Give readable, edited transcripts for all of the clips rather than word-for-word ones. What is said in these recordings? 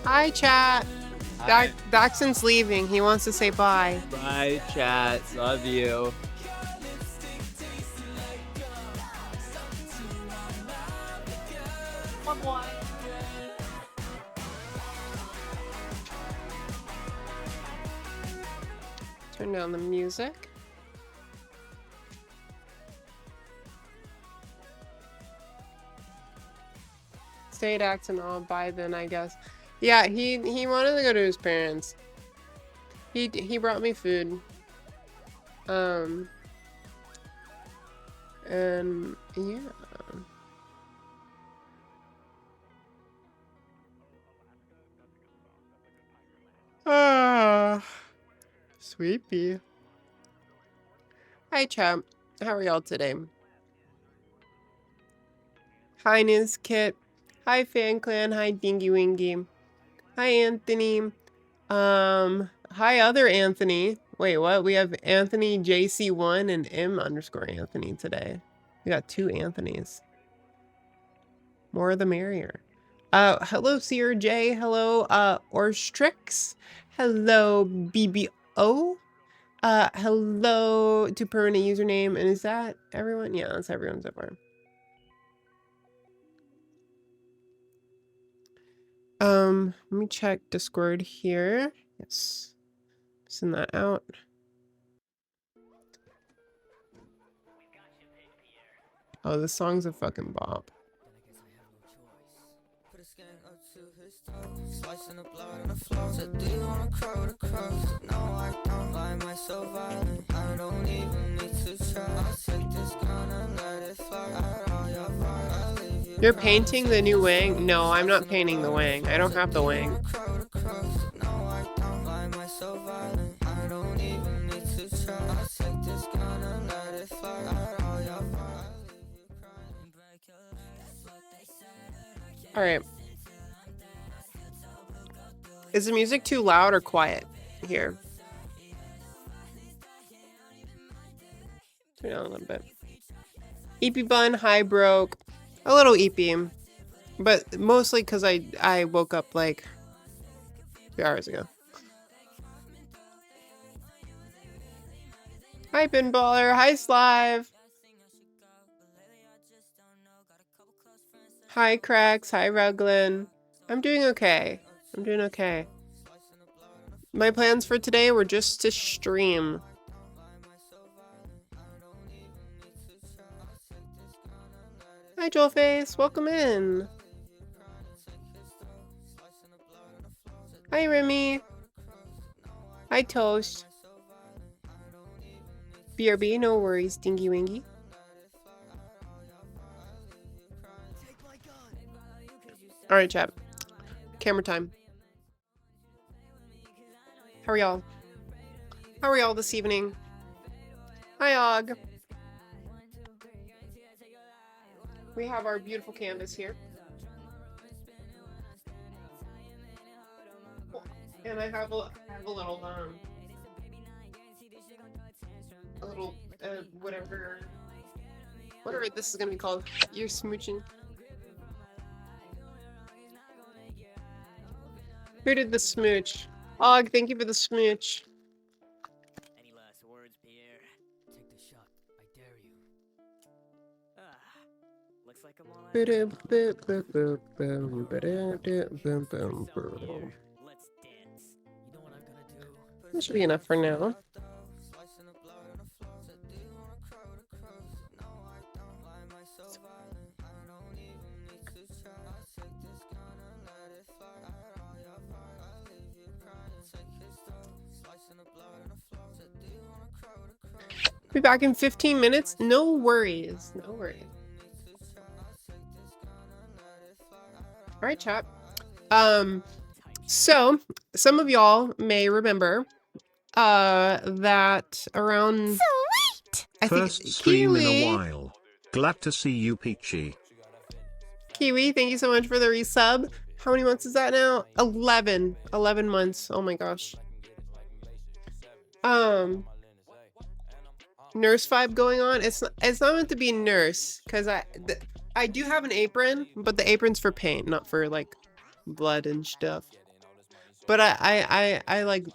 Hi, chat. Hi. Daxon's leaving. He wants to say bye. Bye, chat. Love you. Turn down the music. Stay at Daxon. I'll buy then, I guess. Yeah, he wanted to go to his parents. He brought me food. And yeah. Ah, sleepy. Hi, champ. How are y'all today? Hi, Nizkit. Hi, Fan Clan. Hi, Dingy Wingy. Hi, Anthony. Hi, other Anthony. Wait, what? We have Anthony JC1 and M_Anthony today. We got 2 Anthonys. More the merrier. Hello, Seer J. Hello, Orstrix. Hello, BBO. Hello to permanent username. And is that everyone? Yeah, that's everyone so far. Let me check Discord here. Yes. Send that out. Oh, this song's a fucking bop. Slicing the blood on the floor. So do you wanna cry with a cross? No, I don't. Why am I so violent? I don't even need to try. I'll take this gun and let it fly. At all your fire. You're painting the new wing? No, I'm not painting the wing. I don't have the wing. No, I don't. Why am I so violent? I don't even need to try. I'll take this gun and let it fly. At all your fire. All right. Is the music too loud or quiet? here. Turn it on a little bit. Peachybunnn, high broke. A little eepy. But mostly because I woke up like 2 hours ago. Hi, Pinballer. Hi, Slive. Hi, Cracks. Hi, Ruglin. I'm doing okay. I'm doing okay. My plans for today were just to stream. Hi, Joelface. Welcome in. Hi, Remy. Hi, Toast. BRB, no worries, Dingy Wingy. Alright, chat. Camera time. How are y'all? How are y'all this evening? Hi, Og. We have our beautiful canvas here. And I have a little, whatever this is gonna be called. You're smooching. Who did the smooch? Og, thank you for the smooch. Any last words, Pierre? Take the shot. I dare you. Looks like I'm all out. Let's dance. You know what I'm gonna do? That should be enough for now. Be back in 15 minutes. No worries. No worries. All right, chat. So some of y'all may remember that around Sweet! I think First stream in Kiwi, a while. Glad to see you, Peachy. Kiwi, thank you so much for the resub. How many months is that now? 11 months. Oh my gosh. Nurse vibe going on. It's not meant to be nurse because I do have an apron, but the apron's for paint, not for like blood and stuff. But I like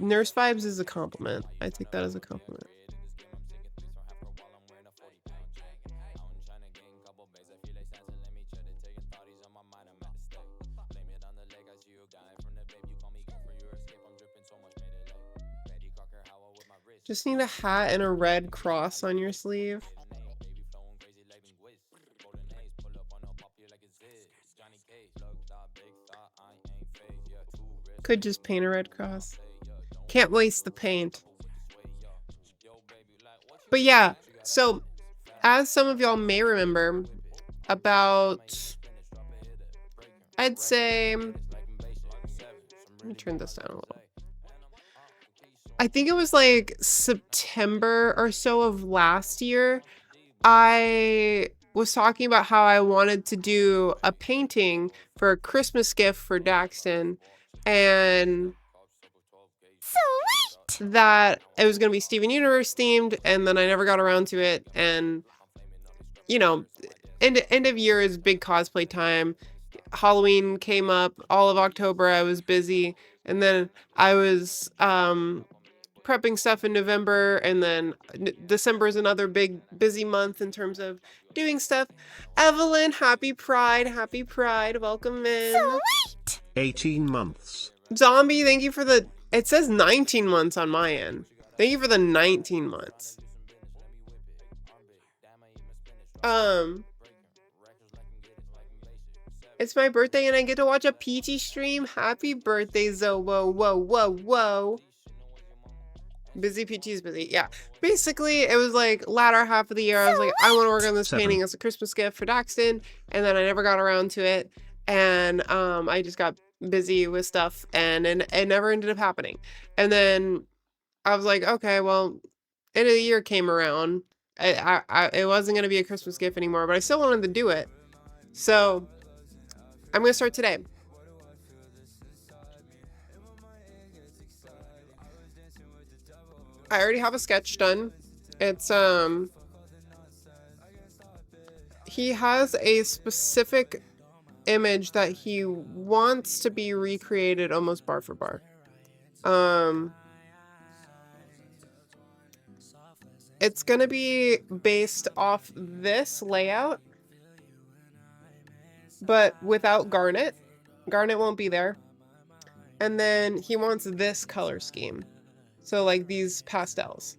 nurse vibes is a compliment. I take that as a compliment. Just need a hat and a red cross on your sleeve. Could just paint a red cross. Can't waste the paint. But yeah, so as some of y'all may remember, about, I'd say, let me turn this down a little. I think it was like September or so of last year, I was talking about how I wanted to do a painting for a Christmas gift for Daxton, and Sweet! That it was going to be Steven Universe themed, and then I never got around to it. And you know, end of year is big cosplay time. Halloween came up, all of October I was busy, and then I was prepping stuff in November, and then December is another big busy month in terms of doing stuff. Evelyn, happy Pride, welcome in. Sweet! 18 months. Zombie, thank you for the, it says 19 months on my end. Thank you for the 19 months. It's my birthday and I get to watch a Peachy stream. Happy birthday, Zoe. Whoa. Busy, Peachy's busy. Yeah. Basically, it was like latter half of the year. I was like, I want to work on this painting as a Christmas gift for Daxton. And then I never got around to it. And I just got busy with stuff and it never ended up happening. And then I was like, okay, well, end of the year came around. It wasn't going to be a Christmas gift anymore, but I still wanted to do it. So I'm going to start today. I already have a sketch done. It's he has a specific image that he wants to be recreated almost bar for bar. It's gonna be based off this layout, but without garnet. Garnet won't be there. And then he wants this color scheme. So like these pastels.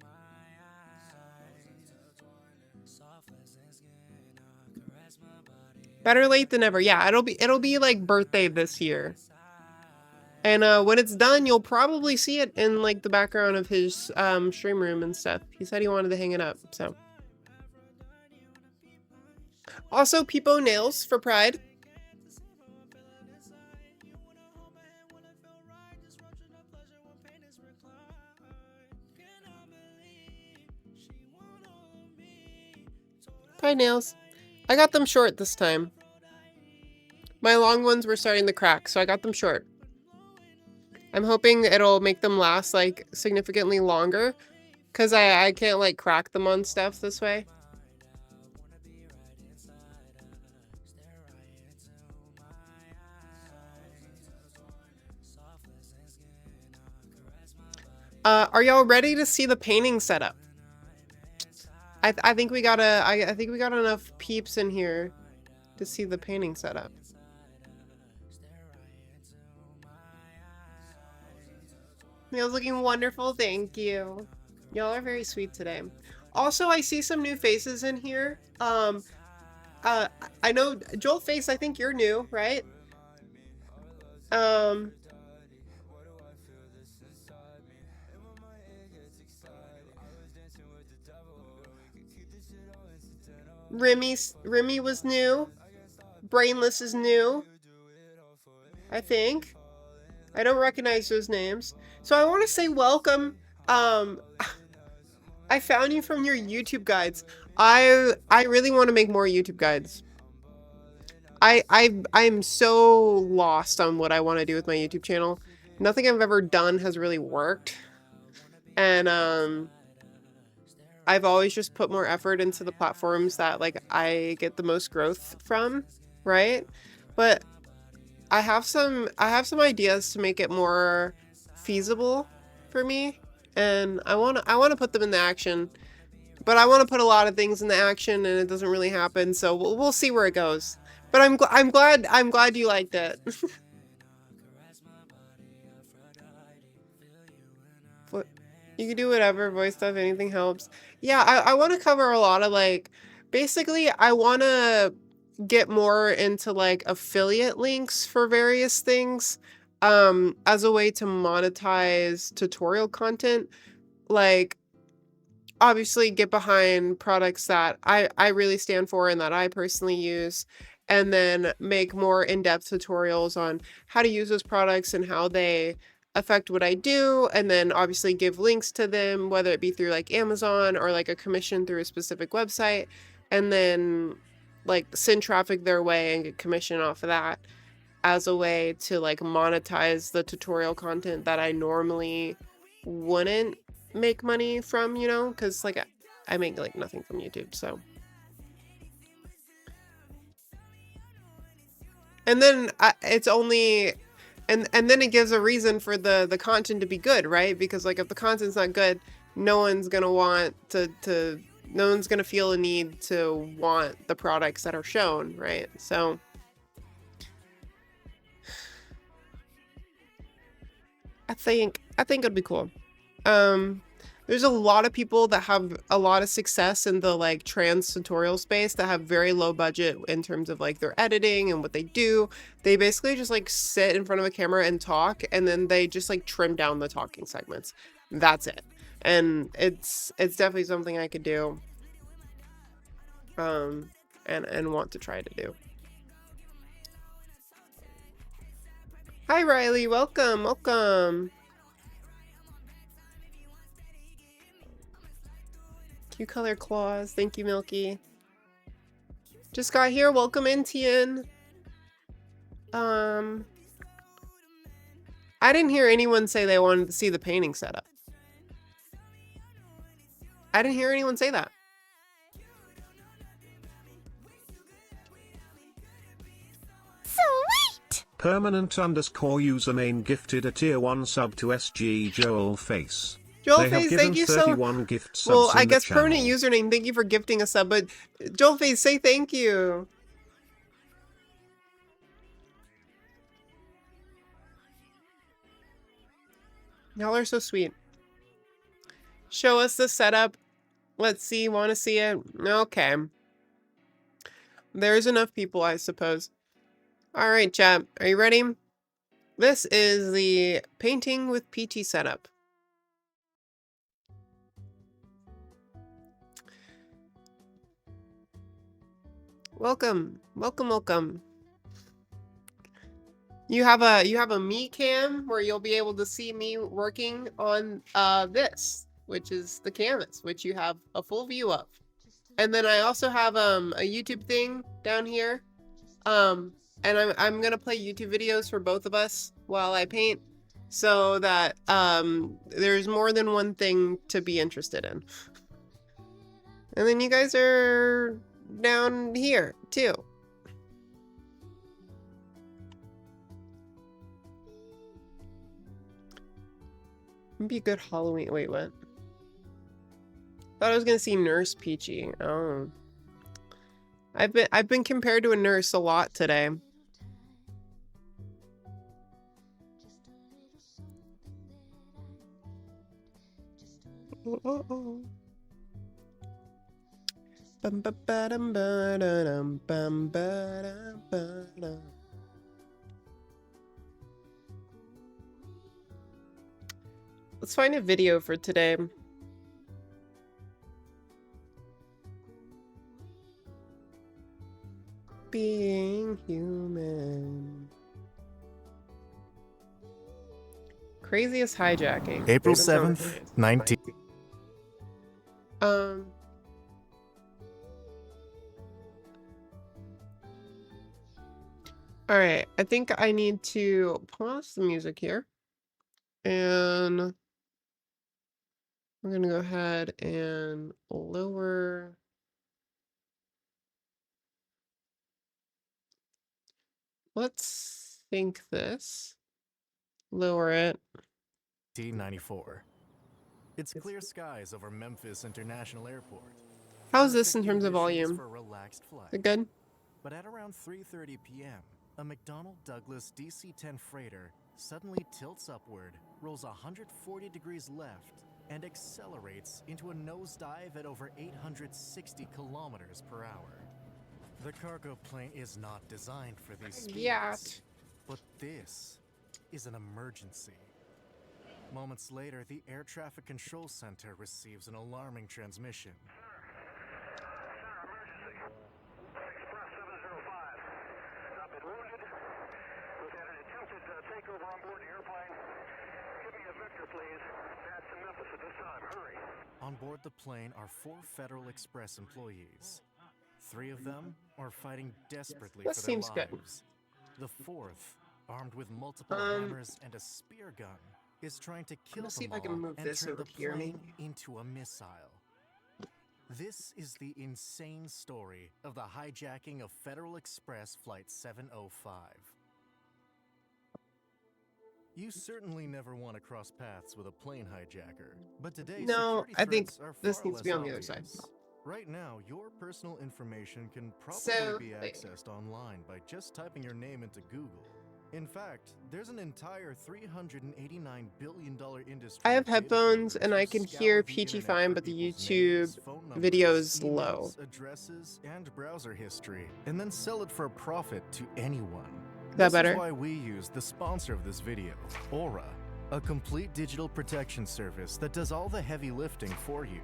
Better late than never. Yeah, it'll be like birthday this year. And when it's done, you'll probably see it in like the background of his stream room and stuff. He said he wanted to hang it up, so. Also, Peepo nails for Pride. Pride nails. I got them short this time. My long ones were starting to crack, so I got them short. I'm hoping it'll make them last like significantly longer, because I can't like crack them on stuff this way. Are y'all ready to see the painting setup? I think we got enough peeps in here to see the painting setup. Nails looking wonderful, thank you. Y'all are very sweet today. Also, I see some new faces in here. I know Joel Face, I think you're new, right? Remy was new. Brainless is new, I think. I don't recognize those names. So I want to say welcome. I found you from your YouTube guides. I really want to make more YouTube guides. I'm so lost on what I want to do with my YouTube channel. Nothing I've ever done has really worked. And I've always just put more effort into the platforms that like I get the most growth from, right? But I have some ideas to make it more feasible for me, and I want to put them into action. But I want to put a lot of things into action, and it doesn't really happen. So we'll see where it goes. But I'm glad you liked it. You can do whatever, voice stuff, anything helps. Yeah, I want to cover a lot of like, basically I want to get more into like affiliate links for various things as a way to monetize tutorial content. Like, obviously get behind products that I really stand for and that I personally use, and then make more in-depth tutorials on how to use those products and how they affect what I do, and then obviously give links to them, whether it be through like Amazon or like a commission through a specific website, and then like send traffic their way and get commission off of that as a way to like monetize the tutorial content that I normally wouldn't make money from, you know, because like I make like nothing from YouTube. So, and then it's only and then it gives a reason for the content to be good, right? Because like if the content's not good, no one's gonna want to no one's gonna feel a need to want the products that are shown, right? So I think it'd be cool. There's a lot of people that have a lot of success in the like trans tutorial space that have very low budget in terms of like their editing and what they do. They basically just like sit in front of a camera and talk, and then they just like trim down the talking segments. That's it. And it's definitely something I could do. And want to try to do. Hi Riley, welcome, welcome. Cute color claws, thank you Milky. Just got here, welcome in Tien. I didn't hear anyone say they wanted to see the painting setup. I didn't hear anyone say that. Sweet! Permanent underscore username gifted a tier 1 sub to SG Joel Face. Joel They have Face, given thank you so 31 gift subs Well, I in the guess permanent channel. username, thank you for gifting a sub, but Joel Face, say thank you. Y'all are so sweet. Show us the setup. Let's see, want to see it? Okay. There's enough people, I suppose. All right, chat. Are you ready? This is the Painting with Peachy setup. Welcome, welcome, welcome. You have a me cam where you'll be able to see me working on this, which is the canvas, which you have a full view of. And then I also have a YouTube thing down here. And I'm gonna play YouTube videos for both of us while I paint, so that there's more than one thing to be interested in. And then you guys are down here too. It'd be a good Halloween. Wait, what? Thought I was gonna see Nurse Peachy. Oh. I've been compared to a nurse a lot today. Let's find a video for today. Being human. Craziest hijacking. April 7th, 19. All right, I think I need to pause the music here. And I'm gonna go ahead and lower. Let's think this. Lower it. T94. It's clear skies over Memphis International Airport. How's this in terms of volume? For a relaxed flight. Is it good? But at around 3:30 p.m., a McDonnell Douglas DC-10 freighter suddenly tilts upward, rolls 140 degrees left, and accelerates into a nosedive at over 860 kilometers per hour. The cargo plane is not designed for these speeds. Yeah. But this is an emergency. Moments later, the Air Traffic Control Center receives an alarming transmission. On board the plane are 4 Federal Express employees. 3 of them are fighting desperately That for their seems good. lives. The 4th, armed with multiple hammers and a spear gun, is trying to kill see them if I can all move and this turn over the here, plane maybe. into a missile. This is the insane story of the hijacking of Federal Express Flight 705. You certainly never want to cross paths with a plane hijacker, but today No, security I think threats are this far needs to be less on the other side. obvious. Right now, your personal information can probably So, be accessed online by just typing your name into Google. In fact, there's an entire $389 billion industry. I have of data headphones brokers and who I can scour hear the Peachy internet fine, for but the people's YouTube names, phone numbers, video is low. emails, addresses, and browser history, and then sell it for a profit to anyone. Is that This better? is why we use the sponsor of this video, Aura, a complete digital protection service that does all the heavy lifting for you.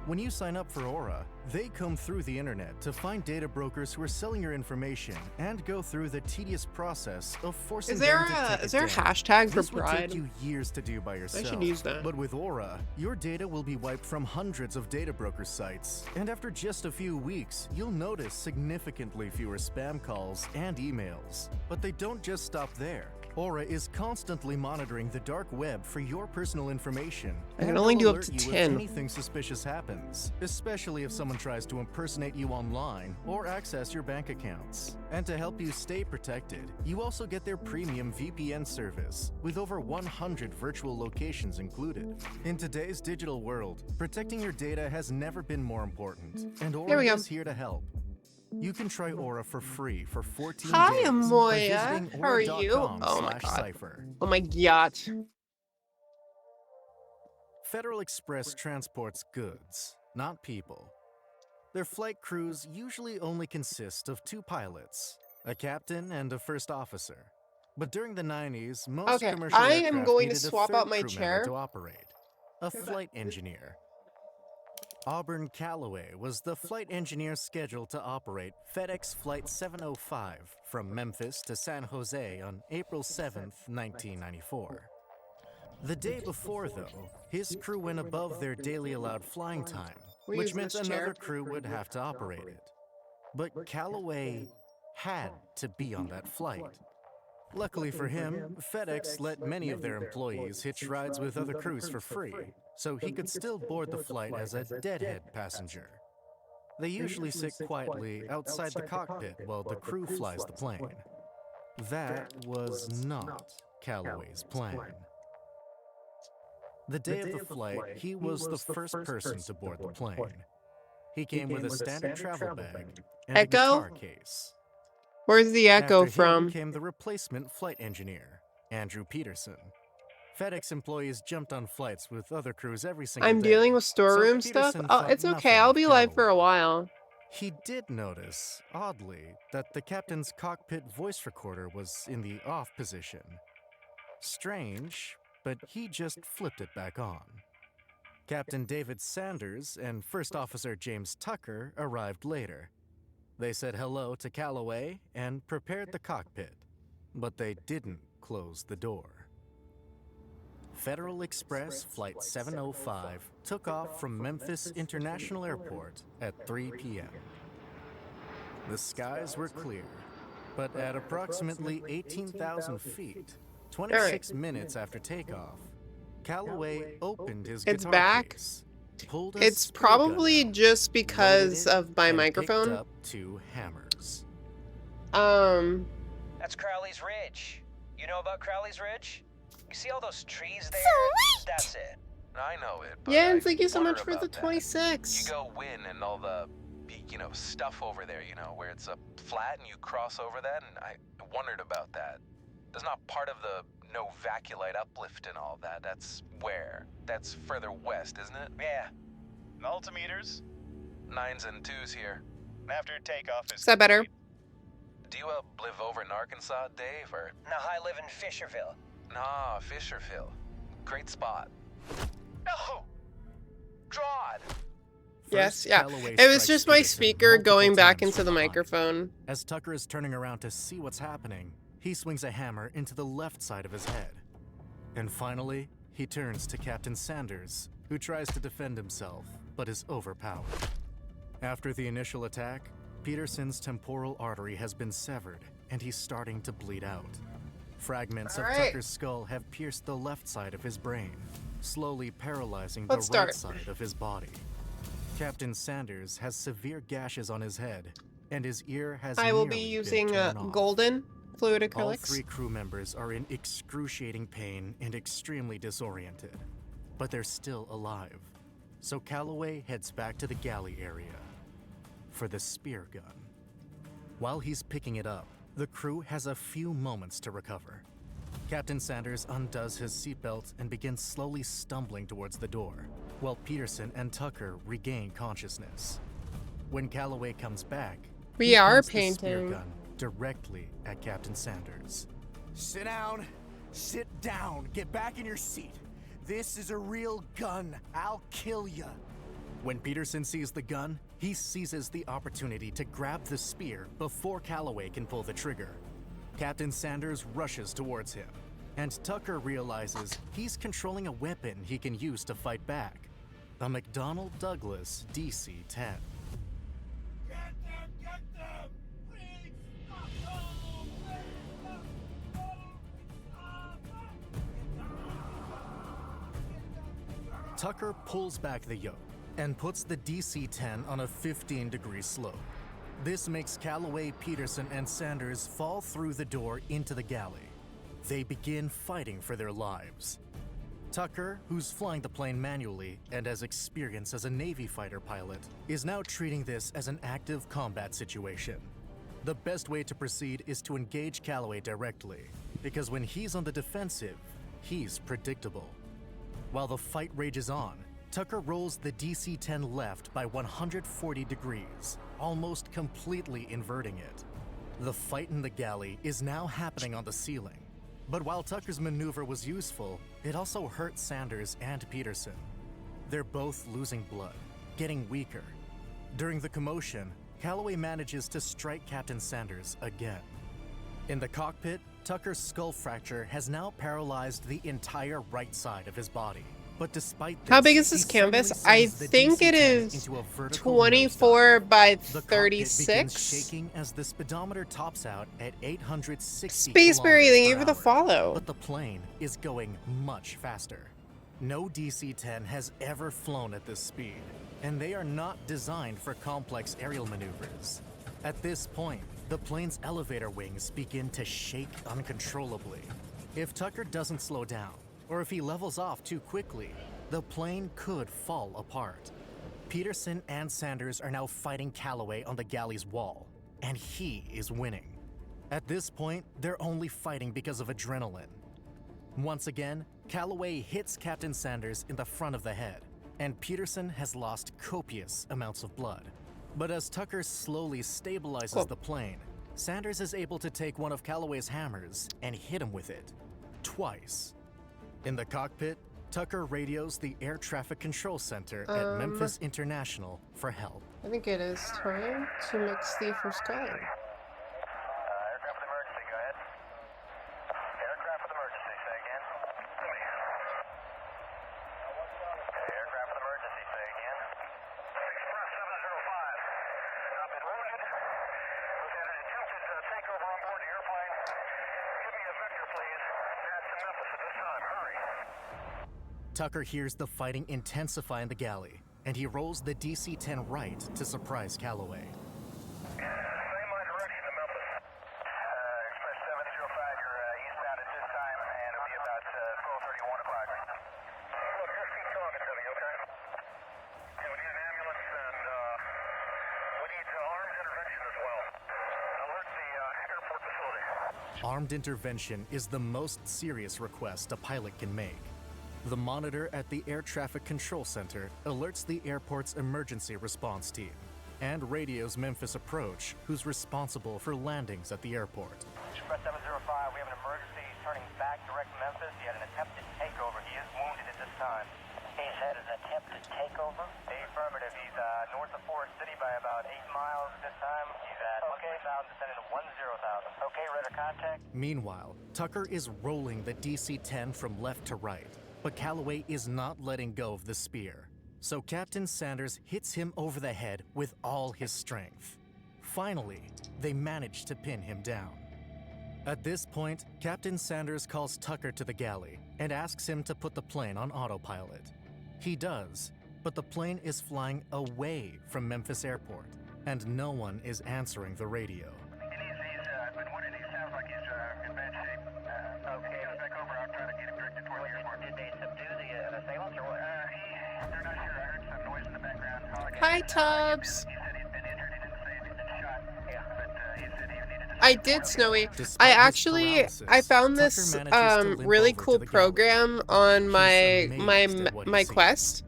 When you sign up for Aura, they comb through the internet to find data brokers who are selling your information and go through the tedious process of forcing Is there them to take is it there a down. hashtag for This would pride? take you years to do by yourself. I should use that. But with Aura, your data will be wiped from hundreds of data broker sites, and after just a few weeks, you'll notice significantly fewer spam calls and emails. But they don't just stop there. Aura is constantly monitoring the dark web for your personal information. I can and only will do up alert to you 10. If anything suspicious happens, especially if someone tries to impersonate you online or access your bank accounts. And to help you stay protected, you also get their premium VPN service with over 100 virtual locations included. In today's digital world, protecting your data has never been more important, and There we Aura go. is here to help. You can try Aura for free for 14 Hi, days by Amoya. visiting How are you? Oh my god. aura.com/cipher. Oh my god. Federal Express transports goods, not people. Their flight crews usually only consist of 2 pilots, a captain and a first officer. But during the 90s, most Okay, commercial I am aircraft going to needed a swap third out my crew member chair. to operate, a flight engineer. Auburn Calloway was the flight engineer scheduled to operate FedEx Flight 705 from Memphis to San Jose on April 7th, 1994. The day before, though, his crew went above their daily allowed flying time, We're which using meant this another chair. crew would have to operate it. But Calloway had to be on that flight. Luckily for him, FedEx let many of their employees hitch rides with other crews for free, so he could still board the flight as a deadhead passenger. They usually sit quietly outside the cockpit while the crew flies the plane. That was not Calloway's plan. The day of the flight, he was the first person to board the plane. He came with a standard travel bag and a Echo? guitar case. Where's the echo After him from? came the replacement flight engineer, Andrew Peterson. FedEx employees jumped on flights with other crews every single I'm day. dealing with so storeroom stuff. Peterson Oh, thought it's okay. nothing I'll of be live for a Calloway. while. He did notice, oddly, that the captain's cockpit voice recorder was in the off position. Strange, but he just flipped it back on. Captain David Sanders and First Officer James Tucker arrived later. They said hello to Calloway and prepared the cockpit, but they didn't close the door. Federal Express Flight 705 took off from Memphis International Airport at 3 p.m. The skies were clear, but at approximately 18,000 feet, 26 minutes after takeoff, Calloway opened his It's guitar back? case, pulled a It's spear gun probably out, just because loaded it, of my and microphone. picked up 2 hammers. That's Crowley's Ridge. You know about Crowley's Ridge? You see all those trees there? That's it. I know it, but Yeah, I and thank you so wonder much for the about that. 26. You go win and all the, stuff over there, where it's a flat and you cross over that, and I wondered about that. That's not part of the no vaculite uplift and all that. That's where? That's further west, isn't it? Yeah. Altimeters? 9s and 2s here. After takeoff Is that better? Do you live over in Arkansas, Dave, or? No, I live in Fisherville. Nah, Fisherville. Great spot. No! God! Yes, First, yeah. Calloway It was strikes just my Peterson speaker multiple going back times into from the behind. microphone. As Tucker is turning around to see what's happening, he swings a hammer into the left side of his head. And finally, he turns to Captain Sanders, who tries to defend himself, but is overpowered. After the initial attack, Peterson's temporal artery has been severed, and he's starting to bleed out. Fragments of Alright. Tucker's skull have pierced the left side of his brain, slowly paralyzing Let's the right start. side of his body. Captain Sanders has severe gashes on his head, and his ear has I will nearly be been using torn off. golden fluid All acrylics. 3 crew members are in excruciating pain and extremely disoriented, but they're still alive. So Calloway heads back to the galley area for the spear gun. While he's picking it up, the crew has a few moments to recover. Captain Sanders undoes his seatbelt and begins slowly stumbling towards the door, while Peterson and Tucker regain consciousness. When Calloway comes back, We he are points the spear painting. gun directly at Captain Sanders. Sit down. Sit down. Get back in your seat. This is a real gun. I'll kill ya. When Peterson sees the gun, he seizes the opportunity to grab the spear before Calloway can pull the trigger. Captain Sanders rushes towards him, and Tucker realizes he's controlling a weapon he can use to fight back. A McDonnell Douglas DC-10. Tucker pulls back the yoke and puts the DC-10 on a 15-degree slope. This makes Calloway, Peterson, and Sanders fall through the door into the galley. They begin fighting for their lives. Tucker, who's flying the plane manually and has experience as a Navy fighter pilot, is now treating this as an active combat situation. The best way to proceed is to engage Calloway directly, because when he's on the defensive, he's predictable. While the fight rages on, Tucker rolls the DC-10 left by 140 degrees, almost completely inverting it. The fight in the galley is now happening on the ceiling. But while Tucker's maneuver was useful, it also hurt Sanders and Peterson. They're both losing blood, getting weaker. During the commotion, Calloway manages to strike Captain Sanders again. In the cockpit, Tucker's skull fracture has now paralyzed the entire right side of his body. But despite this, how big is this canvas? I think it is 24 by 36. Shaking as the speedometer tops out at 860 Spaceberry, thank you per for the hour. follow. But the plane is going much faster. No DC-10 has ever flown at this speed, and they are not designed for complex aerial maneuvers. At this point, the plane's elevator wings begin to shake uncontrollably. If Tucker doesn't slow down, or if he levels off too quickly, the plane could fall apart. Peterson and Sanders are now fighting Calloway on the galley's wall, and he is winning. At this point, they're only fighting because of adrenaline. Once again, Calloway hits Captain Sanders in the front of the head, and Peterson has lost copious amounts of blood. But as Tucker slowly stabilizes the plane, Sanders is able to take one of Calloway's hammers and hit him with it, twice. In the cockpit, Tucker radios the Air Traffic Control Center at Memphis International for help. I think it is time to mix the first call. Aircraft with emergency, go ahead. Aircraft with emergency, say again. Aircraft with emergency, say again. Express 705. I've been wounded. We've had an attempted takeover on board the airplane. Give me a vector, please. That's to Memphis at this time. Hurry. Tucker hears the fighting intensify in the galley, and he rolls the DC-10 right to surprise Calloway. Same line direction to Memphis. Express 705, you're eastbound at this time, and it'll be about 12:30, 1 o'clock. Look, just keep talking to me, okay? Okay, we need an ambulance, and we need armed intervention as well. Alert the airport facility. Armed intervention is the most serious request a pilot can make. The monitor at the Air Traffic Control Center alerts the airport's emergency response team and radios Memphis Approach, who's responsible for landings at the airport. Express 705, we have an emergency. He's turning back direct Memphis. He had an attempted takeover. He is wounded at this time. He's had an attempted takeover? Affirmative. He's north of Forest City by about 8 miles at this time. He's at 1,000, descending to 10,000. Okay, radar contact. Meanwhile, Tucker is rolling the DC-10 from left to right, but Calloway is not letting go of the spear. So Captain Sanders hits him over the head with all his strength. Finally, they manage to pin him down. At this point, Captain Sanders calls Tucker to the galley and asks him to put the plane on autopilot. He does, but the plane is flying away from Memphis Airport, and no one is answering the radio. I've been wounded. He sounds like he's in bad shape. Okay. Get us back over. I'll try to get him directed toward the airport. Did they subdue the assailants or what? They're not sure. I heard some noise in the background. Hi, Tubbs. He said he'd been injured. He didn't say he'd been shot. Yeah. But he said he needed to... I did, Snowy. Despite I his actually paralysis, found Tucker this manages to limp really over cool to the program on He's my amazed at what he my sees. Quest,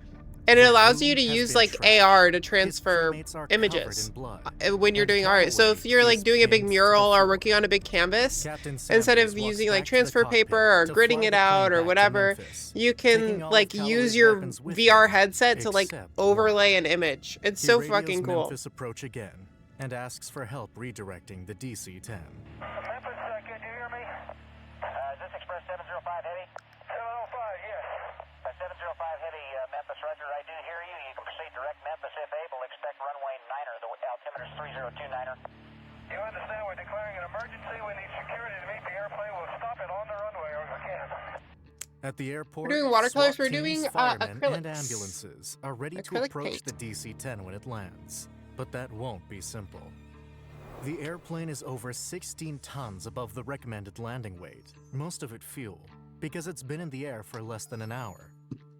and it The allows you wound to has use been like tracked. AR to His transfer crewmates are images covered in blood, when you're and doing art. So if Calloway you're like is doing a big pinned to mural the or floor. working on a big canvas, Captain instead Sanders of walks using back like to the transfer cockpit paper or to gridding fly it the out plane or back to whatever, Memphis, you taking can all like of use Calloway's your weapons with VR him, headset to like except overlay one. an image. It's He so radios fucking cool. Memphis Approach again and asks for help redirecting the DC-10. Memphis, can you hear me? Is this Express 705 Heavy? 705, yes. 705 Heavy, Memphis, Roger. I do hear you. You can proceed direct Memphis if able. Expect runway 9er. The altimeter is 3029er. You understand we're declaring an emergency. We need security to meet the airplane. We'll stop it on the runway or we can. At the airport, We're doing watercolors. SWAT We're doing teams, firemen, and acrylics. ambulances are ready to Acrylic approach paint. the DC-10 when it lands. But that won't be simple. The airplane is over 16 tons above the recommended landing weight, most of it fuel, because it's been in the air for less than an hour.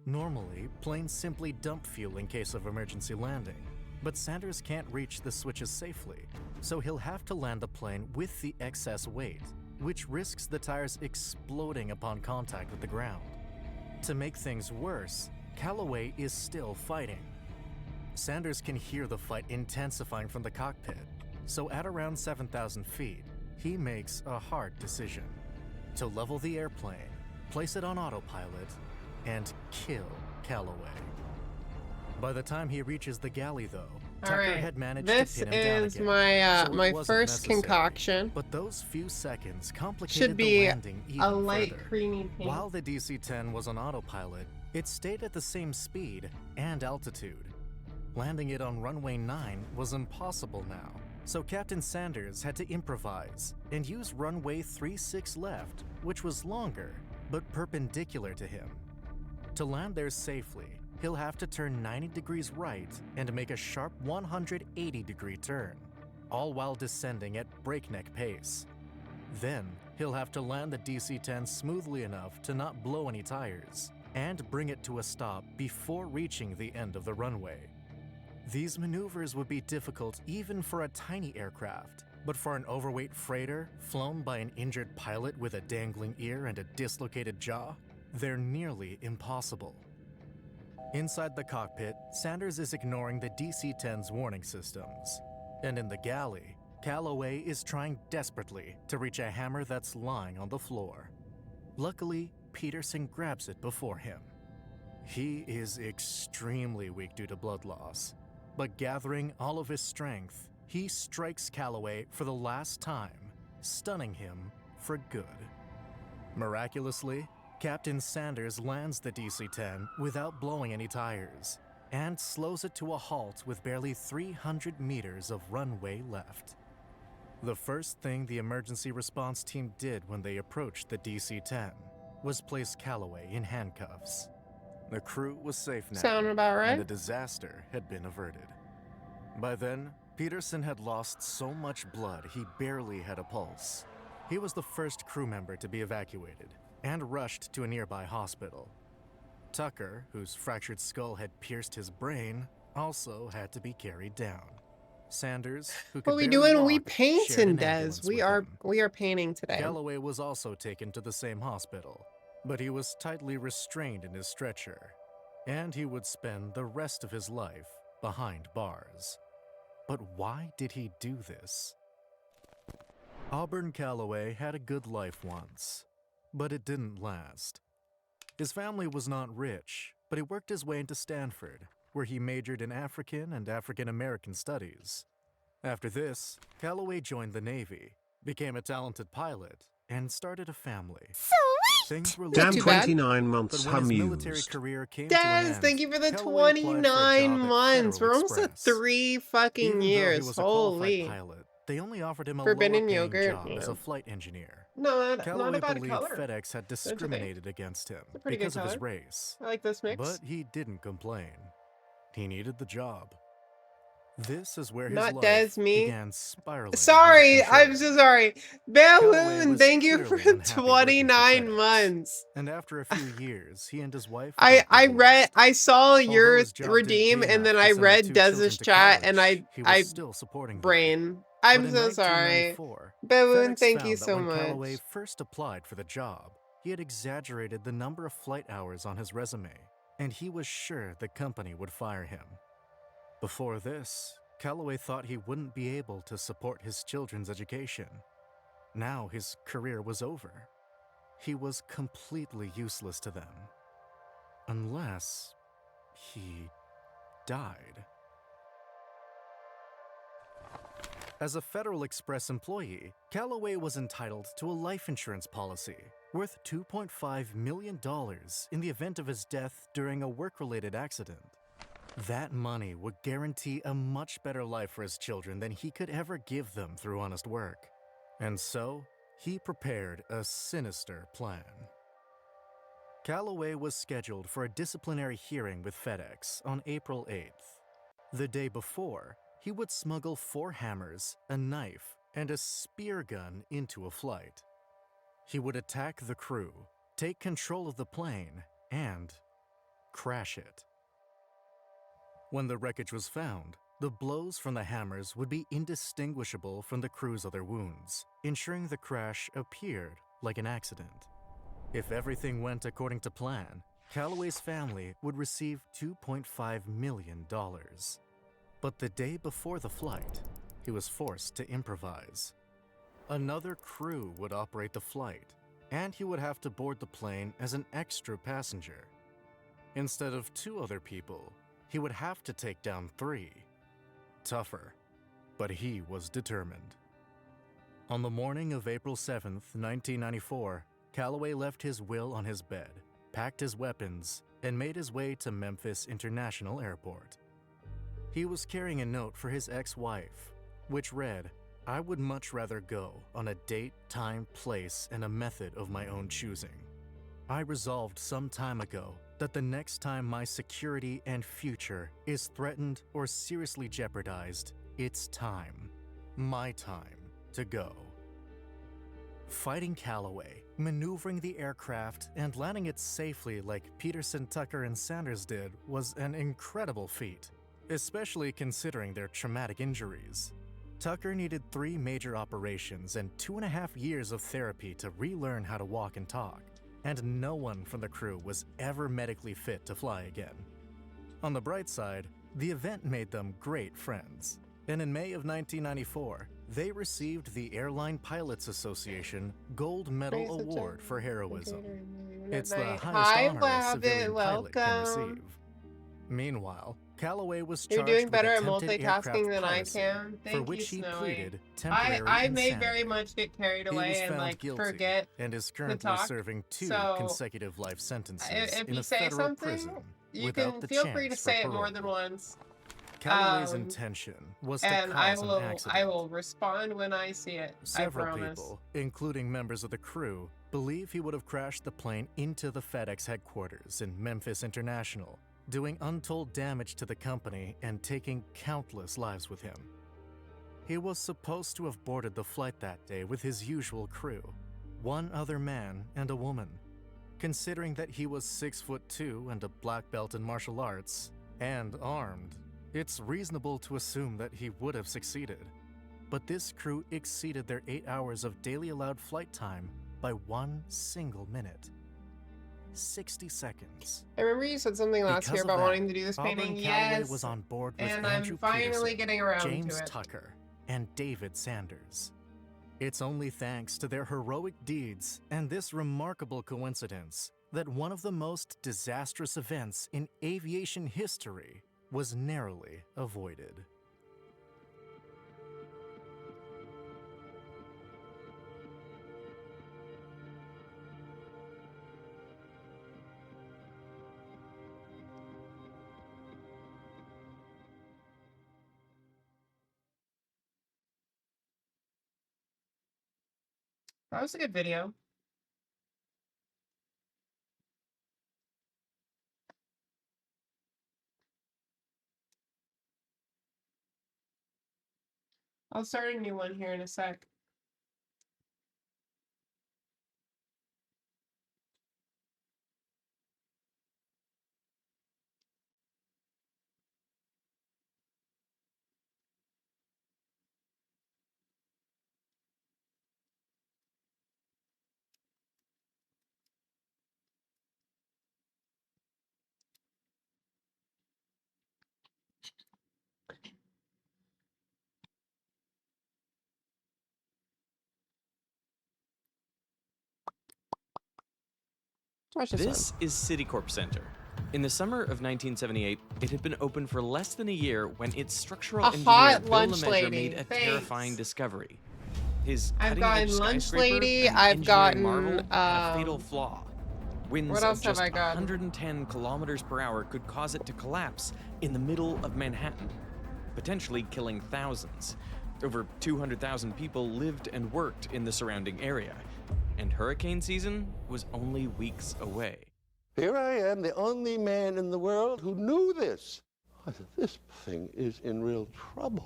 Normally, planes simply dump fuel in case of emergency landing, but Sanders can't reach the switches safely, so he'll have to land the plane with the excess weight, which risks the tires exploding upon contact with the ground. To make things worse, Calloway is still fighting. Sanders can hear the fight intensifying from the cockpit, so at around 7,000 feet, he makes a hard decision: to level the airplane, place it on autopilot, and kill Calloway. By the time he reaches the galley, though, Tucker Alright, had managed this to pin him down is again, my so it my wasn't first necessary. concoction. But those few seconds complicated Should be the landing even a light further. creamy pink. While the DC-10 was on autopilot, it stayed at the same speed and altitude. Landing it on runway 9 was impossible now, so Captain Sanders had to improvise and use runway 36 left, which was longer, but perpendicular to him. To land there safely, he'll have to turn 90 degrees right and make a sharp 180-degree turn, all while descending at breakneck pace. Then, he'll have to land the DC-10 smoothly enough to not blow any tires, and bring it to a stop before reaching the end of the runway. These maneuvers would be difficult even for a tiny aircraft, but for an overweight freighter flown by an injured pilot with a dangling ear and a dislocated jaw, they're nearly impossible. Inside the cockpit, Sanders is ignoring the DC-10's warning systems. And in the galley, Calloway is trying desperately to reach a hammer that's lying on the floor. Luckily, Peterson grabs it before him. He is extremely weak due to blood loss, but gathering all of his strength, he strikes Calloway for the last time, stunning him for good. Miraculously, Captain Sanders lands the DC-10 without blowing any tires, and slows it to a halt with barely 300 meters of runway left. The first thing the emergency response team did when they approached the DC-10 was place Calloway in handcuffs. The crew was safe now, Sound about right? and the disaster had been averted. By then, Peterson had lost so much blood he barely had a pulse. He was the first crew member to be evacuated and rushed to a nearby hospital. Tucker, whose fractured skull had pierced his brain, also had to be carried down. Sanders, who could What we barely doing? We walk, shared painting, an Des. ambulance We with are him. painting today. Calloway was also taken to the same hospital, but he was tightly restrained in his stretcher, and he would spend the rest of his life behind bars. But why did he do this? Auburn Calloway had a good life once, but it didn't last. His family was not rich, but he worked his way into Stanford, where he majored in African and African American studies. After this, Calloway joined the Navy, became a talented pilot, and started a family. Things were Damn too looking bad. good, 29 months but when his military amused. career came to an Des, end, thank you for the Calloway applied for a job 29 at months. We're Federal almost at Express. 3 fucking Even though he years. was a qualified Holy. pilot, they only offered him a Forbidden lower-paying yogurt, job you as know. a flight engineer. No, not Calloway a bad believed color. FedEx had you think? discriminated against him a pretty good because of his color. race, I like this mix. but he didn't complain. He needed the job. This is where his Not life Des, me. began spiraling. Sorry, out of control. I'm so sorry. Calloway Balloon, was thank you for clearly unhappy working for 29 FedEx. months. And after a few years, he and his wife I got divorced. I saw Although your his job didn't redeem pay and then enough I to send their read 2 Des's children to chat and college, he was I still supporting them. brain. But I'm in so sorry. 1994, Balloon, FedEx thank found you that so when much. Calloway first applied for the job, he had exaggerated the number of flight hours on his resume, and he was sure the company would fire him. Before this, Calloway thought he wouldn't be able to support his children's education. Now his career was over. He was completely useless to them. Unless he died. As a Federal Express employee, Calloway was entitled to a life insurance policy worth $2.5 million in the event of his death during a work-related accident. That money would guarantee a much better life for his children than he could ever give them through honest work. And so, he prepared a sinister plan. Calloway was scheduled for a disciplinary hearing with FedEx on April 8th. The day before, he would smuggle 4 hammers, a knife, and a spear gun into a flight. He would attack the crew, take control of the plane, and crash it. When the wreckage was found, the blows from the hammers would be indistinguishable from the crew's other wounds, ensuring the crash appeared like an accident. If everything went according to plan, Calloway's family would receive $2.5 million. But the day before the flight, he was forced to improvise. Another crew would operate the flight, and he would have to board the plane as an extra passenger. Instead of 2 other people, he would have to take down 3. Tougher, but he was determined. On the morning of April 7th, 1994, Calloway left his will on his bed, packed his weapons, and made his way to Memphis International Airport. He was carrying a note for his ex-wife, which read, "I would much rather go on a date, time, place, and a method of my own choosing. I resolved some time ago that the next time my security and future is threatened or seriously jeopardized, it's time, my time, to go." Fighting Calloway, maneuvering the aircraft, and landing it safely like Peterson, Tucker, and Sanders did was an incredible feat, especially considering their traumatic injuries. Tucker needed 3 major operations and 2.5 years of therapy to relearn how to walk and talk, and no one from the crew was ever medically fit to fly again. On the bright side, the event made them great friends, and in May of 1994, they received the Airline Pilots Association Gold Medal Award for heroism. It's the highest honor a civilian pilot can receive. Meanwhile, Calloway was charged You're doing better at with attempted multitasking than I piracy, can. for Thank which you, he Snowy. pleaded temporary I may insanity. very much get carried He was away and found like guilty forget and is to currently talk. serving 2 So, consecutive life sentences if in you a say federal something, prison you without can the feel free to chance for say it more parole. than once. Calloway's intention was to And cause an accident. I will respond when I see it. Several I promise. people, including members of the crew, believe he would have crashed the plane into the FedEx headquarters in Memphis International, doing untold damage to the company and taking countless lives with him. He was supposed to have boarded the flight that day with his usual crew, 1 other man and a woman. Considering that he was 6'2" and a black belt in martial arts, and armed, it's reasonable to assume that he would have succeeded. But this crew exceeded their 8 hours of daily allowed flight time by 1 single minute. 60 seconds. I remember you said something last year about wanting to do this Auburn painting. Calloway Yes. was on board with And Andrew I'm finally Peterson, getting around James to it. Tucker, and David Sanders. It's only thanks to their heroic deeds and this remarkable coincidence that one of the most disastrous events in aviation history was narrowly avoided. That was a good video. I'll start a new one here in a sec. Watch This is Citicorp Center. In the summer of 1978, it had been open for less than a year when its structural A engineer hot Bill lunch LeMessurier lady. made a Thanks. terrifying discovery. His I've cutting-edge gotten lunch skyscraper, lady, an I've engineering gotten, marvel, had a fatal flaw. Winds what else of have just I gotten? 110 kilometers per hour could cause it to collapse in the middle of Manhattan, potentially killing thousands. Over 200,000 people lived and worked in the surrounding area, and hurricane season was only weeks away. Here I am, the only man in the world who knew this. This thing is in real trouble.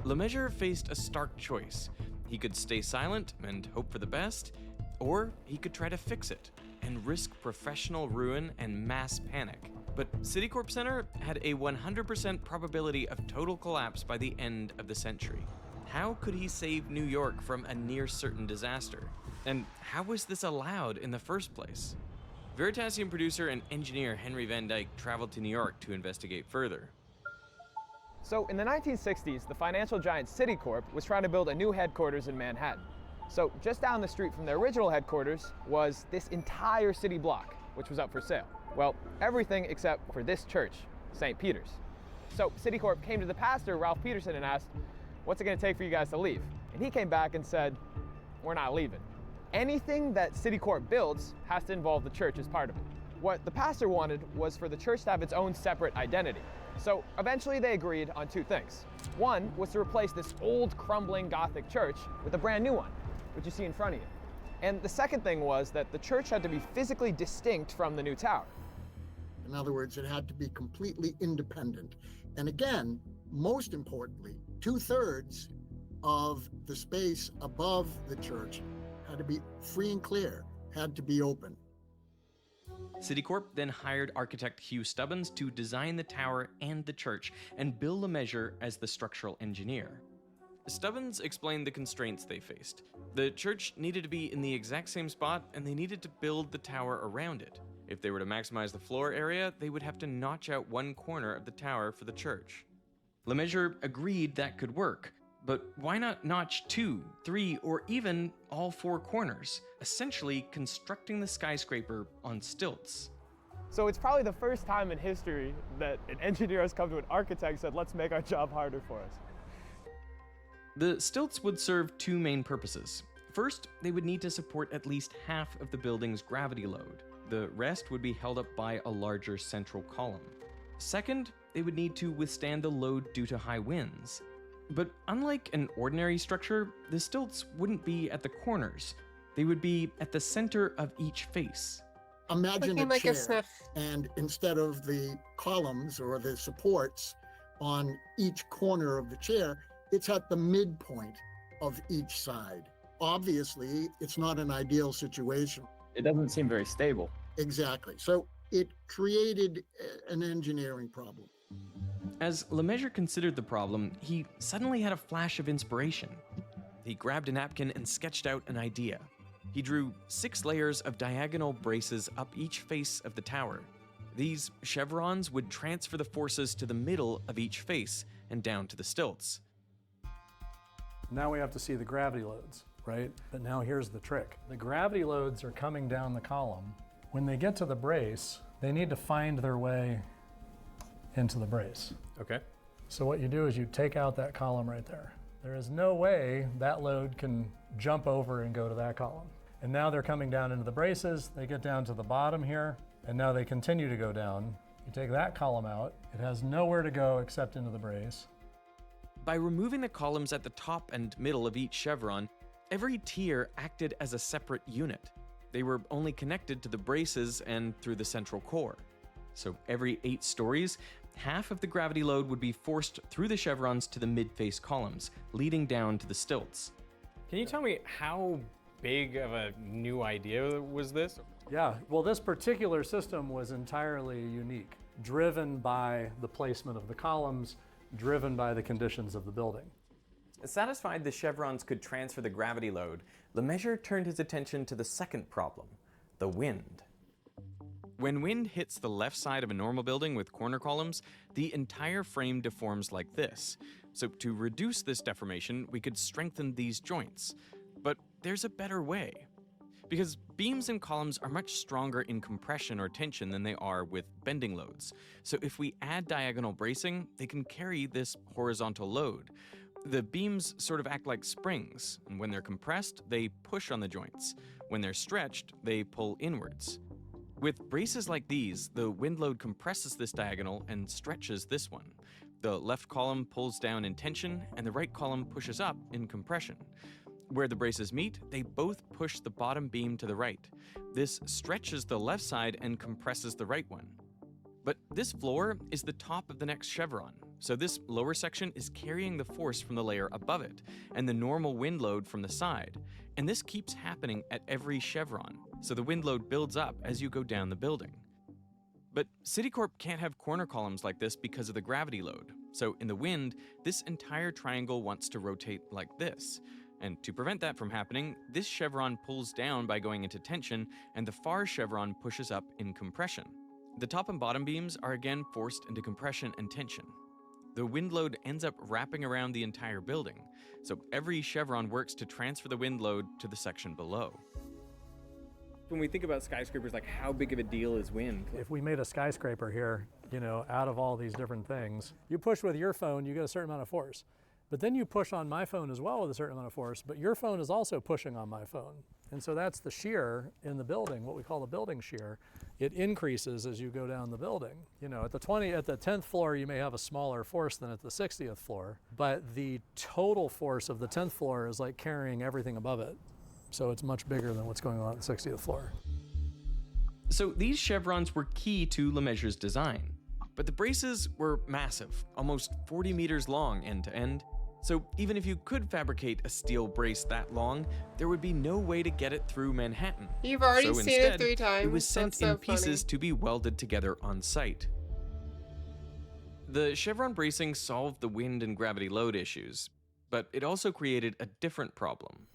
Lemessurier faced a stark choice. He could stay silent and hope for the best, or he could try to fix it and risk professional ruin and mass panic. But Citicorp Center had a 100% probability of total collapse by the end of the century. How could he save New York from a near-certain disaster? And how was this allowed in the first place? Veritasium producer and engineer Henry Van Dyke traveled to New York to investigate further. So in the 1960s, the financial giant Citicorp was trying to build a new headquarters in Manhattan. So just down the street from their original headquarters was this entire city block, which was up for sale. Well, everything except for this church, St. Peter's. So Citicorp came to the pastor, Ralph Peterson, and asked, "What's it gonna take for you guys to leave?" And he came back and said, "We're not leaving. Anything that Citicorp builds has to involve the church as part of it." What the pastor wanted was for the church to have its own separate identity. So eventually they agreed on two things. One was to replace this old crumbling Gothic church with a brand new one, which you see in front of you. And the second thing was that the church had to be physically distinct from the new tower. In other words, it had to be completely independent. And again, most importantly, 2/3 of the space above the church had to be free and clear, had to be open. Citicorp then hired architect Hugh Stubbins to design the tower and the church, and Bill Lemessurier as the structural engineer. Stubbins explained the constraints they faced. The church needed to be in the exact same spot, and they needed to build the tower around it. If they were to maximize the floor area, they would have to notch out one corner of the tower for the church. Lemessurier agreed that could work, but why not notch 2, 3, or even all 4 corners, essentially constructing the skyscraper on stilts? So it's probably the first time in history that an engineer has come to an architect and said, "Let's make our job harder for us." The stilts would serve two main purposes. First, they would need to support at least half of the building's gravity load. The rest would be held up by a larger central column. Second, they would need to withstand the load due to high winds. But unlike an ordinary structure, the stilts wouldn't be at the corners. They would be at the center of each face. Imagine Looking a like a chair, sniff. and instead of the columns or the supports on each corner of the chair, it's at the midpoint of each side. Obviously, it's not an ideal situation. It doesn't seem very stable. Exactly. So it created an engineering problem. As Lemessurier considered the problem, he suddenly had a flash of inspiration. He grabbed a napkin and sketched out an idea. He drew 6 layers of diagonal braces up each face of the tower. These chevrons would transfer the forces to the middle of each face and down to the stilts. Now we have to see the gravity loads, right? But now here's the trick. The gravity loads are coming down the column. When they get to the brace, they need to find their way into the brace. Okay. So what you do is you take out that column right there. There is no way that load can jump over and go to that column. And now they're coming down into the braces. They get down to the bottom here, and now they continue to go down. You take that column out. It has nowhere to go except into the brace. By removing the columns at the top and middle of each chevron, every tier acted as a separate unit. They were only connected to the braces and through the central core. So every 8 stories, half of the gravity load would be forced through the chevrons to the mid-face columns, leading down to the stilts. Can you tell me how big of a new idea was this? Yeah, well, this particular system was entirely unique, driven by the placement of the columns, driven by the conditions of the building. Satisfied the chevrons could transfer the gravity load, Lemessurier turned his attention to the second problem, the wind. When wind hits the left side of a normal building with corner columns, the entire frame deforms like this. So to reduce this deformation, we could strengthen these joints. But there's a better way. Because beams and columns are much stronger in compression or tension than they are with bending loads. So if we add diagonal bracing, they can carry this horizontal load. The beams sort of act like springs, and when they're compressed, they push on the joints. When they're stretched, they pull inwards. With braces like these, the wind load compresses this diagonal and stretches this one. The left column pulls down in tension, and the right column pushes up in compression. Where the braces meet, they both push the bottom beam to the right. This stretches the left side and compresses the right one. But this floor is the top of the next chevron, so this lower section is carrying the force from the layer above it, and the normal wind load from the side. And this keeps happening at every chevron, so the wind load builds up as you go down the building. But Citicorp can't have corner columns like this because of the gravity load, so in the wind, this entire triangle wants to rotate like this. And to prevent that from happening, this chevron pulls down by going into tension, and the far chevron pushes up in compression. The top and bottom beams are again forced into compression and tension. The wind load ends up wrapping around the entire building, so every chevron works to transfer the wind load to the section below. When we think about skyscrapers, like how big of a deal is wind? If we made a skyscraper here, you know, out of all these different things, you push with your phone, you get a certain amount of force. But then you push on my phone as well with a certain amount of force, but your phone is also pushing on my phone. And so that's the shear in the building, what we call the building shear. It increases as you go down the building. You know, at the 10th floor, you may have a smaller force than at the 60th floor, but the total force of the 10th floor is like carrying everything above it. So it's much bigger than what's going on at the 60th floor. So these chevrons were key to Lemaitre's design, but the braces were massive, almost 40 meters long end to end. So even if you could fabricate a steel brace that long, there would be no way to get it through Manhattan. You've already so seen instead, it 3 times. It was sent That's so in pieces funny. to be welded together on site. The chevron bracing solved the wind and gravity load issues, but it also created a different problem.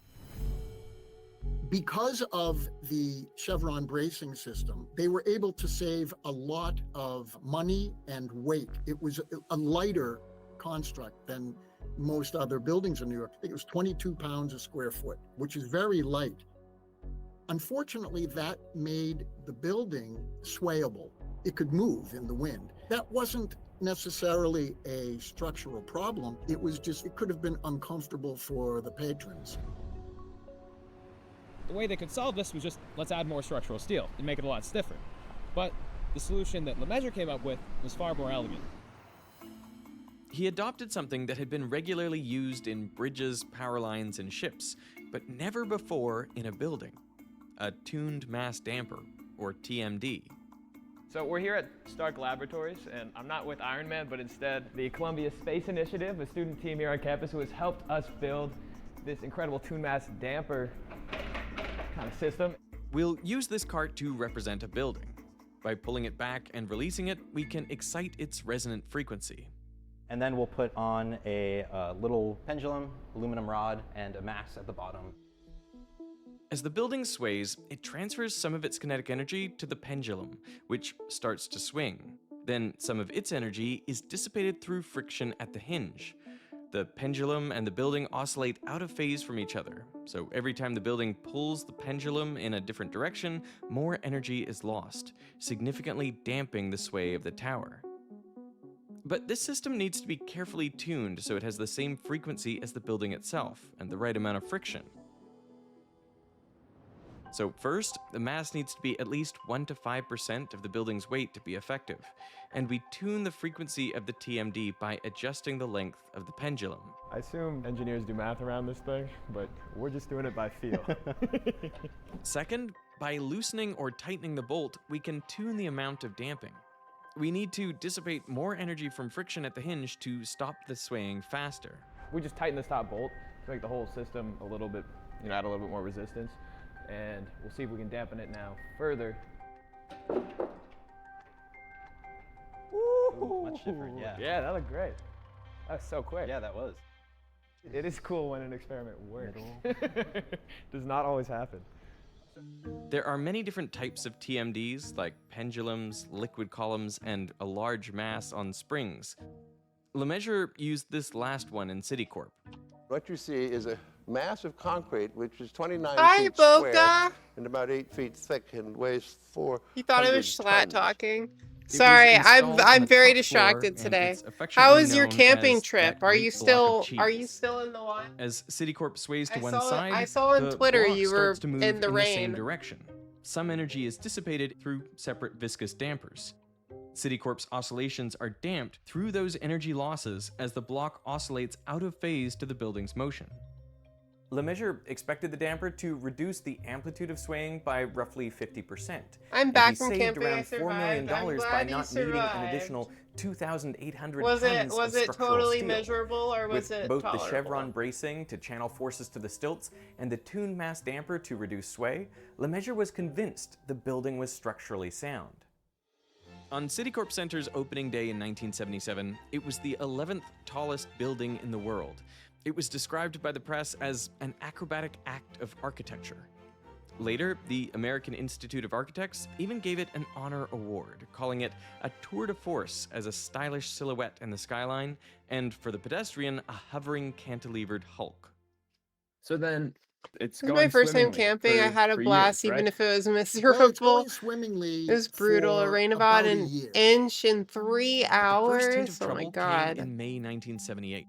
Because of the chevron bracing system, they were able to save a lot of money and weight. It was a lighter construct than most other buildings in New York. I think it was 22 pounds a square foot, which is very light. Unfortunately, that made the building swayable. It could move in the wind. That wasn't necessarily a structural problem. It was just, it could have been uncomfortable for the patrons. The way they could solve this was just, let's add more structural steel and make it a lot stiffer. But the solution that Lemaitre came up with was far more elegant. He adopted something that had been regularly used in bridges, power lines, and ships, but never before in a building: a tuned mass damper, or TMD. So we're here at Stark Laboratories, and I'm not with Iron Man, but instead the Columbia Space Initiative, a student team here on campus who has helped us build this incredible tuned mass damper kind of system. We'll use this cart to represent a building. By pulling it back and releasing it, we can excite its resonant frequency. And then we'll put on a little pendulum, aluminum rod, and a mass at the bottom. As the building sways, it transfers some of its kinetic energy to the pendulum, which starts to swing. Then some of its energy is dissipated through friction at the hinge. The pendulum and the building oscillate out of phase from each other, so every time the building pulls the pendulum in a different direction, more energy is lost, significantly damping the sway of the tower. But this system needs to be carefully tuned so it has the same frequency as the building itself and the right amount of friction. So first, the mass needs to be at least 1 to 5% of the building's weight to be effective, and we tune the frequency of the TMD by adjusting the length of the pendulum. I assume engineers do math around this thing, but we're just doing it by feel. Second, by loosening or tightening the bolt, we can tune the amount of damping. We need to dissipate more energy from friction at the hinge to stop the swaying faster. We just tighten this top bolt to make the whole system a little bit, add a little bit more resistance. And we'll see if we can dampen it now further. Ooh, much different, yeah. Yeah, that looked great. That was so quick. Yeah, that was. It is cool when an experiment works. Does not always happen. There are many different types of TMDs, like pendulums, liquid columns, and a large mass on springs. Lemaitre used this last one in Citicorp. What you see is a mass of concrete, which is 29 Hi, feet Boca. square and about 8 feet thick and weighs 400 He thought it was Schlatt tons. talking. Sorry, I'm very distracted today. How was your camping trip? Are you still in the one? As Citicorp sways to I one saw- side, I saw on the Twitter block you were starts to move in the same rain. direction. Some energy is dissipated through separate viscous dampers. Citicorp's oscillations are damped through those energy losses as the block oscillates out of phase to the building's motion. Lemessurier expected the damper to reduce the amplitude of swaying by roughly 50%. I'm And back he from saved camping. I around $4 million survived. I'm by glad you not needing an survived. additional 2,800 Was tons of it structural totally steel. measurable or was With it both tolerable? the chevron bracing to channel forces to the stilts and the tuned mass damper to reduce sway, Lemessurier was convinced the building was structurally sound. On Citicorp Center's opening day in 1977, it was the 11th tallest building in the world. It was described by the press as an acrobatic act of architecture. Later, the American Institute of Architects even gave it an honor award, calling it a tour de force as a stylish silhouette in the skyline, and for the pedestrian, a hovering cantilevered hulk. So then, it's This is going my first time swimmingly camping. I had a for blast, years, even right? if it was Well, it's miserable. going swimmingly. It was brutal. It for rained about about a an year. inch in 3 The first hours. hint of Oh my trouble came god. in May 1978.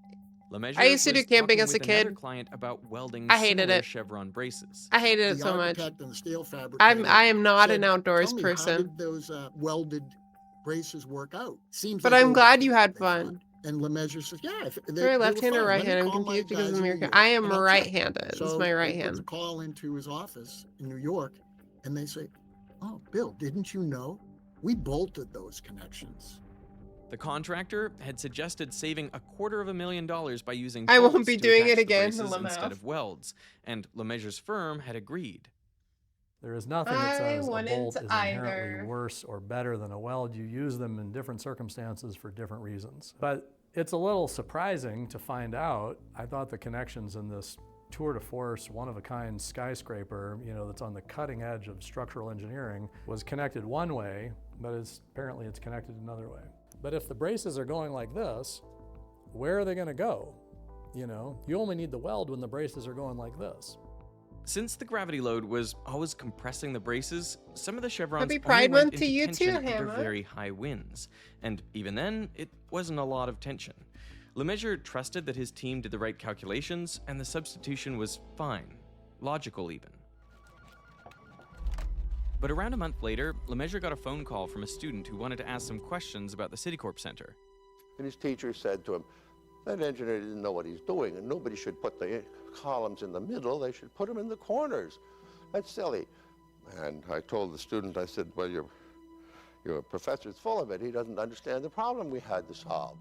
I used to do was camping talking as a with another kid. client about welding I hated similar it. chevron braces. I hated it The so much. architect and the steel fabricator I am not said, an outdoors "Tell me, person. how did those welded braces work out? Seems But like I'm glad overkill," you had they fun. thought. And Lemessurier says, "Yeah, they Sorry, were left-handed or fine. Let me right-handed? I'm call my confused because guys of in New American. York, I am and I'll check." right-handed. This is So my right he puts a hand. call into his office in New York, and they say, "Oh, Bill, didn't you know? We bolted those connections." The contractor had suggested saving $250,000 by using I won't bolts be to doing attach it the again, braces Lemessurier. instead of welds, and Lemeasure's firm had agreed. There is nothing that I says a wouldn't bolt is inherently either. worse or better than a weld. You use them in different circumstances for different reasons. But it's a little surprising to find out. I thought the connections in this tour de force, one-of-a-kind skyscraper, that's on the cutting edge of structural engineering, was connected one way, but apparently it's connected another way. But if the braces are going like this, where are they going to go? You only need the weld when the braces are going like this. Since the gravity load was always compressing the braces, some of the chevrons Happy only Pride went Month to into you tension too, under Hannah. very high winds. And even then, it wasn't a lot of tension. Lemessurier trusted that his team did the right calculations, and the substitution was fine. Logical, even. But around a month later, Lemessurier got a phone call from a student who wanted to ask some questions about the Citicorp Center. And his teacher said to him, that engineer didn't know what he's doing, and nobody should put the columns in the middle, they should put them in the corners. That's silly. And I told the student, I said, well, your professor's full of it. He doesn't understand the problem we had to solve.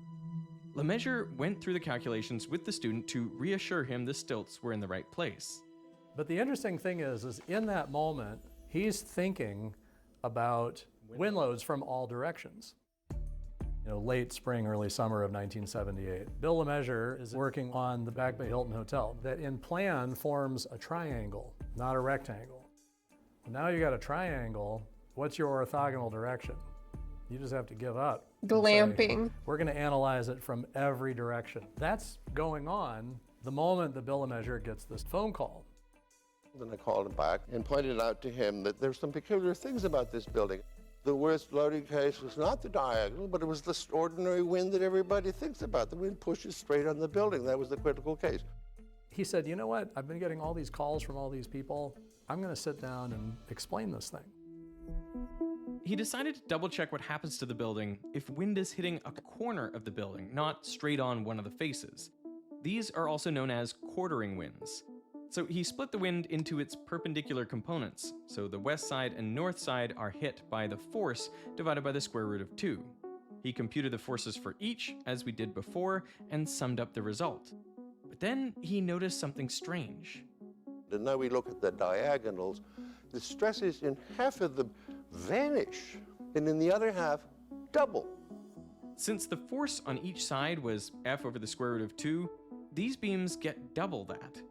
Lemessurier went through the calculations with the student to reassure him the stilts were in the right place. But the interesting thing is in that moment, he's thinking about wind loads from all directions. Late spring, early summer of 1978. Bill Lemessurier is working on the Back Bay Hilton Hotel that in plan forms a triangle, not a rectangle. Now you got a triangle, what's your orthogonal direction? You just have to give up. Glamping. We're going to analyze it from every direction. That's going on the moment that Bill Lemessurier gets this phone call. Then I called him back and pointed out to him that there's some peculiar things about this building. The worst loading case was not the diagonal, but it was the ordinary wind that everybody thinks about. The wind pushes straight on the building. That was the critical case. He said, you know what? I've been getting all these calls from all these people. I'm going to sit down and explain this thing. He decided to double check what happens to the building if wind is hitting a corner of the building, not straight on one of the faces. These are also known as quartering winds. So he split the wind into its perpendicular components, so the west side and north side are hit by the force divided by the square root of 2. He computed the forces for each, as we did before, and summed up the result. But then he noticed something strange. And now we look at the diagonals. The stresses in half of them vanish, and in the other half, double. Since the force on each side was F over the square root of 2, these beams get double that.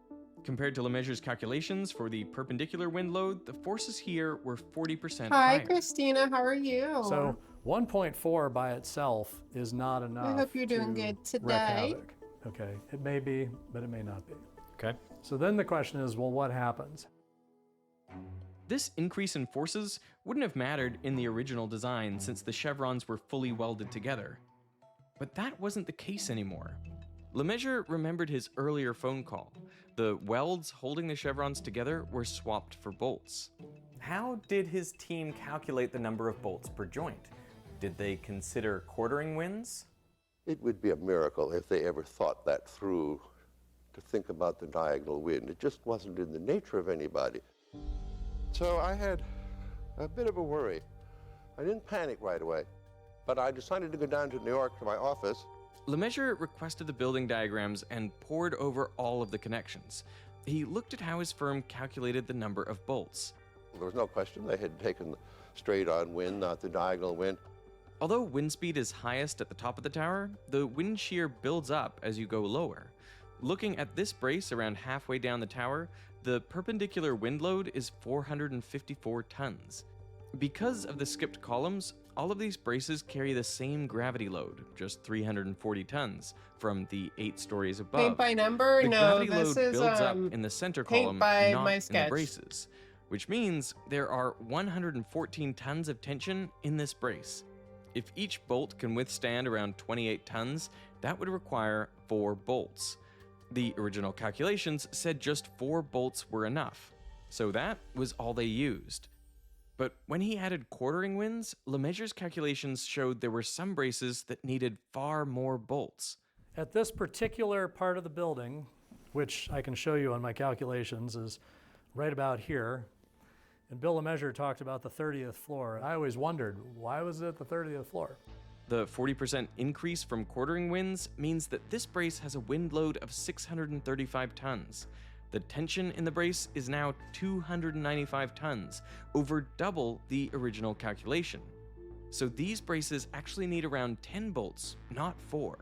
Compared to Lemessurier's calculations for the perpendicular wind load, the forces here were 40% Hi, higher. Christina. How are you? So 1.4 by itself is not enough. I hope you're doing to good wreak today. havoc. Okay, it may be, but it may not be. Okay. So then the question is, well, what happens? This increase in forces wouldn't have mattered in the original design since the chevrons were fully welded together. But that wasn't the case anymore. Lemessurier remembered his earlier phone call. The welds holding the chevrons together were swapped for bolts. How did his team calculate the number of bolts per joint? Did they consider quartering winds? It would be a miracle if they ever thought that through to think about the diagonal wind. It just wasn't in the nature of anybody. So I had a bit of a worry. I didn't panic right away, but I decided to go down to New York to my office. LeMessurier requested the building diagrams and pored over all of the connections. He looked at how his firm calculated the number of bolts. There was no question they had taken the straight-on wind, not the diagonal wind. Although wind speed is highest at the top of the tower, the wind shear builds up as you go lower. Looking at this brace around halfway down the tower, the perpendicular wind load is 454 tons. Because of the skipped columns, all of these braces carry the same gravity load, just 340 tons, from the 8 stories above. Paint by number? The No, gravity this load is builds up in the center paint column, by not my in the sketch. braces, which means there are 114 tons of tension in this brace. If each bolt can withstand around 28 tons, that would require 4 bolts. The original calculations said just 4 bolts were enough, so that was all they used. But when he added quartering winds, LeMessurier's calculations showed there were some braces that needed far more bolts. At this particular part of the building, which I can show you on my calculations, is right about here. And Bill LeMessurier talked about the 30th floor. I always wondered, why was it the 30th floor? The 40% increase from quartering winds means that this brace has a wind load of 635 tons. The tension in the brace is now 295 tons, over double the original calculation. So these braces actually need around 10 bolts, not 4.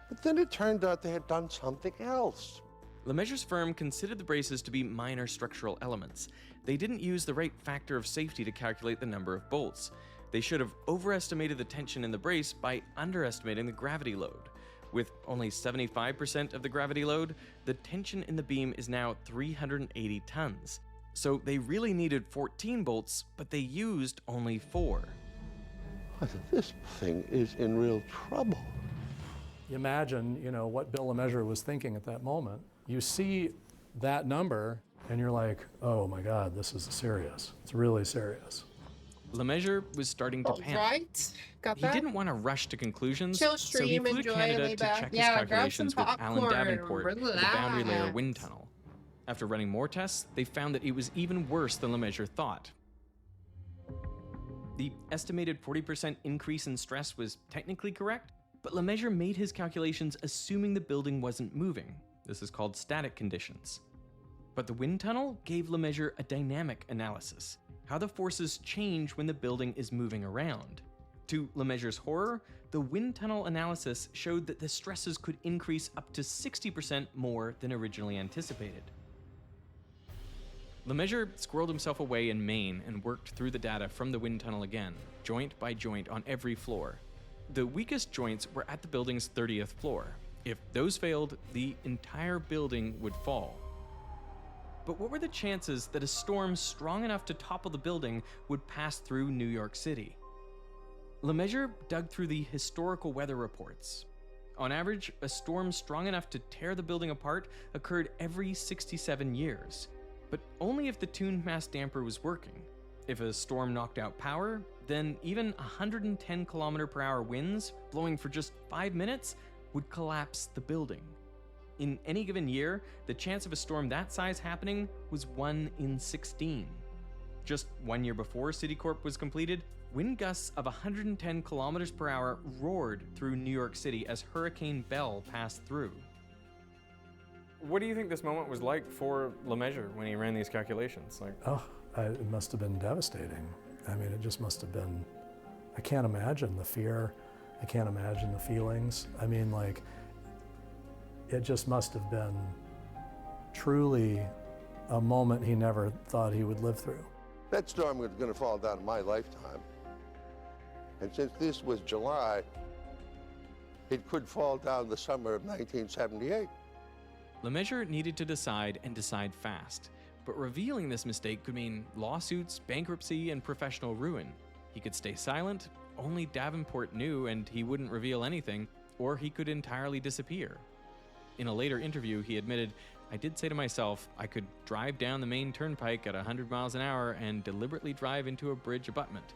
But then it turned out they had done something else. LeMessurier's firm considered the braces to be minor structural elements. They didn't use the right factor of safety to calculate the number of bolts. They should have overestimated the tension in the brace by underestimating the gravity load. With only 75% of the gravity load, the tension in the beam is now 380 tons. So they really needed 14 bolts, but they used only 4. This thing is in real trouble. You imagine, what Bill LeMessurier was thinking at that moment. You see that number, and you're like, oh my God, this is serious. It's really serious. LeMessurier was starting to panic. Right, got He that? didn't want to rush to conclusions, Chill so he stream, flew to enjoy, Canada lay to back. check his Yeah, grab some calculations with Alan popcorn, Davenport at the Boundary Layer relax. Wind Tunnel. After running more tests, they found that it was even worse than LeMessurier thought. The estimated 40% increase in stress was technically correct, but LeMessurier made his calculations assuming the building wasn't moving. This is called static conditions. But the wind tunnel gave LeMessurier a dynamic analysis, how the forces change when the building is moving around. To LeMessurier's horror, the wind tunnel analysis showed that the stresses could increase up to 60% more than originally anticipated. LeMessurier squirreled himself away in Maine and worked through the data from the wind tunnel again, joint by joint on every floor. The weakest joints were at the building's 30th floor. If those failed, the entire building would fall. But what were the chances that a storm strong enough to topple the building would pass through New York City? LeMessurier dug through the historical weather reports. On average, a storm strong enough to tear the building apart occurred every 67 years, but only if the tuned mass damper was working. If a storm knocked out power, then even 110 km/h winds blowing for just 5 minutes would collapse the building. In any given year, the chance of a storm that size happening was 1 in 16. Just 1 year before Citicorp was completed, wind gusts of 110 km/h roared through New York City as Hurricane Belle passed through. What do you think this moment was like for LeMessurier when he ran these calculations? It must have been devastating. I mean, it just must have been, I can't imagine the fear. I can't imagine the feelings. I mean, it just must have been truly a moment he never thought he would live through. That storm was going to fall down in my lifetime. And since this was July, it could fall down the summer of 1978. LeMessurier needed to decide and decide fast, but revealing this mistake could mean lawsuits, bankruptcy, and professional ruin. He could stay silent, only Davenport knew, and he wouldn't reveal anything, or he could entirely disappear. In a later interview, he admitted, "I did say to myself, I could drive down the main turnpike at 100 miles an hour and deliberately drive into a bridge abutment.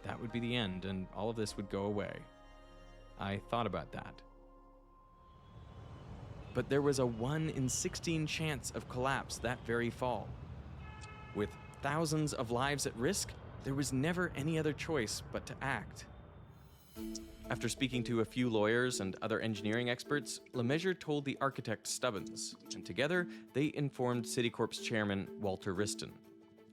That would be the end, and all of this would go away. I thought about that." but there was a 1 in 16 chance of collapse that very fall. With thousands of lives at risk, there was never any other choice but to act. After speaking to a few lawyers and other engineering experts, LeMessurier told the architect Stubbins, and together they informed Citicorp's chairman, Walter Wriston.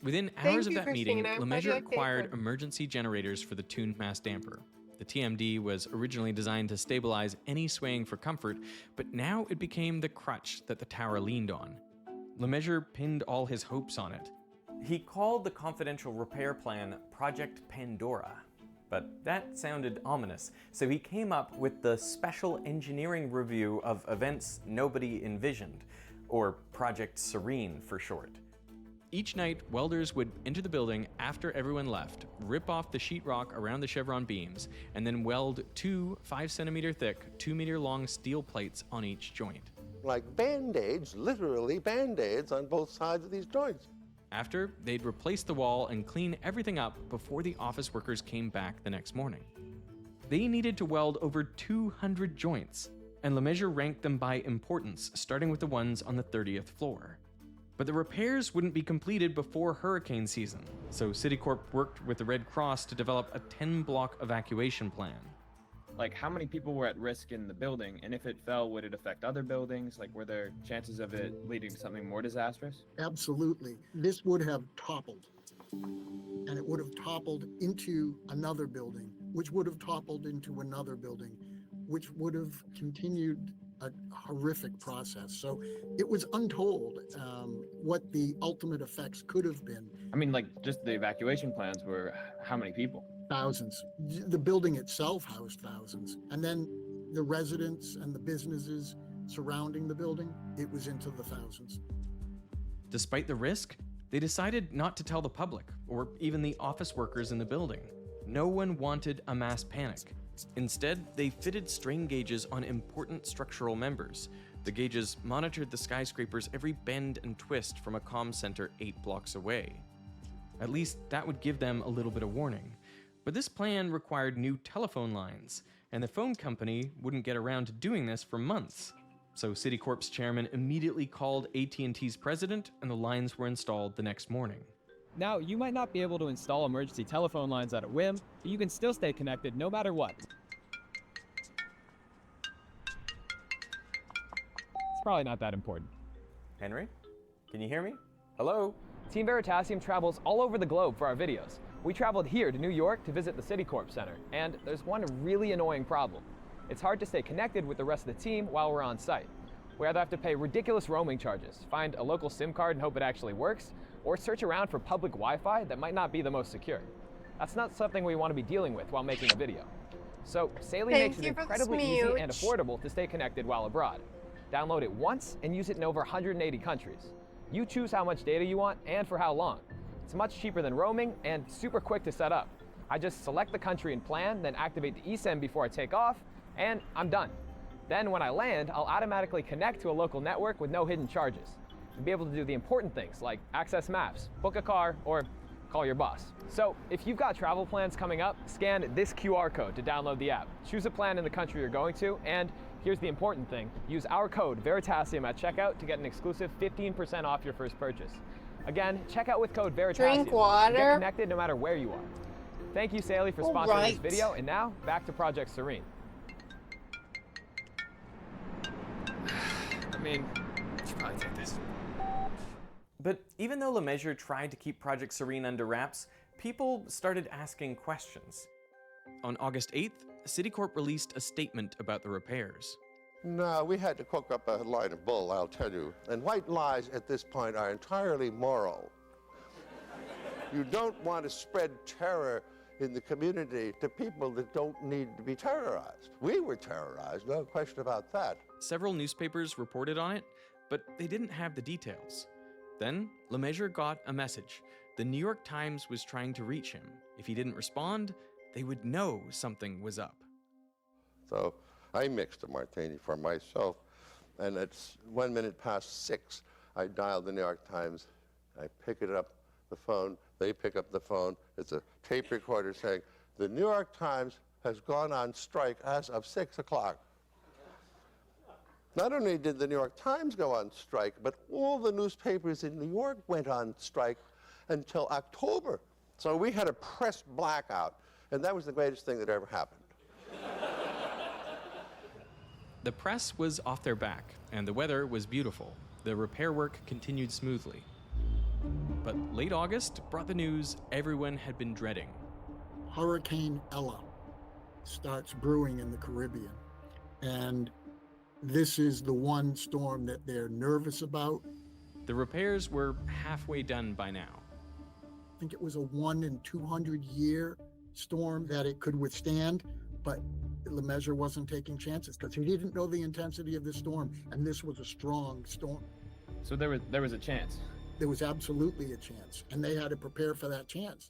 Within hours of that meeting, LeMessurier acquired emergency generators for the tuned mass damper. The TMD was originally designed to stabilize any swaying for comfort, but now it became the crutch that the tower leaned on. LeMessurier pinned all his hopes on it. He called the confidential repair plan Project Pandora. But that sounded ominous, so he came up with the Special Engineering Review of Events Nobody Envisioned, or Project Serene for short. Each night, welders would enter the building after everyone left, rip off the sheetrock around the chevron beams, and then weld 2 5-centimeter thick, 2-meter long steel plates on each joint. Like Band-Aids, literally Band-Aids on both sides of these joints. After, they'd replace the wall and clean everything up before the office workers came back the next morning. They needed to weld over 200 joints, and LeMessurier ranked them by importance, starting with the ones on the 30th floor. But the repairs wouldn't be completed before hurricane season, so Citicorp worked with the Red Cross to develop a 10-block evacuation plan. Like, how many people were at risk in the building, and if it fell, would it affect other buildings? Like, were there chances of it leading to something more disastrous? Absolutely. This would have toppled, and it would have toppled into another building, which would have toppled into another building, which would have continued a horrific process. So it was untold what the ultimate effects could have been. I mean, like, just the evacuation plans were how many people? Thousands. The building itself housed thousands. And then the residents and the businesses surrounding the building, it was into the thousands. Despite the risk, they decided not to tell the public, or even the office workers in the building. No one wanted a mass panic. Instead, they fitted strain gauges on important structural members. The gauges monitored the skyscraper's every bend and twist from a comm center 8 blocks away. At least that would give them a little bit of warning. But this plan required new telephone lines, and the phone company wouldn't get around to doing this for months. So Citicorp's chairman immediately called AT&T's president, and the lines were installed the next morning. Now, you might not be able to install emergency telephone lines at a whim, but you can still stay connected no matter what. It's probably not that important. Henry, can you hear me? Hello? Team Veritasium travels all over the globe for our videos. We traveled here to New York to visit the Citicorp Center, and there's one really annoying problem. It's hard to stay connected with the rest of the team while we're on site. We either have to pay ridiculous roaming charges, find a local SIM card and hope it actually works, or search around for public Wi-Fi that might not be the most secure. That's not something we want to be dealing with while making a video. So Saley makes it incredibly easy and affordable to stay connected while abroad. Download it once and use it in over 180 countries. You choose how much data you want and for how long. It's much cheaper than roaming and super quick to set up. I just select the country and plan, then activate the eSIM before I take off, and I'm done. Then when I land, I'll automatically connect to a local network with no hidden charges. And be able to do the important things like access maps, book a car, or call your boss. So if you've got travel plans coming up, scan this QR code to download the app. Choose a plan in the country you're going to, and here's the important thing. Use our code Veritasium at checkout to get an exclusive 15% off your first purchase. Again, check out with code Veritasium. Drink water. Get connected no matter where you are. Thank you, Saley, for sponsoring this video, and now back to Project Serene. I mean, I should probably take this. But even though LeMessurier tried to keep Project Serene under wraps, people started asking questions. On August 8th, Citicorp released a statement about the repairs. No, we had to cook up a line of bull, I'll tell you. And white lies at this point are entirely moral. You don't want to spread terror in the community to people that don't need to be terrorized. We were terrorized, no question about that. Several newspapers reported on it, but they didn't have the details. Then, LeMessurier got a message. The New York Times was trying to reach him. If he didn't respond, they would know something was up. So I mixed a martini for myself, and it's 1 minute past 6. I dialed the New York Times. I pick it up, the phone. They pick up the phone. It's a tape recorder saying, the New York Times has gone on strike as of 6 o'clock. Not only did the New York Times go on strike, but all the newspapers in New York went on strike until October. So we had a press blackout, and that was the greatest thing that ever happened. The press was off their back, and the weather was beautiful. The repair work continued smoothly. But late August brought the news everyone had been dreading. Hurricane Ella starts brewing in the Caribbean, and this is the one storm that they're nervous about. The repairs were halfway done by now. I think it was a 1 in 200 year storm that it could withstand, but LeMessurier wasn't taking chances because he didn't know the intensity of this storm, and this was a strong storm. So there was a chance. There was absolutely a chance, and they had to prepare for that chance.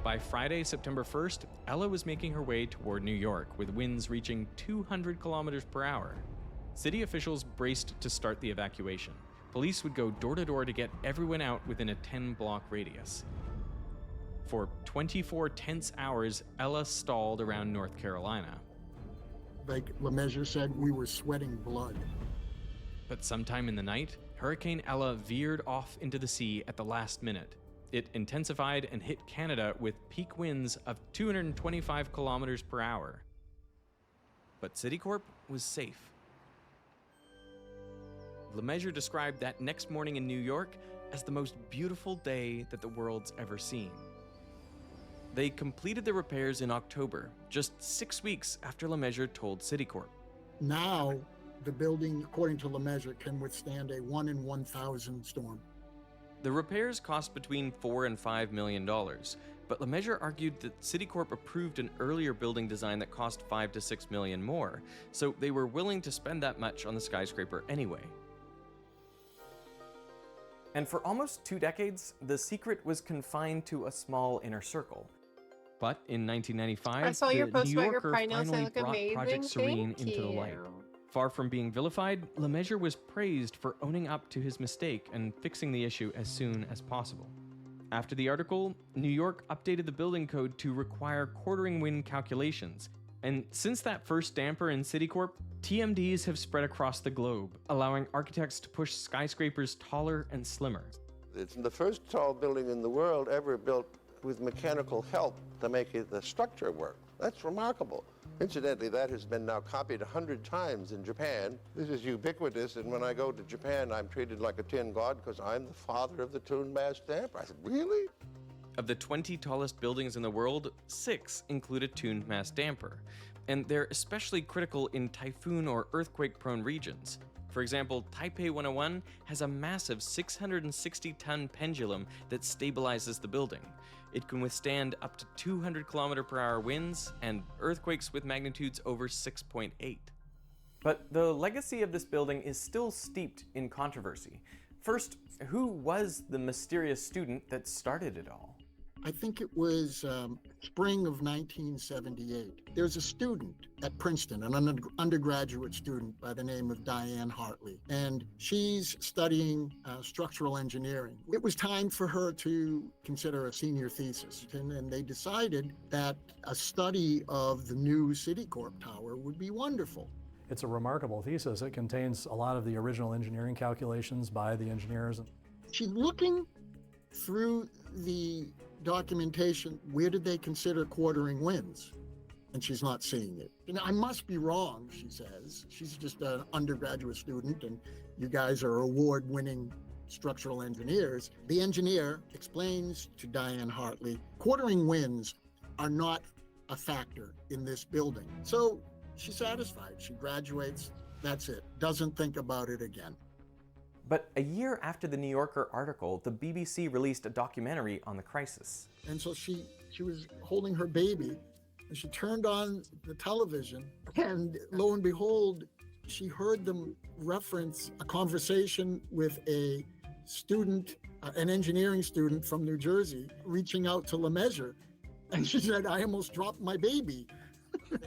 By Friday, September 1st, Ella was making her way toward New York with winds reaching 200 kilometers per hour. City officials braced to start the evacuation. Police would go door to door to get everyone out within a 10-block radius. For 24 tense hours, Ella stalled around North Carolina. Like LeMessurier said, we were sweating blood. But sometime in the night, Hurricane Ella veered off into the sea at the last minute. It intensified and hit Canada with peak winds of 225 kilometers per hour. But Citicorp was safe. LeMessurier described that next morning in New York as the most beautiful day that the world's ever seen. They completed the repairs in October, just 6 weeks after LeMessurier told Citicorp. Now, the building, according to LeMessurier, can withstand a 1 in 1,000 storm. The repairs cost between $4 and $5 million, but LeMessurier argued that Citicorp approved an earlier building design that cost $5 to $6 million more, so they were willing to spend that much on the skyscraper anyway. And for almost 2 decades, the secret was confined to a small inner circle. But in 1995, I saw your the post New about your Yorker pine nails. They finally look brought amazing. Project Serene Thank into the light. you. Far from being vilified, LeMessurier was praised for owning up to his mistake and fixing the issue as soon as possible. After the article, New York updated the building code to require quartering wind calculations. And since that first damper in Citicorp, TMDs have spread across the globe, allowing architects to push skyscrapers taller and slimmer. It's the first tall building in the world ever built with mechanical help to make the structure work. That's remarkable. Incidentally, that has been now copied 100 times in Japan. This is ubiquitous, and when I go to Japan, I'm treated like a tin god because I'm the father of the tuned mass damper. I said, really? Of the 20 tallest buildings in the world, 6 include a tuned mass damper, and they're especially critical in typhoon or earthquake-prone regions. For example, Taipei 101 has a massive 660-ton pendulum that stabilizes the building. It can withstand up to 200 km/h winds and earthquakes with magnitudes over 6.8. But the legacy of this building is still steeped in controversy. First, who was the mysterious student that started it all? I think it was spring of 1978. There's a student at Princeton, an undergraduate student by the name of Diane Hartley, and she's studying structural engineering. It was time for her to consider a senior thesis, and they decided that a study of the new Citicorp Tower would be wonderful. It's a remarkable thesis. It contains a lot of the original engineering calculations by the engineers. She's looking through the documentation, where did they consider quartering winds? And she's not seeing it. You know, I must be wrong, she says. She's just an undergraduate student, and you guys are award-winning structural engineers. The engineer explains to Diane Hartley, quartering winds are not a factor in this building. So she's satisfied. She graduates, that's it. Doesn't think about it again. But a year after the New Yorker article, the BBC released a documentary on the crisis. And so she was holding her baby, and she turned on the television, and lo and behold, she heard them reference a conversation with a student, an engineering student from New Jersey, reaching out to LeMessurier. And she said, I almost dropped my baby.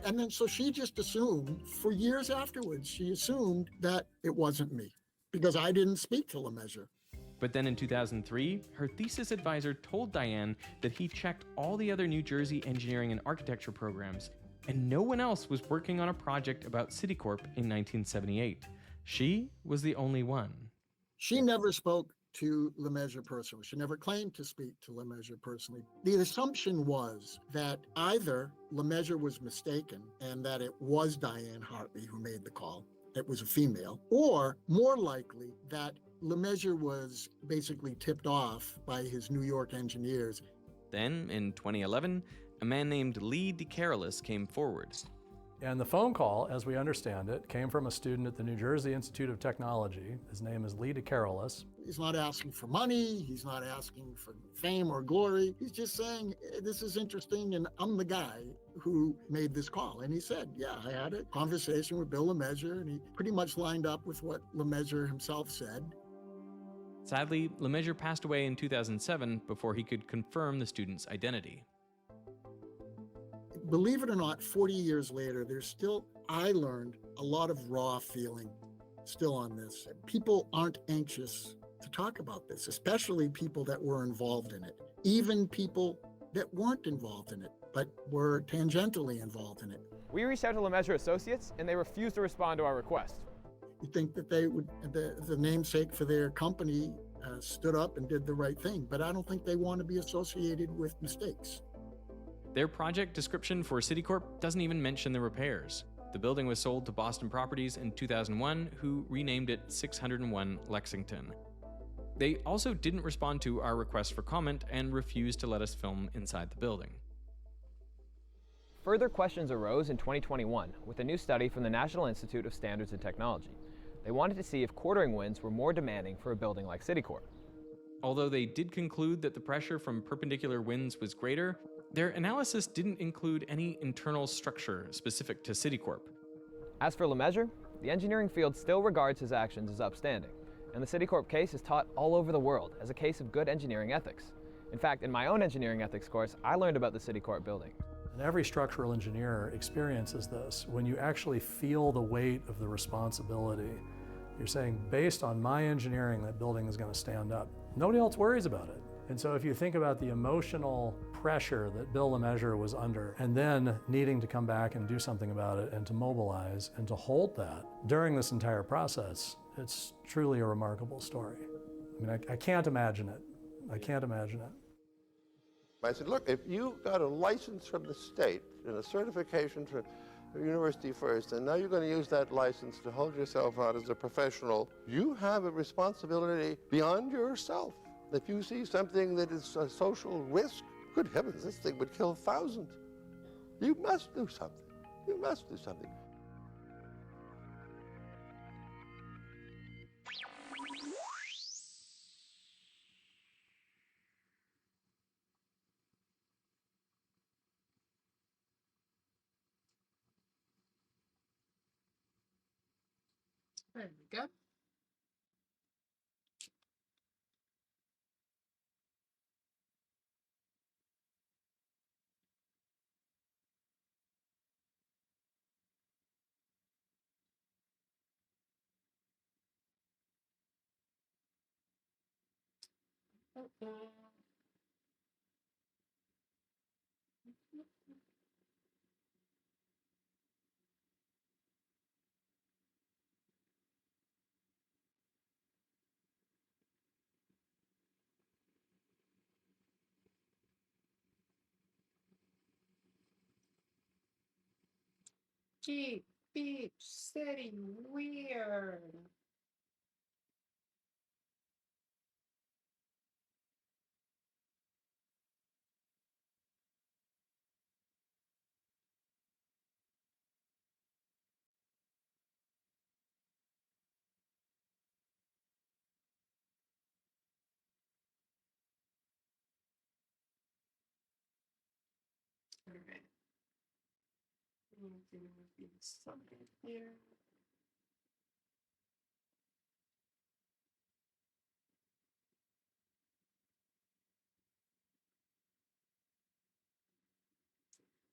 And then so she just assumed, for years afterwards, she assumed that it wasn't me, because I didn't speak to LeMessurier. But then in 2003, her thesis advisor told Diane that he checked all the other New Jersey engineering and architecture programs, And no one else was working on a project about Citicorp in 1978. She was the only one. She never spoke to Lemessurier personally. She never claimed to speak to Lemessurier personally. The assumption was that either Lemessurier was mistaken and that it was Diane Hartley who made the call, it was a female, or more likely that Lemessurier was basically tipped off by his New York engineers. Then, in 2011, a man named Lee DeCarolis came forward. And the phone call, as we understand it, came from a student at the New Jersey Institute of Technology. His name is Lee DeCarolis. He's not asking for money. He's not asking for fame or glory. He's just saying, this is interesting, and I'm the guy who made this call. And he said, yeah, I had a conversation with Bill Lemessurier, and he pretty much lined up with what Lemessurier himself said. Sadly, Lemessurier passed away in 2007 before he could confirm the student's identity. Believe it or not, 40 years later, I learned a lot of raw feeling still on this. People aren't anxious to talk about this, especially people that were involved in it. Even people that weren't involved in it, but were tangentially involved in it. We reached out to Lemessurier Associates, and they refused to respond to our request. You think that they would, the namesake for their company stood up and did the right thing, but I don't think they want to be associated with mistakes. Their project description for Citicorp doesn't even mention the repairs. The building was sold to Boston Properties in 2001, who renamed it 601 Lexington. They also didn't respond to our request for comment and refused to let us film inside the building. Further questions arose in 2021 with a new study from the National Institute of Standards and Technology. They wanted to see if quartering winds were more demanding for a building like Citicorp. Although they did conclude that the pressure from perpendicular winds was greater, their analysis didn't include any internal structure specific to Citicorp. As for Lemessurier, the engineering field still regards his actions as upstanding, and the Citicorp case is taught all over the world as a case of good engineering ethics. In fact, in my own engineering ethics course, I learned about the Citicorp building. And every structural engineer experiences this. When you actually feel the weight of the responsibility, you're saying, based on my engineering, that building is going to stand up. Nobody else worries about it. And so if you think about the emotional pressure that Bill Lemessurier was under, and then needing to come back and do something about it and to mobilize and to hold that during this entire process, it's truly a remarkable story. I mean, I can't imagine it. I can't imagine it. I said, look, if you got a license from the state and a certification from University First, and now you're going to use that license to hold yourself out as a professional, you have a responsibility beyond yourself. If you see something that is a social risk, good heavens, this thing would kill thousands. You must do something. You must do something. There we go. Keep, beep, steady, weird. All right. Something here.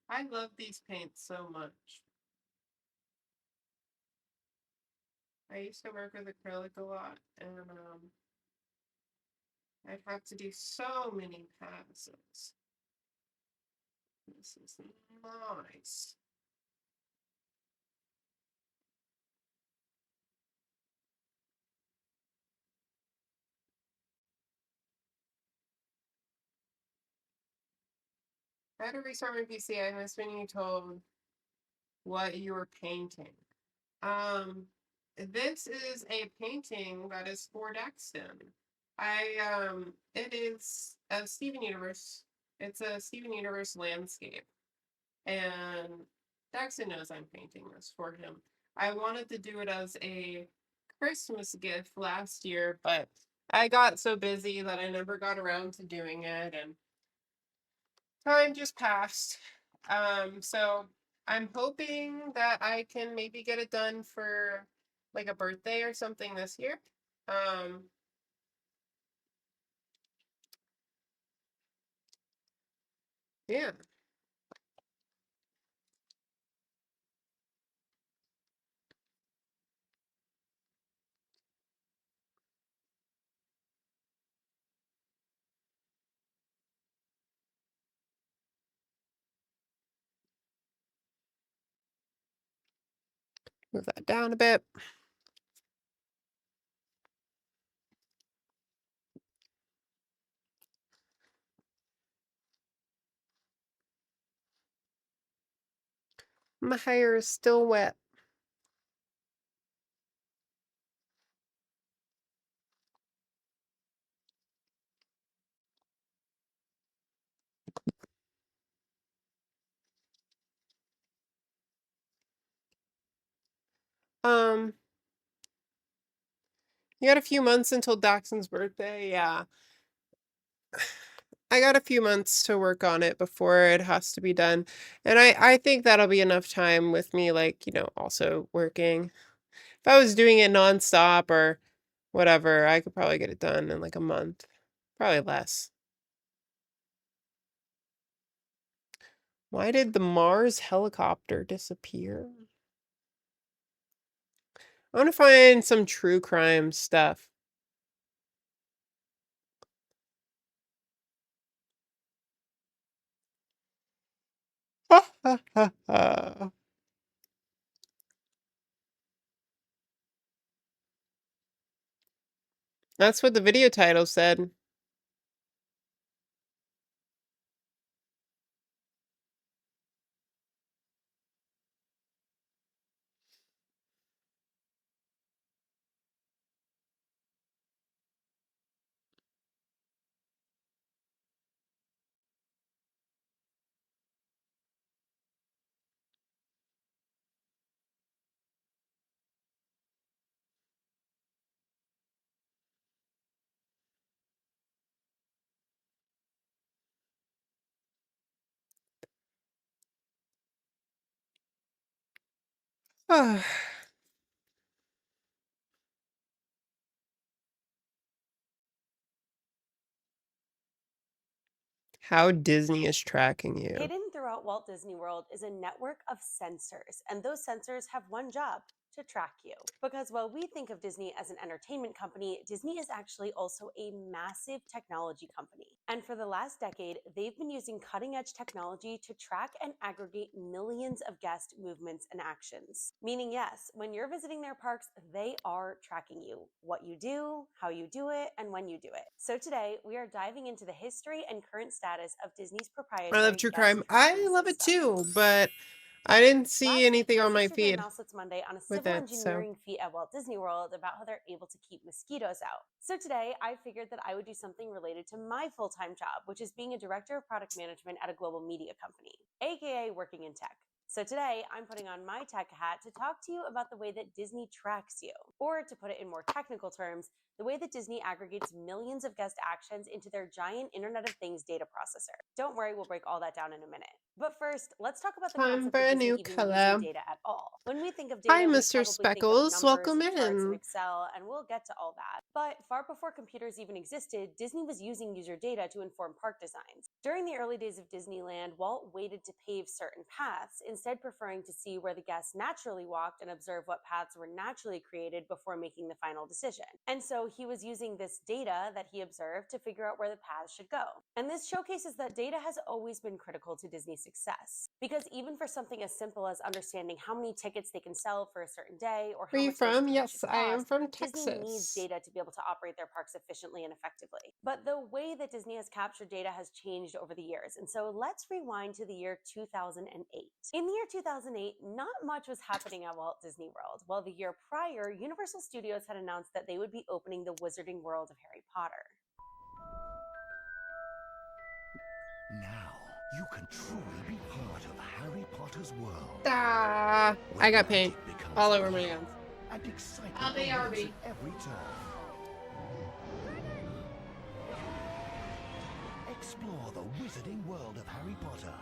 I love these paints so much. I used to work with acrylic a lot, and I'd have to do so many passes. This is nice. I had to restart my PC. I missed when you told what you were painting. This is a painting that is for Daxton. It is a Steven Universe. It's a Steven Universe landscape, and Daxton knows I'm painting this for him. I wanted to do it as a Christmas gift last year, but I got so busy that I never got around to doing it, and time just passed. So I'm hoping that I can maybe get it done for like a birthday or something this year. Yeah. Move that down a bit. My hair is still wet. You got a few months until Daxton's birthday. Yeah. I got a few months to work on it before it has to be done. And I think that'll be enough time with me, like, also working. If I was doing it nonstop or whatever, I could probably get it done in like a month. Probably less. Why did the Mars helicopter disappear? I want to find some true crime stuff. That's what the video title said. How Disney is tracking you. Hidden throughout Walt Disney World is a network of sensors, and those sensors have one job: to track you. Because while we think of Disney as an entertainment company, Disney is actually also a massive technology company. And for the last decade, they've been using cutting-edge technology to track and aggregate millions of guest movements and actions. Meaning, yes, when you're visiting their parks, they are tracking you: what you do, how you do it, and when you do it. So today, we are diving into the history and current status of Disney's proprietary I love true guest crime. tracking I love it system. too, but I didn't see Last week, anything my on my sister did an feed Auslets Monday on a with civil it, so. engineering feat at Walt Disney World about how they're able to keep mosquitoes out. So today, I figured that I would do something related to my full-time job, which is being a director of product management at a global media company, aka working in tech. So today, I'm putting on my tech hat to talk to you about the way that Disney tracks you, or to put it in more technical terms, the way that Disney aggregates millions of guest actions into their giant Internet of Things data processor. Don't worry, we'll break all that down in a minute. But first, let's talk about the Time concept for of a Disney new even using color. data at all. When we think of Hi, data, we Mr. probably think of Speckles. numbers Welcome and charts and in. Excel, and we'll get to all that. But far before computers even existed, Disney was using user data to inform park designs. During the early days of Disneyland, Walt waited to pave certain paths, instead preferring to see where the guests naturally walked and observe what paths were naturally created before making the final decision. And so he was using this data that he observed to figure out where the paths should go. And this showcases that data has always been critical to Disney's success. Because even for something as simple as understanding how many tickets they can sell for a certain day or Where how are you much those from? tickets Yes, should I am cost, from Disney needs Texas. data to be able to operate their parks efficiently and effectively. But the way that Disney has captured data has changed over the years. And so let's rewind to the year 2008. In the year 2008, not much was happening at Walt Disney World. Well, the year prior, Universal Studios had announced that they would be opening the Wizarding World of Harry Potter. Now, you can truly be part of Harry Potter's world. Ah, I got paint all over my hands. And excitement awaits at every turn. Explore the wizarding world of Harry Potter.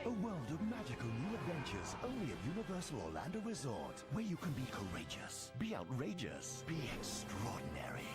A world of magical new adventures only at Universal Orlando Resort, where you can be courageous, be outrageous, be extraordinary.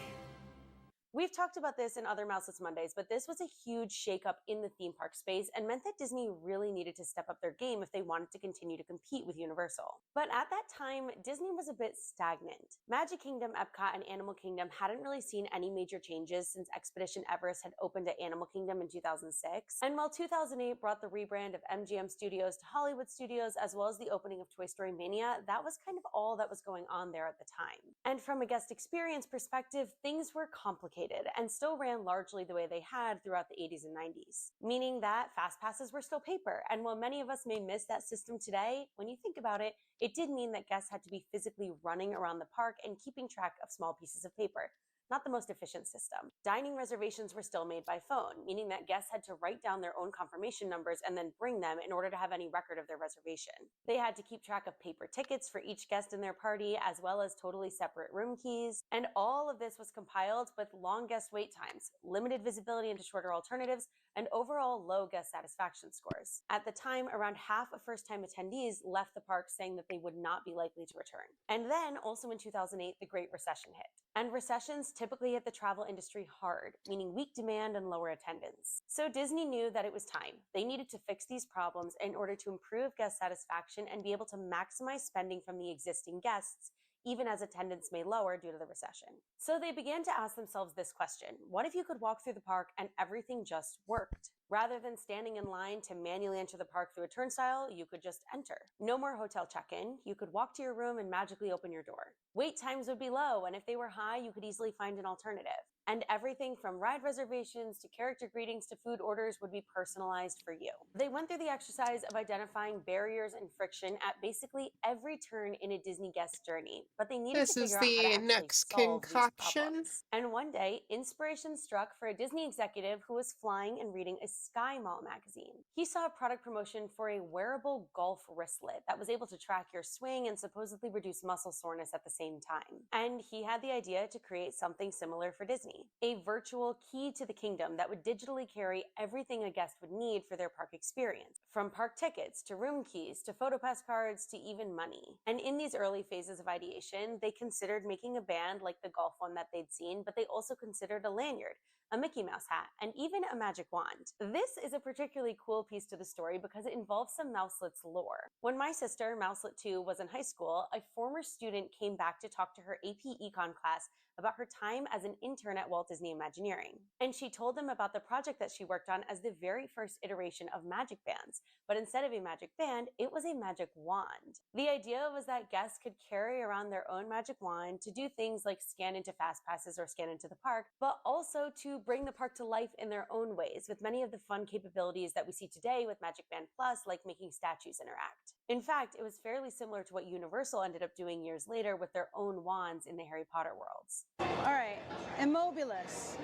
We've talked about this in other Mouseless Mondays, but this was a huge shakeup in the theme park space and meant that Disney really needed to step up their game if they wanted to continue to compete with Universal. But at that time, Disney was a bit stagnant. Magic Kingdom, Epcot, and Animal Kingdom hadn't really seen any major changes since Expedition Everest had opened at Animal Kingdom in 2006. And while 2008 brought the rebrand of MGM Studios to Hollywood Studios, as well as the opening of Toy Story Mania, that was kind of all that was going on there at the time. And from a guest experience perspective, things were complicated and still ran largely the way they had throughout the 80s and 90s, meaning that fast passes were still paper. And while many of us may miss that system today, when you think about it, it did mean that guests had to be physically running around the park and keeping track of small pieces of paper. Not the most efficient system. Dining reservations were still made by phone, meaning that guests had to write down their own confirmation numbers and then bring them in order to have any record of their reservation. They had to keep track of paper tickets for each guest in their party, as well as totally separate room keys. And all of this was compiled with long guest wait times, limited visibility into shorter alternatives, and overall low guest satisfaction scores. At the time, around half of first-time attendees left the park saying that they would not be likely to return. And then, also in 2008, the Great Recession hit. And recessions typically hit the travel industry hard, meaning weak demand and lower attendance. So Disney knew that it was time. They needed to fix these problems in order to improve guest satisfaction and be able to maximize spending from the existing guests, even as attendance may lower due to the recession. So they began to ask themselves this question: what if you could walk through the park and everything just worked? Rather than standing in line to manually enter the park through a turnstile, you could just enter. No more hotel check-in. You could walk to your room and magically open your door. Wait times would be low, and if they were high, you could easily find an alternative. And everything from ride reservations to character greetings to food orders would be personalized for you. They went through the exercise of identifying barriers and friction at basically every turn in a Disney guest journey, but they needed to figure out how to actually Next solve these concoction. problems. And one day, inspiration struck for a Disney executive who was flying and reading a Sky Mall magazine. He saw a product promotion for a wearable golf wristlet that was able to track your swing and supposedly reduce muscle soreness at the same time. And he had the idea to create something similar for Disney, a virtual key to the kingdom that would digitally carry everything a guest would need for their park experience, from park tickets to room keys to PhotoPass cards to even money. And in these early phases of ideation, they considered making a band like the golf one that they'd seen, but they also considered a lanyard, a Mickey Mouse hat, and even a magic wand. This is a particularly cool piece to the story because it involves some Mouselet's lore. When my sister, Mouselet 2, was in high school, a former student came back to talk to her AP Econ class about her time as an intern at Walt Disney Imagineering. And she told them about the project that she worked on as the very first iteration of magic bands. But instead of a magic band, it was a magic wand. The idea was that guests could carry around their own magic wand to do things like scan into fast passes or scan into the park, but also to bring the park to life in their own ways, with many of the fun capabilities that we see today with Magic Band Plus, like making statues interact. In fact, it was fairly similar to what Universal ended up doing years later with their own wands in the Harry Potter worlds. All right, Immobilis.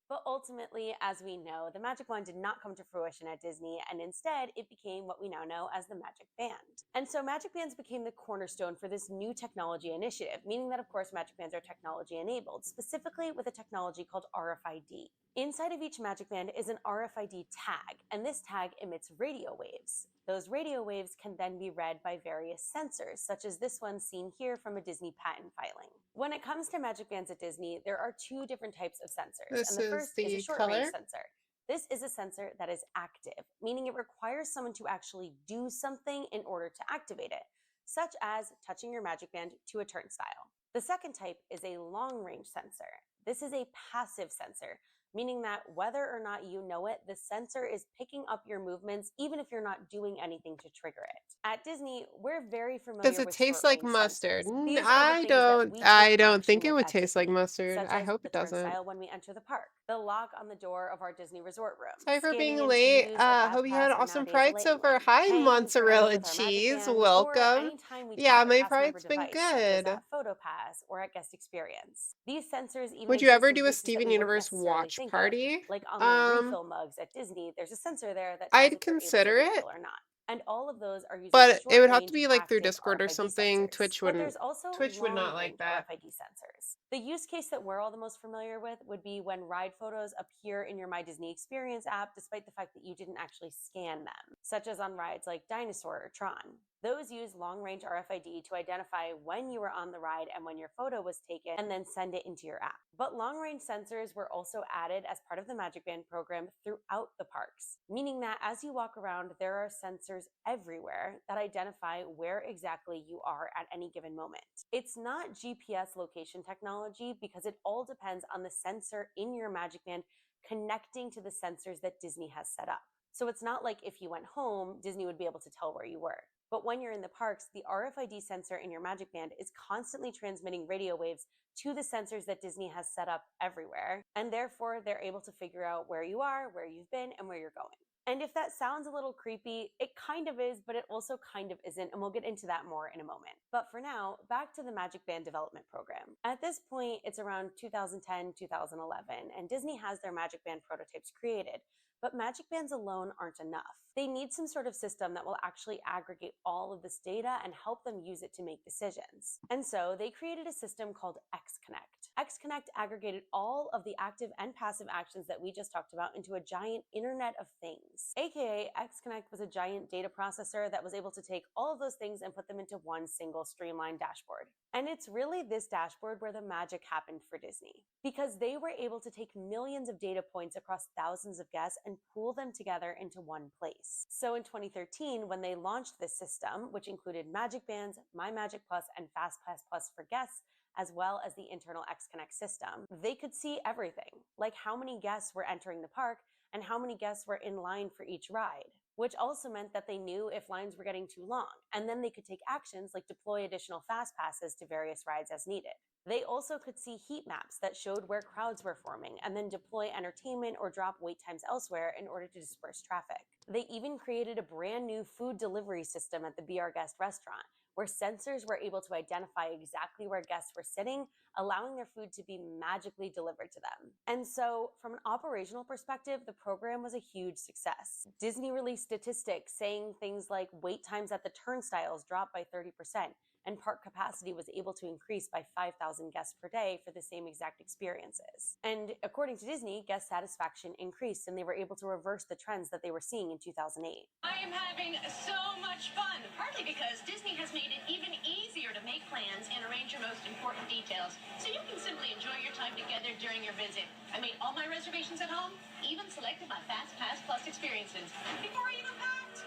But ultimately, as we know, the Magic Wand did not come to fruition at Disney, and instead it became what we now know as the Magic Band. And so Magic Bands became the cornerstone for this new technology initiative, meaning that of course Magic Bands are technology enabled, specifically with a technology called RFID. Inside of each Magic Band is an RFID tag, and this tag emits radio waves. Those radio waves can then be read by various sensors, such as this one seen here from a Disney patent filing. When it comes to Magic Bands at Disney, there are two different types of sensors, This and the is first the is a color. short-range sensor. This is a sensor that is active, meaning it requires someone to actually do something in order to activate it, such as touching your Magic Band to a turnstile. The second type is a long-range sensor. This is a passive sensor, meaning that whether or not you know it, the sensor is picking up your movements even if you're not doing anything to trigger it. At Disney, we're very familiar Does it with taste like short-range mustard? sensors. These are the things that we I take don't action think it with would at taste like Disney, mustard. such I as hope the it doesn't. turnstile when we enter the park, the lock on the door of our Disney Resort room, Sorry for scanning being in to late. use a fast Hope you had pass or awesome nowadays a Pride lane so far. one, Hi, paying and turning mozzarella with our magic cheese. band, or Welcome. anytime we Yeah, tap a my cast member Pride's been device, such as good. at PhotoPass or at Guest Experience. These sensors even Would you exist ever in do a places that Steven we wouldn't Universe necessarily watch think of, party? like on the refill mugs at Disney. There's a sensor there that tells I'd if you're able to consider it, refill or not. And all of those are using but it would have to short-range be like through active Discord or RFID something. sensors. But there's also Twitch would not like long-range that. RFID sensors. The use case that we're all the most familiar with would be when ride photos appear in your My Disney Experience app, despite the fact that you didn't actually scan them, such as on rides like Dinosaur or Tron. Those use long-range RFID to identify when you were on the ride and when your photo was taken, and then send it into your app. But long-range sensors were also added as part of the Magic Band program throughout the parks, meaning that as you walk around, there are sensors everywhere that identify where exactly you are at any given moment. It's not GPS location technology because it all depends on the sensor in your Magic Band connecting to the sensors that Disney has set up. So it's not like if you went home, Disney would be able to tell where you were. But when you're in the parks, the RFID sensor in your Magic Band is constantly transmitting radio waves to the sensors that Disney has set up everywhere, and therefore they're able to figure out where you are, where you've been, and where you're going. And if that sounds a little creepy, it kind of is, but it also kind of isn't, and we'll get into that more in a moment. But for now, back to the Magic Band development program. At this point, it's around 2010, 2011, and Disney has their Magic Band prototypes created. But Magic Bands alone aren't enough. They need some sort of system that will actually aggregate all of this data and help them use it to make decisions. And so they created a system called XConnect. XConnect aggregated all of the active and passive actions that we just talked about into a giant Internet of Things. AKA, XConnect was a giant data processor that was able to take all of those things and put them into one single streamlined dashboard. And it's really this dashboard where the magic happened for Disney, because they were able to take millions of data points across thousands of guests and pool them together into one place. So in 2013, when they launched this system, which included Magic Bands, My Magic Plus, and FastPass Plus for guests, as well as the internal XConnect system, they could see everything, like how many guests were entering the park and how many guests were in line for each ride, which also meant that they knew if lines were getting too long, and then they could take actions like deploy additional fast passes to various rides as needed. They also could see heat maps that showed where crowds were forming, and then deploy entertainment or drop wait times elsewhere in order to disperse traffic. They even created a brand new food delivery system at the Be Our Guest restaurant, where sensors were able to identify exactly where guests were sitting, allowing their food to be magically delivered to them. And so, from an operational perspective, the program was a huge success. Disney released statistics saying things like wait times at the turnstiles dropped by 30%, and park capacity was able to increase by 5,000 guests per day for the same exact experiences. And according to Disney, guest satisfaction increased, and they were able to reverse the trends that they were seeing in 2008. I am having so much fun, partly because Disney has made it even easier to make plans and arrange your most important details, so you can simply enjoy your time together during your visit. I made all my reservations at home, even selected my FastPass Plus experiences before I even packed.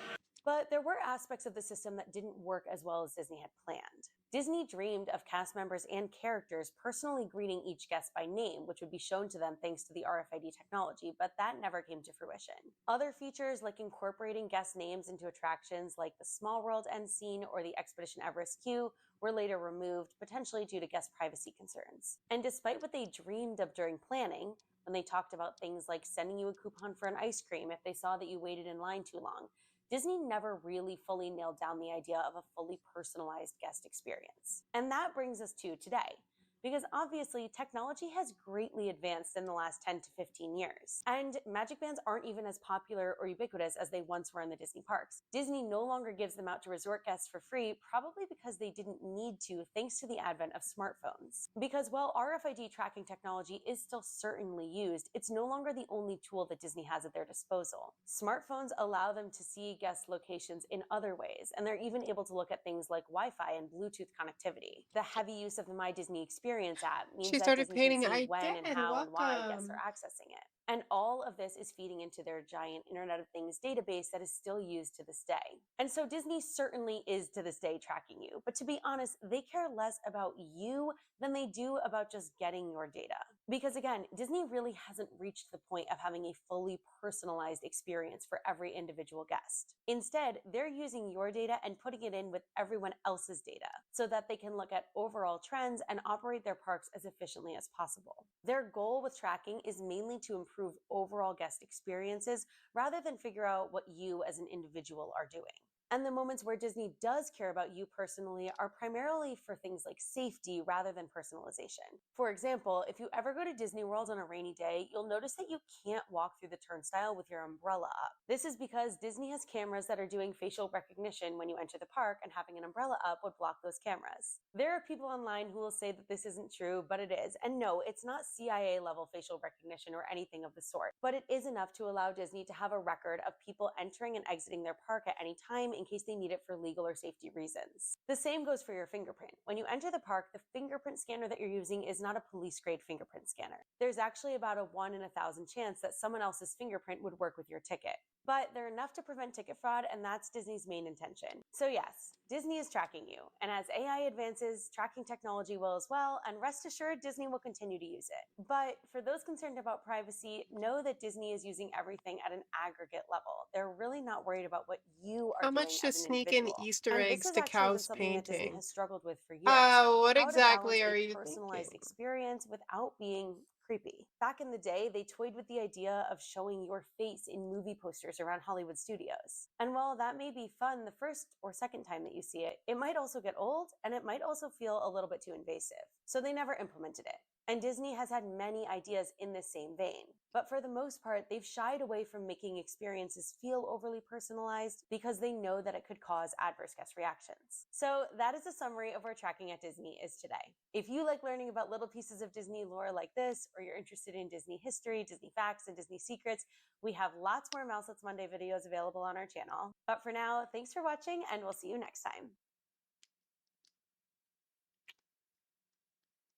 But there were aspects of the system that didn't work as well as Disney had planned. Disney dreamed of cast members and characters personally greeting each guest by name, which would be shown to them thanks to the RFID technology, but that never came to fruition. Other features like incorporating guest names into attractions like the Small World end scene or the Expedition Everest queue were later removed, potentially due to guest privacy concerns. And despite what they dreamed of during planning, when they talked about things like sending you a coupon for an ice cream if they saw that you waited in line too long, Disney never really fully nailed down the idea of a fully personalized guest experience. And that brings us to today, because obviously technology has greatly advanced in the last 10 to 15 years. And Magic Bands aren't even as popular or ubiquitous as they once were in the Disney parks. Disney no longer gives them out to resort guests for free, probably because they didn't need to thanks to the advent of smartphones. Because while RFID tracking technology is still certainly used, it's no longer the only tool that Disney has at their disposal. Smartphones allow them to see guest locations in other ways, and they're even able to look at things like Wi-Fi and Bluetooth connectivity. The heavy use of the My Disney Experience app means She that started Disney painting. can see I when did. and how and why guests Welcome. are accessing it. And all of this is feeding into their giant Internet of Things database that is still used to this day. And so Disney certainly is to this day tracking you. But to be honest, they care less about you than they do about just getting your data. Because again, Disney really hasn't reached the point of having a fully personalized experience for every individual guest. Instead, they're using your data and putting it in with everyone else's data so that they can look at overall trends and operate their parks as efficiently as possible. Their goal with tracking is mainly to improve overall guest experiences rather than figure out what you as an individual are doing. And the moments where Disney does care about you personally are primarily for things like safety rather than personalization. For example, if you ever go to Disney World on a rainy day, you'll notice that you can't walk through the turnstile with your umbrella up. This is because Disney has cameras that are doing facial recognition when you enter the park, and having an umbrella up would block those cameras. There are people online who will say that this isn't true, but it is. And no, it's not CIA level facial recognition or anything of the sort, but it is enough to allow Disney to have a record of people entering and exiting their park at any time in case they need it for legal or safety reasons. The same goes for your fingerprint. When you enter the park, the fingerprint scanner that you're using is not a police-grade fingerprint scanner. There's actually about a 1 in 1,000 chance that someone else's fingerprint would work with your ticket. But they're enough to prevent ticket fraud, and that's Disney's main intention. So yes, Disney is tracking you, and as AI advances, tracking technology will as well, and rest assured, Disney will continue to use it. But for those concerned about privacy, know that Disney is using everything at an aggregate level. They're really not worried about what you are How doing much to as an sneak in individual. Easter And this eggs has to actually been Cal's something that Disney painting? has struggled with for years. What How to balance exactly are a you personalized thinking? experience without being creepy. Back in the day, they toyed with the idea of showing your face in movie posters around Hollywood studios. And while that may be fun the first or second time that you see it, it might also get old, and it might also feel a little bit too invasive. So they never implemented it. And Disney has had many ideas in this same vein. But for the most part, they've shied away from making experiences feel overly personalized because they know that it could cause adverse guest reactions. So that is a summary of where tracking at Disney is today. If you like learning about little pieces of Disney lore like this, or you're interested in Disney history, Disney facts, and Disney secrets, we have lots more Mouselets Monday videos available on our channel. But for now, thanks for watching, and we'll see you next time.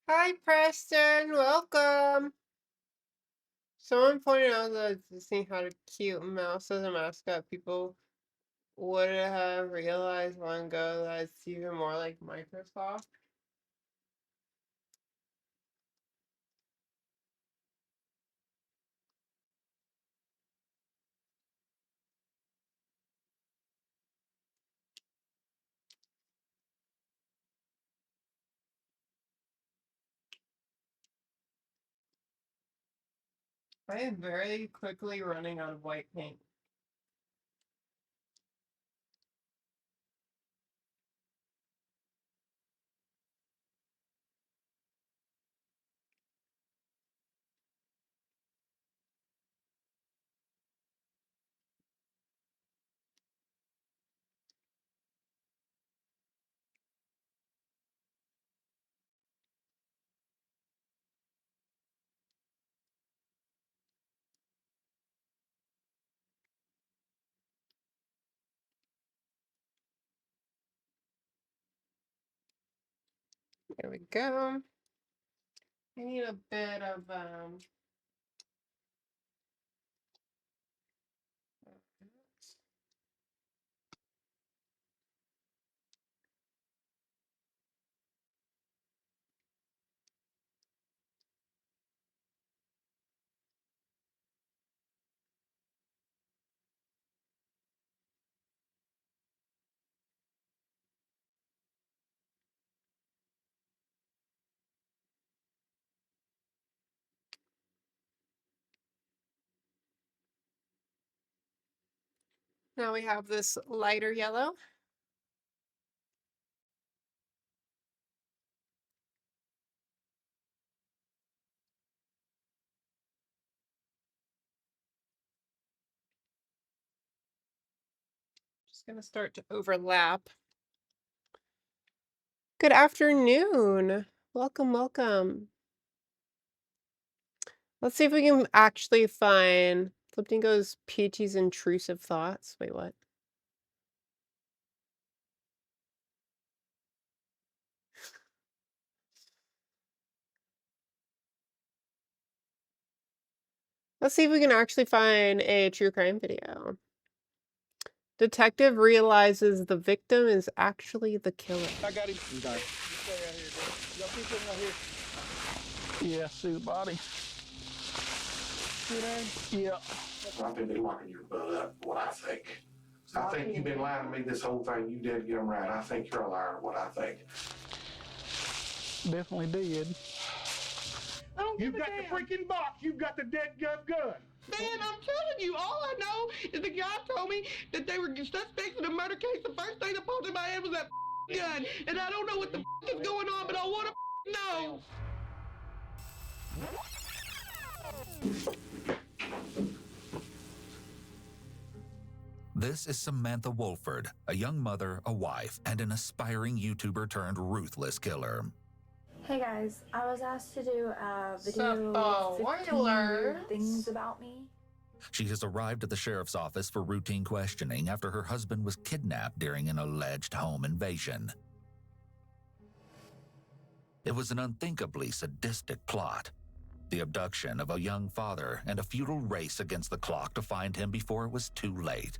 Hi, Preston. Welcome. Someone pointed out that Disney had a cute mouse as a mascot. People would have realized long ago that it's even more like Microsoft. I am very quickly running out of white paint. There we go. I need a bit of now we have this lighter yellow. Just gonna start to overlap. Good afternoon. Welcome, welcome. Let's see if we can actually find Fliptingo's Peachy's intrusive thoughts. Wait, what? Let's see if we can actually find a true crime video. Detective realizes the victim is actually the killer. I got him. Okay. Y'all keep him right here. Yeah, see the body. See there? Yeah. I think they're locking your butt up, what I think. I think you've been lying to me this whole time. You did get them right. I think you're a liar, what I think. Definitely did. You've got the freaking box. You've got the dead gun. Man, I'm telling you, all I know is the guy told me that they were suspects in a murder case. The first thing that popped in my head was that gun. And I don't know what the is going on, but I want to know. This is Samantha Wolford, a young mother, a wife, and an aspiring YouTuber turned ruthless killer. Hey guys, I was asked to do a Sup, video oh, of what 15 you weird learn? things about me. She has arrived at the sheriff's office for routine questioning after her husband was kidnapped during an alleged home invasion. It was an unthinkably sadistic plot. The abduction of a young father and a futile race against the clock to find him before it was too late.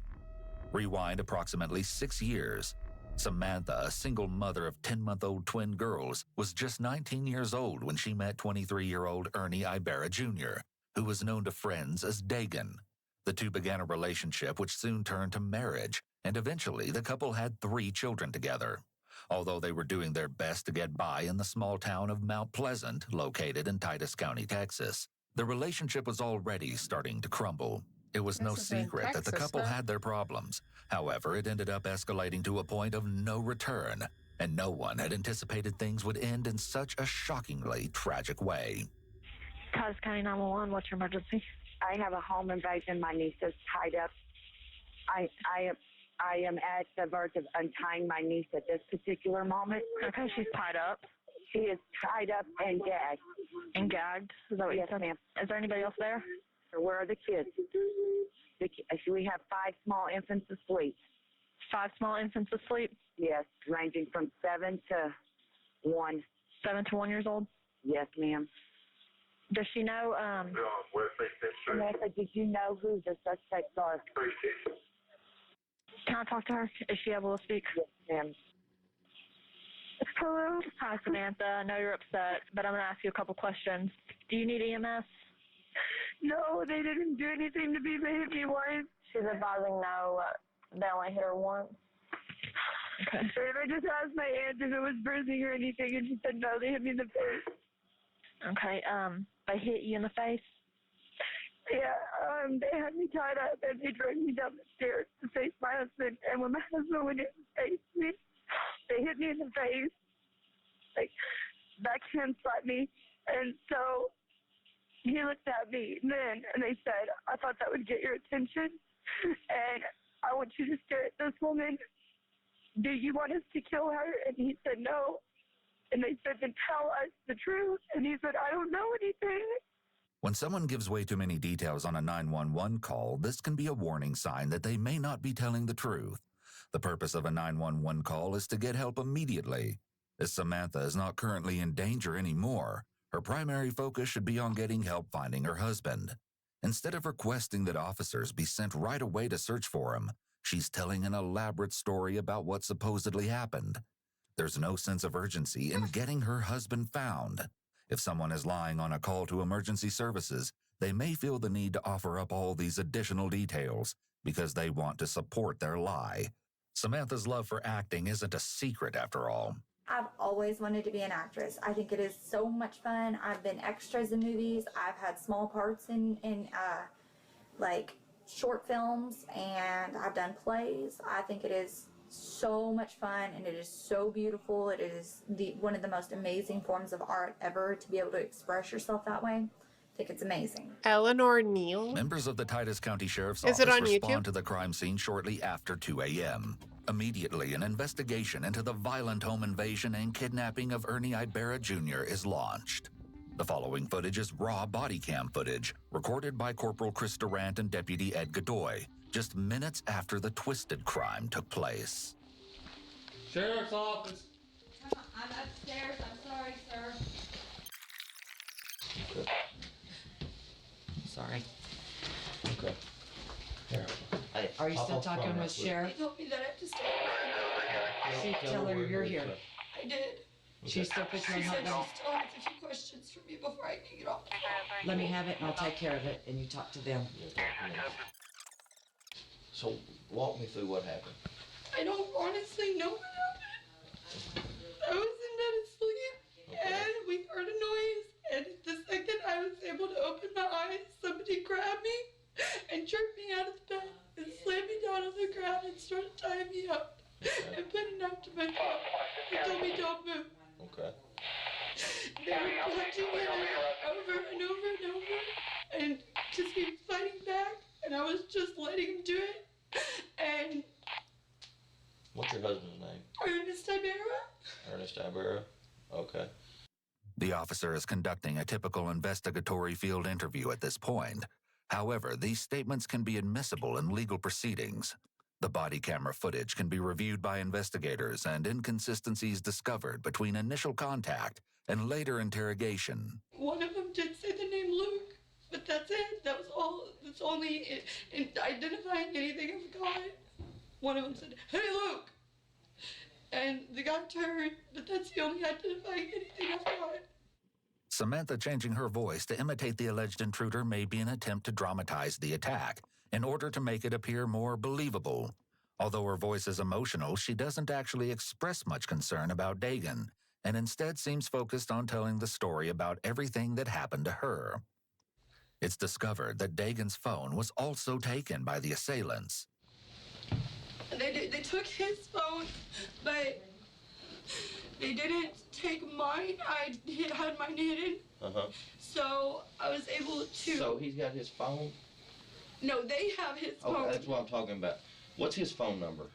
Rewind approximately 6 years. Samantha, a single mother of 10-month-old twin girls, was just 19 years old when she met 23-year-old Ernie Ibarra Jr., who was known to friends as Dagan. The two began a relationship which soon turned to marriage, and eventually the couple had 3 children together. Although they were doing their best to get by in the small town of Mount Pleasant, located in Titus County, Texas, the relationship was already starting to crumble. It was no secret that the couple had their problems. However, it ended up escalating to a point of no return, and no one had anticipated things would end in such a shockingly tragic way. Titus County 911, what's your emergency? I have a home invasion. My niece is tied up. I am at the verge of untying my niece at this particular moment. Okay, she's tied up. She is tied up and gagged. And gagged? Is that what you said? Yes, ma'am. Is there anybody else there? Where are the kids? We have 5 small infants asleep. 5 small infants asleep? Yes, ranging from 7 to 1. 7 to 1 years old? Yes, ma'am. Does she know, Samantha, did you know who the suspects are? Can I talk to her? Is she able to speak? Yes, ma'am. Hello. Hi, Samantha. I know you're upset, but I'm going to ask you a couple questions. Do you need EMS? No, they didn't do anything to me. They hit me once. She's advising no, they only hit her once. Okay. I just asked my aunt if it was bruising or anything, and she said no, they hit me in the face. Okay, they hit you in the face? Yeah, they had me tied up, and they dragged me down the stairs to face my husband, and when my husband went in to face me, they hit me in the face, like, backhand slapped me, and so he looked at me then, and they said, I thought that would get your attention, and I want you to stare at this woman. Do you want us to kill her? And he said, no. And they said, then tell us the truth. And he said, I don't know anything. When someone gives way too many details on a 911 call, this can be a warning sign that they may not be telling the truth. The purpose of a 911 call is to get help immediately. As Samantha is not currently in danger anymore, her primary focus should be on getting help finding her husband. Instead of requesting that officers be sent right away to search for him, she's telling an elaborate story about what supposedly happened. There's no sense of urgency in getting her husband found. If someone is lying on a call to emergency services, they may feel the need to offer up all these additional details because they want to support their lie. Samantha's love for acting isn't a secret after all. I've always wanted to be an actress. I think it is so much fun. I've been extras in movies. I've had small parts in like short films, and I've done plays. I think it is so much fun, and it is so beautiful. It is one of the most amazing forms of art ever, to be able to express yourself that way. I think it's amazing. Eleanor Neal? Members of the Titus County Sheriff's Is it Office on respond YouTube? to the crime scene shortly after 2 a.m. Immediately, an investigation into the violent home invasion and kidnapping of Ernie Ibarra Jr. is launched. The following footage is raw body cam footage, recorded by Corporal Chris Durant and Deputy Ed Godoy, just minutes after the twisted crime took place. Sheriff's Office. I'm upstairs. I'm sorry, sir. Sorry. Are you still talking with Sheriff? He told me that I have to stay. She tell her you're here. I did. She still put you on She said hotline? she still has a few questions for me before I can get off the phone. Let me have it and I'll take care of it, and you talk to them. So walk me through what happened. I don't honestly know what happened. I was in bed asleep, and we heard a noise, and the second I was able to open my eyes, somebody grabbed me and jerked me out of the bed and slammed me down on the ground and started tying me up and put a knife to my throat and told me don't move. Okay. They were punching him over and over and over, and just he was fighting back, and I was just letting him do it. And What's your husband's name? Ernest Ibarra. Ernest Ibarra. Okay. The officer is conducting a typical investigatory field interview at this point. However, these statements can be admissible in legal proceedings. The body camera footage can be reviewed by investigators and inconsistencies discovered between initial contact and later interrogation. One of them did say the name Luke, but that's it. That was all. That's only in identifying anything I've got. One of them said, "Hey, Luke," and the guy turned, but that's the only identifying anything I've got. Samantha changing her voice to imitate the alleged intruder may be an attempt to dramatize the attack in order to make it appear more believable. Although her voice is emotional, she doesn't actually express much concern about Dagan, and instead seems focused on telling the story about everything that happened to her. It's discovered that Dagan's phone was also taken by the assailants. They took his phone, but they didn't take mine. I had mine hidden, so I was able to. So he's got his phone? No, they have his phone. Okay, that's what I'm talking about. What's his phone number?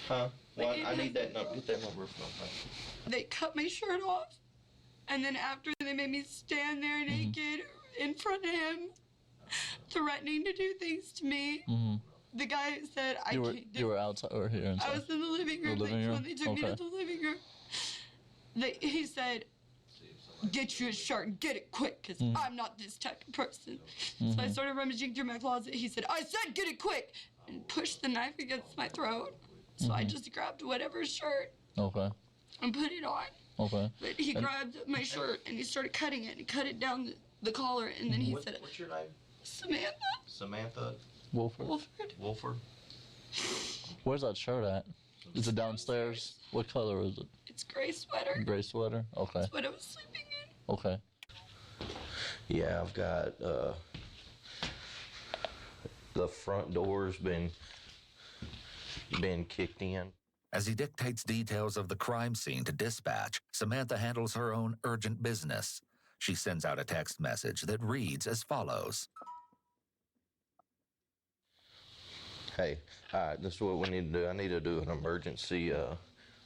Huh? Well, I need that number. Get that number from him. They cut my shirt off, and then after they made me stand there naked in front of him, threatening to do things to me. The guy said, You were outside or here inside? I was in the living room. The living room? When they took me to the living room, he said, "Get you a shirt and get it quick, because I'm not this type of person." So I started rummaging through my closet. He said, "I said get it quick," and pushed the knife against my throat. So I just grabbed whatever shirt Okay. and put it on. Okay. But he grabbed my shirt and he started cutting it and cut it down the collar, and then he said, What's your name? "Samantha Samantha Wolford. Wolford. Where's that shirt at? Is it downstairs? What color is it? It's gray sweater. Gray sweater? Okay. That's what I was sleeping in." Okay. Yeah, I've got the front door's been kicked in. As he dictates details of the crime scene to dispatch, Samantha handles her own urgent business. She sends out a text message that reads as follows. Hey, all right, this is what we need to do. I need to do an emergency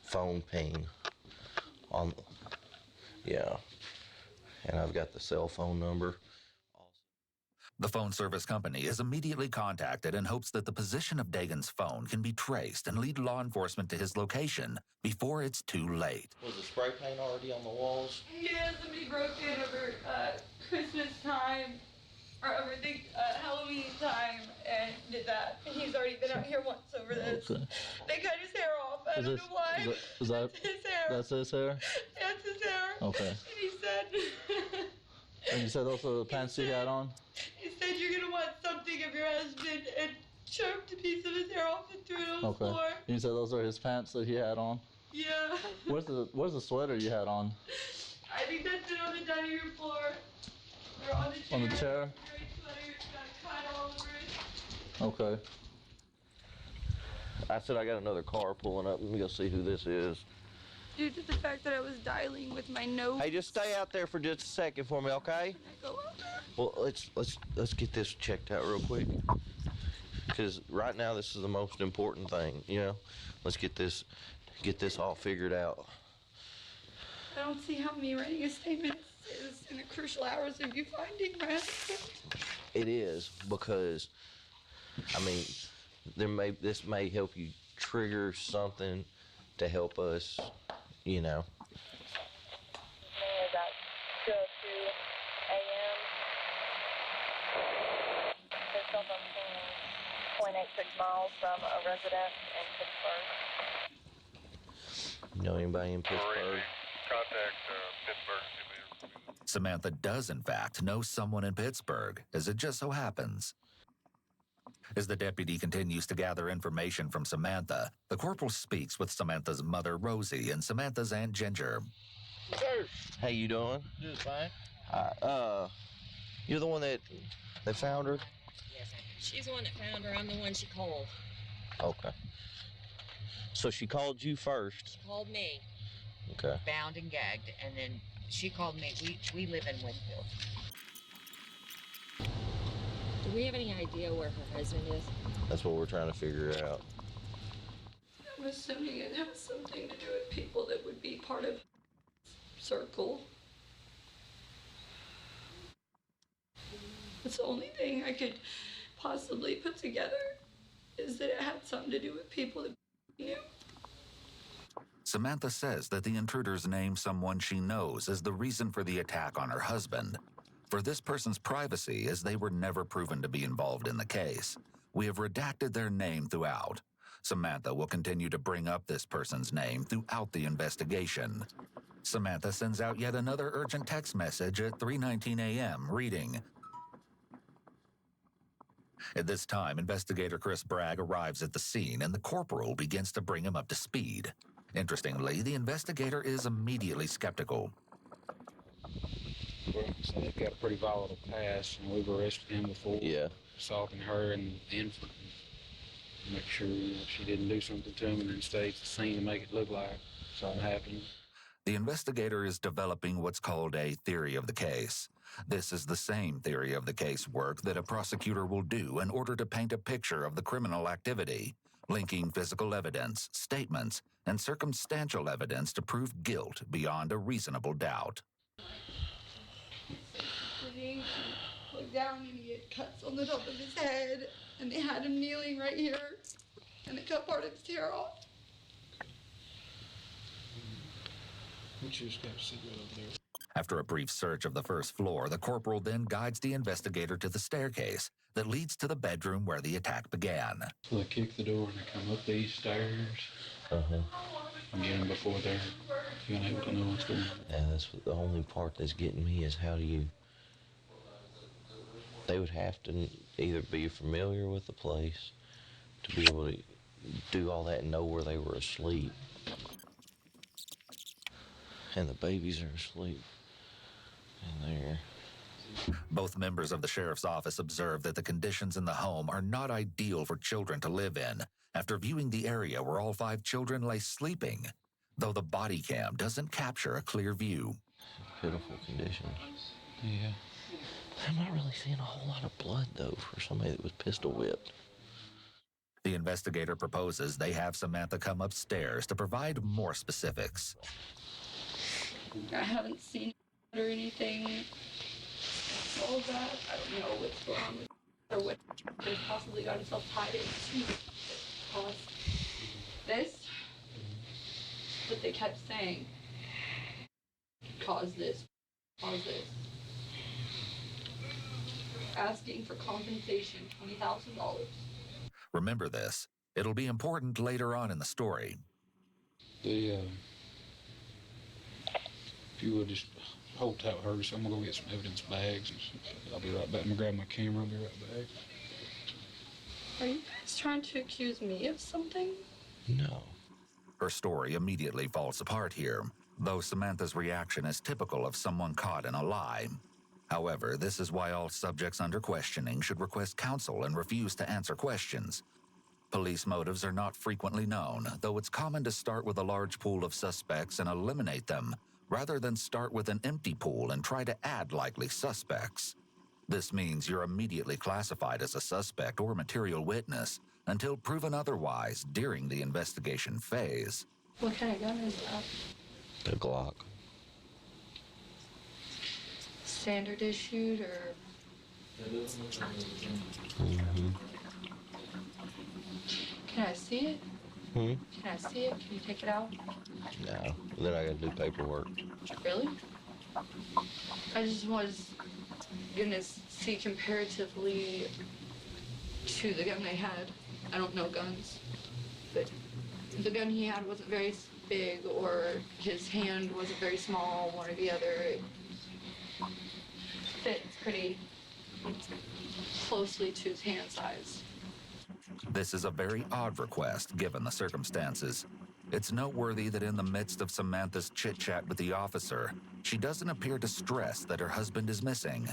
phone ping on, yeah, and I've got the cell phone number. The phone service company is immediately contacted in hopes that the position of Dagan's phone can be traced and lead law enforcement to his location before it's too late. Was the spray paint already on the walls? Yeah, somebody broke in over Christmas time, or over Halloween time, and did that. And he's already been out here once over this. Okay. They cut his hair off. I don't know why. Is that his hair? That's his hair? That's his hair. Okay. And he said, And you said those are the pants he had on? he said, "You're gonna want something of your husband," and choked a piece of his hair off and threw it on the floor. And you said those are his pants that he had on? Yeah. Where's the sweater you had on? I think that's it on the dining room floor. Or on the chair. On the chair? Gray sweater, it's got cut all over it. Okay. I said I got another car pulling up. Let me go see who this is. Due to the fact that I was dialing with my nose. Hey, just stay out there for just a second for me, okay? Go out there. Well, let's get this checked out real quick. Because right now this is the most important thing, you know. Let's get this all figured out. I don't see how me writing a statement is in the crucial hours of you finding my husband. It is, because I mean, this may help you trigger something to help us, you know. About 2:02 a.m. His cell phone pinging. 0.86 miles from a resident in Pittsburgh. You know anybody in Pittsburgh? Contact Pittsburgh. Samantha does, in fact, know someone in Pittsburgh, as it just so happens. As the deputy continues to gather information from Samantha, the corporal speaks with Samantha's mother, Rosie, and Samantha's Aunt Ginger. Sir. How you doing? Just fine. You're the one that found her? Yes, she's the one that found her. I'm the one she called. Okay. So she called you first? She called me. Okay. Bound and gagged, and then she called me. We live in Winfield. Do we have any idea where her husband is? That's what we're trying to figure out. I'm assuming it has something to do with people that would be part of Circle. That's the only thing I could possibly put together, is that it had something to do with people that knew. Samantha says that the intruders named someone she knows as the reason for the attack on her husband. For this person's privacy, as they were never proven to be involved in the case, we have redacted their name throughout. Samantha will continue to bring up this person's name throughout the investigation. Samantha sends out yet another urgent text message at 3:19 a.m. reading, At this time, investigator Chris Bragg arrives at the scene and the corporal begins to bring him up to speed. Interestingly, the investigator is immediately skeptical. Well, so they've got a pretty volatile past, and we've arrested him before. Yeah. Assaulting her and the infant. Make sure she didn't do something to him and then stage the scene to make it look like something happened. The investigator is developing what's called a theory of the case. This is the same theory of the case work that a prosecutor will do in order to paint a picture of the criminal activity, linking physical evidence, statements, and circumstantial evidence to prove guilt beyond a reasonable doubt. He looked down and he had cuts on the top of his head, and they had him kneeling right here, and they cut part of his hair off. We just got to sit right up there. After a brief search of the first floor, the corporal then guides the investigator to the staircase that leads to the bedroom where the attack began. So they kick the door and they come up these stairs. And get them before they're able to know what's going on. Yeah, that's the only part that's getting me is how do you... They would have to either be familiar with the place to be able to do all that and know where they were asleep. And the babies are asleep in there. Both members of the sheriff's office observed that the conditions in the home are not ideal for children to live in after viewing the area where all 5 children lay sleeping, though the body cam doesn't capture a clear view. Pitiful conditions. Yeah. I'm not really seeing a whole lot of blood, though, for somebody that was pistol whipped. The investigator proposes they have Samantha come upstairs to provide more specifics. I haven't seen it or anything. All that. I don't know what's going on with it or what could have possibly got himself tied into that caused this. But they kept saying, cause this, cause this. Asking for compensation, $20,000. Remember this. It'll be important later on in the story. If you would just hold tight with her, so I'm gonna go get some evidence bags. I'll be right back. I'm gonna grab my camera. I'll be right back. Are you guys trying to accuse me of something? No. Her story immediately falls apart here, though Samantha's reaction is typical of someone caught in a lie. However, this is why all subjects under questioning should request counsel and refuse to answer questions. Police motives are not frequently known, though it's common to start with a large pool of suspects and eliminate them, rather than start with an empty pool and try to add likely suspects. This means you're immediately classified as a suspect or material witness until proven otherwise during the investigation phase. What kind of gun is that? The Glock. Standard issued or? Can I see it? Can I see it? Can you take it out? No. Then I gotta do paperwork. Really? I just was gonna see comparatively to the gun they had. I don't know guns, but the gun he had wasn't very big, or his hand wasn't very small, one or the other. It fits pretty closely to his hand size. This is a very odd request, given the circumstances. It's noteworthy that in the midst of Samantha's chit-chat with the officer, she doesn't appear distressed that her husband is missing.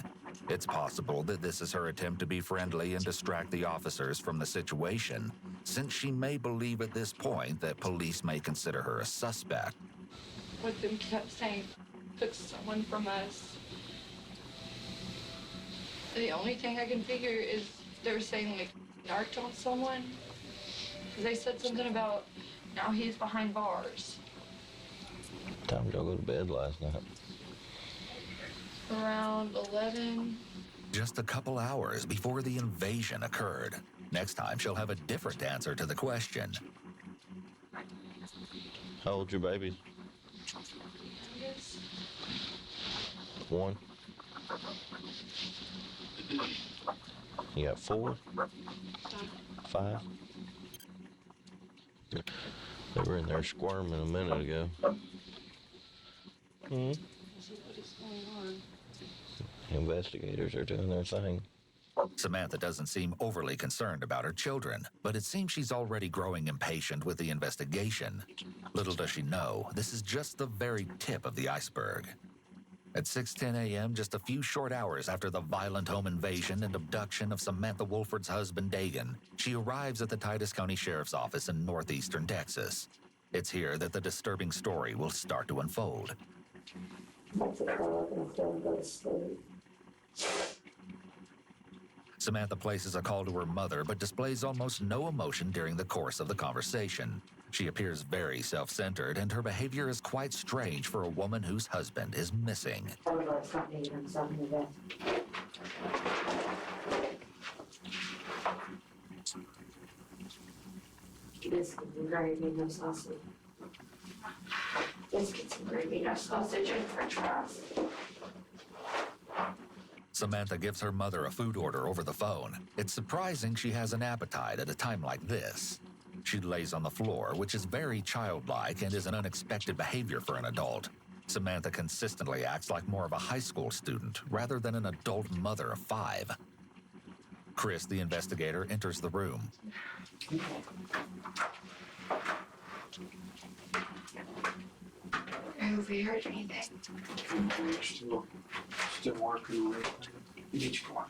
It's possible that this is her attempt to be friendly and distract the officers from the situation, since she may believe at this point that police may consider her a suspect. What them kept saying, took someone from us. The only thing I can figure is they're saying like narked on someone. They said something about now he's behind bars. Time y'all go to bed last night? Around 11. Just a couple hours before the invasion occurred. Next time, she'll have a different answer to the question. How old's your baby? One. You got 4? 5? They were in there squirming a minute ago. What is going on? Investigators are doing their thing. Samantha doesn't seem overly concerned about her children, but it seems she's already growing impatient with the investigation. Little does she know, this is just the very tip of the iceberg. At 6:10 a.m., just a few short hours after the violent home invasion and abduction of Samantha Wolford's husband, Dagan, she arrives at the Titus County Sheriff's Office in northeastern Texas. It's here that the disturbing story will start to unfold. Samantha places a call to her mother, but displays almost no emotion during the course of the conversation. She appears very self-centered, and her behavior is quite strange for a woman whose husband is missing. Biscuits and gravy, no sausage. Biscuits and gravy, no sausage, and french fries. Samantha gives her mother a food order over the phone. It's surprising she has an appetite at a time like this. She lays on the floor, which is very childlike and is an unexpected behavior for an adult. Samantha consistently acts like more of a high school student rather than an adult mother of 5. Chris, the investigator, enters the room. Have you heard anything? Still working on it. Each one.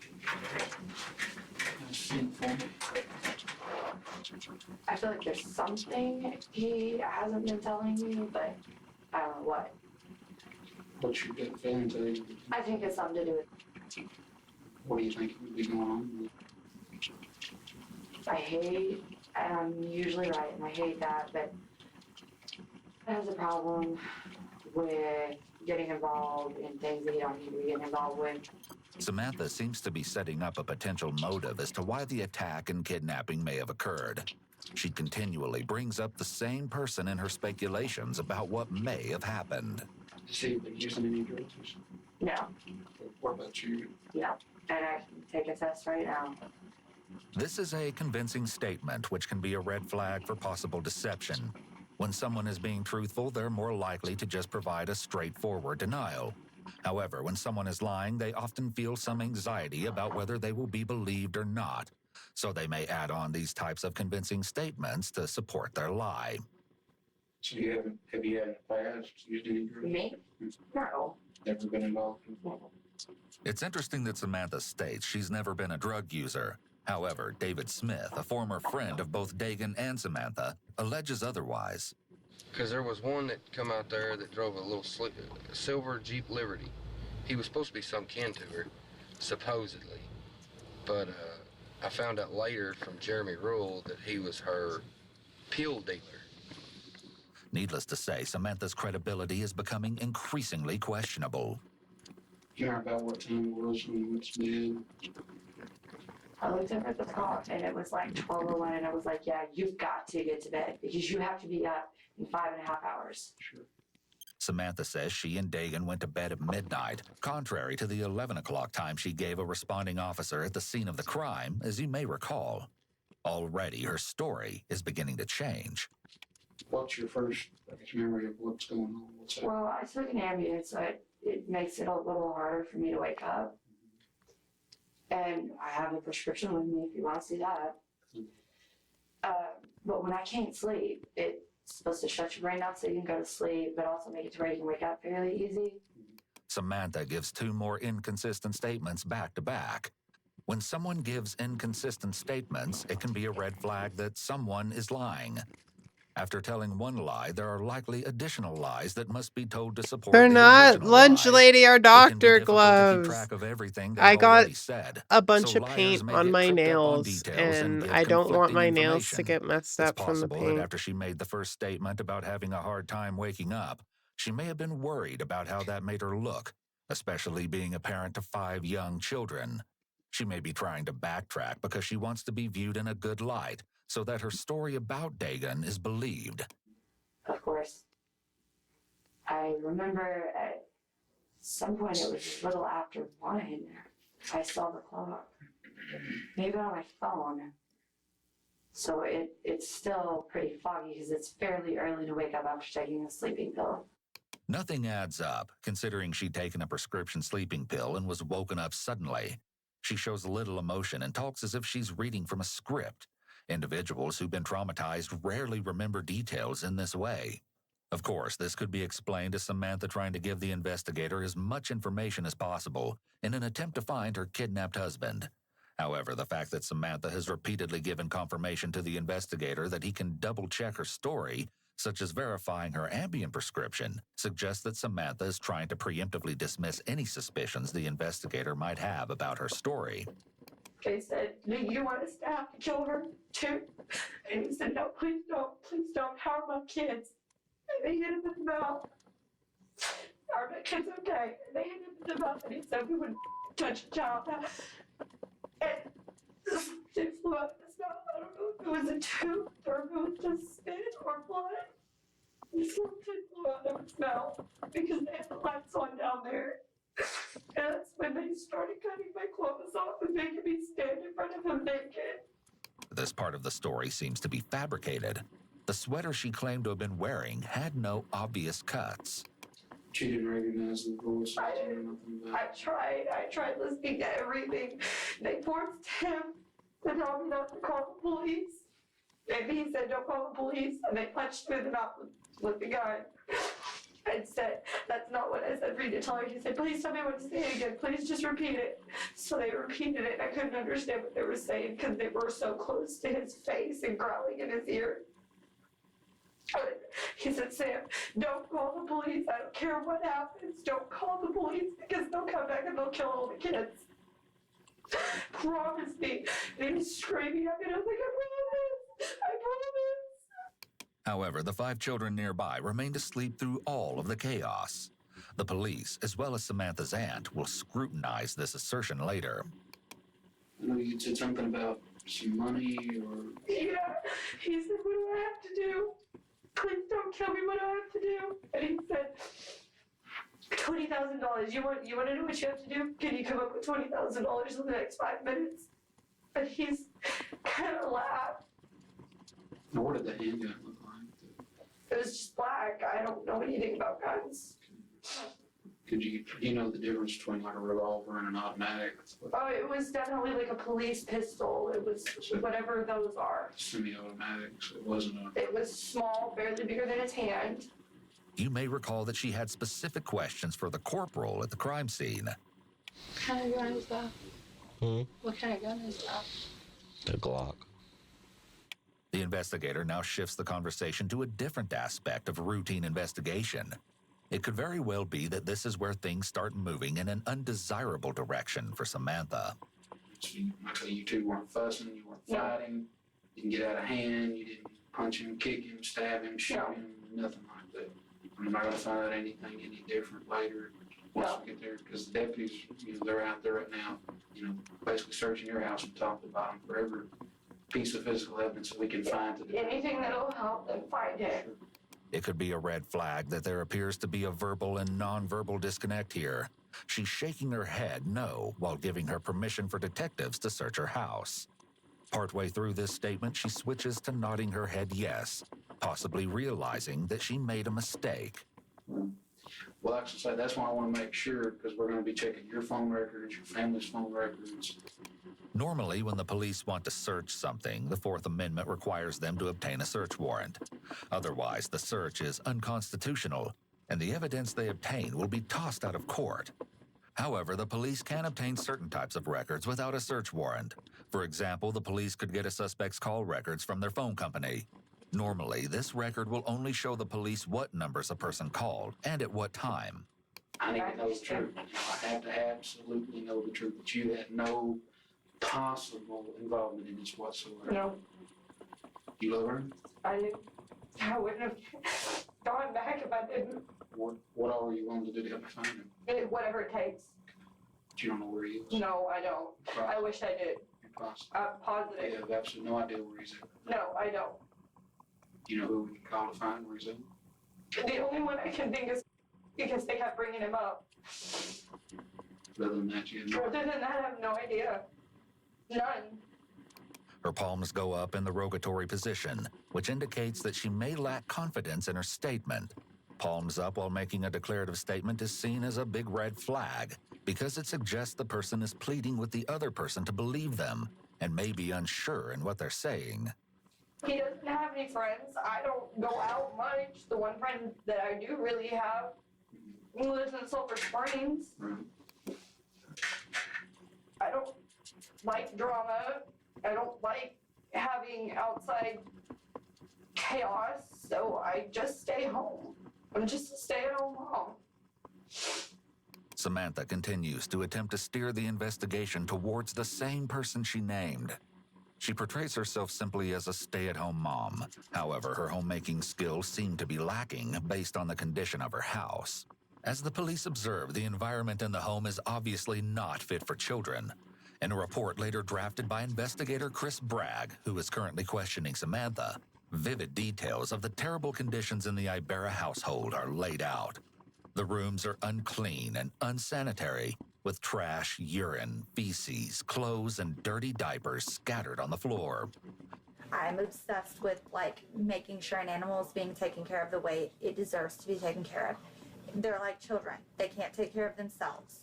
I feel like there's something he hasn't been telling me, but I don't know what. What's your gut feeling today? I think it's something to do with. What do you think would be going on? I hate, and I'm usually right, and I hate that, but I have a problem with getting involved in things that you don't need to be getting involved with. Samantha seems to be setting up a potential motive as to why the attack and kidnapping may have occurred. She continually brings up the same person in her speculations about what may have happened. See if they're using any drugs? No. What about you? No. And I can take a test right now. This is a convincing statement, which can be a red flag for possible deception. When someone is being truthful, they're more likely to just provide a straightforward denial. However, when someone is lying, they often feel some anxiety about whether they will be believed or not. So they may add on these types of convincing statements to support their lie. So have you had in the past used any drugs? Me? No. Never been involved? It's interesting that Samantha states she's never been a drug user. However, David Smith, a former friend of both Dagan and Samantha, alleges otherwise. Because there was one that come out there that drove a little silver Jeep Liberty. He was supposed to be some kin to her, supposedly. But I found out later from Jeremy Rule that he was her pill dealer. Needless to say, Samantha's credibility is becoming increasingly questionable. You know about what time it was when you went to bed? I looked up at the clock and it was like 12:01, and I was like, yeah, you've got to get to bed because you have to be up in 5.5 hours. Sure. Samantha says she and Dagan went to bed at midnight, contrary to the 11 o'clock time she gave a responding officer at the scene of the crime, as you may recall. Already, her story is beginning to change. What's your first memory of what's going on? What's happening? Well, I took an Ambien, so it makes it a little harder for me to wake up. And I have a prescription with me if you want to see that. But when I can't sleep, it's supposed to shut your brain down so you can go to sleep, but also make it to where you can wake up fairly easy. Samantha gives two more inconsistent statements back to back. When someone gives inconsistent statements, it can be a red flag that someone is lying. After telling one lie, there are likely additional lies that must be told to support They're the not original lunch lie. lady or It can be doctor difficult to keep gloves. track of everything I they've got already said, a bunch so of paint liars may on get my tripped up on nails, details and and give I don't want conflicting my nails to information. get messed It's up from the possible that paint. after she made the first statement about having a hard time waking up, she may have been worried about how that made her look, especially being a parent to 5 young children. She may be trying to backtrack because she wants to be viewed in a good light, so that her story about Dagan is believed. Of course. I remember at some point it was a little after 1, I saw the clock. Maybe on my phone. So it's still pretty foggy because it's fairly early to wake up after taking a sleeping pill. Nothing adds up, considering she'd taken a prescription sleeping pill and was woken up suddenly. She shows little emotion and talks as if she's reading from a script. Individuals who've been traumatized rarely remember details in this way. Of course, this could be explained as Samantha trying to give the investigator as much information as possible in an attempt to find her kidnapped husband. However, the fact that Samantha has repeatedly given confirmation to the investigator that he can double-check her story, such as verifying her Ambien prescription, suggests that Samantha is trying to preemptively dismiss any suspicions the investigator might have about her story. They said, do you want us to have to kill her too? And he said, no, please don't harm my kids. And they hit him in the mouth. Are my kids okay? And they hit him in the mouth and he said we wouldn't touch a child. And they flew out of his mouth. I don't know if it was a tooth or if it was just spit or blood. Something flew out of his mouth because they had the lights on down there. And that's when they started cutting my clothes off and making me stand in front of him naked. This part of the story seems to be fabricated. The sweater she claimed to have been wearing had no obvious cuts. She didn't recognize the voice. I tried listening to everything. They forced him to tell me not to call the police. And he said, don't call the police. And they punched me in the mouth with the gun. And said, that's not what I said for you to tell her. He said, please tell me what to say again. Please just repeat it. So they repeated it. I couldn't understand what they were saying because they were so close to his face and growling in his ear. He said, Sam, don't call the police. I don't care what happens. Don't call the police because they'll come back and they'll kill all the kids. Promise me. And he was screaming at me and I was like, I promise. However, the 5 children nearby remained asleep through all of the chaos. The police, as well as Samantha's aunt, will scrutinize this assertion later. I know you said something about some money or... Yeah. He said, what do I have to do? Please don't kill me. What do I have to do? And he said, $20,000. You want to know what you have to do? Can you come up with $20,000 in the next 5 minutes? And he's kind of laughed. Now, what did the handgun look like? It was just black. I don't know anything about guns. Do you know the difference between like a revolver and an automatic? Oh, it was definitely like a police pistol. It was whatever those are. Semi-automatics. It wasn't a... It was small, barely bigger than his hand. You may recall that she had specific questions for the corporal at the crime scene. What kind of gun is that? What kind of gun is that? A Glock. The investigator now shifts the conversation to a different aspect of routine investigation. It could very well be that this is where things start moving in an undesirable direction for Samantha. So you two weren't fussing, you weren't fighting, you didn't get out of hand, you didn't punch him, kick him, stab him, shoot him, nothing like that. I'm not going to find out anything any different later once we get there, because the deputies, they're out there right now, basically searching your house from top to bottom for every piece of physical evidence that we can find. Anything that'll help them find him. It could be a red flag that there appears to be a verbal and nonverbal disconnect here. She's shaking her head no while giving her permission for detectives to search her house. Partway through this statement, she switches to nodding her head yes, possibly realizing that she made a mistake. Well, like I say, that's why I want to make sure, because we're going to be checking your phone records, your family's phone records. Normally, when the police want to search something, the Fourth Amendment requires them to obtain a search warrant. Otherwise, the search is unconstitutional, and the evidence they obtain will be tossed out of court. However, the police can obtain certain types of records without a search warrant. For example, the police could get a suspect's call records from their phone company. Normally, this record will only show the police what numbers a person called and at what time. I need to know the truth. I have to absolutely know the truth, that you had no possible involvement in this whatsoever. No, You love her? I do. I wouldn't have gone back if I didn't. What all are you willing to do to help me find him? Whatever it takes. But you don't know where he is? No, I don't. Right. I wish I did. You're positive? I'm positive. You have absolutely no idea where he's at. No, I don't. You know who we can call to find where he's at? The only one I can think is because they kept bringing him up. Other than that, you have no Other than that, I have no idea. None. Her palms go up in the rogatory position, which indicates that she may lack confidence in her statement. Palms up while making a declarative statement is seen as a big red flag because it suggests the person is pleading with the other person to believe them and may be unsure in what they're saying. He doesn't have any friends. I don't go out much. The one friend that I do really have lives in Sulphur Springs. I don't like drama. I don't like having outside chaos, so I just stay home. I'm just a stay-at-home mom. Samantha continues to attempt to steer the investigation towards the same person she named. She portrays herself simply as a stay-at-home mom. However, her homemaking skills seem to be lacking based on the condition of her house. As the police observe, the environment in the home is obviously not fit for children. In a report later drafted by investigator Chris Bragg, who is currently questioning Samantha, vivid details of the terrible conditions in the Ibarra household are laid out. The rooms are unclean and unsanitary, with trash, urine, feces, clothes, and dirty diapers scattered on the floor. I'm obsessed with making sure an animal is being taken care of the way it deserves to be taken care of. They're like children. They can't take care of themselves.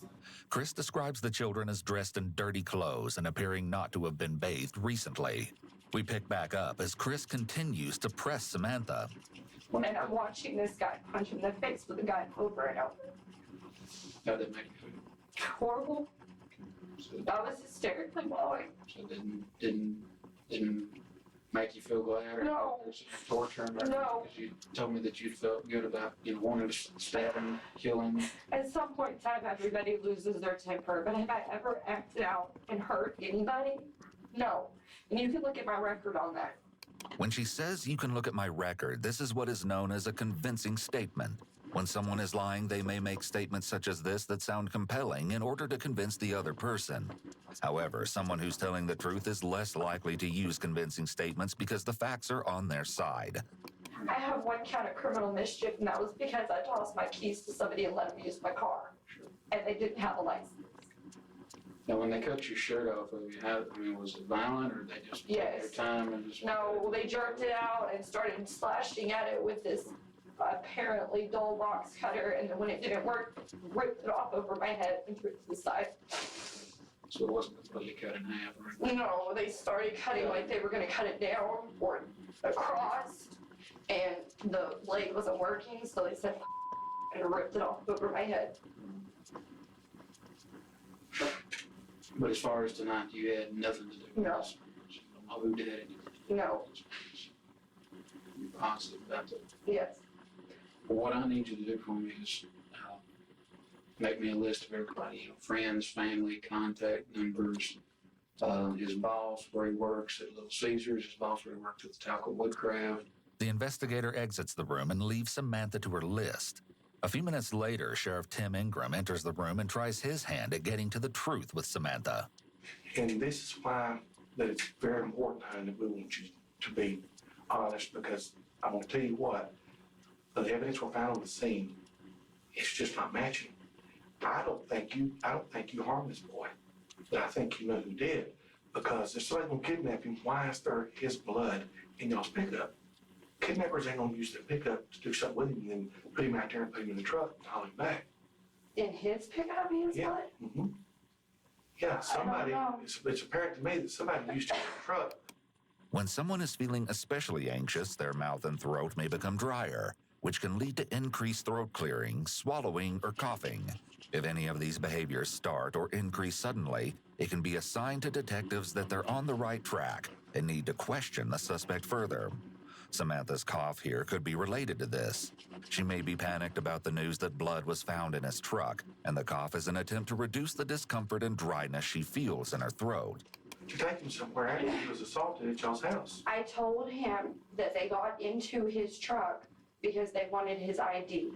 Chris describes the children as dressed in dirty clothes and appearing not to have been bathed recently. We pick back up as Chris continues to press Samantha. When I'm watching this guy punch him in the face with a gun over and over. How'd that make you feel? Horrible. I was hysterically bawling. So it didn't make you feel glad or No. torture him? No. Because you told me that you felt good about, wanting to stab him, kill him. At some point in time, everybody loses their temper, but have I ever acted out and hurt anybody? No. And you can look at my record on that. When she says you can look at my record, this is what is known as a convincing statement. When someone is lying, they may make statements such as this that sound compelling in order to convince the other person. However, someone who's telling the truth is less likely to use convincing statements because the facts are on their side. I have one count of criminal mischief, and that was because I tossed my keys to somebody and let them use my car. And they didn't have a license. Now, when they cut your shirt off of you, was it violent or they just took their time and just... No, they jerked it out and started slashing at it with this apparently dull box cutter, and then when it didn't work, ripped it off over my head and threw it to the side. So it wasn't completely cut in half or anything? No, they started cutting like they were going to cut it down or across, and the blade wasn't working, so they said and ripped it off over my head. But as far as tonight, you had nothing to do with No. this? You don't know who did anything? No. You're positive about that? Yes. Well, what I need you to do for me is make me a list of everybody, friends, family, contact numbers, his boss, where he works at Little Caesars, his boss where he worked at the Talco Woodcraft. The investigator exits the room and leaves Samantha to her list. A few minutes later, Sheriff Tim Ingram enters the room and tries his hand at getting to the truth with Samantha. And this is why that it's very important, honey, that we want you to be honest, because I'm going to tell you what, the evidence we found on the scene, it's just not matching. I don't think you harmed this boy, but I think you know who did. Because if somebody's gonna kidnap him, why is there his blood in y'all's pickup? Kidnappers ain't gonna use the pickup to do something with him and then put him out there and put him in the truck and haul him back. In his pickup, his blood? Mm-hmm. Yeah, somebody, it's apparent to me that somebody used his truck. When someone is feeling especially anxious, their mouth and throat may become drier, which can lead to increased throat clearing, swallowing, or coughing. If any of these behaviors start or increase suddenly, it can be a sign to detectives that they're on the right track and need to question the suspect further. Samantha's cough here could be related to this. She may be panicked about the news that blood was found in his truck, and the cough is an attempt to reduce the discomfort and dryness she feels in her throat. To take him somewhere after he was assaulted at y'all's house. I told him that they got into his truck because they wanted his ID.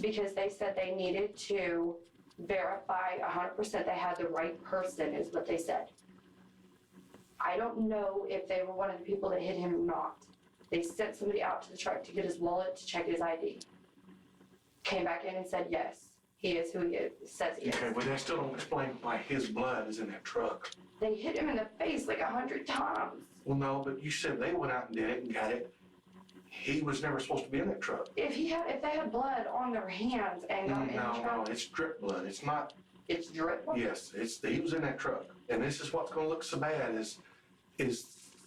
Because they said they needed to verify 100% they had the right person, is what they said. I don't know if they were one of the people that hit him or not. They sent somebody out to the truck to get his wallet to check his ID. Came back in and said, yes, he is who he says he is. Okay, but that still don't explain why his blood is in that truck. They hit him in the face like 100 times. Well, no, but you said they went out and did it and got it. He was never supposed to be in that truck. If they had blood on their hands and got in the truck. No, it's drip blood. It's not. It's drip blood? Yes, he was in that truck. And this is what's gonna look so bad is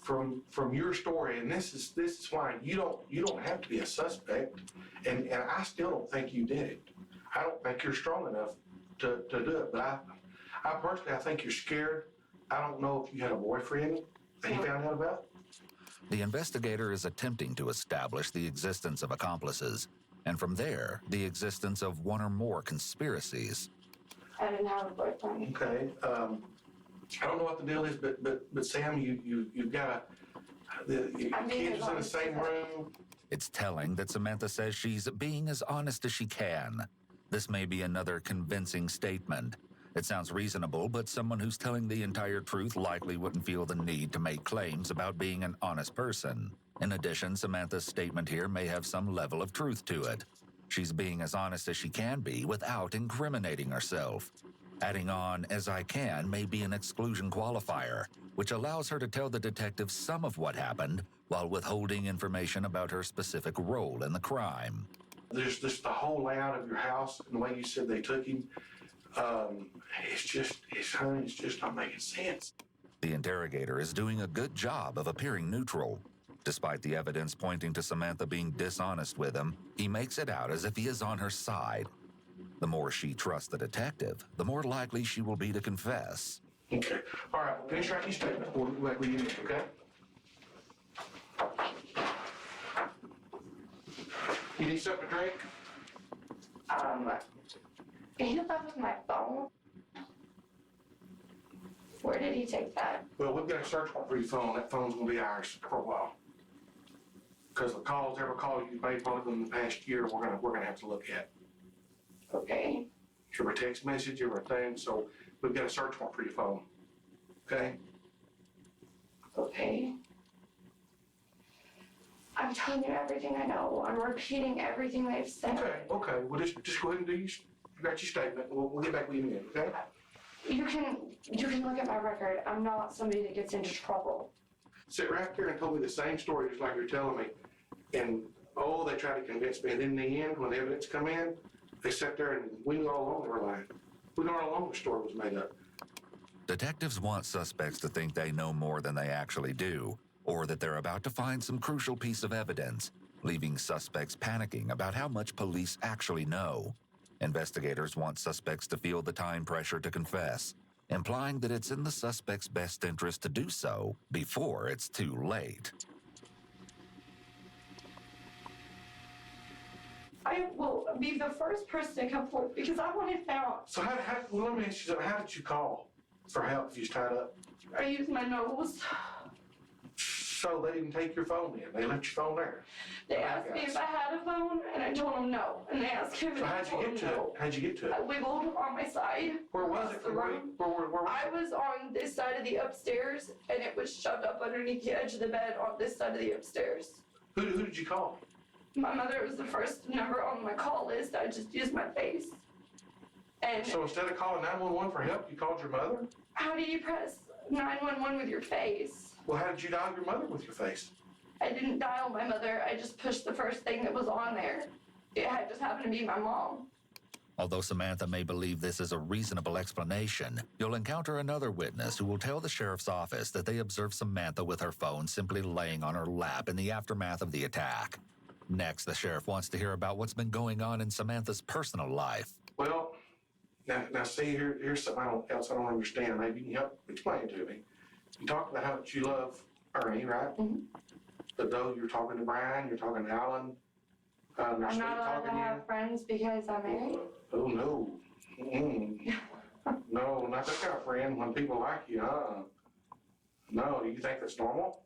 from your story, and this is why you don't have to be a suspect, and I still don't think you did it. I don't think you're strong enough to do it, but I personally, I think you're scared. I don't know if you had a boyfriend that he found out about. The investigator is attempting to establish the existence of accomplices, and from there, the existence of one or more conspiracies. I didn't have a boyfriend. Okay. I don't know what the deal is, but Sam, you've got your kids was in the same room. It's telling that Samantha says she's being as honest as she can. This may be another convincing statement. It sounds reasonable, but someone who's telling the entire truth likely wouldn't feel the need to make claims about being an honest person. In addition, Samantha's statement here may have some level of truth to it. She's being as honest as she can be without incriminating herself. Adding on "as I can" may be an exclusion qualifier, which allows her to tell the detective some of what happened while withholding information about her specific role in the crime. There's just the whole layout of your house and the way you said they took him. It's just not making sense. The interrogator is doing a good job of appearing neutral. Despite the evidence pointing to Samantha being dishonest with him, he makes it out as if he is on her side. The more she trusts the detective, the more likely she will be to confess. Okay. All right. Finish writing your statement. We'll go back with you, okay? You need something to drink? He left with my phone. Where did he take that? Well, we've got a search warrant for your phone. That phone's gonna be ours for a while. Because the every call you've made probably in the past year, we're gonna have to look at. Okay. Every text message, everything. So we've got a search warrant for your phone. Okay? Okay. I'm telling you everything I know. I'm repeating everything they've said. Okay. Well, just go ahead and do you got your statement. We'll get back with you in a minute, okay? You can look at my record. I'm not somebody that gets into trouble. Sit right there and told me the same story just like you're telling me. And they tried to convince me. And in the end, when the evidence come in, they sat there and we knew all along they were lying. We knew all along the story was made up. Detectives want suspects to think they know more than they actually do, or that they're about to find some crucial piece of evidence, leaving suspects panicking about how much police actually know. Investigators want suspects to feel the time pressure to confess, implying that it's in the suspect's best interest to do so before it's too late. I will be the first person to come forward because I want it out. So let me ask you something. How did you call for help if you was tied up? I used my nose. So they didn't take your phone in. They left your phone there. They asked me if I had a phone, and I told them no. And they asked him So if I how'd you told get them to no. it? How'd you get to it? I wiggled on my side. Where was it? The room. Where was I was on this side of the upstairs, and it was shoved up underneath the edge of the bed on this side of the upstairs. Who did you call? My mother was the first number on my call list. I just used my face. And So instead of calling 911 for help, you called your mother? how do you press 911 with your face? Well, how did you dial your mother with your face? I didn't dial my mother. I just pushed the first thing that was on there. It had just happened to be my mom. Although Samantha may believe this is a reasonable explanation, you'll encounter another witness who will tell the sheriff's office that they observed Samantha with her phone simply laying on her lap in the aftermath of the attack. Next, the sheriff wants to hear about what's been going on in Samantha's personal life. Well, now see, here's something else I don't understand. Maybe you can help explain to me. You talk about how much you love Ernie, right? Mm-hmm. But though you're talking to Brian, you're talking to Alan. I'm not allowed to have friends because I'm married. Oh, no. No, not that kind of friend. When people like you, No, do you think that's normal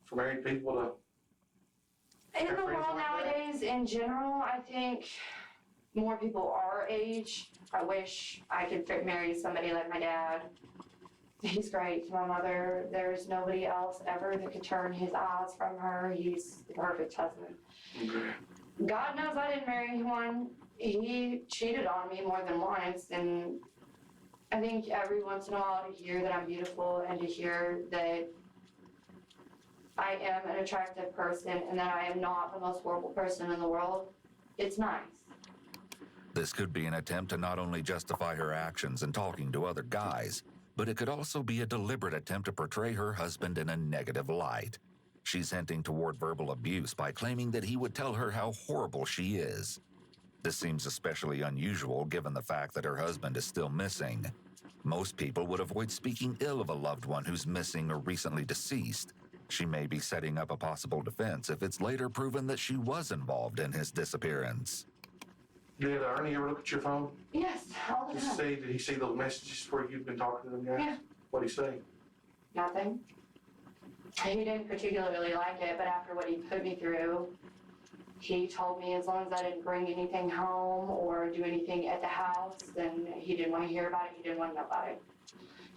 for married people to In have the friends world like that? nowadays, in general, I think more people our age. I wish I could marry somebody like my dad. He's great to my mother. There's nobody else ever that could turn his eyes from her. He's the perfect husband. Okay. God knows I didn't marry one. He cheated on me more than once, and I think every once in a while to hear that I'm beautiful and to hear that I am an attractive person and that I am not the most horrible person in the world, it's nice. This could be an attempt to not only justify her actions in talking to other guys, but it could also be a deliberate attempt to portray her husband in a negative light. She's hinting toward verbal abuse by claiming that he would tell her how horrible she is. This seems especially unusual given the fact that her husband is still missing. Most people would avoid speaking ill of a loved one who's missing or recently deceased. She may be setting up a possible defense if it's later proven that she was involved in his disappearance. Did Ernie ever look at your phone? Yes, all the time. Did he see those messages where you've been talking to them guys? Yeah. What'd he say? Nothing. He didn't particularly like it, but after what he put me through, he told me as long as I didn't bring anything home or do anything at the house, then he didn't want to hear about it. He didn't want to know about it.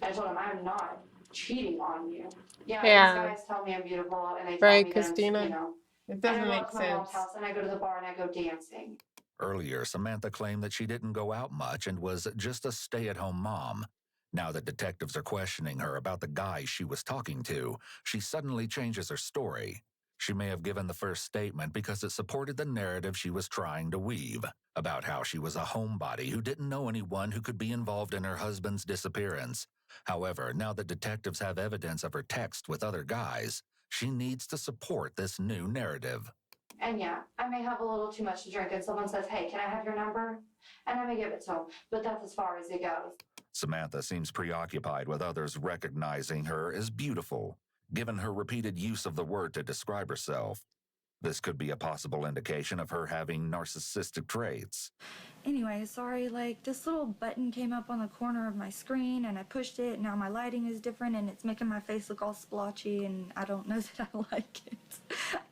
And I told him, I'm not cheating on you. Yeah, Yeah. these guys tell me I'm beautiful, and they tell Right, me Christina? that, you know. It doesn't and I go make up to my mom's sense. house, and I go to the bar, and I go dancing. Earlier, Samantha claimed that she didn't go out much and was just a stay-at-home mom. Now that detectives are questioning her about the guy she was talking to, she suddenly changes her story. She may have given the first statement because it supported the narrative she was trying to weave, about how she was a homebody who didn't know anyone who could be involved in her husband's disappearance. However, now that detectives have evidence of her text with other guys, she needs to support this new narrative. And yeah, I may have a little too much to drink, and someone says, hey, can I have your number? And I may give it to them, but that's as far as it goes. Samantha seems preoccupied with others recognizing her as beautiful, given her repeated use of the word to describe herself. This could be a possible indication of her having narcissistic traits. Anyway, sorry, like this little button came up on the corner of my screen and I pushed it. Now my lighting is different and it's making my face look all splotchy and I don't know that I like it.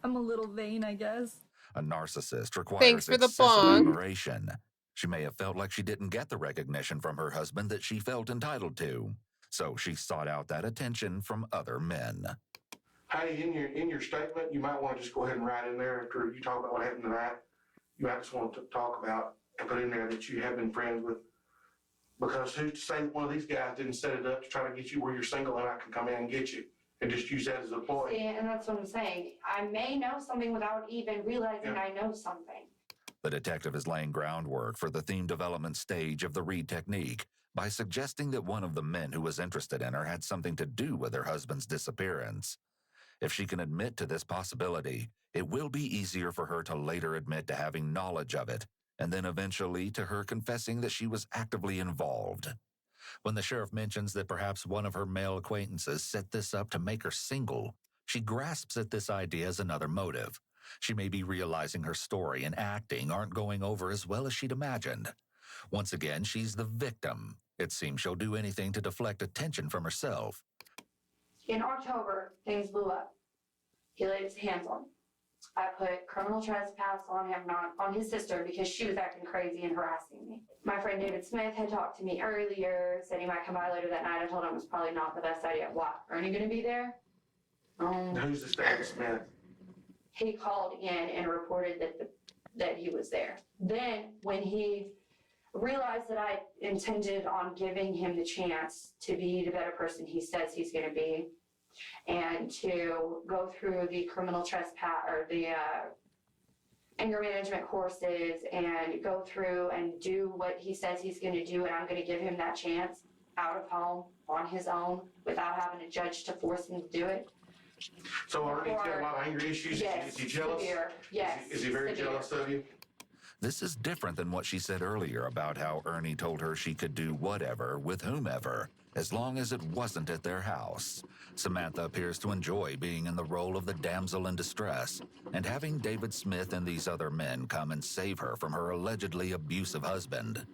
I'm a little vain, I guess. A narcissist requires Thanks for the excessive bong. admiration. She may have felt like she didn't get the recognition from her husband that she felt entitled to, so she sought out that attention from other men. Hey, in your statement, you might want to just go ahead and write in there after you talk about what happened tonight. You might just want to talk about and put in there that you have been friends with. Because who's to say that one of these guys didn't set it up to try to get you where you're single and I can come in and get you and just use that as a ploy? See, and that's what I'm saying. I may know something without even realizing I know something. The detective is laying groundwork for the theme development stage of the Reed technique by suggesting that one of the men who was interested in her had something to do with her husband's disappearance. If she can admit to this possibility, it will be easier for her to later admit to having knowledge of it, and then eventually to her confessing that she was actively involved. When the sheriff mentions that perhaps one of her male acquaintances set this up to make her single, she grasps at this idea as another motive. She may be realizing her story and acting aren't going over as well as she'd imagined. Once again, she's the victim. It seems she'll do anything to deflect attention from herself. In October, things blew up. He laid his hands on me. I put criminal trespass on him, not on his sister, because she was acting crazy and harassing me. My friend David Smith had talked to me earlier, said he might come by later that night. I told him it was probably not the best idea. Why? Ernie gonna be there? Who's this David Smith? he called in and reported that he was there. Then when he realized that I intended on giving him the chance to be the better person he says he's going to be, and to go through the criminal trespass or the anger management courses and go through and do what he says he's going to do, and I'm going to give him that chance out of home on his own without having a judge to force him to do it. So already he's got a lot of anger issues. Yes, Is he jealous? severe. Yes. Is he very severe. jealous of you? This is different than what she said earlier about how Ernie told her she could do whatever with whomever, as long as it wasn't at their house. Samantha appears to enjoy being in the role of the damsel in distress, and having David Smith and these other men come and save her from her allegedly abusive husband.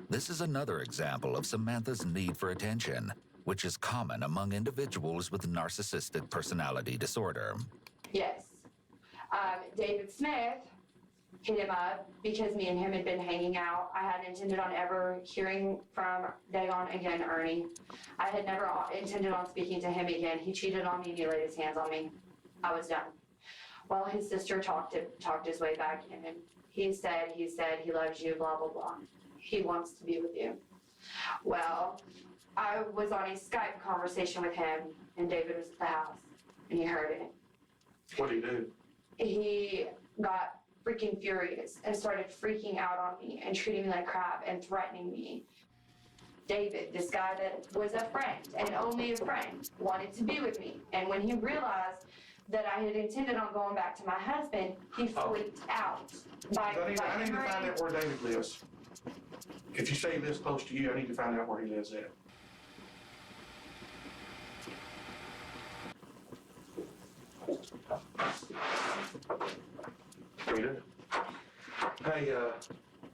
This is another example of Samantha's need for attention, which is common among individuals with narcissistic personality disorder. Yes. David Smith hit him up because me and him had been hanging out. I hadn't intended on ever hearing from Dagon again, Ernie. I had never intended on speaking to him again. He cheated on me and he laid his hands on me. I was done. Well, his sister talked his way back in, and he said he loves you, blah, blah, blah. He wants to be with you. Well, I was on a Skype conversation with him, and David was at the house, and he heard it. What did he do? He got freaking furious and started freaking out on me and treating me like crap and threatening me. David, this guy that was a friend and only a friend, wanted to be with me. And when he realized that I had intended on going back to my husband, he freaked out. I need to find out where David lives. If you say he lives close to you, I need to find out where he lives at. Hey,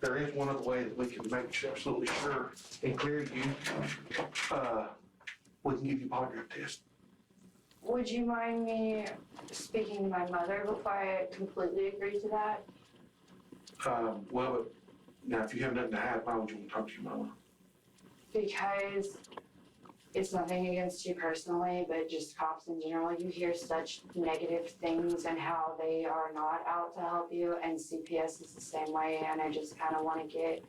there is one other way that we can make absolutely sure and clear you. We can give you a polygraph test. Would you mind me speaking to my mother before I completely agree to that? Well, but now if you have nothing to hide, why would you want to talk to your mama? Because it's nothing against you personally, but just cops in general. You hear such negative things and how they are not out to help you, and CPS is the same way, and I just kind of want to get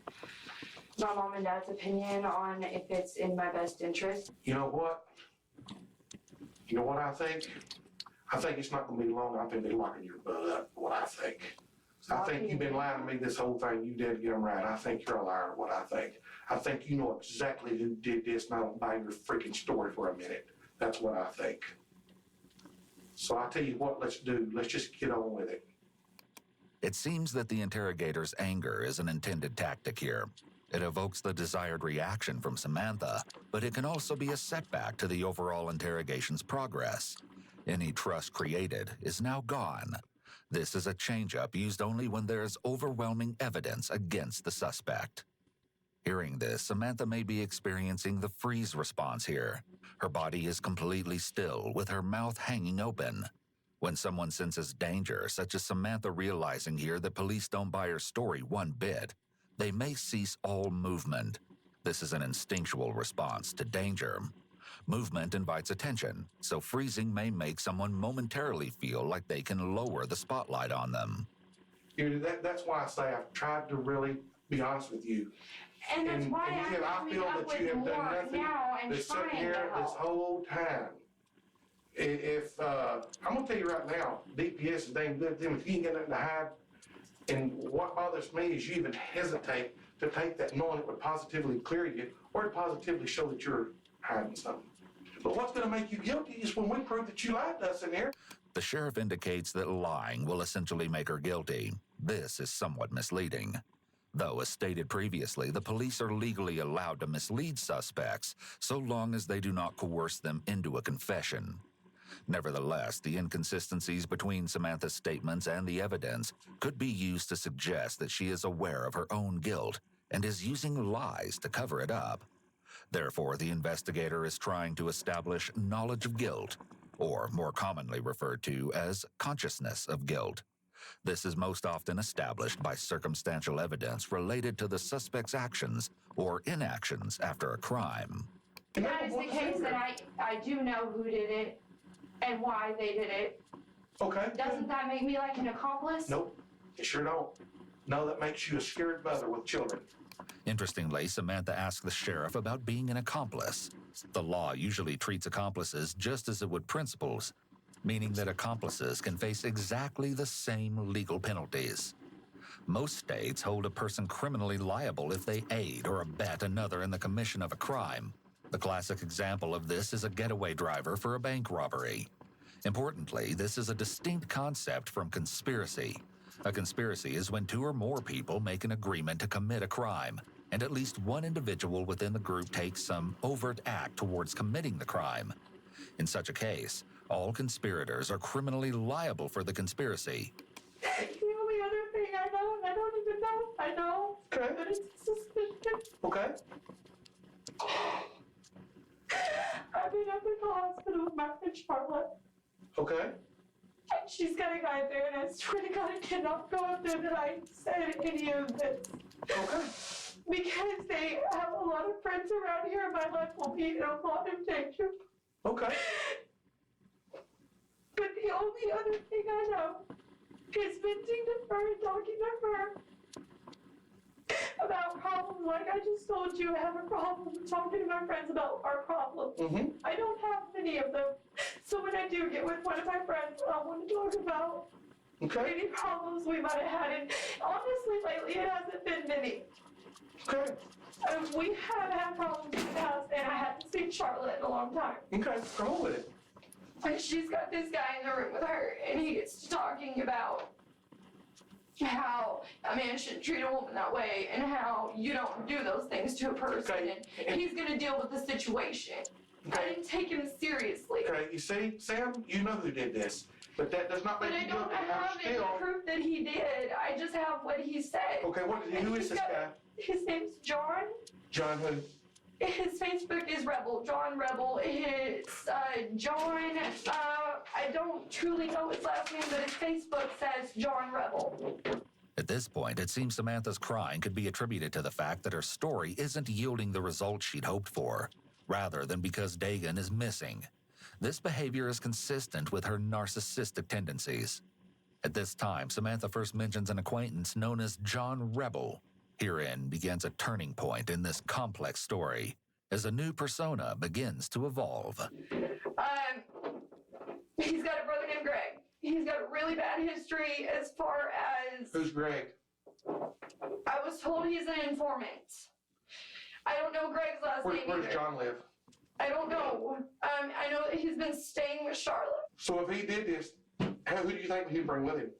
my mom and dad's opinion on if it's in my best interest. You know what? You know what I think? I think it's not going to be long. I think they're locking your butt up, what I think. I think you've been lying to me this whole thing. You did get them right. I think you're a liar, what I think. I think you know exactly who did this, and I don't buy your freaking story for a minute. That's what I think. So I tell you what, let's do. Let's just get on with it. It seems that the interrogator's anger is an intended tactic here. It evokes the desired reaction from Samantha, but it can also be a setback to the overall interrogation's progress. Any trust created is now gone. This is a change-up used only when there is overwhelming evidence against the suspect. Hearing this, Samantha may be experiencing the freeze response here. Her body is completely still, with her mouth hanging open. When someone senses danger, such as Samantha realizing here that police don't buy her story one bit, they may cease all movement. This is an instinctual response to danger. Movement invites attention, so freezing may make someone momentarily feel like they can lower the spotlight on them. That's why I say I've tried to really be honest with you. And that's why I feel that you have done nothing but sitting here this whole time. If I'm gonna tell you right now, DPS is dang good to them. If you ain't got nothing to hide, and what bothers me is you even hesitate to take that knowing it would positively clear you or to positively show that you're hiding something. But what's going to make you guilty is when we prove that you lied to us in here. The sheriff indicates that lying will essentially make her guilty. This is somewhat misleading. Though, as stated previously, the police are legally allowed to mislead suspects so long as they do not coerce them into a confession. Nevertheless, the inconsistencies between Samantha's statements and the evidence could be used to suggest that she is aware of her own guilt and is using lies to cover it up. Therefore, the investigator is trying to establish knowledge of guilt, or more commonly referred to as consciousness of guilt. This is most often established by circumstantial evidence related to the suspect's actions or inactions after a crime. That is the case that I do know who did it and why they did it. Okay. Doesn't that make me like an accomplice? Nope, you sure don't. No, that makes you a scared mother with children. Interestingly, Samantha asked the sheriff about being an accomplice. The law usually treats accomplices just as it would principals, meaning that accomplices can face exactly the same legal penalties. Most states hold a person criminally liable if they aid or abet another in the commission of a crime. The classic example of this is a getaway driver for a bank robbery. Importantly, this is a distinct concept from conspiracy. A conspiracy is when two or more people make an agreement to commit a crime, and at least one individual within the group takes some overt act towards committing the crime. In such a case, all conspirators are criminally liable for the conspiracy. The only other thing I know, and I don't even know if I know, okay, but it's a suspicion. Okay. I've been up at the hospital with my friend Charlotte. Okay. And she's got a guy there, and I swear to God, I cannot go up there that I said any of this. Okay. Because they have a lot of friends around here, and my life will be in a lot of danger. Okay. But the only other thing I know is venting to her and talking to her about problems. Like I just told you, I have a problem with talking to my friends about our problems. Mm-hmm. I don't have many of them. So when I do get with one of my friends, I want to talk about any problems we might have had. And honestly, lately, it hasn't been many. Okay. We have had problems in the past, and I haven't seen Charlotte in a long time. Okay, come on with it. And she's got this guy in the room with her, and he gets to talking about how a man shouldn't treat a woman that way, and how you don't do those things to a person, and he's going to deal with the situation. I didn't take him seriously. Okay, you see, Sam, you know who did this, but that does not make But I you don't guilty. have any proof that he did. I just have what he said. Okay, who is this guy? His name's John. John who? His Facebook is Rebel, John Rebel. It's John, I don't truly know his last name, but his Facebook says John Rebel. At this point, it seems Samantha's crying could be attributed to the fact that her story isn't yielding the results she'd hoped for, rather than because Dagan is missing. This behavior is consistent with her narcissistic tendencies. At this time, Samantha first mentions an acquaintance known as John Rebel. Herein begins a turning point in this complex story, as a new persona begins to evolve. He's got a brother named Greg. He's got a really bad history as far as... Who's Greg? I was told he's an informant. I don't know Greg's last name Where does either. John live? I don't know. I know that he's been staying with Charlotte. So if he did this, who do you think he'd bring with him?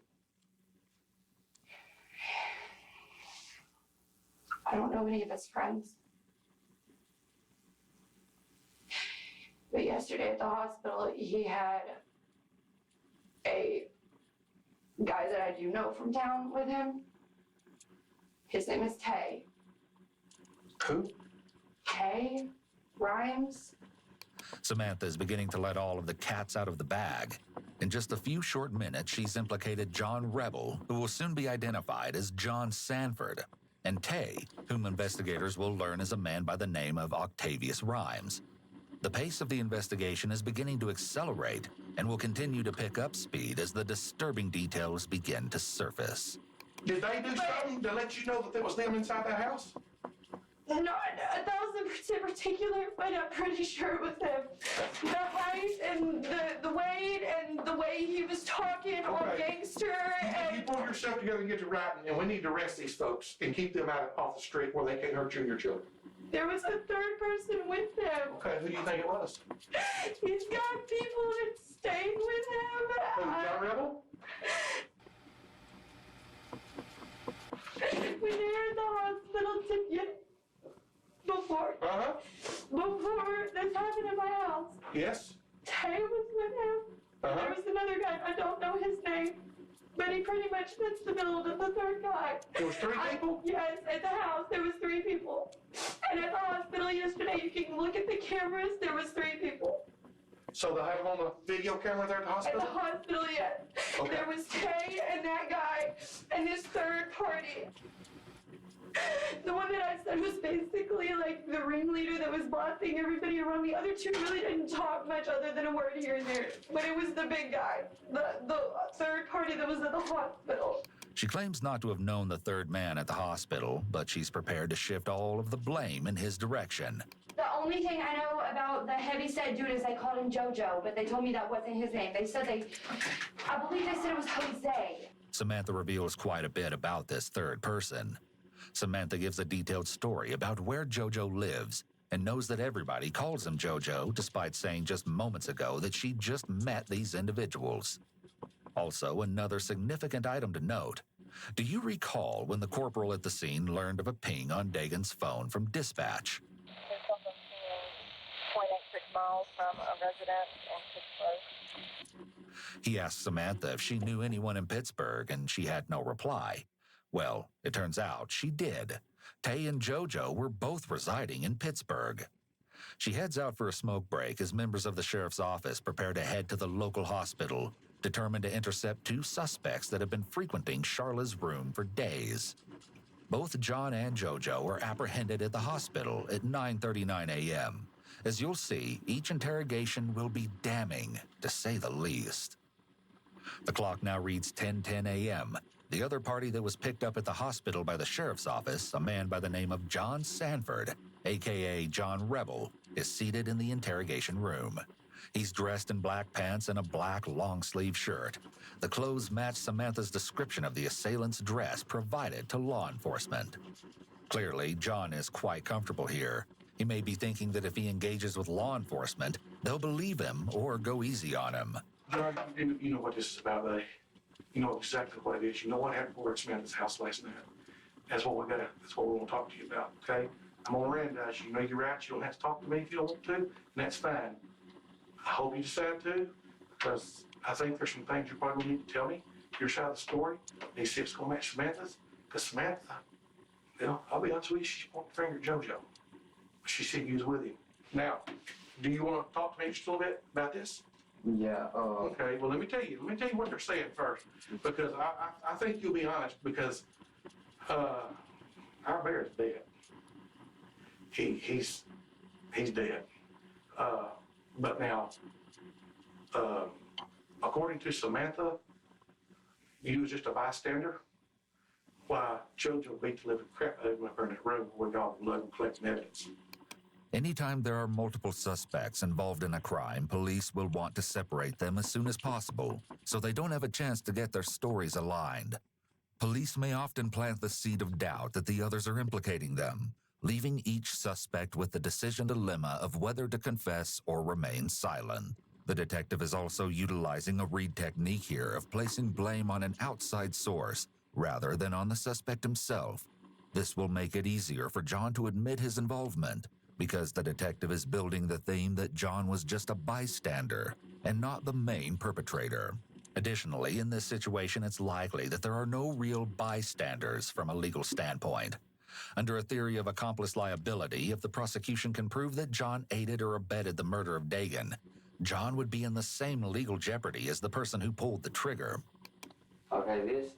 I don't know any of his friends. But yesterday at the hospital, he had a guy that I do know from town with him. His name is Tay. Who? Tay Rhymes. Samantha is beginning to let all of the cats out of the bag. In just a few short minutes, she's implicated John Rebel, who will soon be identified as John Sanford, and Tay, whom investigators will learn is a man by the name of Octavius Rhymes. The pace of the investigation is beginning to accelerate and will continue to pick up speed as the disturbing details begin to surface. Did they do something to let you know that there was them inside that house? Not 1,000% particular, but I'm pretty sure it was him. The height and the weight and the way he was talking, all gangster. You pull yourself together and get to writing, and we need to arrest these folks and keep them off the street where they can't hurt you and your children. There was a third person with them. Okay, who do you think it was? He's got people that stayed with him. Who, John Rebel? When they were in the hospital together. Before this happened in my house. Yes. Tay was with him. There was another guy, I don't know his name, but he pretty much fits the bill of the third guy. There was three people? Yes, at the house there was 3 people. And at the hospital yesterday, you can look at the cameras, there was 3 people. So they have them on the video camera there at the hospital? At the hospital, yes. Okay. There was Tay and that guy and this third party. The one that I said was basically like the ringleader that was bossing everybody around. The other two really didn't talk much other than a word here and there. But it was the big guy, the third party that was at the hospital. She claims not to have known the third man at the hospital, but she's prepared to shift all of the blame in his direction. The only thing I know about the heavyset dude is they called him JoJo, but they told me that wasn't his name. They said I believe they said it was Jose. Samantha reveals quite a bit about this third person. Samantha gives a detailed story about where JoJo lives and knows that everybody calls him JoJo, despite saying just moments ago that she just met these individuals. Also, another significant item to note. Do you recall when the corporal at the scene learned of a ping on Dagan's phone from dispatch? There's something seeing 0.86 miles from a residence in Pittsburgh. He asked Samantha if she knew anyone in Pittsburgh, and she had no reply. Well, it turns out she did. Tay and JoJo were both residing in Pittsburgh. She heads out for a smoke break as members of the sheriff's office prepare to head to the local hospital, determined to intercept two suspects that have been frequenting Charla's room for days. Both John and JoJo were apprehended at the hospital at 9:39 a.m. As you'll see, each interrogation will be damning, to say the least. The clock now reads 10:10 a.m. The other party that was picked up at the hospital by the sheriff's office, a man by the name of John Sanford, a.k.a. John Rebel, is seated in the interrogation room. He's dressed in black pants and a black long-sleeve shirt. The clothes match Samantha's description of the assailant's dress provided to law enforcement. Clearly, John is quite comfortable here. He may be thinking that if he engages with law enforcement, they'll believe him or go easy on him. John, you know what this is about, buddy. You know exactly what it is. You know what happened over at Samantha's house last night. That's what we want to talk to you about, okay? I'm on Randize. You know you're right. You don't have to talk to me if you don't want to, and that's fine. I hope you decide to, because I think there's some things you're probably going to need to tell me, your side of the story, and see if it's going to match Samantha's. Because Samantha, you know, I'll be honest with you, she's pointing the finger at JoJo. She said you was with him. Now, do you want to talk to me just a little bit about this? Yeah. Okay, well, let me tell you what they're saying first, because I think you'll be honest, because our bear's dead. He's dead. But now, according to Samantha, you was just a bystander. Why, JoJo beat the living crap out of him up in that room where y'all blood and collecting evidence. Anytime there are multiple suspects involved in a crime, police will want to separate them as soon as possible, so they don't have a chance to get their stories aligned. Police may often plant the seed of doubt that the others are implicating them, leaving each suspect with the decision dilemma of whether to confess or remain silent. The detective is also utilizing a read technique here of placing blame on an outside source rather than on the suspect himself. This will make it easier for John to admit his involvement, because the detective is building the theme that John was just a bystander and not the main perpetrator. Additionally, in this situation, it's likely that there are no real bystanders from a legal standpoint. Under a theory of accomplice liability, if the prosecution can prove that John aided or abetted the murder of Dagan, John would be in the same legal jeopardy as the person who pulled the trigger. Okay, this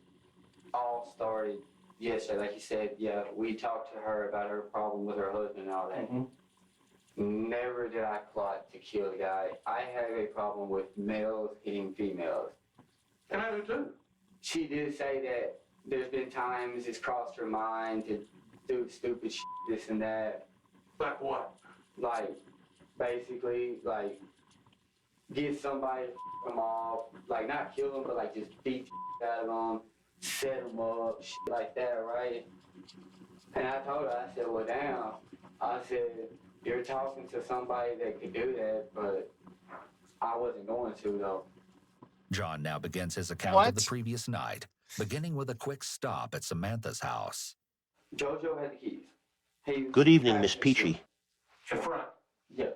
all started yesterday, like you said. Yeah, we talked to her about her problem with her husband and all that. Never did I plot to kill the guy. I have a problem with males hitting females. And I do too. She did say that there's been times it's crossed her mind to do stupid shit, this and that. Like what? Like, basically, like, get somebody to f them off. Like, not kill them, but like just beat the out of them, set them up, shit like that, right? And I told her, I said, well, damn. I said, you're talking to somebody that could do that, but I wasn't going to, though. John now begins his account of the previous night, beginning with a quick stop at Samantha's house. JoJo had the keys. Good evening, Miss Peachy. In front. Yeah.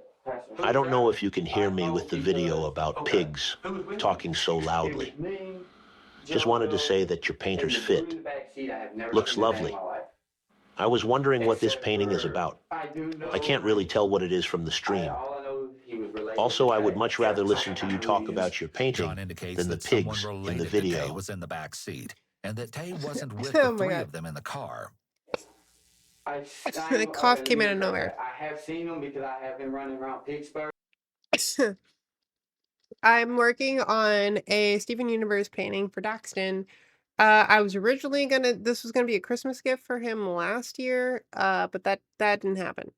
I don't know if you can hear me with the video about pigs talking so loudly. Just wanted to say that your painter's fit. Looks lovely. I was wondering what this painting is about. I can't really tell what it is from the stream. Also, I would much rather listen to you talk about your painting than the pigs in the video. Was in the back seat, and that Tay wasn't with the three of them in the car. The cough came out of nowhere. I have seen him because I have been running around Pittsburgh. I'm working on a Steven Universe painting for Daxton. I was originally this was gonna be a Christmas gift for him last year, but that didn't happen.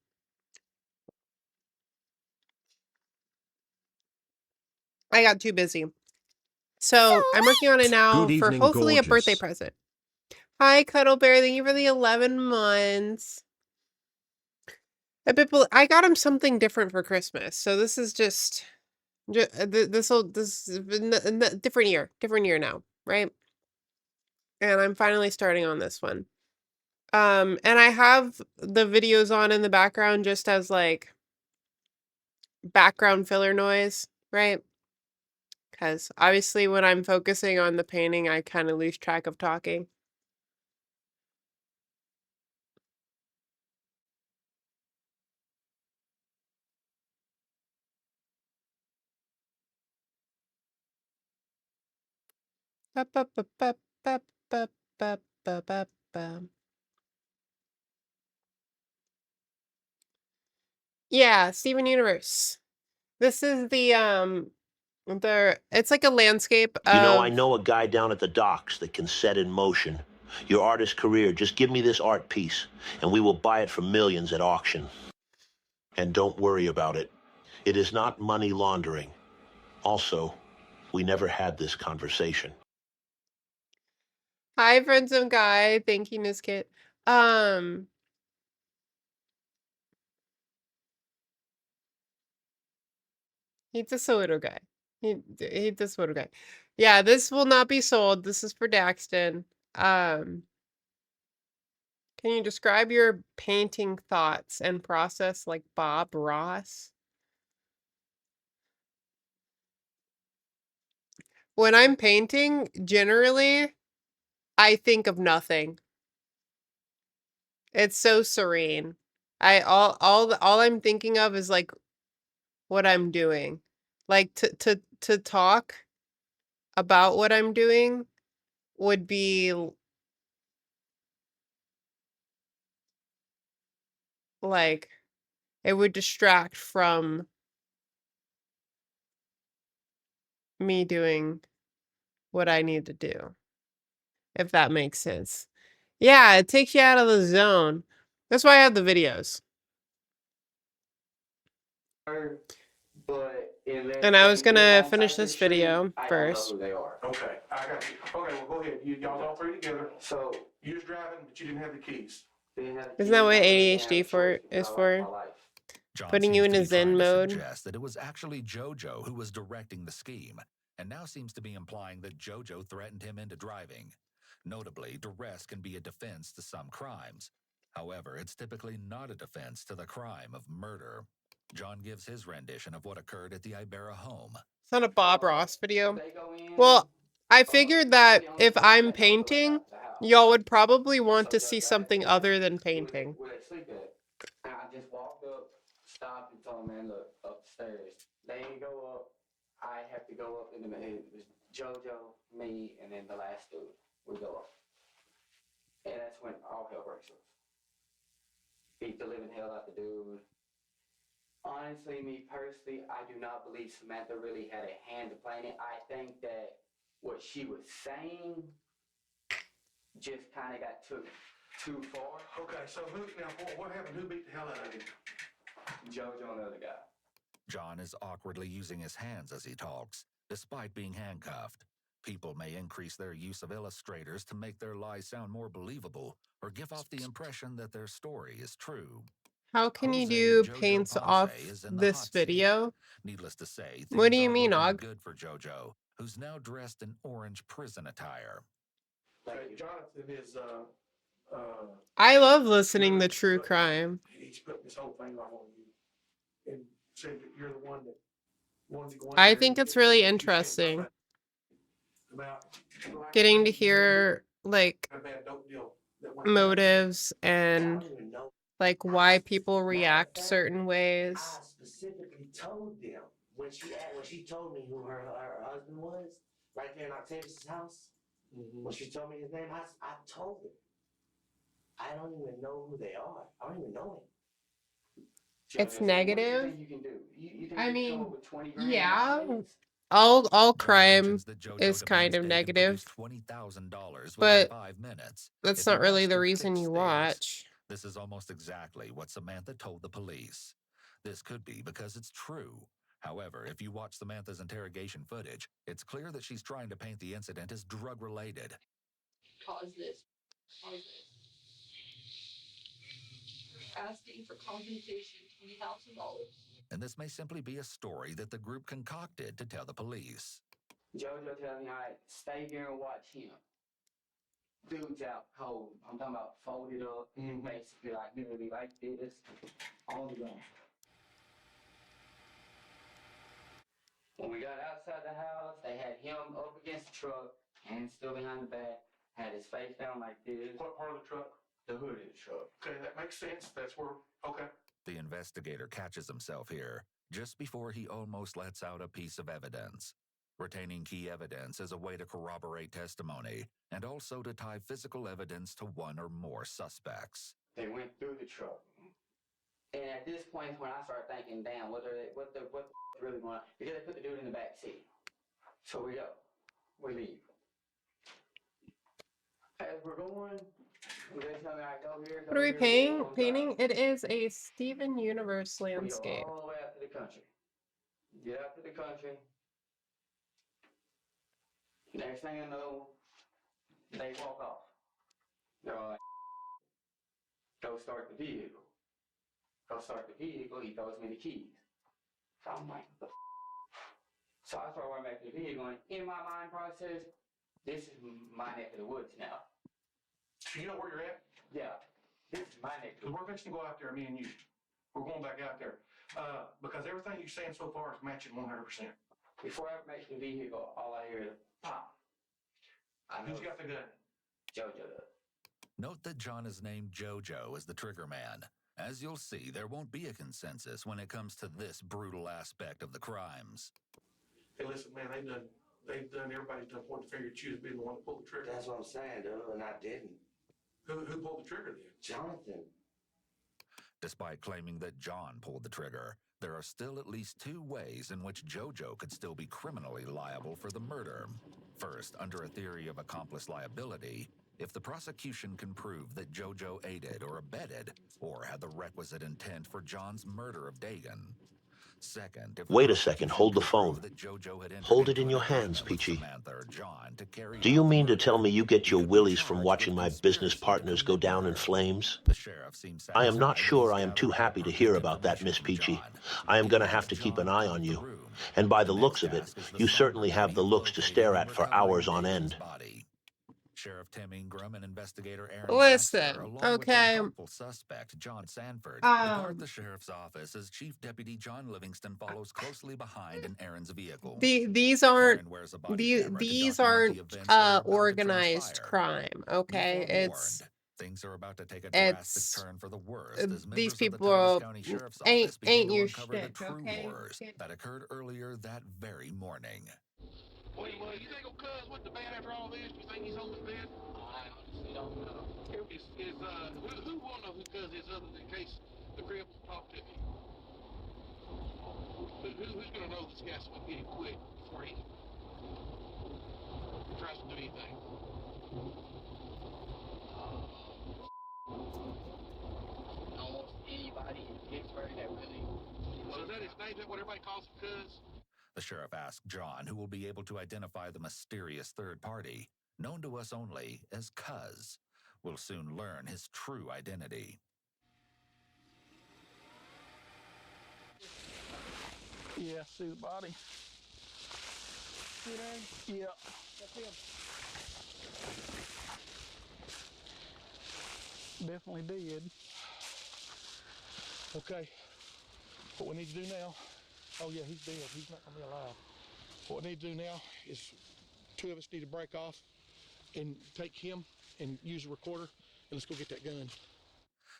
I got too busy. So I'm working on it now Good for evening, hopefully a birthday gorgeous. present. Hi, Cuddle Bear. Thank you for the 11 months. I got him something different for Christmas. So this is just this is a different year now, right? And I'm finally starting on this one. And I have the videos on in the background just as like background filler noise, right? Because obviously when I'm focusing on the painting, I kind of lose track of talking. Ba, ba, ba, ba, ba, ba, ba, ba, ba, ba. Yeah, Steven Universe. This is it's like a landscape You know, I of know a guy down at the docks that can set in motion your artist career. Just give me this art piece, and we will buy it for millions at auction. And don't worry about it. It is not money laundering. Also, we never had this conversation. Hi, Friendzone Guy, thanking his kid. He's a soda guy. He's a soda guy. Yeah, this will not be sold. This is for Daxton. Um, can you describe your painting thoughts and process like Bob Ross? When I'm painting, generally, I think of nothing. It's so serene. All I'm thinking of is like what I'm doing. Like to talk about what I'm doing would be like it would distract from me doing what I need to do, if that makes sense. Yeah, it takes you out of the zone. That's why I have the videos. But And I was gonna finish this video I don't know first. who they are. Okay, I got you. Okay, well, go ahead. Y'all all three together. So you was driving, but you didn't have the keys. Isn't that what ADHD is for? John Putting you seems in to a be trying zen to mode. suggest that it was actually JoJo who was directing the scheme, and now seems to be implying that JoJo threatened him into driving. Notably, duress can be a defense to some crimes. However, it's typically not a defense to the crime of murder. John gives his rendition of what occurred at the Ibarra home. It's not a Bob Ross video. Well, I figured that if I'm painting, y'all would probably want to see something other than painting. Where they sleep at. And I just walked up, stopped, and told them, man, look, upstairs. They ain't go up. I have to go up in the minute. It was JoJo, me, and then the last dude. We go up. And that's when all hell breaks loose. Beat the living hell out the dude. Honestly, me personally, I do not believe Samantha really had a hand to play in it. I think that what she was saying just kind of got took too far. Okay, so what happened? Who beat the hell out of you? JoJo and the other guy. John is awkwardly using his hands as he talks, despite being handcuffed. People may increase their use of illustrators to make their lies sound more believable or give off the impression that their story is true. How can you Jose do Jojo paints Ponce off is in the this hot seat. video? Needless to say, What do things you aren't mean, looking Og? good for JoJo, who's now dressed in orange prison attire. Jonathan is I love listening to true crime. he's putting this whole thing off on you, and said that you're the one that wanted to go in I there think and it's get- really you can't interesting talk about getting to hear like a bad dope deal that went motives and like why people react certain ways. I specifically told them when she told me who her husband was, right there in Octavius' house. When she told me his name, I told her. I don't even know who they are. I don't even know him. It's What do you negative. think you can do? You think I you can come mean, up with 20 grand yeah, chance? all crime mentions that JoJo is kind demands of Dagan produce negative, $20,000 within but 5 minutes. that's If he not really wants the to reason fix you things. watch. This is almost exactly what Samantha told the police. This could be because it's true. However, if you watch Samantha's interrogation footage, it's clear that she's trying to paint the incident as drug-related. Cause this. Asking for compensation, $20,000. And this may simply be a story that the group concocted to tell the police. JoJo tells me, all right, stay here and watch him. Dude's out cold. I'm talking about folded up, basically like literally like this, on the ground. When we got outside the house, they had him up against the truck, hands still behind the back, had his face down like this. What part of the truck? The hood of the truck. Okay, that makes sense. That's where, okay. The investigator catches himself here just before he almost lets out a piece of evidence. Retaining key evidence is a way to corroborate testimony and also to tie physical evidence to one or more suspects. They went through the truck. And at this point is when I started thinking, damn, what the really going on? Because they put the dude in the back seat. So we go. We leave. As we're going, they tell me I go here, What are we go painting? It is a Steven Universe We go landscape. all the way out to the country. Get out to the country. Next thing I know, they walk off. They're all like, go start the vehicle. Go start the vehicle, he throws me the keys. So I'm like, what the So I start running back to the vehicle, and in my mind process, this is my neck of the woods now. So you know where you're at? Yeah, this is my neck of the Because we're fixing to go out there, me and you. We're going back out there. Because everything you're saying so far is matching 100%. Before I make the vehicle, all I hear is pop. Who's got the gun? JoJo does. Note that John is named JoJo as the trigger man. As you'll see, there won't be a consensus when it comes to this brutal aspect of the crimes. Hey, listen, man, everybody's done pointed the finger at you as being the one that pulled the trigger. That's what I'm saying, dude, and I didn't. Who pulled the trigger then? Jonathan. Despite claiming that John pulled the trigger, there are still at least 2 ways in which JoJo could still be criminally liable for the murder. First, under a theory of accomplice liability, if the prosecution can prove that JoJo aided or abetted or had the requisite intent for John's murder of Dagan. Second, if Wait a second, hold the phone. Hold it in your hands, Peachy. Do you mean to tell me you get your willies from watching my business partners go down in flames? I am not sure I am too happy to hear about that, Miss Peachy. I am going to have to keep an eye on you. And by the looks of it, you certainly have the looks to stare at for hours on end. Sheriff Tim Ingram and investigator Aaron Listen, Baxter, along with okay. the helpful suspect John Sanford, depart the sheriff's office as Chief Deputy John Livingston follows closely behind in Aaron's vehicle. These aren't organized crime. Okay, it's things are about to take a drastic turn for the worse as these members of the people Titus County Sheriff's Office begin ain't to your uncover the shit. true Okay, horrors that occurred earlier that very morning. Well, you think old Cuz went to bed after all this? You think he's home in bed? I honestly don't know. Who will know who Cuz is other than in case the crib will talk to me? Who's going to know this guy's going to get him quick before he tries to do anything? Almost anybody in Pittsburgh that really... So is that his name? Is that what everybody calls him, Cuz? The sheriff asked John, who will be able to identify the mysterious third party, known to us only as Cuz. We'll soon learn his true identity. Yeah, see the body. See there? Yeah. That's him. Definitely did. Okay. What we need to do now, oh yeah, he's dead. He's not gonna be alive. What we need to do now is 2 of us need to break off and take him and use a recorder and let's go get that gun.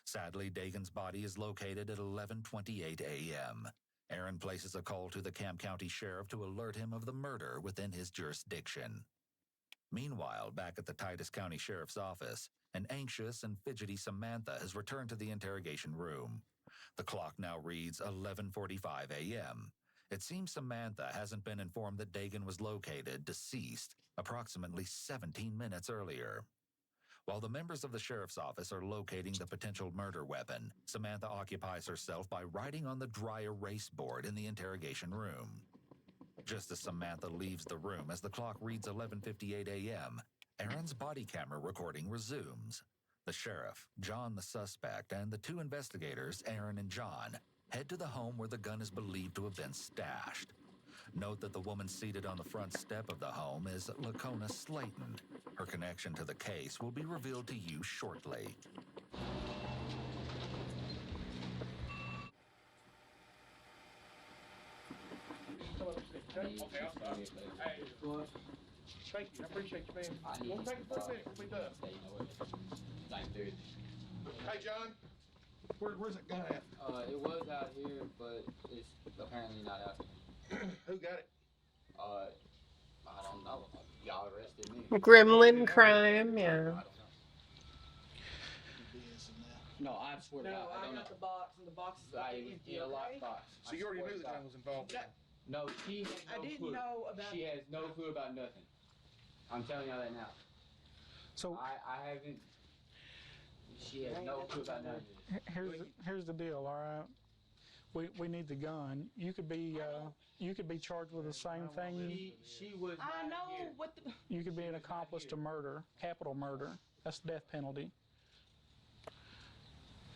Sadly, Dagan's body is located at 11:28 a.m. Aaron places a call to the Camp County Sheriff to alert him of the murder within his jurisdiction. Meanwhile, back at the Titus County Sheriff's Office, An anxious and fidgety Samantha has returned to the interrogation room. The clock now reads 11:45 a.m. It seems Samantha hasn't been informed that Dagan was located, deceased, approximately 17 minutes earlier. While the members of the sheriff's office are locating the potential murder weapon, Samantha occupies herself by writing on the dry erase board in the interrogation room. Just as Samantha leaves the room as the clock reads 11:58 a.m., Aaron's body camera recording resumes. The sheriff, John the suspect, and the two investigators, Aaron and John, head to the home where the gun is believed to have been stashed. Note that the woman seated on the front step of the home is Lacona Slayton. Her connection to the case will be revealed to you shortly. Okay, Hey, thank you. I appreciate you, man. Won't take it for a minute. We'll be done. Hey, John. Where's that gun at? It was out here, but it's apparently not out here. Who got it? I don't know. Y'all arrested me. Gremlin crime, yeah. No, I swear to God, I don't know. got the box, and the box is in a locked box. So you already knew the gun was involved. No, she has no I didn't clue. know about She has no clue about nothing. I'm telling y'all that now. So I haven't. She has no clue about nothing. here's the deal, all right? We need the gun. You could be charged with the same thing. She was. I know what the. You could be an accomplice to murder, capital murder. That's the death penalty.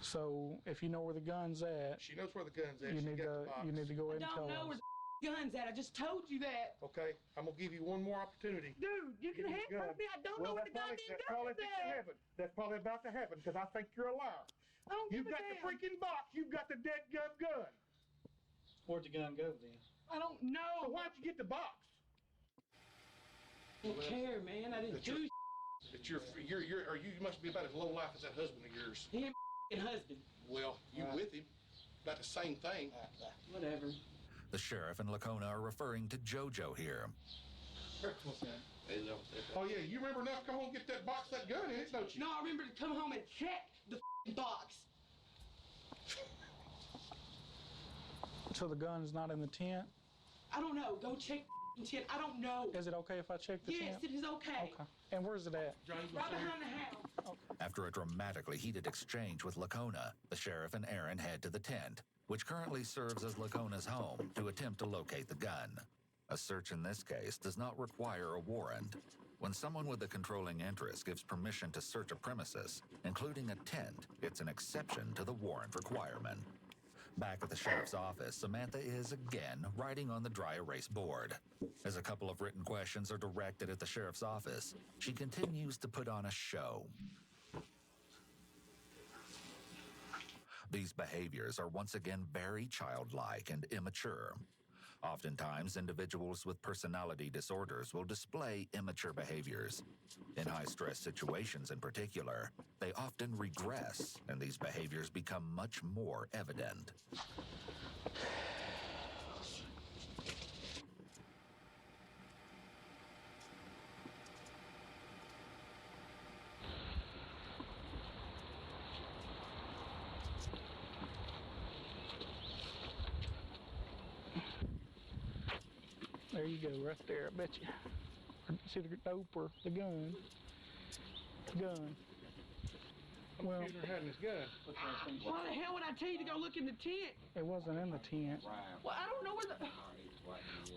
So if you know where the gun's at, She knows where the gun's at. you She need got to the box. you need to go I ahead and don't tell know where us. the gun's at. I just told you that. Okay, I'm gonna give you one more opportunity. Dude, you can handcuff me. I don't know where the goddamn gun's at. That's probably about to happen because I think you're a liar. I don't You've give a got the damn. freaking box. You've got the dead gun. Where'd the gun go then? I don't know. So why'd you get the box? I don't care, man. I didn't do That you must be about as low life as that husband of yours. He ain't f***ing husband. Well, you with him. About the same thing. Whatever. The sheriff and Lacona are referring to JoJo here. Oh yeah, you remember enough to come home and get that box, that gun in it, don't you? No, I remember to come home and check the f***ing box. So the gun's not in the tent? I don't know. Go check the tent. I don't know. Is it okay if I check the Yes, tent? it is okay. Okay. And where's it at? Right behind the house. After a dramatically heated exchange with Lacona, the sheriff and Aaron head to the tent, which currently serves as Lacona's home, to attempt to locate the gun. A search in this case does not require a warrant. When someone with a controlling interest gives permission to search a premises, including a tent, it's an exception to the warrant requirement. Back at the sheriff's office, Samantha is again writing on the dry erase board. As a couple of written questions are directed at the sheriff's office, she continues to put on a show. These behaviors are once again very childlike and immature. Oftentimes, individuals with personality disorders will display immature behaviors. In high-stress situations in particular, they often regress, and these behaviors become much more evident. There you go, right there, I bet you. See the dope or the gun? Gun. Well, Computer had his gun. Why the hell would I tell you to go look in the tent? it wasn't in the tent. Well, I don't know where the...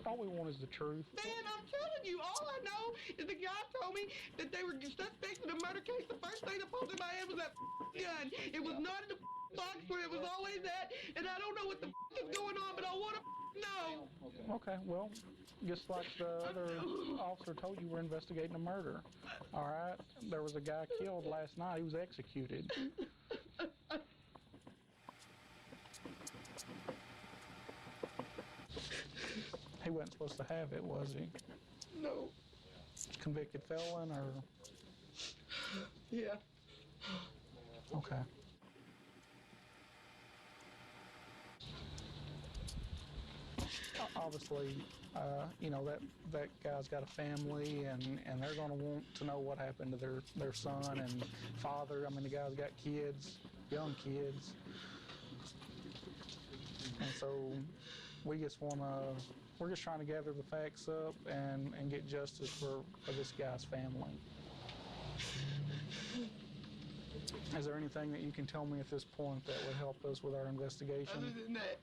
All we want is the truth. Man, I'm telling you, all I know is the guy told me that they were suspects in a murder case. The first thing that popped in my head was that gun. It was not in the box where it was always at, and I don't know what the is going on, but I want to know. Okay, well, just like the other officer told you, we're investigating a murder. All right? There was a guy killed last night. He was executed. He wasn't supposed to have it, was he? No. Convicted felon or? Yeah. Okay. Obviously, you know, that guy's got a family, and they're going to want to know what happened to their son and father. I mean, the guy's got kids, young kids. And so we just we're just trying to gather the facts up and get justice for this guy's family. Is there anything that you can tell me at this point that would help us with our investigation? Other than that,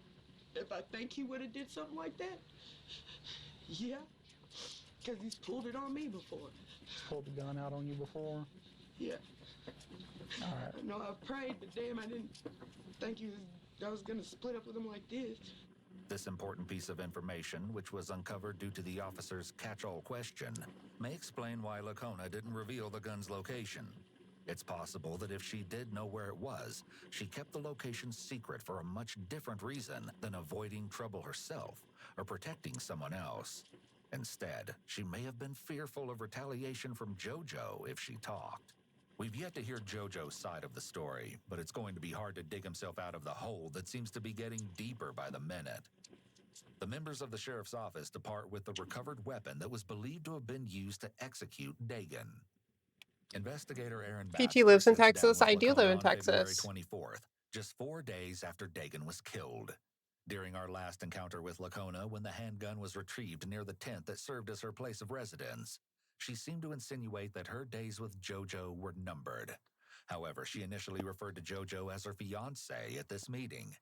if I think he would have did something like that, yeah, because he's pulled it on me before. He's pulled the gun out on you before? Yeah. All right. I know I prayed, but damn, I didn't think I was gonna split up with him like this. This important piece of information, which was uncovered due to the officer's catch-all question, may explain why Lacona didn't reveal the gun's location. It's possible that if she did know where it was, she kept the location secret for a much different reason than avoiding trouble herself or protecting someone else. Instead, she may have been fearful of retaliation from JoJo if she talked. We've yet to hear JoJo's side of the story, but it's going to be hard to dig himself out of the hole that seems to be getting deeper by the minute. The members of the sheriff's office depart with the recovered weapon that was believed to have been used to execute Dagan. Investigator Aaron Peachy lives in sits down Texas. with I do live Lacona in on February Texas. 24th, just 4 days after Dagan was killed. During our last encounter with Lacona, when the handgun was retrieved near the tent that served as her place of residence, she seemed to insinuate that her days with JoJo were numbered. However, she initially referred to JoJo as her fiancé at this meeting.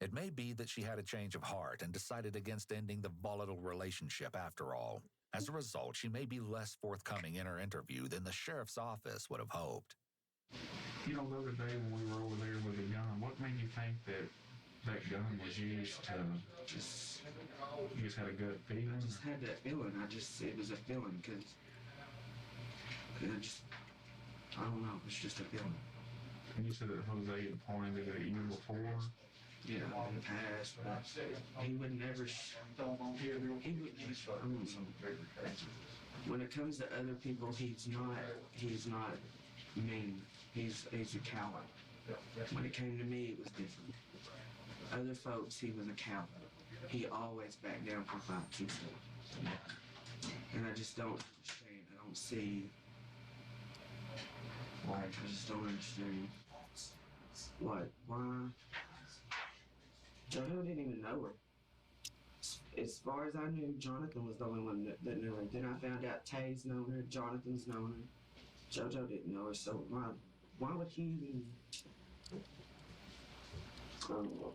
It may be that she had a change of heart and decided against ending the volatile relationship after all. As a result, she may be less forthcoming in her interview than the sheriff's office would have hoped. You know, the other day when we were over there with the gun, what made you think that that gun was used to just, you just had a gut feeling? I just had that feeling. It was a feeling, because I don't know, it's just a feeling. And you said that Jose had pointed it at you before? Yeah, in the past, but he would never, when it comes to other people, he's not mean. He's a coward. When it came to me, it was different. Other folks, he was a coward. He always backed down for fights and stuff. And I just don't understand. I don't see. I just don't understand. What? Why? JoJo didn't even know her. As far as I knew, Jonathan was the only one that knew her. Then I found out Tay's known her, Jonathan's known her. JoJo didn't know her, so why would he even? I don't know.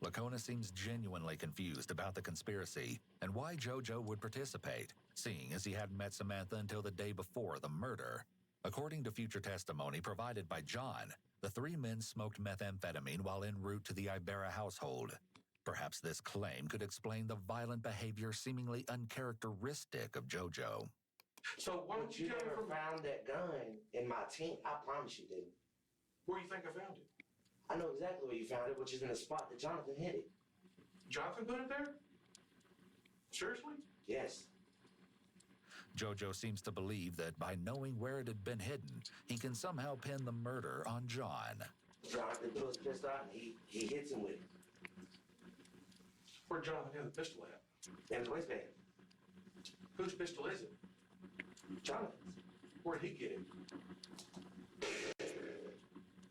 Lacona seems genuinely confused about the conspiracy and why JoJo would participate, seeing as he hadn't met Samantha until the day before the murder. According to future testimony provided by John, the three men smoked methamphetamine while en route to the Ibarra household. Perhaps this claim could explain the violent behavior seemingly uncharacteristic of JoJo. So why don't you never found that gun in my tent? I promise you didn't. Where do you think I found it? I know exactly where you found it, which is in the spot that Jonathan hid it. Jonathan put it there? Seriously? Yes. JoJo seems to believe that by knowing where it had been hidden, he can somehow pin the murder on John. Jonathan threw his pistol out and he hits him with it. Where'd Jonathan have the pistol at? In his waistband. Whose pistol is it? Jonathan's. Where'd he get it?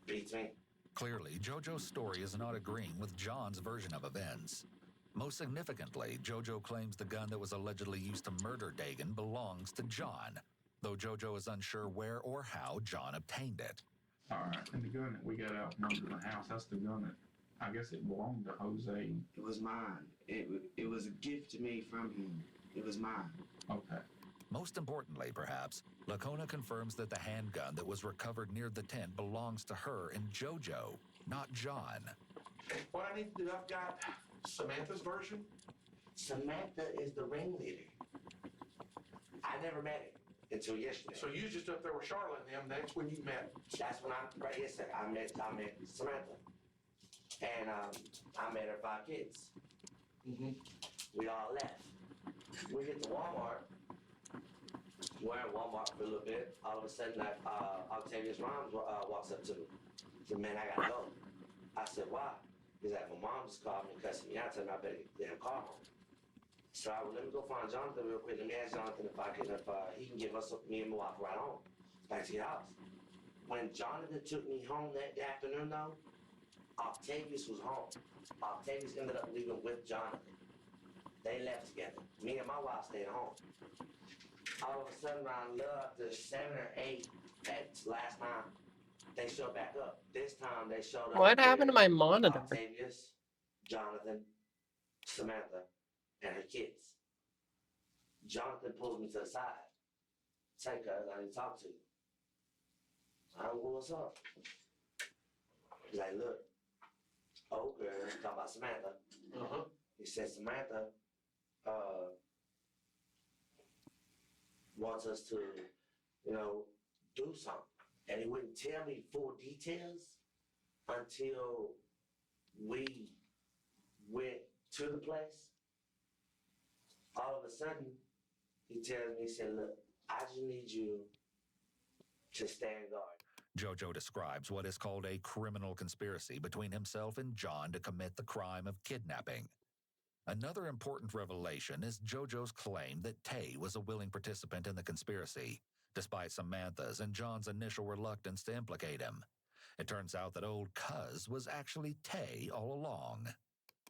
Beats me. Clearly, JoJo's story is not agreeing with John's version of events. Most significantly, JoJo claims the gun that was allegedly used to murder Dagan belongs to John, though JoJo is unsure where or how John obtained it. All right, and the gun that we got out from under the house, that's the gun that, I guess it belonged to Jose. It was mine. It was a gift to me from him. It was mine. Okay. Most importantly, perhaps, Lacona confirms that the handgun that was recovered near the tent belongs to her and JoJo, not John. What I need to do, I've got Samantha's version. Samantha is the ringleader. I never met her until yesterday. So you just up there with Charlotte and them, that's when you met. That's when right yesterday, I met Samantha. And I met her 5 kids. We all left. We get to Walmart. We're at Walmart for a little bit. All of a sudden, Octavius Rhymes walks up to me. He said, "Man, I gotta go." I said, "Why?" He's like, "My mom just called me and cussing me out, telling me I better get the damn car home." So let me go find Jonathan real quick. Let me ask Jonathan if he can give us me and my wife right home back to your house. When Jonathan took me home that afternoon, though, Octavius was home. Octavius ended up leaving with Jonathan. They left together. Me and my wife stayed home. All of a sudden, around after 7 or 8 at last time, they showed back up. This time they showed up. What happened to my monitor? Octavius, Jonathan, Samantha, and her kids. Jonathan pulls me to the side. Take her, I need to talk to you. I don't know what's up. He's like, look, old girl, talking about Samantha. He said, Samantha wants us to, do something. And he wouldn't tell me full details until we went to the place. All of a sudden, he tells me, he said, look, I just need you to stand guard. Jojo describes what is called a criminal conspiracy between himself and John to commit the crime of kidnapping. Another important revelation is Jojo's claim that Tay was a willing participant in the conspiracy, despite Samantha's and John's initial reluctance to implicate him. It turns out that old Cuz was actually Tay all along.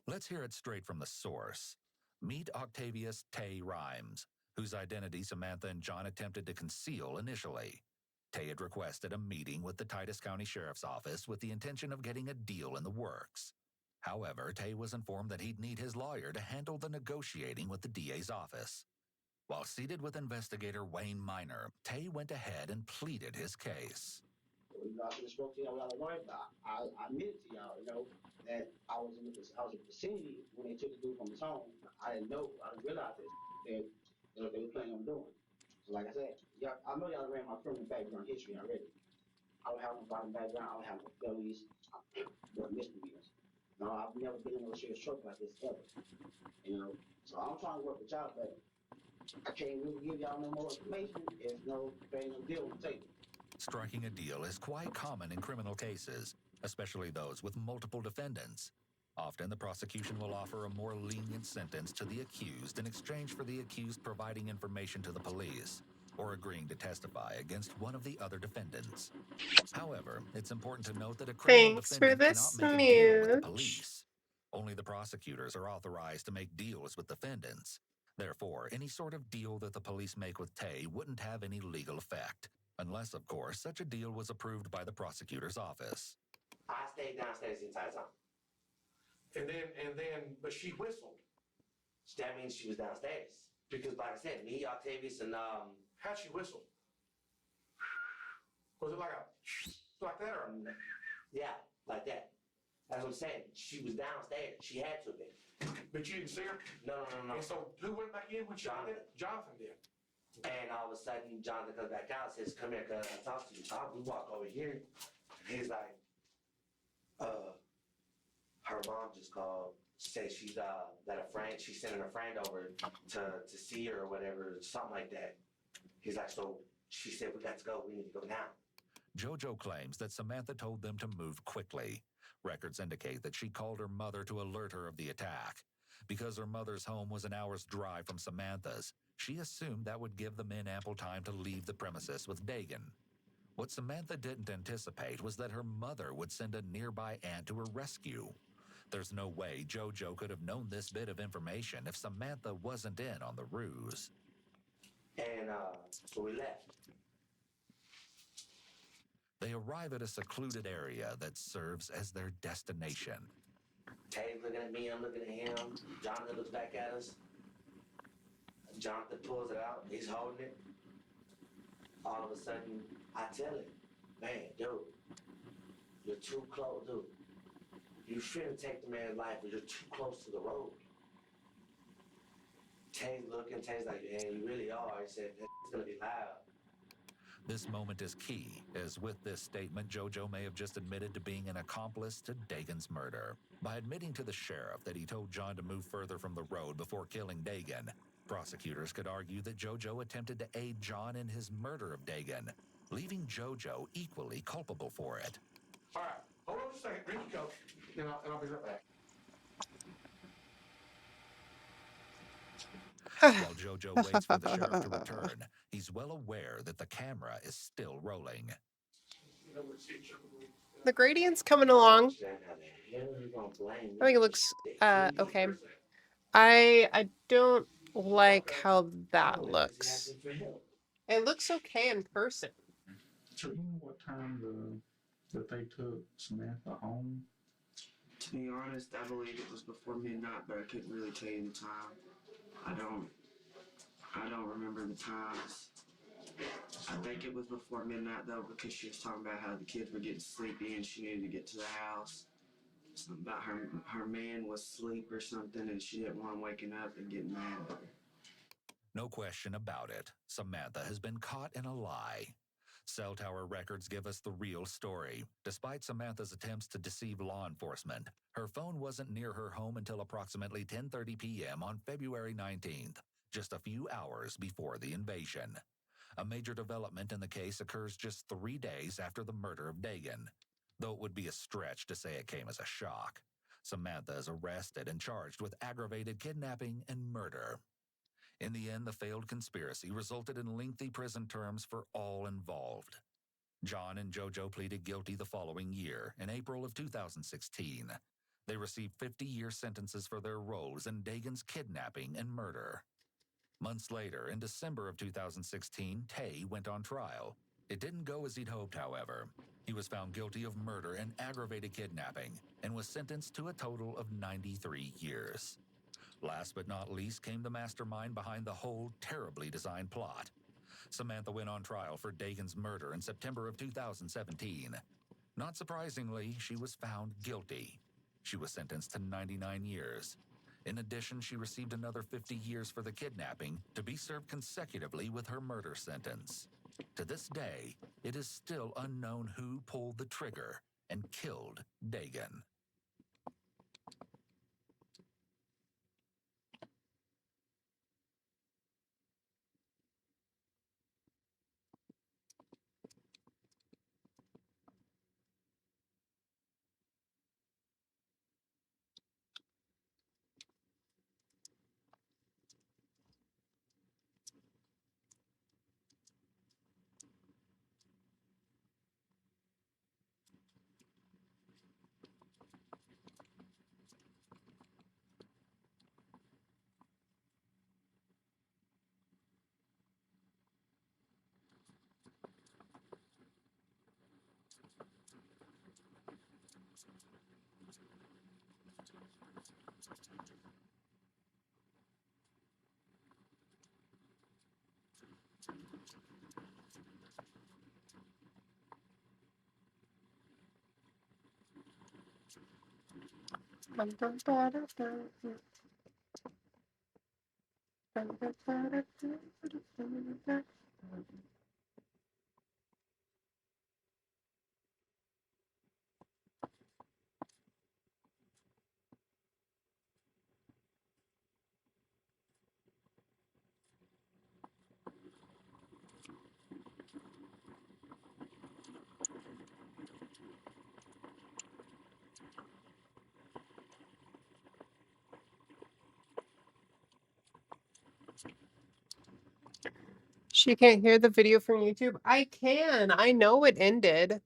Let's hear it straight from the source. Meet Octavius Tay Rhymes, whose identity Samantha and John attempted to conceal initially. Tay had requested a meeting with the Titus County Sheriff's Office with the intention of getting a deal in the works. However, Tay was informed that he'd need his lawyer to handle the negotiating with the DA's office. While seated with investigator Wayne Minor, Tay went ahead and pleaded his case. I should have spoke to y'all without a lawyer, but I admitted to y'all, that I was in the vicinity when they took the dude from his home. I didn't realize this, that they were planning on doing. So like I said, I know y'all ran my criminal background history already. I don't have no violent background, I don't have no felonies, no misdemeanors. No, I've never been in no serious trouble like this ever. So I'm trying to work with y'all, but I can't really give y'all no more information if there ain't no deal on the table. Striking a deal is quite common in criminal cases, especially those with multiple defendants. Often, the prosecution will offer a more lenient sentence to the accused in exchange for the accused providing information to the police or agreeing to testify against one of the other defendants. However, it's important to note that a criminal Thanks for defendant the cannot make a deal with the smooch. police. Only the prosecutors are authorized to make deals with defendants. Therefore, any sort of deal that the police make with Tay wouldn't have any legal effect, unless, of course, such a deal was approved by the prosecutor's office. I stayed downstairs the entire time. But she whistled. So that means she was downstairs. Because like I said, me, Octavius, and How'd she whistle? Was it like that or? Yeah, like that. That's what I'm saying. She was downstairs. She had to be. But you didn't see her? No. And so who went back in when she did it? Jonathan did. And all of a sudden, Jonathan comes back out and says, come here, cuz I talk to you. We walk over here. He's like, her mom just called, say she's she's sending a friend over to see her or whatever, something like that. He's like, so she said, we got to go. We need to go now. Jojo claims that Samantha told them to move quickly. Records indicate that she called her mother to alert her of the attack. Because her mother's home was an hour's drive from Samantha's, she assumed that would give the men ample time to leave the premises with Dagan. What Samantha didn't anticipate was that her mother would send a nearby aunt to her rescue. There's no way Jojo could have known this bit of information if Samantha wasn't in on the ruse. And so we left. They arrive at a secluded area that serves as their destination. Tay's looking at me, I'm looking at him. Jonathan looks back at us. Jonathan pulls it out, he's holding it. All of a sudden, I tell him, man, dude, you're too close, dude. You shouldn't take the man's life, but you're too close to the road. Tay's looking, Tay's like, yeah, you really are. He said, it's gonna be loud. This moment is key, as with this statement, Jojo may have just admitted to being an accomplice to Dagan's murder. By admitting to the sheriff that he told John to move further from the road before killing Dagan, prosecutors could argue that Jojo attempted to aid John in his murder of Dagan, leaving Jojo equally culpable for it. All right, hold on just a second. Drink your Coke, and I'll be right back. While JoJo waits for the sheriff to return, he's well aware that the camera is still rolling. The gradient's coming along. I think it looks okay. I don't like how that looks. It looks okay in person. So you know what time that they took Samantha home? To be honest, I believe it was before midnight, but I couldn't really tell you the time. I don't remember the times. I think it was before midnight though, because she was talking about how the kids were getting sleepy and she needed to get to the house. Something about her man was asleep or something, and she didn't want him waking up and getting mad at her. No question about it, Samantha has been caught in a lie. Cell tower records give us the real story. Despite Samantha's attempts to deceive law enforcement, her phone wasn't near her home until approximately 10:30 p.m. on February 19th, just a few hours before the invasion. A major development in the case occurs just 3 days after the murder of Dagan, though it would be a stretch to say it came as a shock. Samantha is arrested and charged with aggravated kidnapping and murder. In the end, the failed conspiracy resulted in lengthy prison terms for all involved. John and JoJo pleaded guilty the following year, in April of 2016. They received 50-year sentences for their roles in Dagan's kidnapping and murder. Months later, in December of 2016, Tay went on trial. It didn't go as he'd hoped, however. He was found guilty of murder and aggravated kidnapping and was sentenced to a total of 93 years. Last but not least came the mastermind behind the whole terribly designed plot. Samantha went on trial for Dagan's murder in September of 2017. Not surprisingly, she was found guilty. She was sentenced to 99 years. In addition, she received another 50 years for the kidnapping to be served consecutively with her murder sentence. To this day, it is still unknown who pulled the trigger and killed Dagan. She can't hear the video from YouTube. I can. I know it ended.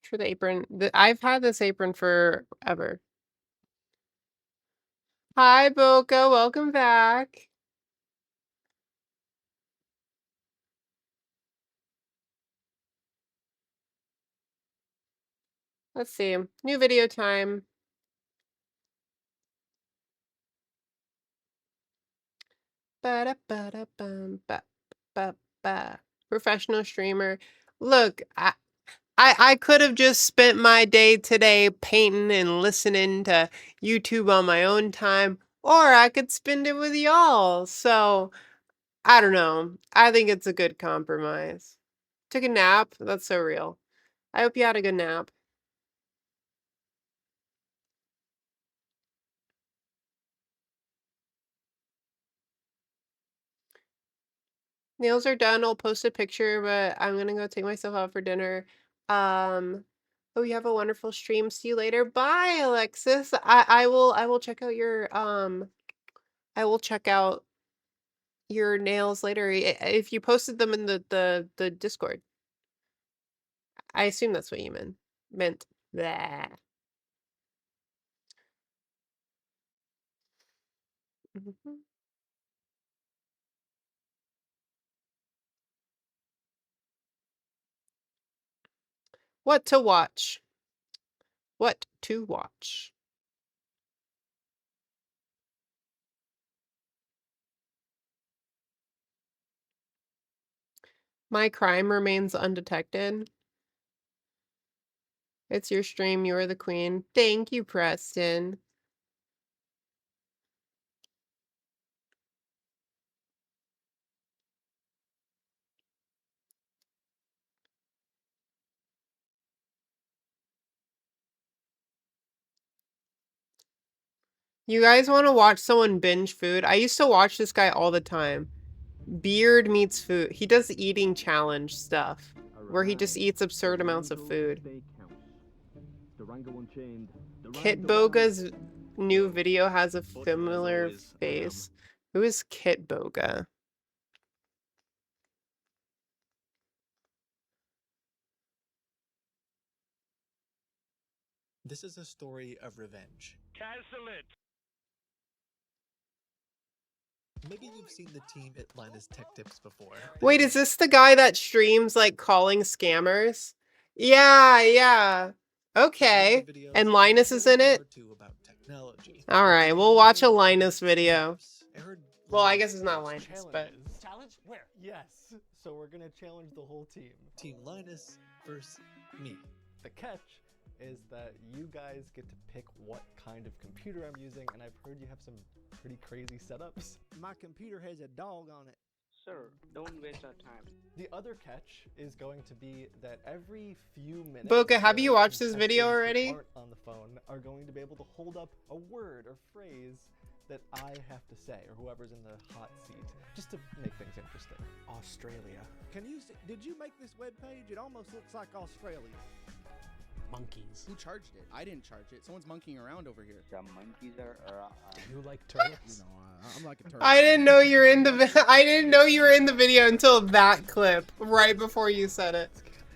For the apron. I've had this apron forever. Hi, Boca. Welcome back. Let's see. New video time. Ba-da-ba-da-bum, ba-ba-ba. Professional streamer. Look, I could have just spent my day today painting and listening to YouTube on my own time, or I could spend it with y'all. So, I don't know. I think it's a good compromise. Took a nap. That's so real. I hope you had a good nap. Nails are done. I'll post a picture, but I'm gonna go take myself out for dinner. Um, Oh, you have a wonderful stream. See you later. Bye, Alexis. I will check out your I will check out your nails later if you posted them in the Discord. I assume that's what you meant. Blah. Mhm. What to watch? What to watch? My crime remains undetected. It's your stream. You are the queen. Thank you, Preston. You guys want to watch someone binge food? I used to watch this guy all the time. Beard meets food. He does eating challenge stuff where he just eats absurd amounts of food. Kit Boga's new video has a familiar face. Who is Kit Boga? This is a story of revenge. Cancel it. Maybe you've seen the team at Linus Tech Tips before. Wait, is this the guy that streams like calling scammers? Yeah. Okay. And Linus is in it? Alright, we'll watch a Linus video. Well, I guess it's not Linus, but... Challenge? Where? Yes. So we're gonna challenge the whole team. Team Linus versus me. The catch is that you guys get to pick what kind of computer I'm using, and I've heard you have some pretty crazy setups. My computer has a dog on it. Sir, don't waste our time. The other catch is going to be that every few minutes... Boga, have you watched this video already? ...aren't on the phone are going to be able to hold up a word or phrase that I have to say, or whoever's in the hot seat, just to make things interesting. Australia. Did you make this webpage? It almost looks like Australia. Monkeys. Who charged it? I didn't charge it. Someone's monkeying around over here. The monkeys are around. You like turtles? You know, I'm like a turtle. I didn't know you were in the I didn't know you were in the video until that clip right before you said it.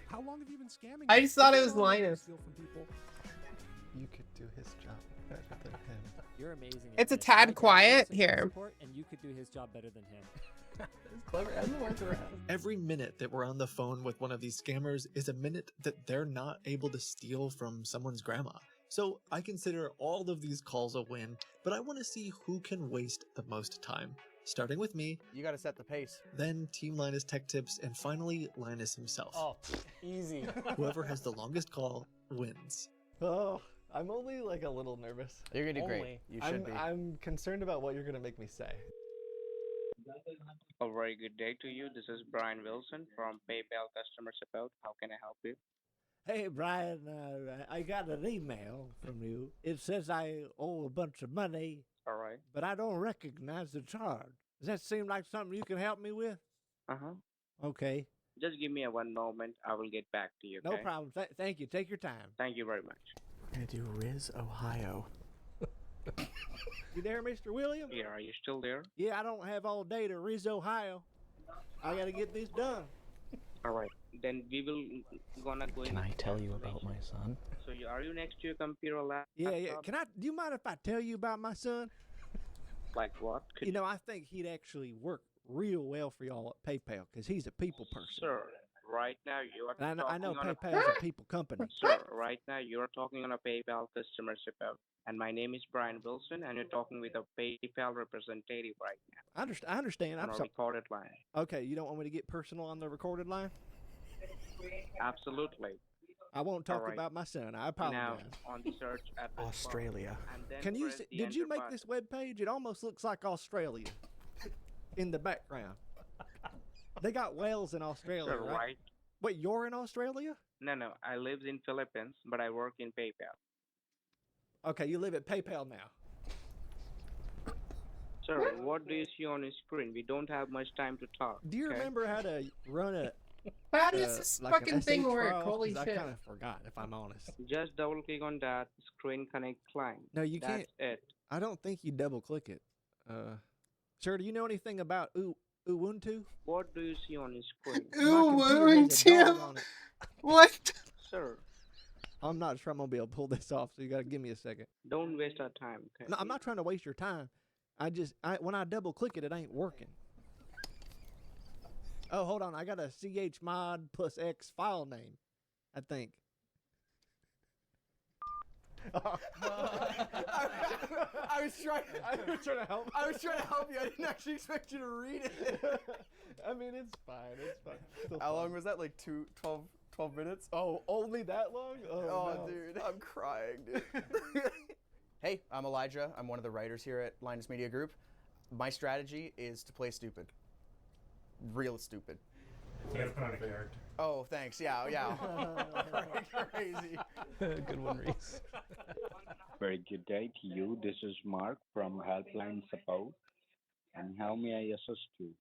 How long have you been scamming? I just thought it was Linus. You could do his job better than him. You're amazing. It's a tad quiet here. And you could do his job better than him. It's clever. Every minute that we're on the phone with one of these scammers is a minute that they're not able to steal from someone's grandma. So I consider all of these calls a win, but I want to see who can waste the most time. Starting with me. You got to set the pace. Then Team Linus Tech Tips, and finally Linus himself. Oh, easy. Whoever has the longest call wins. Oh, I'm only like a little nervous. You're gonna do great. You should be. I'm concerned about what you're gonna make me say. A very good day to you. This is Brian Wilson from PayPal Customer Support. How can I help you? Hey, Brian, I got an email from you. It says I owe a bunch of money. All right. But I don't recognize the charge. Does that seem like something you can help me with? Uh-huh. Okay. Just give me one moment. I will get back to you, okay? No problem. Thank you. Take your time. Thank you very much. We're going to do Riz, Ohio. You there, Mr. William? Yeah, are you still there? Yeah, I don't have all day to Riz, Ohio. I got to get this done. All right. Then we will gonna go in. Can I tell you about my son? So are you next to your computer laptop? Yeah. Do you mind if I tell you about my son? Like what? You know, I think he'd actually work real well for y'all at PayPal because he's a people person. Sir, right now you are and I know talking PayPal's a people company. Sir, right now you are talking on a PayPal customer support. And my name is Brian Wilson, and you're talking with a PayPal representative right now. I understand. On a recorded line. Okay, you don't want me to get personal on the recorded line? Absolutely. I won't talk about my son. I apologize. Now, on the search at Australia. Did you make this web page? It almost looks like Australia in the background. They got whales in Australia, Sir, right? Wait, you're in Australia? No. I live in Philippines, but I work in PayPal. Okay, you live at PayPal now. Sir, what do you see on your screen? We don't have much time to talk. Do you remember how to run How does this like an fucking thing SH work? file? Holy 'Cause shit. I kind of forgot, if I'm honest. Just double click on that screen connect client. No, you That's can't. it. I don't think you double click it. Sir, do you know anything about Ubuntu? What do you see on your screen? Ubuntu. What? Sir, I'm not sure I'm gonna be able to pull this off, so you gotta give me a second. don't waste our time. Okay? No, I'm not trying to waste your time. When I double click it, it ain't working. Oh, hold on. I got a chmod plus x file name, I think. I was trying to help. I was trying to help you. I didn't actually expect you to read it. I mean, it's fine. It's fine. Still How fine. long was that? Like 12 minutes? Oh, only that long? Oh, no. dude. I'm crying, dude. Hey, I'm Elijah. I'm one of the writers here at Linus Media Group. My strategy is to play stupid. Real stupid. You gotta put on a character. Oh, thanks. Yeah. Crazy. Good one, Reese. Very good day to you. This is Mark from Helpline Support. And how may I assist you?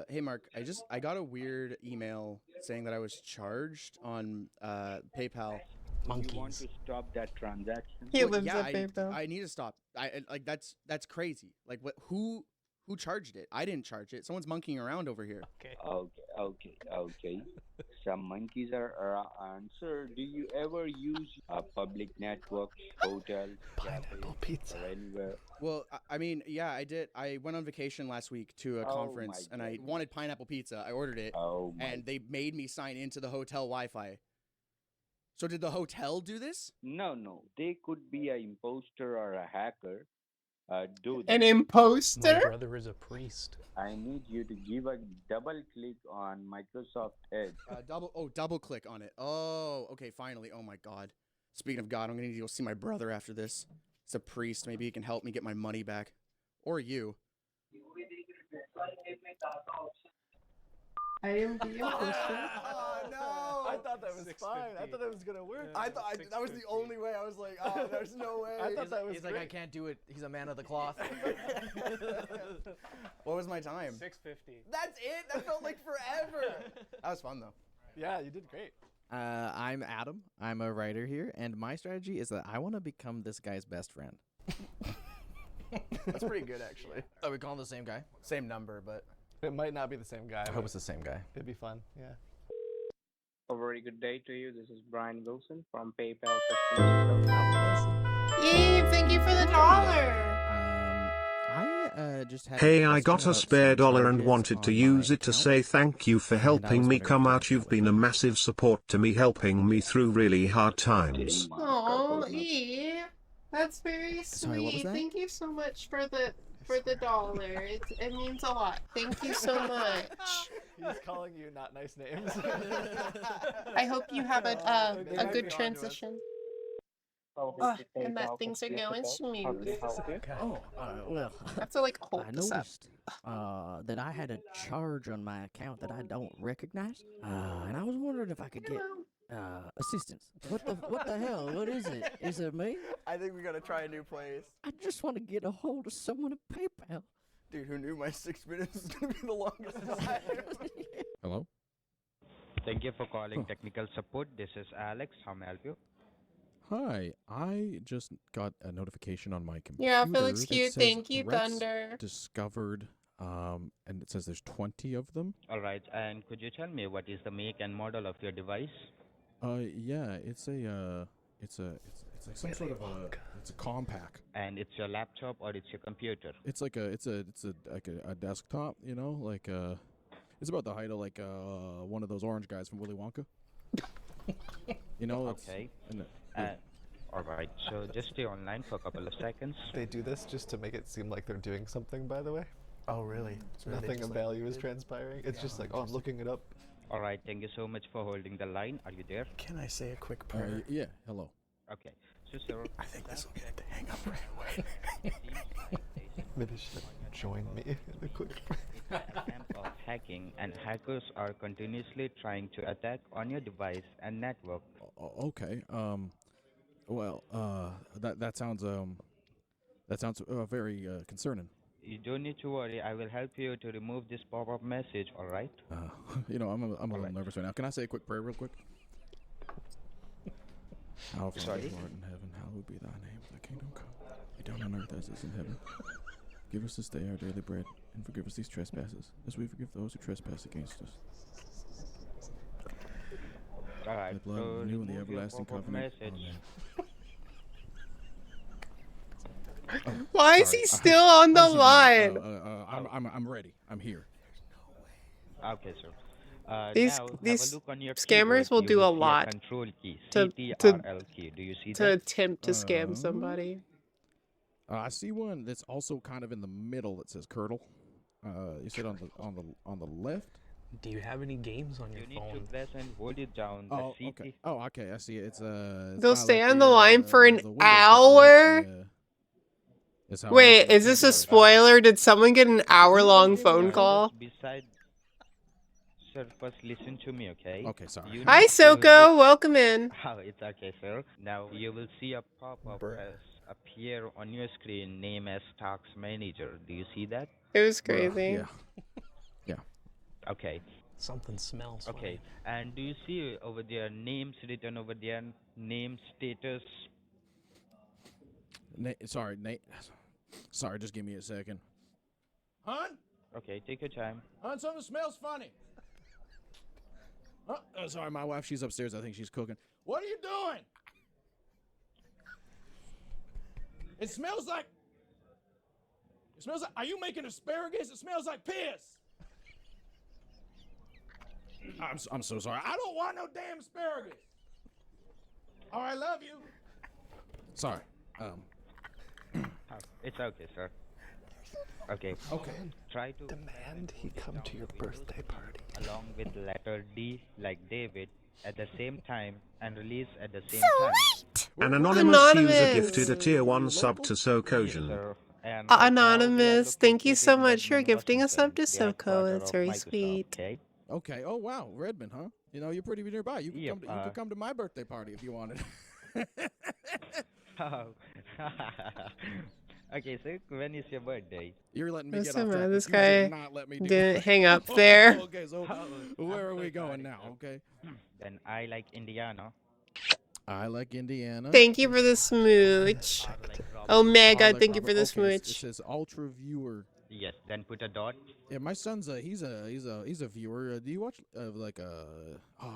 Hey Mark, I got a weird email saying that I was charged on PayPal. You want to stop that transaction? He lives at PayPal. I need to stop. That's crazy. Like what? Who charged it? I didn't charge it. Someone's monkeying around over here. Okay. Some monkeys are around. Sir, do you ever use a public network, hotel, Pineapple pizza, or anywhere? Well, I mean, yeah, I did. I went on vacation last week to a conference, and I wanted pineapple pizza. I ordered it, and they made me sign into the hotel Wi-Fi. So did the hotel do this? No. They could be an imposter or a hacker. Do An that. imposter? My brother is a priest. I need you to give a double click on Microsoft Edge. Double click on it. Oh, okay, finally. Oh my God. Speaking of God, I'm gonna need to go see my brother after this. He's a priest. Maybe he can help me get my money back. Or you. I am the imposter. Oh no! I thought that was fine. I thought that was gonna work. I thought that was the only way. I was like, oh, there's no way. I thought that was He's great. like, I can't do it. He's a man of the cloth. What was my time? 6:50. That's it? That felt like forever. That was fun though. Yeah, you did great. I'm Adam. I'm a writer here, and my strategy is that I want to become this guy's best friend. That's pretty good, actually. Are we calling the same guy? Same number, but it might not be the same guy. I hope it's the same guy. It'd be fun. Yeah. A very good day to you. This is Brian Wilson from PayPal Customer Support. Yay, thank you for the dollar. I just had Hey, I got a spare dollar and wanted to use it to say thank you for helping me come out. You've been a massive support to me, helping me through really hard times. Oh, yeah. That's very sweet. Sorry, what was that? Thank you so much for the dollar. It means a lot. Thank you so much. He's calling you not nice names. I hope you have a good transition. And that things are going smooth. Well, Have to like hold I this up. noticed that I had a charge on my account that I don't recognize, and I was wondering if I could get assistance. What the hell? What is it? Is it me? I think we gotta try a new place. I just want to get a hold of someone at PayPal. Dude, who knew my 6 minutes was gonna be the longest time? Hello? Thank you for calling technical support. This is Alex. How may I help you? Hi, I just got a notification on my computer. Yeah, Felix that Q, says thank you, threats Thunder. discovered, and it says there's 20 of them. All right, and could you tell me what is the make and model of your device? Yeah, it's like some sort of it's a compact. And it's your laptop or it's your computer? It's like a desktop, you know, like it's about the height of like one of those orange guys from Willy Wonka. You know. Okay. All right, so just stay online for a couple of seconds. They do this just to make it seem like they're doing something, by the way. Oh, really? Nothing of value is transpiring. It's just like, oh, I'm looking it up. All right, thank you so much for holding the line. Are you there? Can I say a quick prayer? Yeah, hello. Okay, so sir, I think this will get it to hang up right away. Maybe she should join me in the quick prayer. attempt of hacking, and hackers are continuously trying to attack on your device and network. Okay. Well, that sounds very concerning. You don't need to worry. I will help you to remove this pop-up message. All right? You know, I'm a little nervous right now. Can I say a quick prayer real quick? Our Father, Sorry? who art in heaven, hallowed be thy name. Thy kingdom come. Be done on earth as it is in heaven. Give us this day our daily bread, and forgive us these trespasses, as we forgive those who trespass against us. All right. The blood of the new and the everlasting covenant. Amen. Why is he still on the line? I'm ready. I'm here. Okay, sir. These now have these a look on your scammers keyboard. will You do a see lot control key, to CTRL key. Do you see to that? attempt to scam somebody. I see one that's also kind of in the middle that says Curdle. You said on the left. Do you have any games on your You need phone? to press and hold it down. Oh, the CT. okay. Oh, okay. I see it. It's They'll stay on the line for an hour. Wait, is this a spoiler? Did someone get an hour-long phone call? Just beside. Sir, first listen to me, okay? Okay, sorry. Hi, Soko. Welcome in. Oh, it's okay, sir. Now you will see a pop-up appear on your screen, name as Task Manager. Do you see that? It was crazy. Yeah. Okay. Something smells. Okay. And do you see over there names written over there? Name, status. Sorry, Nate. Sorry, just give me a second. Hun? Okay, take your time. Hun, something smells funny. Oh, sorry, my wife. She's upstairs. I think she's cooking. What are you doing? It smells like. Are you making asparagus? It smells like piss. I'm so sorry. I don't want no damn asparagus. Oh, I love you. Sorry. It's okay, sir. Okay. Try to demand he come to your birthday party along with letter D like David at the same time and release at the same time. An anonymous user gifted a tier 1 sub to Sokojan. Anonymous, thank you so much for gifting a sub to Soko. It's very sweet. Okay. Oh wow, Redmond, huh? You know you're pretty nearby. You could come to my birthday party if you wanted. Okay, so when is your birthday? You're letting me get Listen, off track. man, this You guy did not let me do didn't it. hang up there. Okay, so where are we going now? Okay. Then I like Indiana. I like Indiana. Thank you for the smooch. Omega, thank you for the It smooch. says Ultra Viewer. Yes, then put a dot. Yeah, my son's he's a viewer. Do you watch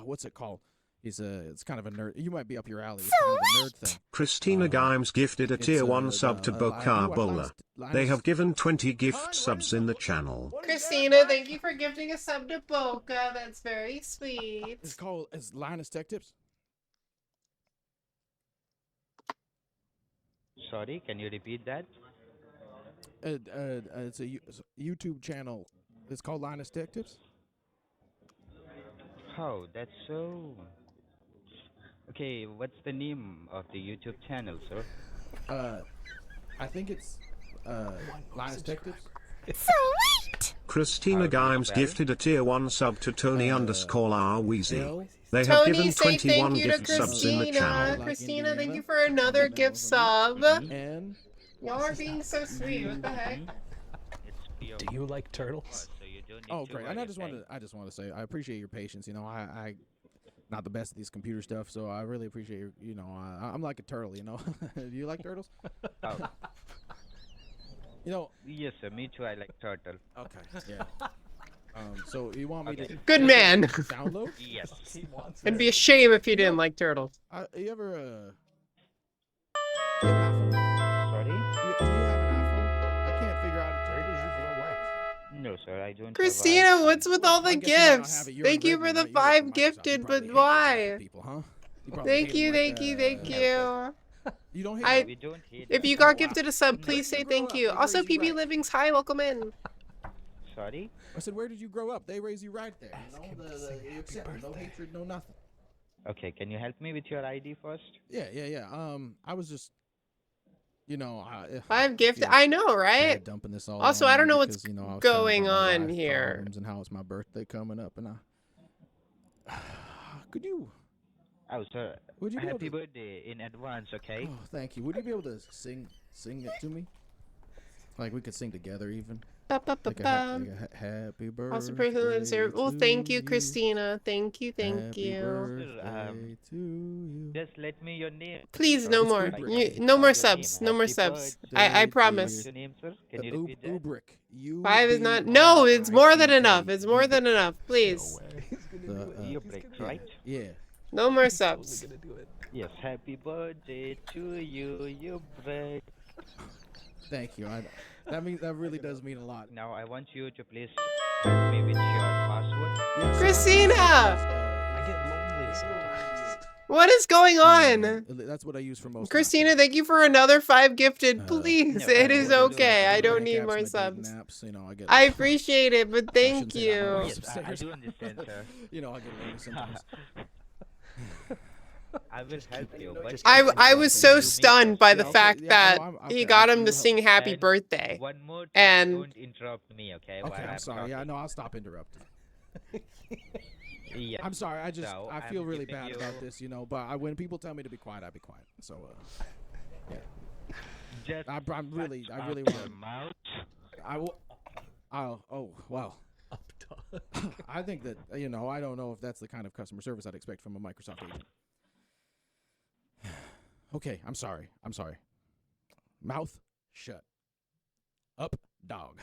what's it called? It's kind of a nerd. You might be up your alley. It's kind of a nerd thing. Christina Gimes gifted a tier 1 sub to Bokar Bola. They have given 20 gift subs in the channel. Christina, thank you for gifting a sub to Boca. That's very sweet. It's Linus Tech Tips. Sorry, can you repeat that? It's a YouTube channel. It's called Linus Tech Tips. Oh, that's so. Okay, what's the name of the YouTube channel, sir? I think it's Linus Tech Tips. Sweet. Christina Gimes gifted a tier 1 sub to Tony _R Weezy. They have Tony, given say 21 thank you to gift subs in the channel. Christina, thank you for another gift sub. And Y'all are being so sweet. What the heck? Do you like turtles? Oh, great! And I just want to say I appreciate your patience. You know, I not the best at these computer stuff, so I really appreciate your. You know, I'm like a turtle. You know, do you like turtles? Oh. You know. Yes, sir. Me too. I like turtle. Okay. Yeah. So you want me to? Good man. Download? Yes. It'd be a shame if you didn't like turtles. You ever Sorry? Do you have an iPhone? I can't figure out where did you go away. No, sir. I don't. Christina, what's with all the gifts? Thank you for the 5 gifted, but why? Thank you. You don't hate. We don't hate. If you got gifted a sub, please say thank you. Also, PB Livings, hi, welcome in. Sorry? I said, where did you grow up? They raise you right there. You know, you accept no hatred, no nothing. Okay, can you help me with your ID first? Yeah. I was just, you know, 5 gifted. I know, right? Dumping this all also, on I don't you know what's because, you know, I was going telling on my here. problems and how it's my birthday coming up, and could you? Oh, sir. Would you be Happy able to... birthday in advance, okay? Oh, thank you. Would you be able to sing it to me? Like we could sing together even. Ba, ba, ba, Like ba. happy Also, person who lives here. birthday Well, to thank you, you. Christina. Thank you, thank Happy you. birthday to you. Just let me your name. Please, sir. no It's more. Ubrick. No more Your subs. name. No more Happy subs. birthday, I dear. promise. What's your name, sir? Can you repeat that? Ubrick. 5 is not. No, it's more than enough. It's more than enough. Please. You break, right? Yeah. No more subs. Totally gonna do it. Yes. Happy birthday to you. You break. Thank you. That really does mean a lot. Now I want you to please help me with your password. Christina! I get lonely sometimes. What is going on? That's what I use for most. Christina, thank you for another 5 gifted. Please, No, it is I will do okay. that. I don't My need apps, more my dating subs. apps, you know, I get. I appreciate it, but thank shouldn't say that you. out Yes, loud. I do understand, sir. You know, I get lonely sometimes. I will help you. But I was so stunned by the Yeah, okay, fact yeah, that no, he okay, got you him to help. sing happy And birthday. one more thing, And don't interrupt me, okay? Okay, while I'm sorry. Yeah, talking. no, I'll stop interrupting. Yes. I'm sorry. I So, I feel I'm really giving bad you- about this, you know. But when people tell me to be quiet, I be quiet. So, yeah. Just I really out want. your mouth. I will. Oh wow. I think that you know. I don't know if that's the kind of customer service I'd expect from a Microsoft agent. Okay, I'm sorry. Mouth shut. Up, dog.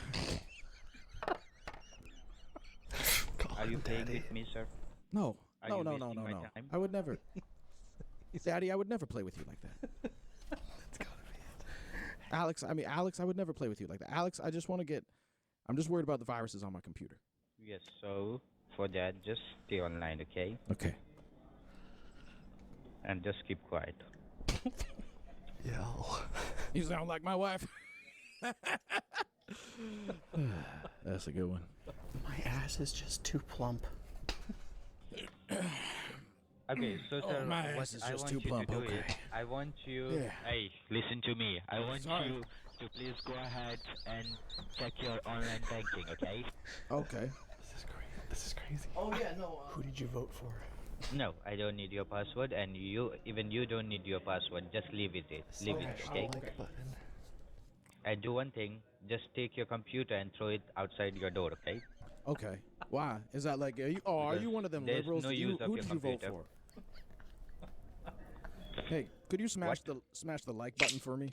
Are you playing with me, sir? No. Are No. you wasting my time? I would never. Daddy, I would never play with you like that. Alex, I would never play with you like that. Alex, I'm just worried about the viruses on my computer. Yes. So for that, just stay online, okay? Okay. And just keep quiet. Yo. You sound like my wife. That's a good one. My ass is just too plump. Okay, so sir, my what ass is I just want too you plump, to do okay. is, I want you. Yeah. Hey, listen to me. I want Sorry. you to please go ahead and check your online banking, okay? Okay. This is crazy. Oh yeah, no. Who did you vote for? No, I don't need your password, and you don't need your password. Just leave it. Leave it, okay? Like button. And do one thing. Just take your computer and throw it outside your door, okay? Okay. Why? Is that like? Are you one of them There's liberals? no Who use of did your you vote computer. for? Hey, could you smash the like button for me?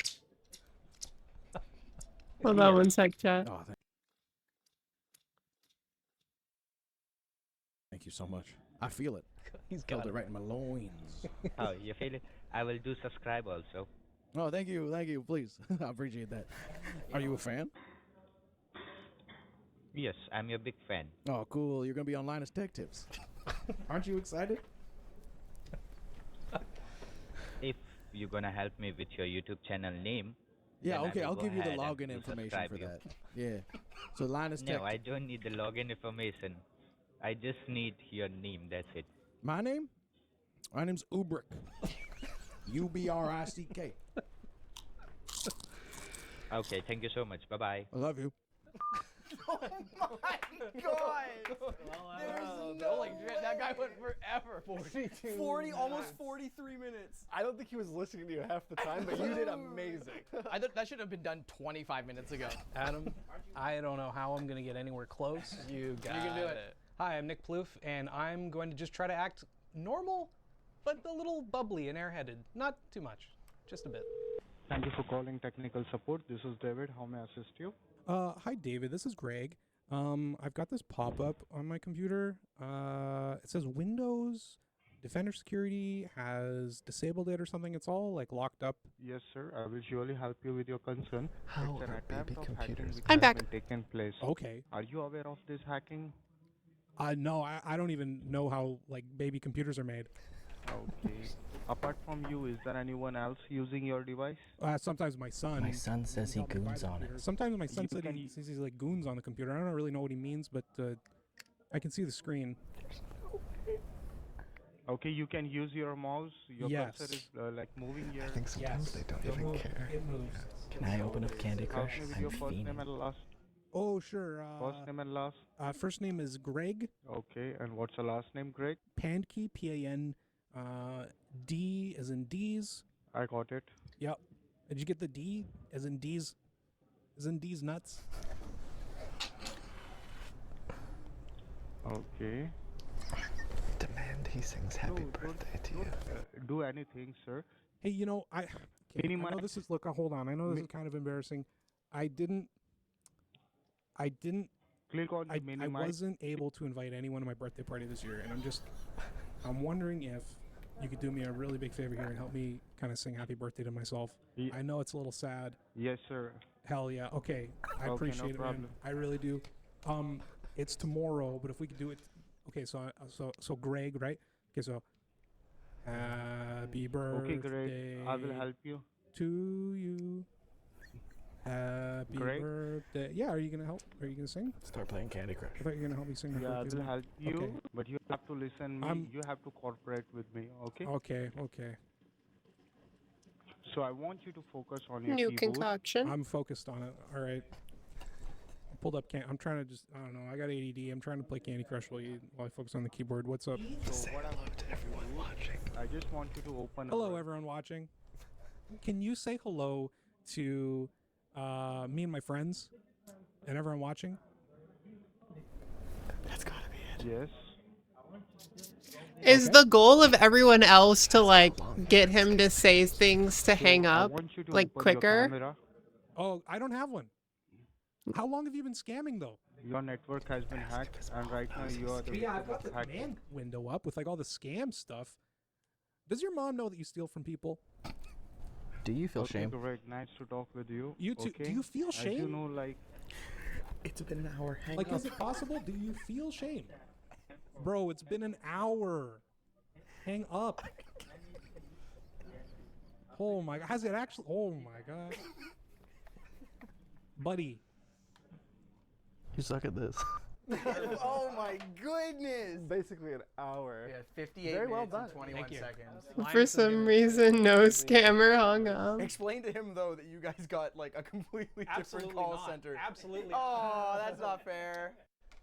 Hold on one sec, chat. Oh, thank you so much. I feel it. He's Felt got it right in my loins. Oh, you feel it? I will do subscribe also. Oh, thank you, please. I appreciate that. Are you a fan? Yes, I'm your big fan. Oh, cool. You're gonna be online as Tech Tips. Aren't you excited? If you're gonna help me with your YouTube channel name. Yeah, then I okay. will I'll go give you the ahead and login do information subscribe for you. that. Yeah. So Linus Tech. No, I don't need the login information. I just need your name. That's it. My name? My name's Ubrick. Ubrick. Okay, thank you so much. Bye bye. I love you. Oh my god! Holy shit, that guy went forever. 40, almost 43 minutes. I don't think he was listening to you half the time, but you did amazing. That should have been done 25 minutes ago. Adam, I don't know how I'm gonna get anywhere close. You can do it. Hi, I'm Nick Plouffe, and I'm going to just try to act normal, but a little bubbly and airheaded. Not too much, just a bit. Thank you for calling technical support. This is David. How may I assist you? Hi, David. This is Greg. I've got this pop-up on my computer. It says Windows Defender Security has disabled it or something. It's all like locked up. Yes, sir. I will surely help you with your concern. How it's an are attempt baby of computers? hacking which I'm has back. been taken place. Okay. Are you aware of this hacking? No, I don't even know how like baby computers are made. Okay. Apart from you, is there anyone else using your device? Sometimes my son. My son says he goons on it. Sometimes my son You said can he says he's like goons on the computer. I don't really know what he means, but I can see the screen. Okay, you can use your mouse. Your Yes. cursor is like moving here. I think sometimes they don't even care. It moves. Can I open up Candy Help Crush? me with I'm your first name fiending. and last. Oh, sure. First name and last. First name is Greg. Okay, and what's the last name, Greg? Pankey, P-A-N, D as in D's. I got it. Yep. Did you get the D as in D's? Isn't these nuts? Okay. Demand he sings happy birthday to you. Do anything, sir. Hey, you know, I know this is hold on. I know this is kind of embarrassing. I didn't click on I minimize. wasn't able to invite anyone to my birthday party this year, and I'm wondering if you could do me a really big favor here and help me kind of sing happy birthday to myself. I know it's a little sad. Yes, sir. Hell yeah. Okay. I Okay, appreciate no it, man. problem. I really do. It's tomorrow, but if we could do it. Okay, so Greg, right? Okay, so happy birthday. Okay, Greg. I will help you. To you. Happy Greg? birthday. Yeah, are you gonna help? Are you gonna sing? Start playing Candy Crush. I thought you were gonna help me sing. Yeah, I will help you, Okay. but you have to listen me. You have to cooperate with me, okay? Okay. So I want you to focus on your New keyboard. concoction. I'm focused on it. All right. I pulled up. I'm trying to I don't know. I got ADD. I'm trying to play Candy Crush while I focus on the keyboard. What's up? So what I want to everyone watching. I just want you to open. Hello, everyone watching. Can you say hello to me and my friends and everyone watching? That's gotta be it. Yes. Is the goal of everyone else to like get him to say things to hang I up want you to like open your quicker? camera. Oh, I don't have one. How long have you been scamming though? Your network has been hacked, and right now you are the Yeah, I've victim got the of hacking. command window up with like all the scam stuff. Does your mom know that you steal from people? Do you feel Okay, shame? Greg, nice to talk with you. You too. Okay? Do you feel As you shame? know, like It's been an hour. Hang Like, up. is it possible? Do you feel shame? Bro, it's been an hour. Hang up. Oh my god. Has it actually? Oh my god. Buddy. You suck at this. Oh my goodness! Basically an hour. Yeah, 58 Very well minutes done. and 21 Thank you. seconds. For some reason, no scammer hung up. Explain to him though that you guys got like a completely different call center. Absolutely. Oh, that's not fair.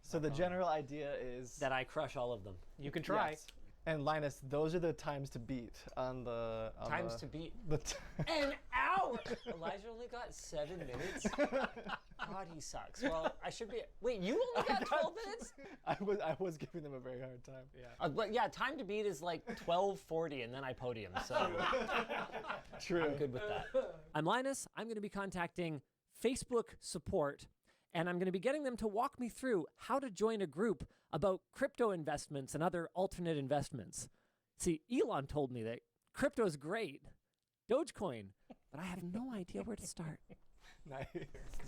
So the general idea is that I crush all of them. You can try. Yes. And Linus, those are the times to beat on the Times to beat. The An hour. Elijah only got 7 minutes. God, he sucks. Well, I should be. Wait, you only got 12 minutes? I was giving them a very hard time. Yeah. But yeah, time to beat is like 12:40, and then I podium. So True. I'm good with that. I'm Linus. I'm going to be contacting Facebook support, and I'm going to be getting them to walk me through how to join a group about crypto investments and other alternate investments. See, Elon told me that crypto is great, Dogecoin, but I have no idea where to start. Nice.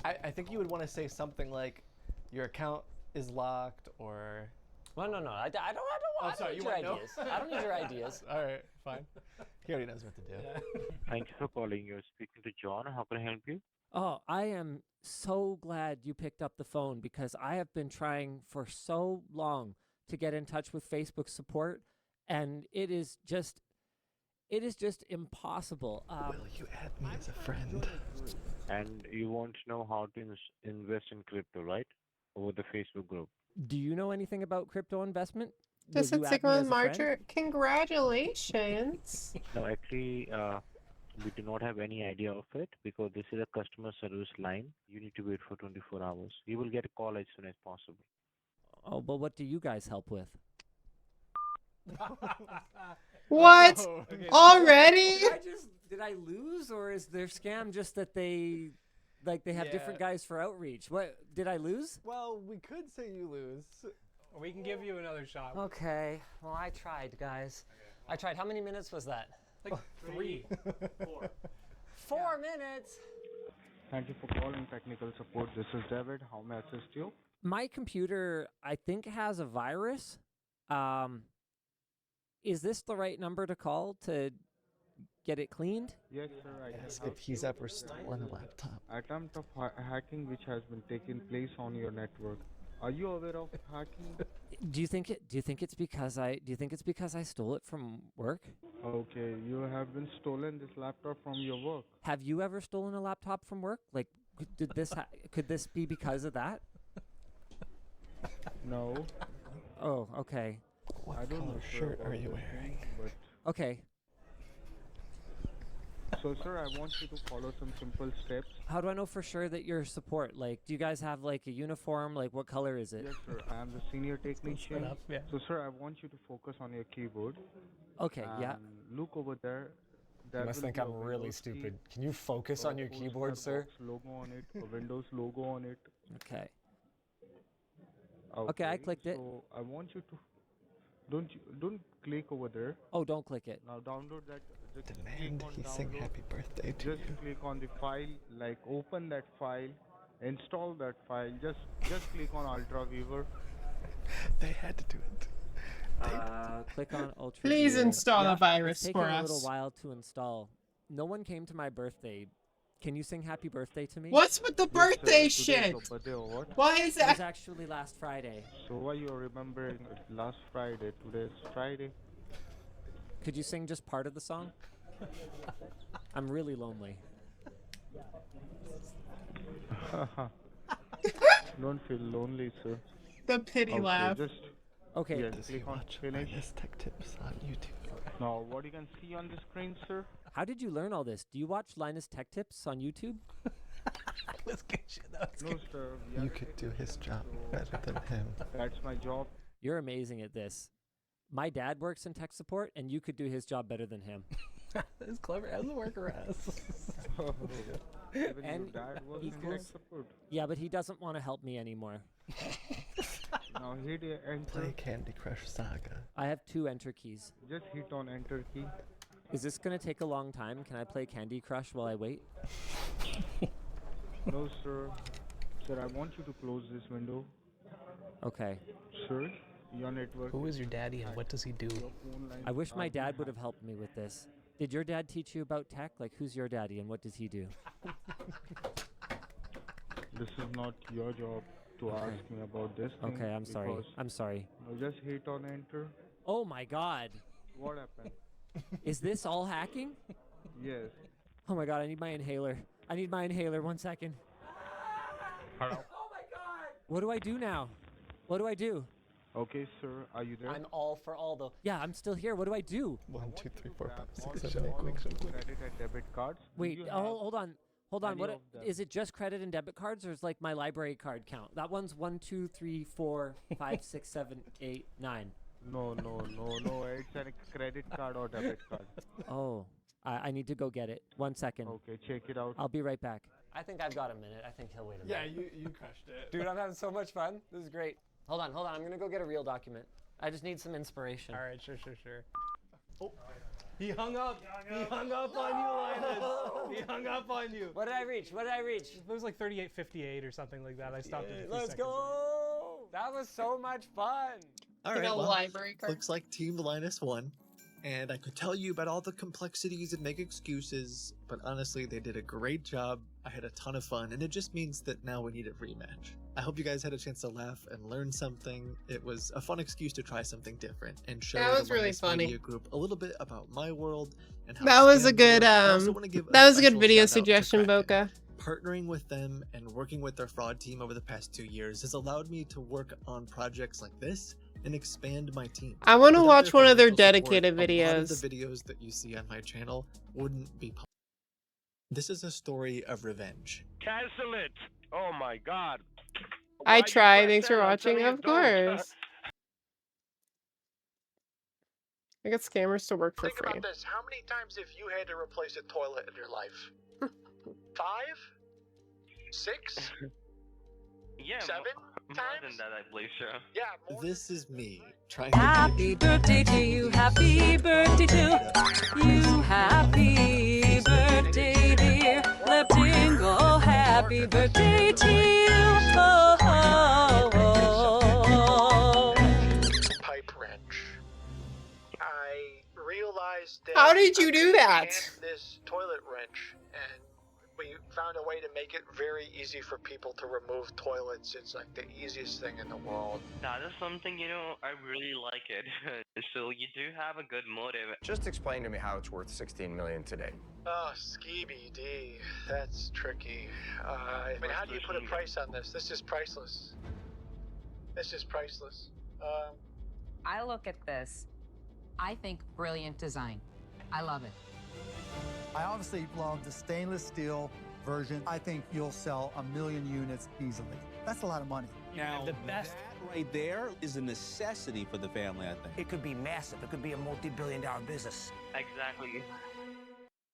I think you would want to say something like, your account is locked, or. Well, no, I don't sorry, need you your want to know? ideas. I don't need your ideas. All right, fine. He already knows what to do. Thank you for calling. You're speaking to John. How can I help you? Oh, I am so glad you picked up the phone because I have been trying for so long to get in touch with Facebook support, and it is just impossible. Will you add me as a friend? And you want to know how to invest in crypto, right? Over the Facebook group. Do you know anything about crypto investment? Just Will at you add me as Sigmund a friend? Marcher. Congratulations. No, actually, we do not have any idea of it because this is a customer service line. You need to wait for 24 hours. You will get a call as soon as possible. Oh, but what do you guys help with? What? Oh, okay. Already? Did I lose, or is their scam just that they have different guys for outreach? What did I lose? Well, we could say you lose. We can give you another shot. Okay. Well, I tried, guys. I tried. How many minutes was that? Like 3. 4 minutes. Thank you for calling technical support. This is David. How may I assist you? My computer, I think, has a virus. Is this the right number to call to get it cleaned? Yes, sir. I can help if he's ever stolen a laptop. Attempt of hacking which has been taking place on your network. Are you aware of hacking? Do you think it's because I stole it from work? Okay, you have been stolen this laptop from your work. Have you ever stolen a laptop from work? Like, did this could this be because of that? No. Oh, okay. What I don't color know, sir, shirt about are you this wearing? thing, but Okay. So, sir, I want you to follow some simple steps. How do I know for sure that you're support? Like, do you guys have like a uniform? Like, what color is it? Yes, sir. I am the senior technician. up, yeah. So, sir, I want you to focus on your keyboard. Okay, yeah. And look over there. You must think I'm really stupid. Can you focus on your keyboard, sir? Logo on it, a Windows logo on it. Okay. Okay, I clicked it. So I want you to don't click over there. Oh, don't click it. Now download that. Just Demand click on he sing download. happy birthday to Just you. click on the file, like open that file, install that file. Just click on Ultra Viewer. They had to do it. Click on Ultra. Please Viewer. install a virus it's taking for a little us. while to install. No one came to my birthday. Can you sing happy birthday to me? What's with the birthday shit? Birthday or what? Why is It was that? actually last Friday. So why you are remembering last Friday? Today's Friday. Could you sing just part of the song? I'm really lonely. Don't feel lonely, sir. The pity Okay, laugh. Just Okay. yeah, Does he click on watch finish. Linus Tech Tips on YouTube? Now, what you can see on the screen, sir? How did you learn all this? Do you watch Linus Tech Tips on YouTube? Let's get you. That's No, good. sir. we are You could do his job better than him. That's my job. You're amazing at this. My dad works in tech support, and you could do his job better than him. That's clever as a worker as. Even And your dad was in equals- tech support. Yeah, but he doesn't want to help me anymore. Now hit enter. Play Candy Crush Saga. I have 2 enter keys. Just hit on enter key. Is this going to take a long time? Can I play Candy Crush while I wait? No, sir. Sir, I want you to close this window. Okay. Sir, your network. Who is your daddy and what does he do? Your phone lines I wish are my being dad would have hacked. helped me with this. Did your dad teach you about tech? Like, who's your daddy and what does he do? This is not your job to ask me about this thing. Okay, I'm sorry. because- I'm sorry. Now just hit on enter. Oh my god. What happened? Is this all hacking? Yes. Oh my god, I need my inhaler. I need my inhaler. 1 second. Hello. What do I do now? What do I do? Okay, sir. Are you there? I'm all for all the. Yeah, I'm still here. What do I do? 1, 2, 3, 4, 5, All 6, the 7, 8, all quick, of so the quick. credit and debit cards. Do Wait, you oh, have hold on. Hold on. any What of them? is it? Just credit and debit cards, or is like my library card count? That one's 1, 2, 3, 4, 5, 6, 7, 8, 9. No. It's a credit card or debit card. Oh, I need to go get it. 1 second. Okay, check it out. I'll be right back. I think I've got a minute. I think he'll wait a Yeah, minute. you crushed it. Dude, I'm having so much fun. This is great. Hold on. I'm gonna go get a real document. I just need some inspiration. All right, sure. Oh, he hung up. He hung up on you, Linus. He hung up on you. What did I reach? It was like 38:58 or something like that. I stopped it. a few Let's seconds go! That was so much fun. All Like right, a well, library card. looks like Team Linus won. And I could tell you about all the complexities and make excuses, but honestly, they did a great job. I had a ton of fun, and it just means that now we need a rematch. I hope you guys had a chance to laugh and learn something. It was a fun excuse to try something different and show That was the really Linus funny. Media Group a little bit about my world and how That was a scams good work. I also wanna give that was a good special video shout out to suggestion, Kraken. Boca. Partnering with them and working with their fraud team over the past 2 years has allowed me to work on projects like this and expand my team. I want to Without watch one of their financial support, dedicated a lot of videos. the videos that you see on my channel wouldn't be possible. This is a story of revenge. Cancel it! Oh my god. I try. Thanks for watching. Of course. I got scammers to work for Think free. about this. How many times have you had to replace a toilet in your life? 5? 6? Yeah, 7 more times? than that, I believe, sure. Yeah, this is me trying Happy birthday to you, happy birthday to you, happy birthday, dear. Let jingle, happy birthday to you. Oh, oh, oh. pipe wrench. I realized that How did you I do couldn't that? hand this toilet wrench, and we found a way to make it very easy for people to remove toilets. It's like the easiest thing in the world. That is something, I really like it. So you do have a good motive. Just explain to me how it's worth 16 million today. Oh, Skeeby D, that's tricky. I mean, how do you put a price on this? This is priceless. This is priceless. I look at this, I think brilliant design. I love it. I obviously love the stainless steel version. I think you'll sell 1 million units easily. That's a lot of money. Now, the best right there is a necessity for the family, I think. It could be massive. It could be a multi-billion-dollar business. Exactly.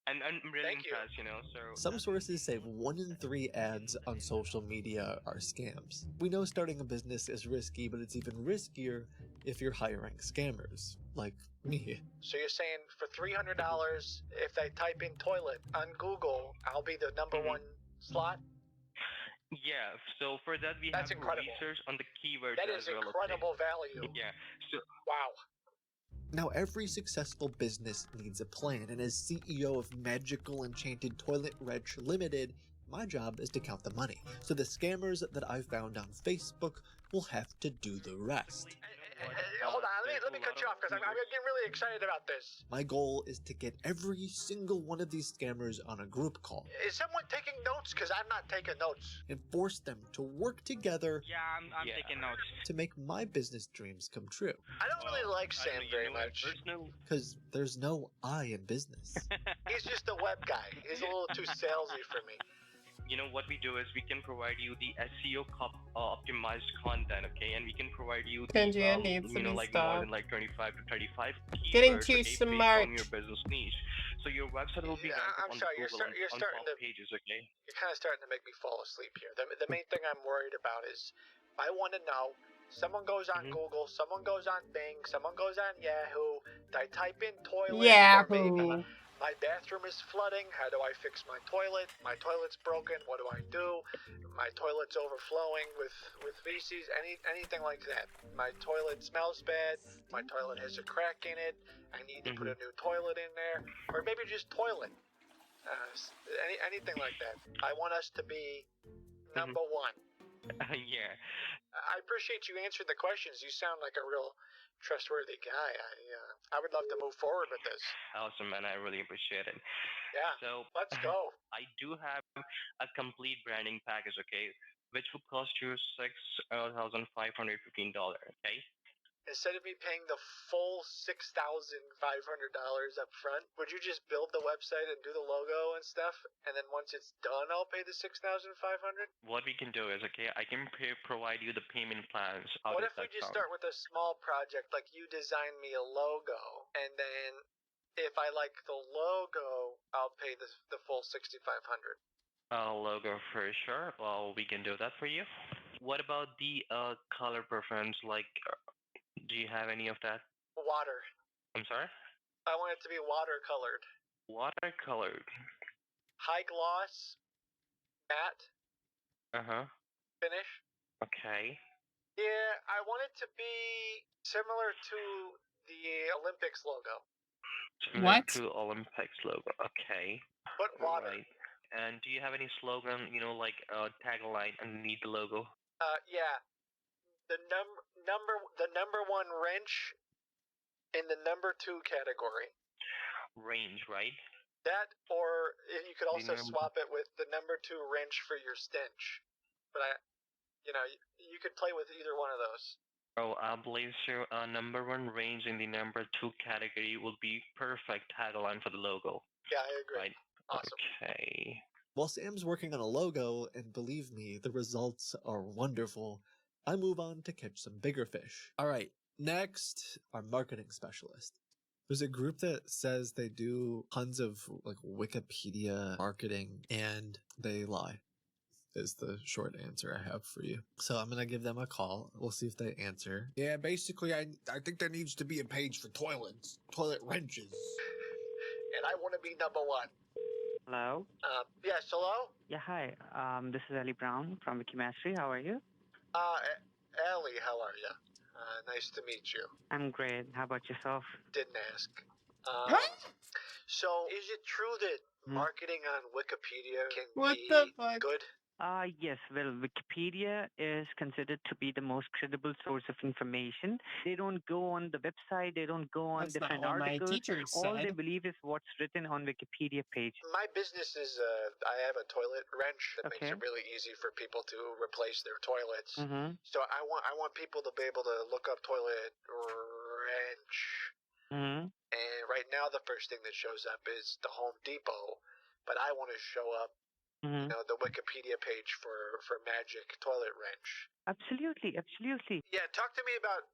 And I'm really impressed, so... Some sources say 1 in 3 ads on social media are scams. We know starting a business is risky, but it's even riskier if you're hiring scammers, like me. So you're saying for $300, if they type in toilet on Google, I'll be the number one slot? Yeah, so for that we That's have incredible. research on the keywords That as is well. incredible value. Yeah, so... Wow. Now, every successful business needs a plan, and as CEO of Magical Enchanted Toilet Wrench Limited, my job is to count the money. So the scammers that I found on Facebook will have to do the rest. Hold on, let me cut you off because I'm getting really excited about this. My goal is to get every single one of these scammers on a group call Is someone taking notes? Because I'm not taking notes. and force them to work together Yeah, I'm taking notes. to make my business dreams come true. I don't really like Sam very much. Because there's no I in business. He's just a web guy. He's a little too salesy for me. What we do is we can provide you the SEO optimized content, okay, and we can provide you Kenji needs to be like stopped. more than like 25 to 35 keywords, Getting too okay, based smart. on your business niche. So your website will be ranked I'm on sorry, Google you're on starting top to pages, okay? You're kind of starting to make me fall asleep here. The main thing I'm worried about is I want to know. Someone goes on Google, someone goes on Bing, someone goes on Yahoo. I type in toilet. Or maybe my bathroom is flooding. How do I fix my toilet? My toilet's broken. What do I do? My toilet's overflowing with feces. Anything like that. My toilet smells bad. My toilet has a crack in it. I need to put a new toilet in there, or maybe just toilet. Anything like that. I want us to be number one. Yeah. I appreciate you answering the questions. You sound like a real trustworthy guy. I would love to move forward with this. Awesome, man. I really appreciate it. Yeah. So let's go. I do have a complete branding package, okay, which will cost you $6,515, okay? Instead of me paying the full $6,500 up front, would you just build the website and do the logo and stuff, and then once it's done, I'll pay the $6,500? What we can do is, okay, I can provide you the payment plans. How What does if we that just sound? start with a small project, like you design me a logo, and then if I like the logo, I'll pay the full $6,500. Logo for sure. Well, we can do that for you. What about the color preference? Like, do you have any of that? Water. I'm sorry? I want it to be watercolored. Watercolored. High gloss, matte, finish. Okay. Yeah, I want it to be similar to the Olympics logo. Similar to Olympics logo. Okay. But water. Right. And do you have any slogan, like tagline underneath the logo? Yeah. The number one wrench in the number 2 category. Range, right? That, or you could also number- swap it with the number 2 wrench for your stench. But you could play with either one of those. Oh, I believe so. Number 1 range in the number 2 category will be perfect tagline for the logo. Yeah, I agree. Right. Awesome. Okay. While Sam's working on a logo, and believe me, the results are wonderful, I move on to catch some bigger fish. All right, next, our marketing specialist. There's a group that says they do tons of like Wikipedia marketing, and they lie, is the short answer I have for you. So I'm going to give them a call. We'll see if they answer. Yeah, basically, I think there needs to be a page for toilets, toilet wrenches. And I want to be number 1. Hello? Yes, hello? Yeah, hi. This is Ellie Brown from Wikimastery. How are you? Ellie, how are you? Nice to meet you. I'm great. How about yourself? Didn't ask. So, is it true that marketing on Wikipedia can be good? Yes. Well, Wikipedia is considered to be the most credible source of information. They don't go on the website. They don't go on That's not different what my articles. teacher All they said. believe is what's written on Wikipedia page. My business is, I have a toilet wrench that makes Okay. it really easy for people to replace their toilets. Mm-hmm. So I want people to be able to look up toilet wrench Mm-hmm. And right now, the first thing that shows up is the Home Depot, but I want to show up, you know, the Wikipedia page for Magic Toilet Wrench. Absolutely, absolutely. Yeah, talk to me about,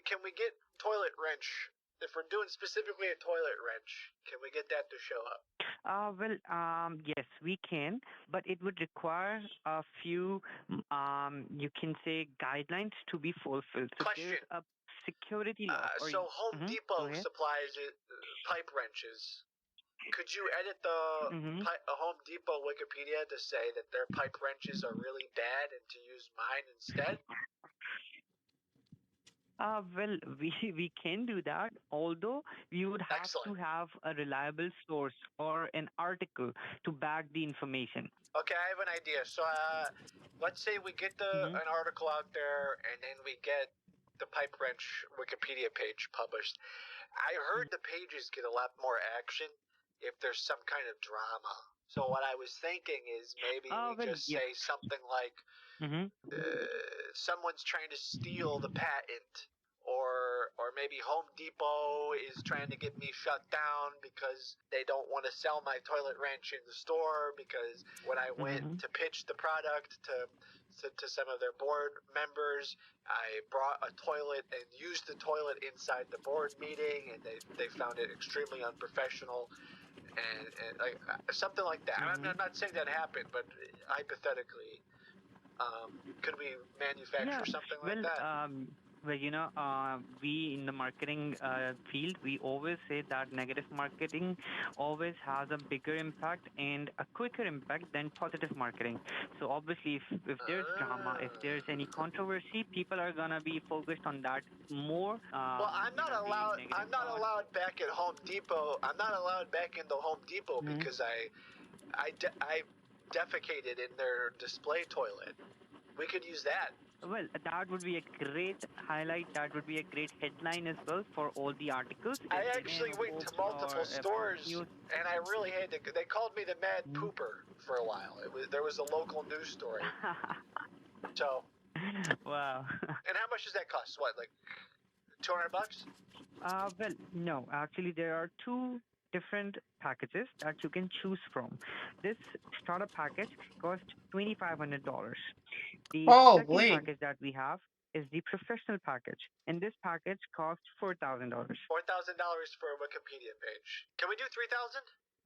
can we get toilet wrench? If we're doing specifically a toilet wrench, can we get that to show up? Yes, we can, but it would require a few, you can say, guidelines to be fulfilled. So there's a security law. So Home Depot supplies pipe wrenches. Could you edit the Home Depot Wikipedia to say that their pipe wrenches are really bad and to use mine instead? We can do that, although we would have to have a reliable source or an article to back the information. Okay, I have an idea. So let's say we get an article out there and then we get the pipe wrench Wikipedia page published. I heard the pages get a lot more action if there's some kind of drama. So what I was thinking is maybe say something like someone's trying to steal the patent, or maybe Home Depot is trying to get me shut down because they don't want to sell my toilet wrench in the store because when I went to pitch the product to some of their board members, I brought a toilet and used the toilet inside the board meeting, and they found it extremely unprofessional. And like something like that. I'm not saying that happened, but hypothetically, could we manufacture something like that? Well, you know, we in the marketing field, we always say that negative marketing always has a bigger impact and a quicker impact than positive marketing. So obviously, if there's drama, if there's any controversy, people are gonna be focused on that more. Well, I'm not allowed back at Home Depot. I'm not allowed back in the Home Depot because I defecated in their display toilet. We could use that. Well, that would be a great highlight. That would be a great headline as well for all the articles. I actually went to multiple stores, and I really had to. They called me the Mad Pooper for a while. There was a local news story. So. Wow. And how much does that cost? What, like $200? Well, no. Actually, there are two different packages that you can choose from. This starter package costs $2,500. The second package that we have is the professional package, and this package costs $4,000. $4,000 for a Wikipedia page. Can we do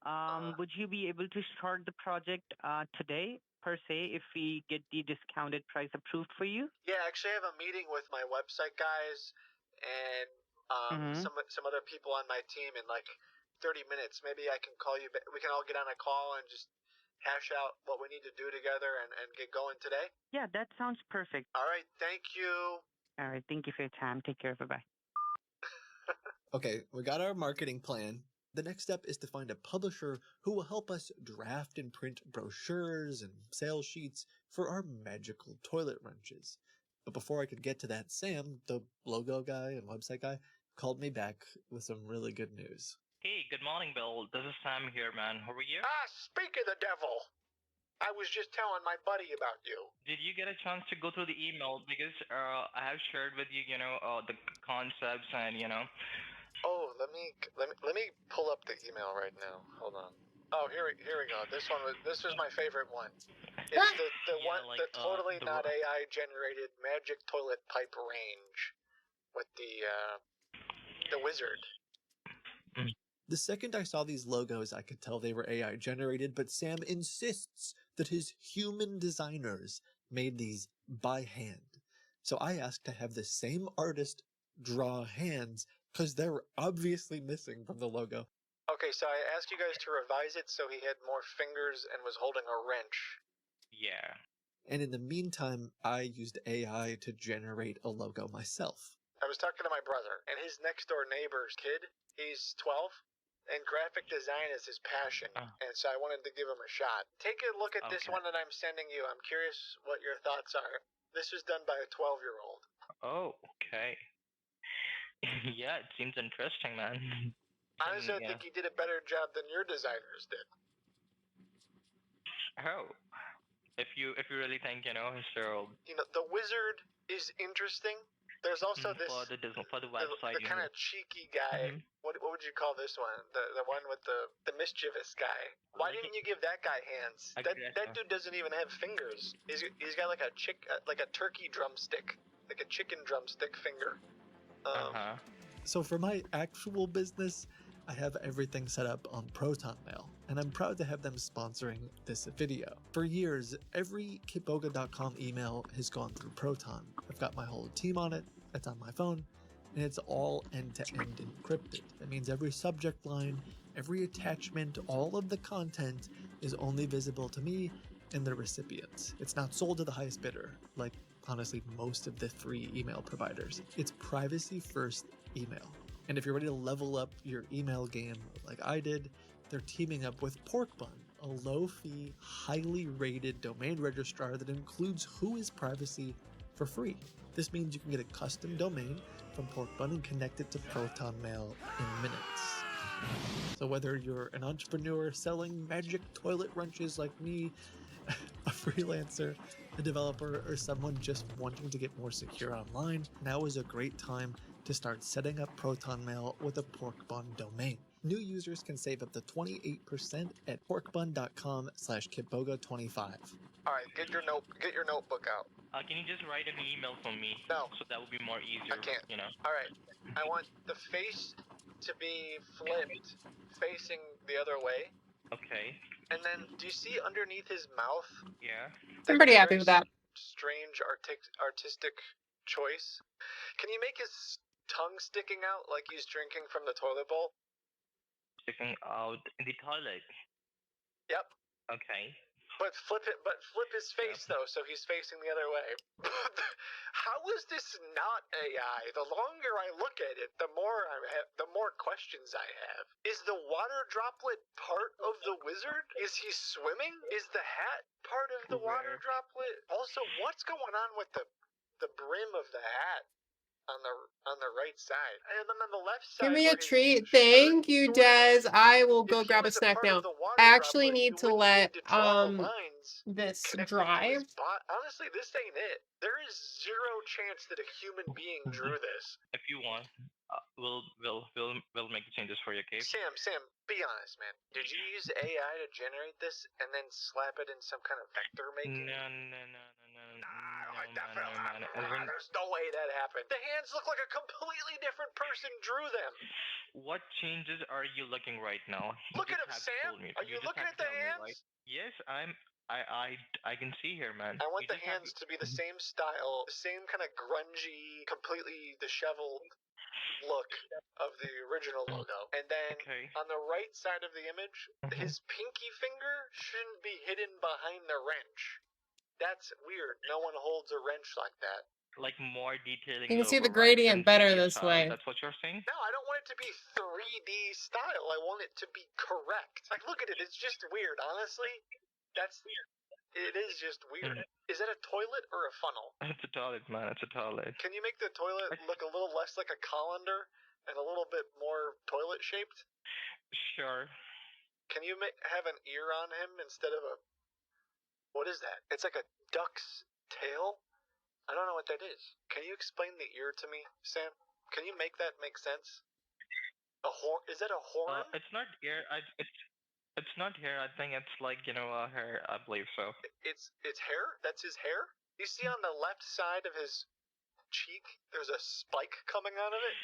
$3,000? Would you be able to start the project today, per se, if we get the discounted price approved for you? Yeah, actually, I have a meeting with my website guys and some other people on my team in like 30 minutes. Maybe I can call you back. We can all get on a call and just hash out what we need to do together and get going today. Yeah, that sounds perfect. All right, thank you. All right, thank you for your time. Take care. Bye-bye. Okay, we got our marketing plan. The next step is to find a publisher who will help us draft and print brochures and sales sheets for our magical toilet wrenches. But before I could get to that, Sam, the logo guy and website guy, called me back with some really good news. Hey, good morning, Bill. This is Sam here, man. How are you? Speak of the devil. I was just telling my buddy about you. Did you get a chance to go through the email? Because I have shared with you, the concepts and, Oh, let me pull up the email right now. Hold on. Oh, here we go. This was my favorite one. It's the totally not AI generated magic toilet pipe range with the wizard. The second I saw these logos, I could tell they were AI generated, but Sam insists that his human designers made these by hand. So I asked to have the same artist draw hands, because they're obviously missing from the logo. Okay, so I asked you guys to revise it so he had more fingers and was holding a wrench. Yeah. And in the meantime, I used AI to generate a logo myself. I was talking to my brother, and his next-door neighbor's kid, he's 12, and graphic design is his passion, and so I wanted to give him a shot. Take a look at this one that I'm sending you. I'm curious what your thoughts are. This was done by a 12-year-old. Oh, okay. Yeah, it seems interesting, man. Honestly, I think he did a better job than your designers did. Oh. If you really think, so... The wizard is interesting, There's also this for the website. the kind of cheeky guy. What would you call this one? The one with the mischievous guy. Why didn't you give that guy hands? That dude doesn't even have fingers. He's got like a turkey drumstick, like a chicken drumstick finger. So for my actual business, I have everything set up on Proton Mail, and I'm proud to have them sponsoring this video. For years, every kitboga.com email has gone through Proton. I've got my whole team on it, it's on my phone, and it's all end-to-end encrypted. That means every subject line, every attachment, all of the content is only visible to me and the recipients. It's not sold to the highest bidder, like honestly most of the free email providers. It's privacy-first email. And if you're ready to level up your email game like I did, they're teaming up with Peachybunnn, a low-fee, highly rated domain registrar that includes Whois Privacy for free. This means you can get a custom domain from Peachybunnn and connect it to Proton Mail in minutes. So whether you're an entrepreneur selling magic toilet wrenches like me, a freelancer, a developer, or someone just wanting to get more secure online, now is a great time to start setting up Proton Mail with a Peachybunnn domain. New users can save up to 28% at peachybunnn.com/kitboga25. All right, get your notebook out. Can you just write an email for me? No. So that would be more easier. I can't. You know. All right, I want the face to be flipped, facing the other way. Okay. And then, do you see underneath his mouth? Yeah. I'm pretty happy with that. Strange artistic choice. Can you make his tongue sticking out like he's drinking from the toilet bowl? Sticking out in the toilet. Yep. Okay. But flip his face though, so he's facing the other way. How is this not AI? The longer I look at it, the more questions I have. Is the water droplet part of the wizard? Is he swimming? Is the hat part of the water droplet? Also, what's going on with the brim of the hat on the right side? And then on the left side, Give me a treat. Thank you, Des. I will go grab a snack now. I actually need to let this dry. Honestly, this ain't it. There is zero chance that a human being drew this. If you want, we'll make the changes for you, okay? Sam, be honest, man. Did you use AI to generate this and then slap it in some kind of vector making? No. There's no way that happened. The hands look like a completely different person drew them. What changes are you looking right now? Look at him, Sam. Are you looking at the hands? Right? Yes, I can see here, man. I want the hands to be the same style, the same kind of grungy, completely disheveled look of the original logo. And then on the right side of the image, his pinky finger shouldn't be hidden behind the wrench. That's weird. No one holds a wrench like that. Like more detailing. You can see the gradient better this way. That's what you're saying? No, I don't want it to be 3D style. I want it to be correct. Like, look at it. It's just weird. Honestly, it is just weird. Is that a toilet or a funnel? It's a toilet, man. It's a toilet. Can you make the toilet look a little less like a colander and a little bit more toilet shaped? Sure. Can you have an ear on him instead of a... What is that? It's like a duck's tail? I don't know what that is. Can you explain the ear to me, Sam? Can you make that make sense? A horn? Is that a horn? It's not ear. It's not hair. I think it's like hair. I believe so. It's hair. That's his hair. You see on the left side of his cheek, there's a spike coming out of it.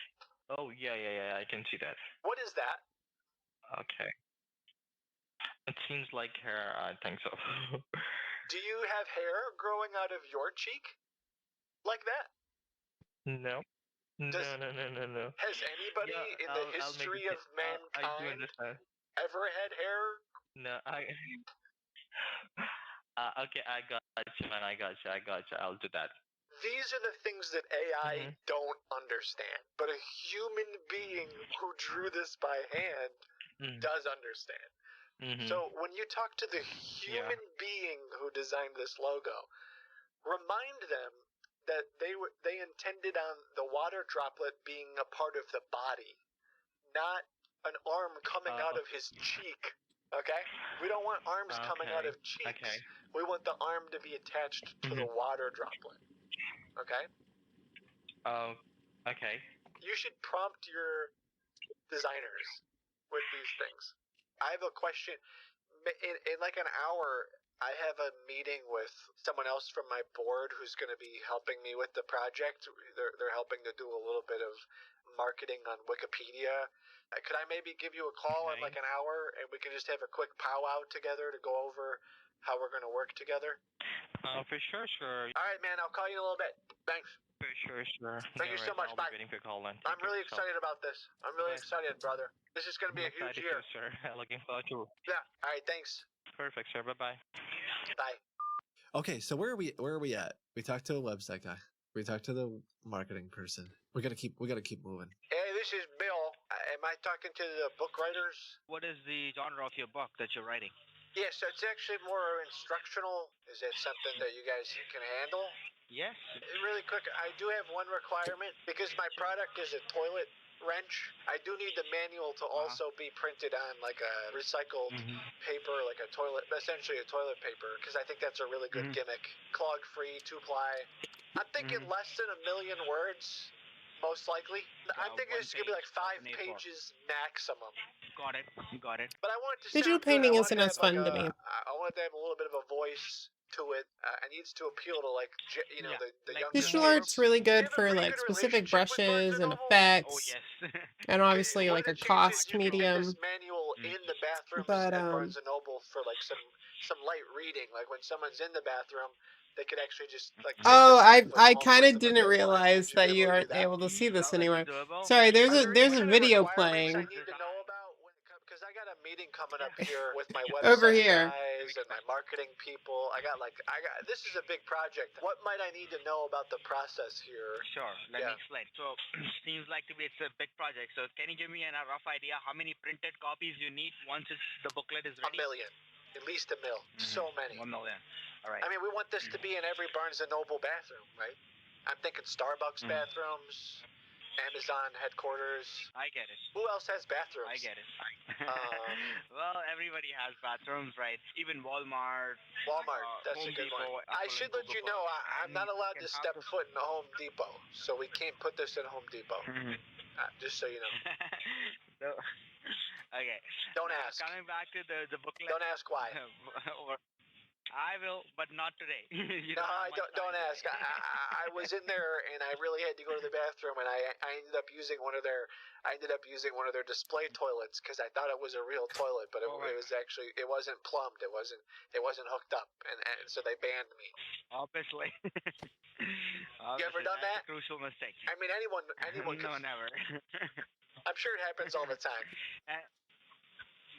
Oh yeah. I can see that. What is that? Okay. It seems like hair. I think so. Do you have hair growing out of your cheek? Like that? No. No. Has anybody in the history of mankind ever had hair? No, okay, I got you, man. I got you. I'll do that. These are the things that AI don't understand. But a human being who drew this by hand does understand. So when you talk to the human being who designed this logo, remind them that they intended on the water droplet being a part of the body, not an arm coming out of his cheek. Okay? We don't want arms coming out of cheeks. We want the arm to be attached to the water droplet. Okay? Okay. You should prompt your designers with these things. I have a question. In like an hour, I have a meeting with someone else from my board who's going to be helping me with the project. They're helping to do a little bit of marketing on Wikipedia. Could I maybe give you a call in like an hour and we can just have a quick powwow together to go over how we're going to work together? For sure, sure. All right, man. I'll call you in a little bit. Thanks. For sure, sure. Thank you so much. I'll Bye. be waiting for your call then. I'm really excited about this. I'm really excited, brother. This is going to be a huge year. Sir. Looking forward to. Yeah. All right. Thanks. Perfect, sir. Bye-bye. Bye. Okay, so where are we at? We talked to a website guy. We talked to the marketing person. We gotta keep moving. Hey, this is Bill. Am I talking to the book writers? What is the genre of your book that you're writing? Yes, it's actually more instructional. Is that something that you guys can handle? Yes. Really quick, I do have one requirement. Because my product is a toilet wrench, I do need the manual to also be printed on like a recycled paper, like a toilet, essentially a toilet paper, because I think that's a really good gimmick. Clog-free, 2-ply. I'm thinking less than 1 million words, most likely. I'm thinking it's going to be like 5 pages maximum. Got it. But I want it to Digital sound good. painting I want isn't it to as have fun to me. I want it to have a little bit of a voice to it. It needs to appeal to like, you know, the young Digital art's really good for like specific brushes and effects, and obviously like a cost medium. This manual in the bathroom But at Barnes and Noble for like some light reading. Like when someone's in the bathroom, they could actually just like. Oh, I kind of didn't realize that you aren't able to see this anywhere. Sorry, there's a video playing. Because I got a meeting coming up here with my website Over here. guys and my marketing people. This is a big project. What might I need to know about the process here? Sure. Let me explain. So, seems like to be it's a big project. So, can you give me a rough idea how many printed copies you need once the booklet is ready? 1 million. At least 1 million. So many. 1 million. All right. I mean, we want this to be in every Barnes & Noble bathroom, right? I'm thinking Starbucks bathrooms, Amazon headquarters. I get it. Who else has bathrooms? I get it. Well, everybody has bathrooms, right? Even Walmart. That's Home a good Depot, one. I should let you know, I'm not allowed to step foot in a Home Depot, so we can't put this in Home Depot. Just so you know. Okay. Don't now, ask. Coming back to the booklet. Don't ask why. I will, but not today. Don't ask. I was in there and I really had to go to the bathroom, and I ended up using one of their display toilets because I thought it was a real toilet, but it was actually, it wasn't plumbed. It wasn't hooked up, and so they banned me. Obviously. You ever done that? A crucial mistake. I mean, anyone No, never. I'm sure it happens all the time.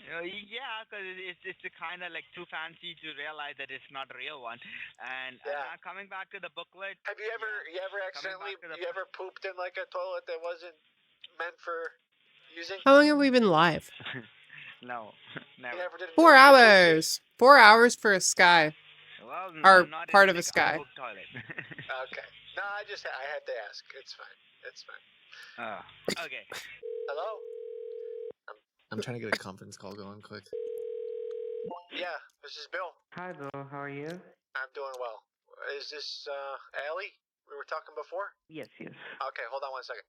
Yeah, because it's kind of like too fancy to realize that it's not a real one. And now coming back to the booklet. Have you ever accidentally pooped in like a toilet that wasn't meant for using? How long have we been live? No, never. You never did 4 hours. 4 hours for a sky. Well, or not part in of a sky. Toilet. Okay. No, I had to ask. It's fine. It's fine. Okay. Hello? I'm trying to get a conference call going quick. Yeah, this is Bill. Hi, Bill. How are you? I'm doing well. Is this Allie? We were talking before? Yes. Okay, hold on 1 second.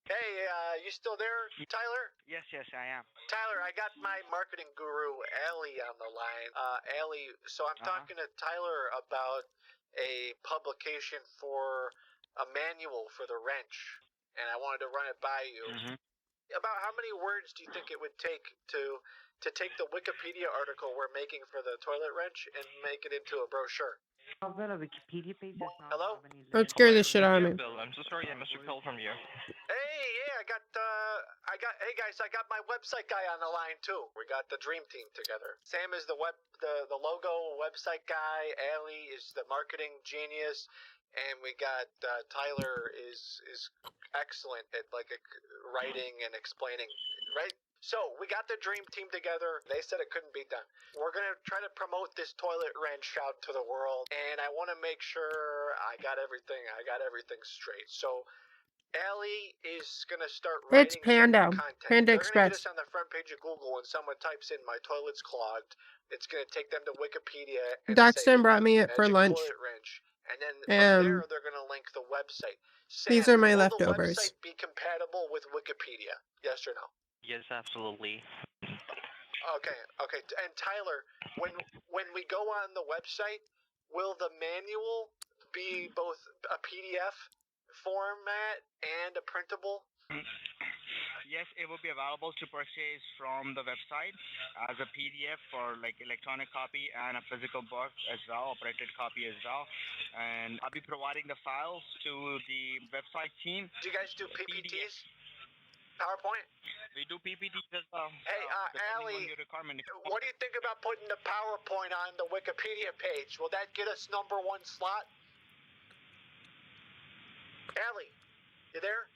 Hey, you still there, Tyler? Yes, I am. Tyler, I got my marketing guru, Allie, on the line. Allie, so I'm talking to Tyler about a publication for a manual for the wrench, and I wanted to run it by you. About how many words do you think it would take to take the Wikipedia article we're making for the toilet wrench and make it into a brochure? Well, a Wikipedia page does not Hello? have any Don't scare the shit out of me. Bill, I'm so sorry I missed a call from you. Hey, yeah, hey guys, I got my website guy on the line too. We got the dream team together. Sam is the logo website guy. Allie is the marketing genius. And we got Tyler is excellent at like writing and explaining, right? So we got the dream team together. They said it couldn't be done. We're gonna try to promote this toilet wrench out to the world, and I want to make sure I got everything straight. So Allie is gonna start writing It's Panda. content. Panda They're gonna get Express. us on the front page of Google when someone types in "my toilet's clogged." It's gonna take them to Wikipedia. And Daxton say, brought me it for "Magic lunch. toilet wrench." And then from there, they're going to link the website. These Sam, are my will leftovers. the website be compatible with Wikipedia? Yes or no? Yes, absolutely. Okay. And Tyler, when we go on the website, will the manual be both a PDF format and a printable? Yes, it will be available to purchase from the website as a PDF for like electronic copy and a physical book as well, operated copy as well. And I'll be providing the files to the website team. Do you guys do PPTs? PowerPoint? We do PPTs as well. Hey, depending Allie, on your requirement. what do you think about putting the PowerPoint on the Wikipedia page? Will that get us #1 slot? Allie, you there?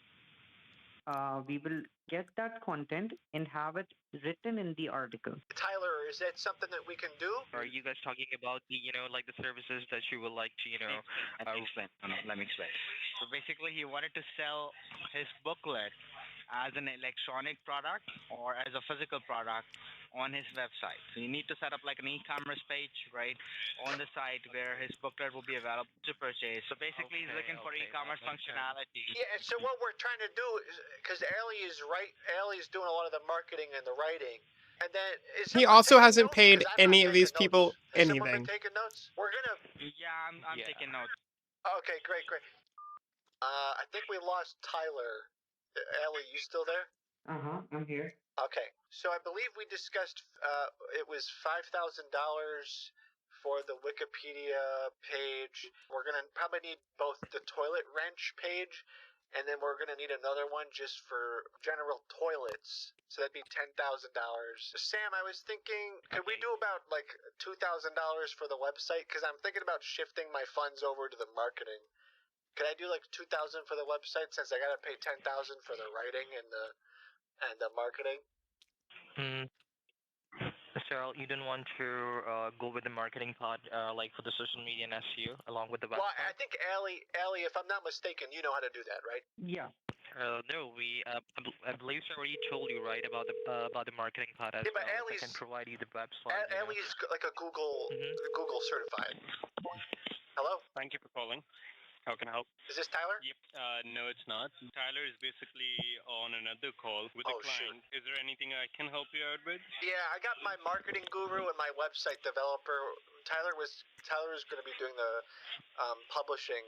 We will get that content and have it written in the article. Tyler, is that something that we can do? Are you guys talking about the, like the services that you would like to, Let me explain. Let me explain. So basically, he wanted to sell his booklet as an electronic product or as a physical product on his website. So you need to set up like an e-commerce page, right, on the site where his booklet will be available to purchase. So basically, he's looking for e-commerce functionality. Yeah, and so what we're trying to do is, because Allie is right, Allie's doing a lot of the marketing and the writing. And then He also hasn't paid any of these people anything. taking notes? We're gonna. Yeah, I'm taking notes. Okay, great. I think we lost Tyler. Allie, you still there? I'm here. Okay, so I believe we discussed it was $5,000 for the Wikipedia page. We're gonna probably need both the toilet wrench page, and then we're gonna need another one just for general toilets. So that'd be $10,000. Sam, I was thinking, could we do about like $2,000 for the website? Because I'm thinking about shifting my funds over to the marketing. Could I do like $2,000 for the website since I gotta pay $10,000 for the writing and the marketing? So you didn't want to go with the marketing part, like for the social media and SEO, along with the Well, website? I think Allie, if I'm not mistaken, you know how to do that, right? Yeah. No, I believe I already told you, right, about the marketing part as Yeah, but well. I can provide you the website. Allie's like a Google certified. Hello? Thank you for calling. How can I help? Is this Tyler? Yep. No, it's not. Tyler is basically on another call with a client. Shoot. Is there anything I can help you out with? Yeah, I got my marketing guru and my website developer. Tyler was going to be doing the publishing,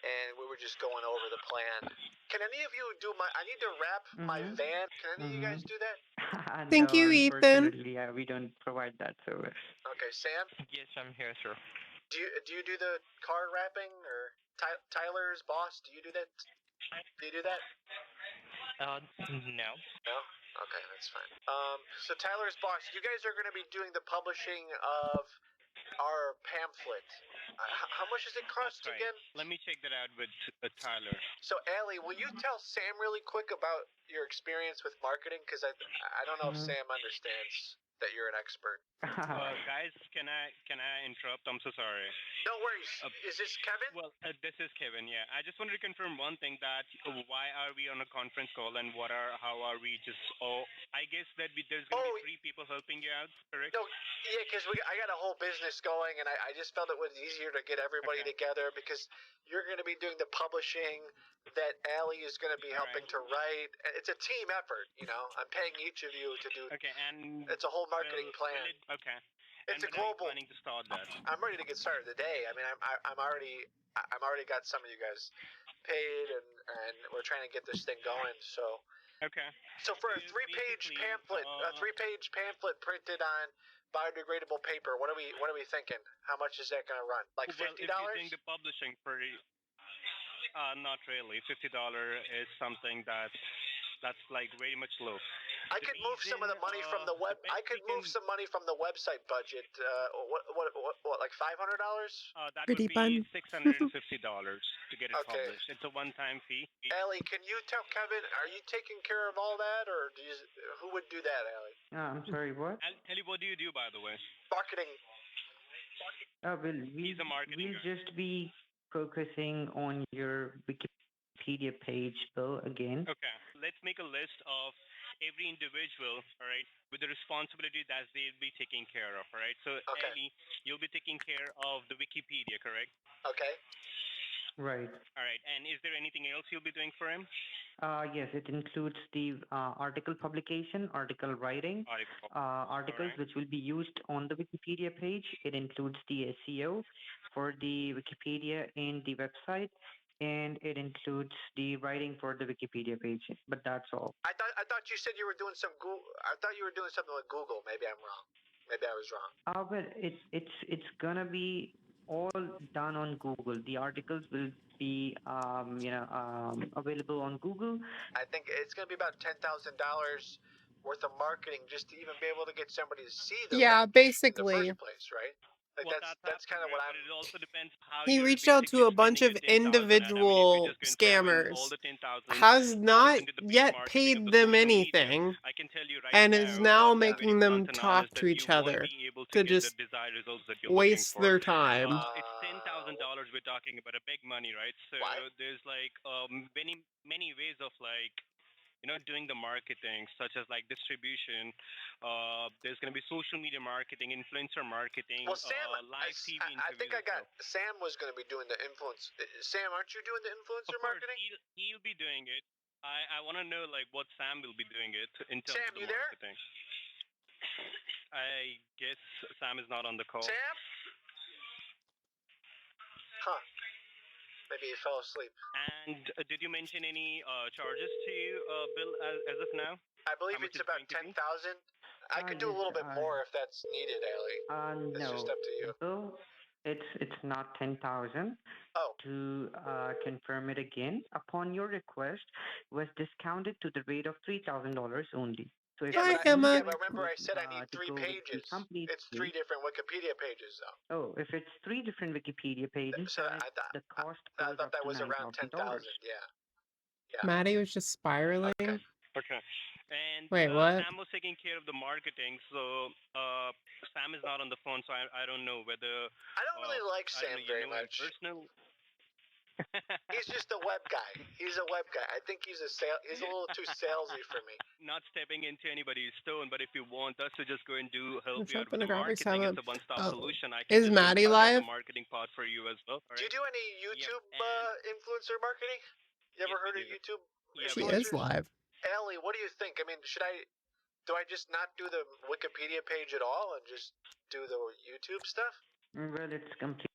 and we were just going over the plan. Can any of you do I need to wrap my van. Can any of you guys do that? Thank you, Ethan. Unfortunately, we don't provide that service. Okay, Sam? Yes, I'm here, sir. Do you do the car wrapping, or Tyler's boss? Do you do that? Do you do that? No. No? Okay, that's fine. So Tyler's boss, you guys are going to be doing the publishing of our pamphlet. How much does it cost again? Let me check that out with Tyler. So Allie, will you tell Sam really quick about your experience with marketing? Because I don't know if Sam understands that you're an expert. Guys, can I interrupt? I'm so sorry. No worries. Is this Kevin? Well, this is Kevin. Yeah, I just wanted to confirm one thing: that why are we on a conference call, and how are we just? Oh, I guess that there's going to be 3 people helping you out, correct? No, yeah, because I got a whole business going, and I just felt it was easier to get everybody together because you're going to be doing the publishing that Allie is going to be helping to write. It's a team effort, I'm paying each of you to do. Okay, and it's a whole marketing plan. Okay. It's a global. Planning to start that. I'm ready to get started today. I mean, I'm already got some of you guys paid, and we're trying to get this thing going. So. Okay. So for a 3-page pamphlet printed on biodegradable paper, what are we thinking? How much is that going to run? Like $50? Well, if you're doing the publishing for not really. $50 is something that's like very much low. I could move some of the money from the web. I could move some money from the website budget. What like $500? That would be $650 to get it published. It's a one-time fee. Allie, can you tell Kevin? Are you taking care of all that, or who would do that, Allie? I'm sorry, what? Ellie, what do you do, by the way? Marketing. We'll just be focusing on your Wikipedia page, Bill, again. Okay. Let's make a list of every individual, all right, with the responsibility that they'll be taking care of, all right? So, Ellie, you'll be taking care of the Wikipedia, correct? Okay. Right. All right. And is there anything else you'll be doing for him? Yes, it includes the article publication, article writing, articles which will be used on the Wikipedia page. It includes the SEO for the Wikipedia and the website, and it includes the writing for the Wikipedia page. But that's all. I thought you said you were doing some Google. I thought you were doing something with Google. Maybe I'm wrong. Maybe I was wrong. Well, it's gonna be all done on Google. The articles will be available on Google. I think it's going to be about $10,000 worth of marketing just to even be able to get somebody to see the Yeah, link in the basically. first place, right? Like that's kind of what I'm. It also depends how He you're reached out to a bunch of spending your 10,000 at. I mean, if you're individual just going to spend all scammers, the 10,000 has not into the paid yet marketing of paid the them social media, anything, I can tell you right and now, is now the very making blunt them and talk honest to that you each won't other be able to get the just desired results that you're looking waste for. their time. It's $10,000 we're talking about, a big money, right? So there's like many ways of like doing the marketing, such as like distribution. There's going to be social media marketing, influencer marketing, Well, Sam, live TV interviews. I think I got Sam was going to be doing the influence. Sam, aren't you doing the influencer marketing? He'll be doing it. I want to know like what Sam will be doing it in terms Sam, of the you there? marketing. I guess Sam is not on the call. Sam? Huh. Maybe he fell asleep. And did you mention any charges to you, Bill, as of now? I believe it's about 10,000. I could do a little bit more if that's needed, Ellie. It's No. just up to you. So it's not 10,000. Oh. To confirm it again, upon your request, was discounted to the rate of $3,000 only. So if Yeah, but remember I said I need 3 pages. It's 3 different Wikipedia pages, though. Oh, if it's 3 different Wikipedia pages, So then the cost I goes thought up that to was around 10,000. $9,000. Yeah. Maddie was just spiraling. Okay. And Wait, what? Sam was taking care of the marketing, so Sam is not on the phone, so I don't know whether. I don't really like Sam very much. He's just a web guy. He's a web guy. I think he's a little too salesy for me. Not stepping into anybody's stone, but if you want us to just go and help What's you out up in with the the graphics marketing, tab? it's a one-stop Oh. solution. I Is can just Maddie look at live? the marketing part for you as well. Do you do any YouTube influencer marketing? You ever heard of YouTube? She is live. Ellie, what do you think? I mean, do I just not do the Wikipedia page at all and just do the YouTube stuff? Well, it's completely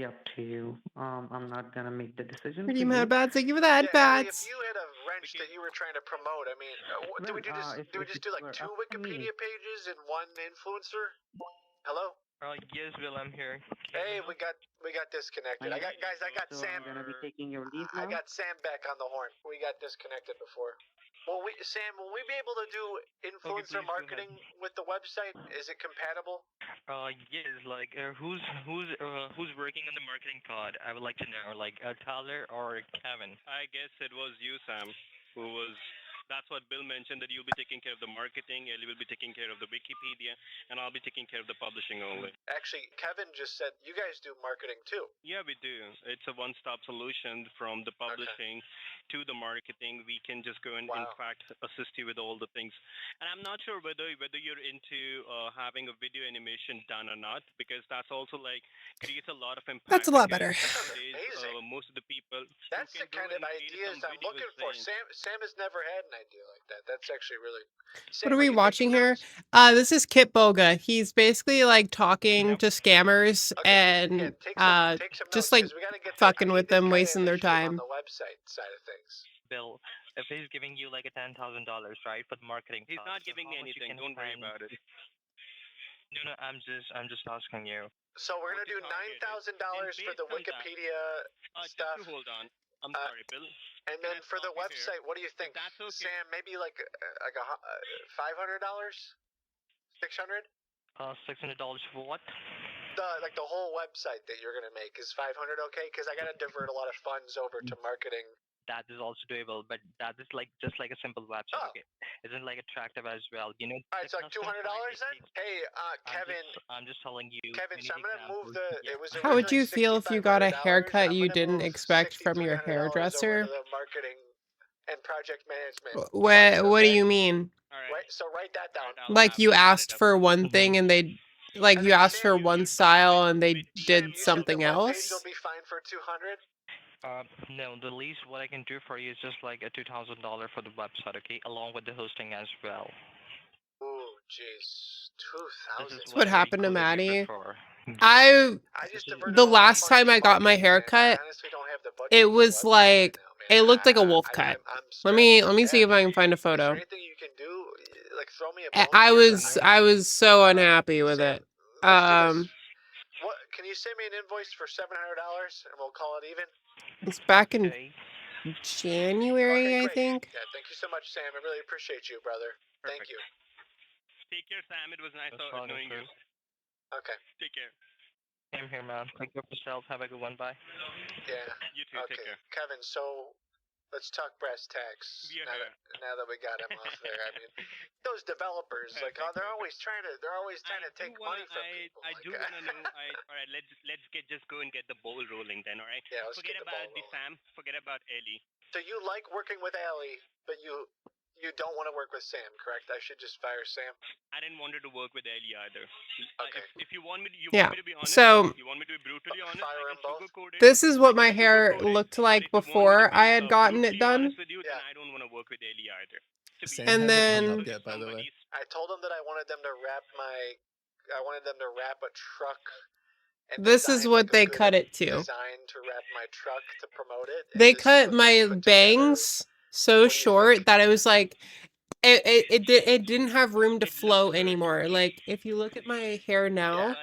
up to you. I'm not gonna make the decision. Pretty for you. mad bats. Thank you for that, Ellie, bats. if you had a wrench that you were trying to promote, I mean, do we just do like 2 Wikipedia pages and 1 influencer? Hello? Yes, Bill, I'm here. Hey, we got disconnected. I got Sam. I'm gonna be taking your leave I now. got Sam back on the horn. We got disconnected before. Well, Sam, will we be able to do influencer marketing with the website? Is it compatible? Yes, like who's working on the marketing pod? I would like to know, like Tyler or Kevin. I guess it was you, Sam, who was. That's what Bill mentioned, that you'll be taking care of the marketing, Ellie will be taking care of the Wikipedia, and I'll be taking care of the publishing only. Actually, Kevin just said you guys do marketing too. Yeah, we do. It's a one-stop solution from the publishing to the marketing. We can just go and, in fact, assist you with all the things. And I'm not sure whether you're into having a video animation done or not, because that's also like creates a lot of impact. That's a lot better. Amazing. Most of the people. That's the kind of ideas I'm looking for. Sam has never had an idea like that. That's actually really. Sam, What are we watching here? This is Kit Boga. He's basically like talking to scammers and just like fucking with them, wasting their time. On the website side of things. Bill, if he's giving you like a $10,000, right, for the marketing, he's not giving me anything. Don't worry about it. No, I'm just asking you. So we're gonna do $9,000 for the Wikipedia stuff. Just hold on. I'm sorry, Bill. And then for the website, what do you think, Sam? Maybe like a $500, $600. $600 for what? The whole website that you're gonna make is $500, okay? Because I gotta divert a lot of funds over to marketing. That is also doable, but that is like just like a simple website. Okay, isn't like attractive as well. You know. All right, so like $200 then. Hey, Kevin. I'm just telling you. Kevin, so I'm gonna move the. It was. How would you feel if you got a haircut you didn't expect from your hairdresser? Marketing and project management. What do you mean? Right, so write that down. Like you asked for one thing and they, like you asked for one style and they did something else. Will be fine for $200. No, the least what I can do for you is just like a $2,000 for the website, okay, along with the hosting as well. Ooh, jeez, 2,000. That's what happened to Maddie. For. The last time I got my hair cut, it was like it looked like a wolf cut. Let me see if I can find a photo. Anything you can do, like throw me a bone I here, was so unhappy with it. What? Can you send me an invoice for $700 and we'll call it even? It's back in January, I think. Yeah, thank you so much, Sam. I really appreciate you, brother. Thank you. Take care, Sam. It was nice knowing you. Okay. Take care. Same here, man. Take care of yourself. Have a good one. Bye. Yeah. You too. Okay. Take care. Kevin, so let's talk brass tacks. Now that we got him off there, I mean, those developers, they're always trying to take money from people. I do want to know. All right, let's just go and get the ball rolling then. All right. Yeah, let's forget get the about ball rolling. Sam. Forget about Ellie. So you like working with Allie, but you don't want to work with Sam, correct? I should just fire Sam. I didn't want her to work with Ellie either. Okay. If you want me to, Yeah. want me to be honest. So you want me to be brutally honest. I can sugarcoat it. this is what my hair looked like before I had gotten it done. With you, then I don't want to work with Ellie either. Sam And hasn't then hung up yet, by the way. I told them that I wanted them to wrap a truck. And this is design, what like, they a good cut it to. Design to wrap my truck to promote it. and They this is cut what my they put bangs so short that it was like it didn't have room to flow anymore. Like if you look at my hair now,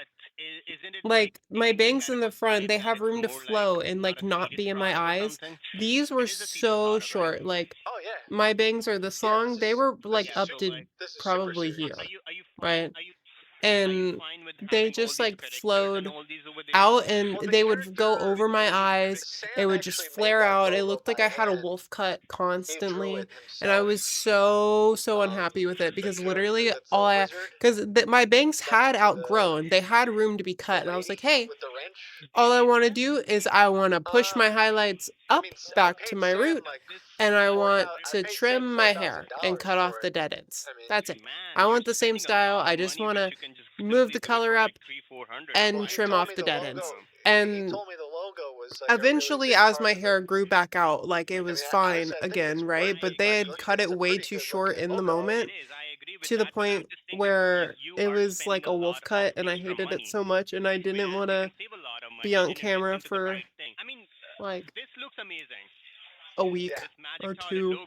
like my bangs in the front, they have room to flow and like not be in my eyes. These were so short. Like my bangs are this long. They were like up to probably here, right? And they just like flowed out and they would go over my eyes. It would just flare out. It looked like I had a wolf cut constantly. And I was so unhappy with it because literally my bangs had outgrown. They had room to be cut. And I was like, hey, all I want to do is I want to push my highlights up back to my root. And I want to trim my hair and cut off the dead ends. That's it. I want the same style. I just want to move the color up and trim off the dead ends. And eventually, as my hair grew back out, like it was fine again, right? But they had cut it way too short in the moment to the point where it was like a wolf cut and I hated it so much and I didn't want to be on camera for like This looks amazing. a week or two.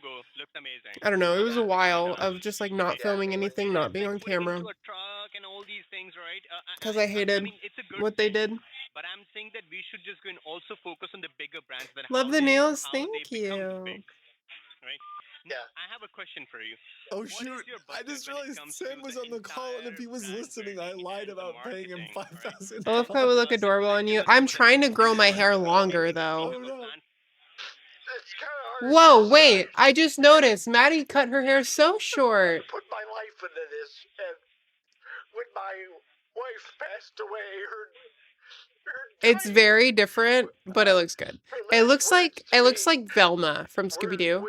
I don't know. It was a while of just like not filming anything, not being on camera. Because I hated what they did. But I'm saying that we should just go and also focus on the bigger brands that Love the nails. Thank you. Right? Now, I have a question for you. Oh shoot! I just realized Sam was on the call, and if he was listening, I lied about paying him $5,000. I love how it would look adorable on you. I'm trying to grow my hair longer though. Oh no! Whoa, wait! I just noticed Maddie cut her hair so short. Put my life into this, and when my wife passed away, It's very different, but it looks good. It looks like Velma from Scooby-Doo.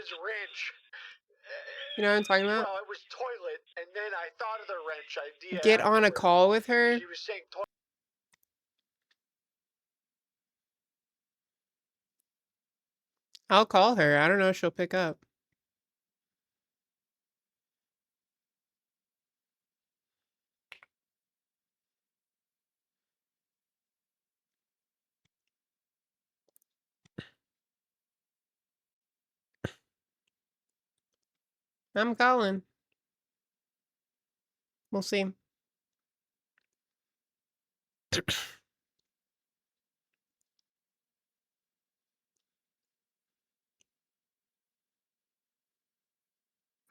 You know what I'm talking about? Well, it was toilet, and then I thought of the wrench idea. Get on a call with her. She was saying toilet. I'll call her. I don't know if she'll pick up. I'm calling. We'll see.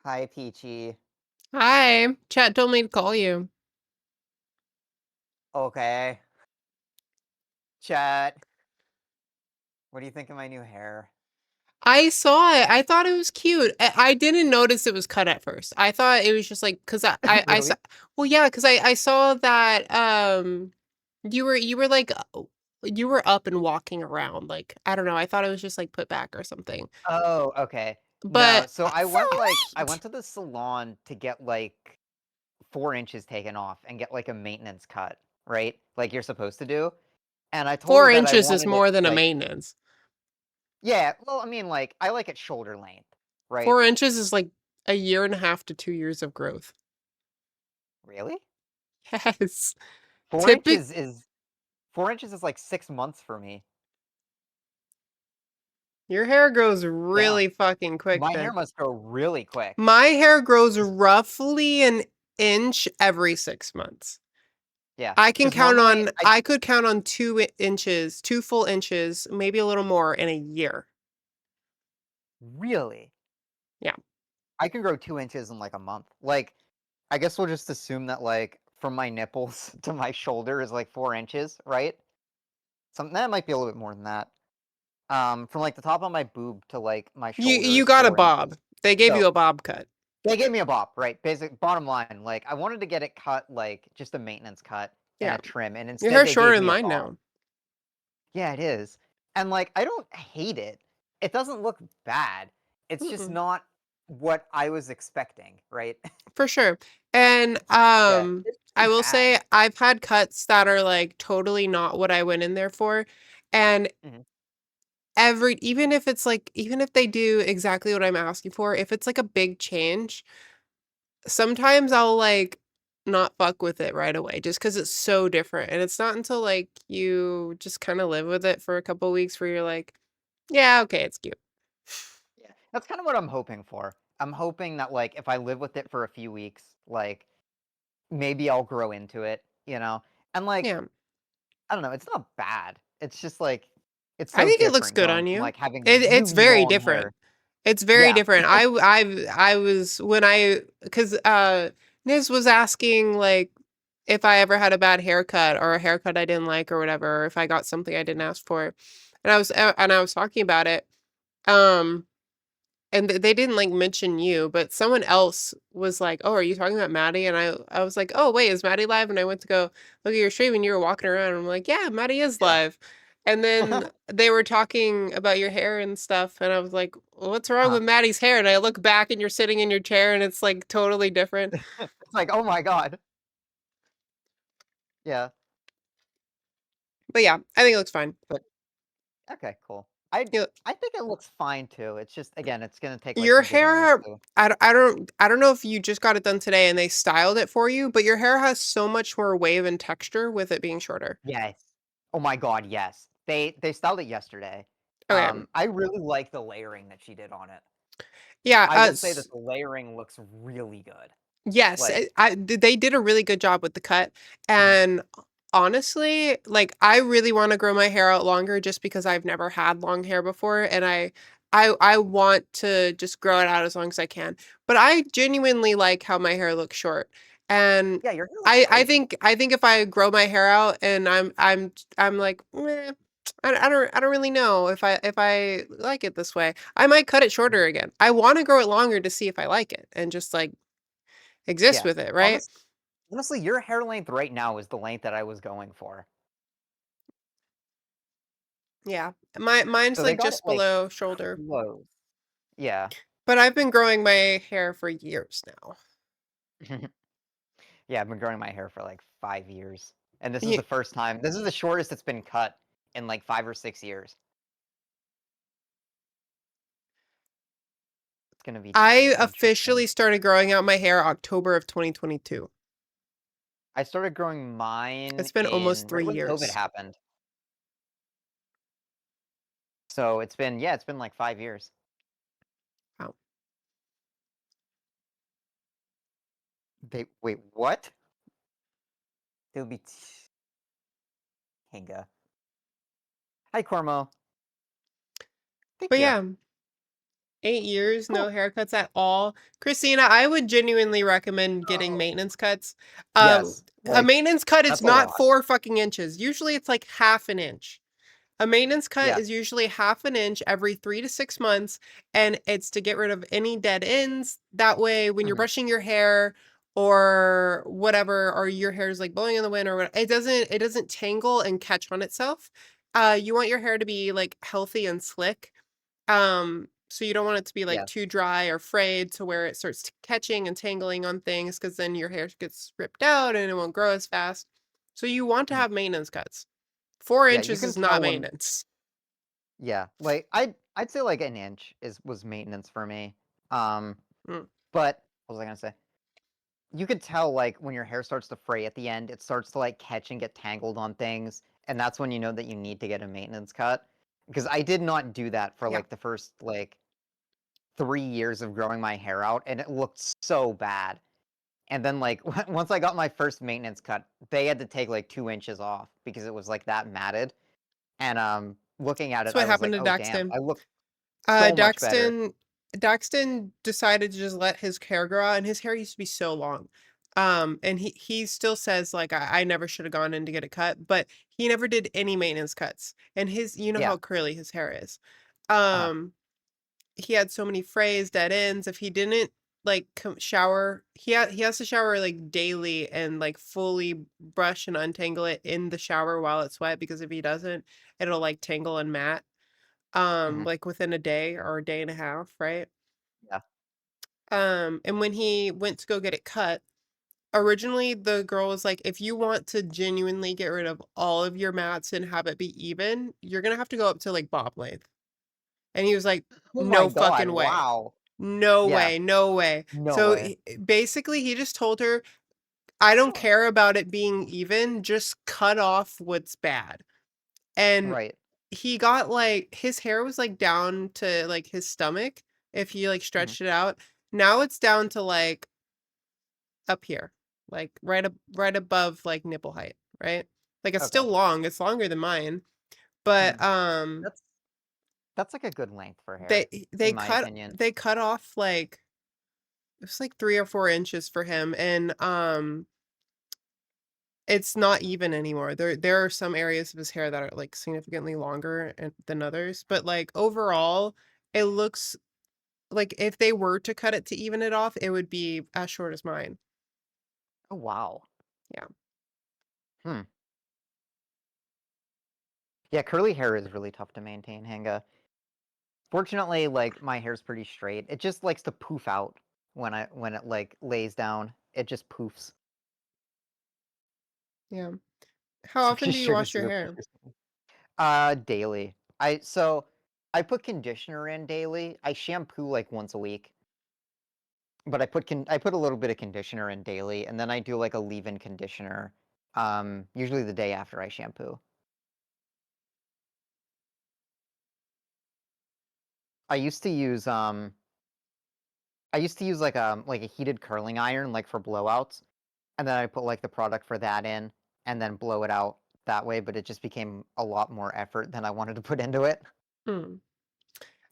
Hi, Peachy. Hi. Chat told me to call you. Okay. Chat. What do you think of my new hair? I saw it. I thought it was cute. I didn't notice it was cut at first. I thought it was just like because I Really? saw, well, yeah, because I saw that you were like you were up and walking around. Like I don't know. I thought it was just like put back or something. Oh, okay. But no, so I went to the salon to get like 4 inches taken off and get like a maintenance cut, right? Like you're supposed to do. And I told 4 her that I inches is wanted more it, than a like, maintenance. Yeah, well, I mean, like, I like it shoulder length, right? 4 inches is like a year and a half to 2 years of growth. Really? Yes. 4 Typic inches is 4 inches is like 6 months for me. Your hair grows Damn. really fucking quick My hair then. must grow really quick. My hair grows roughly an inch every 6 months. Yeah, I can 'cause count normally on I could count on 2 inches, 2 full inches, maybe a little more in a year. Really? Yeah. I can grow 2 inches in like a month. Like, I guess we'll just assume that like from my nipples to my shoulder is like 4 inches, right? Something that might be a little bit more than that. From like the top of my boob to like my shoulder You is got a 4 bob. inches. They gave you So a bob cut. they gave me a bob, right? Basic bottom line, like I wanted to get it cut like just a maintenance cut and Yeah. a trim, and Your instead hair's they shorter gave than me a mine bob. now. Yeah, it is. And like I don't hate it. It doesn't look bad. It's just Mm-mm. not what I was expecting, right? For sure. And it's I too will bad. say I've had cuts that are like totally not what I went in there for. And Mhm. even if it's like even if they do exactly what I'm asking for, if it's like a big change, sometimes I'll like not fuck with it right away just because it's so different. And it's not until like you just kind of live with it for a couple weeks where you're like, yeah, okay, it's cute. Yeah, that's kind of what I'm hoping for. I'm hoping that like if I live with it for a few weeks, like maybe I'll grow into it, you know? And like Yeah. I don't know, it's not bad. It's just like it's I so think it looks different good going on from you. like having It's really very long different. hair. It's very Yeah. different. I was when I because Niz was asking like if I ever had a bad haircut or a haircut I didn't like or whatever, or if I got something I didn't ask for, and I was talking about it. Um, and they didn't like mention you, but someone else was like, "Oh, are you talking about Maddie?" And I was like, "Oh, wait, is Maddie live?" And I went to go look at your stream, and you were walking around. And I'm like, "Yeah, Maddie is live." And then they were talking about your hair and stuff, and I was like, well, "What's wrong with Maddie's hair?" And I look back, and you're sitting in your chair, and it's like totally different. It's like, oh my god. Yeah. But yeah, I think it looks fine. But okay, cool. I You I think it looks fine too. It's just again, it's gonna take like Your some getting used hair, to. I don't know if you just got it done today and they styled it for you, but your hair has so much more wave and texture with it being shorter. Yes. Oh my god, yes. They styled it yesterday. Okay. I really like the layering that she did on it. Yeah, I will say that the layering looks really good. yes, Like they did a really good job with the cut, and honestly, like, I really wanna grow my hair out longer just because I've never had long hair before, and I want to just grow it out as long as I can, but I genuinely like how my hair looks short, and yeah, your hair looks great. I think if I grow my hair out and I'm like, "Meh, I don't really know if I like it this way," I might cut it shorter again. I wanna grow it longer to see if I like it and just, like, exist Yeah. with it, right? Honestly, your hair length right now is the length that I was going for. Yeah. Mine's, So they like, got it just like below shoulder. close. Yeah. But I've been growing my hair for years now. Yeah, I've been growing my hair for like 5 years. And this is Ye the first time this is the shortest it's been cut in like 5 or 6 years. It's gonna be I interesting. officially started growing out my hair October of 2022. I started growing mine It's been almost in 3 right when COVID years. happened. So it's been yeah, it's been like 5 years. Wow. They wait, what? It'll be Hinga. Hi, Cormo. Thank But you. yeah. 8 years, no haircuts at all. Christina, I would genuinely recommend getting maintenance cuts. Yes, A like, maintenance cut is that's a not lot. 4 fucking inches. Usually it's like half an inch. A maintenance cut Yeah. is usually half an inch every 3 to 6 months, and it's to get rid of any dead ends. That way, when you're Mhm. brushing your hair or whatever, or your hair is like blowing in the wind or what, it doesn't tangle and catch on itself. You want your hair to be like healthy and slick. So you don't want it to be like Yeah. too dry or frayed to where it starts catching and tangling on things because then your hair gets ripped out and it won't grow as fast. So you want to Mhm. have maintenance cuts. 4 Yeah, you inches can is not tell when maintenance. yeah, like, I'd say like an inch was maintenance for me. Um, Mm. but what was I gonna say? You could tell like when your hair starts to fray at the end, it starts to like catch and get tangled on things, and that's when you know that you need to get a maintenance cut. Because I did not do that for Yeah. like the first like 3 years of growing my hair out, and it looked so bad. And then like once I got my first maintenance cut, they had to take like 2 inches off because it was like that matted. And looking at That's it, what I was happened like, to oh damn, Daxton. I look so much better. Daxton decided to just let his hair grow out, and his hair used to be so long. And he still says like I never should have gone in to get it cut, but he never did any maintenance cuts. And his, you know Yeah. how curly his hair is. Uh-huh. He had so many frays, dead ends. If he didn't like shower, he has to shower like daily and like fully brush and untangle it in the shower while it's wet, because if he doesn't, it'll like tangle and mat like within a day or a day and a half, right? Yeah. And when he went to go get it cut, originally the girl was like, if you want to genuinely get rid of all of your mats and have it be even, you're gonna have to go up to like bob length. And he was like, Oh my no god, fucking way. wow. No Yeah. way, no way. No So way. basically he just told her, I don't care about it being even, just cut off what's bad. And Right. he got like his hair was like down to like his stomach if he like stretched it out. Now it's down to like up here, like right above like nipple height, right? Like it's still Okay. long. It's longer than mine, but That's like a good length for hair, they in my cut opinion. they cut off like it was like 3 or 4 inches for him, and it's not even anymore. There are some areas of his hair that are like significantly longer than others, but like overall, it looks like if they were to cut it to even it off, it would be as short as mine. Oh wow. Yeah. Hmm. Yeah, curly hair is really tough to maintain, Hanga. Fortunately, like my hair's pretty straight. It just likes to poof out when it like lays down. It just poofs. Yeah. How So often be do you sure to wash see your her hair? daily. I put conditioner in daily. I shampoo like once a week. But I put a little bit of conditioner in daily, and then I do like a leave-in conditioner, usually the day after I shampoo. I used to use like a heated curling iron like for blowouts, and then I put like the product for that in, and then blow it out that way. But it just became a lot more effort than I wanted to put into it. Hmm.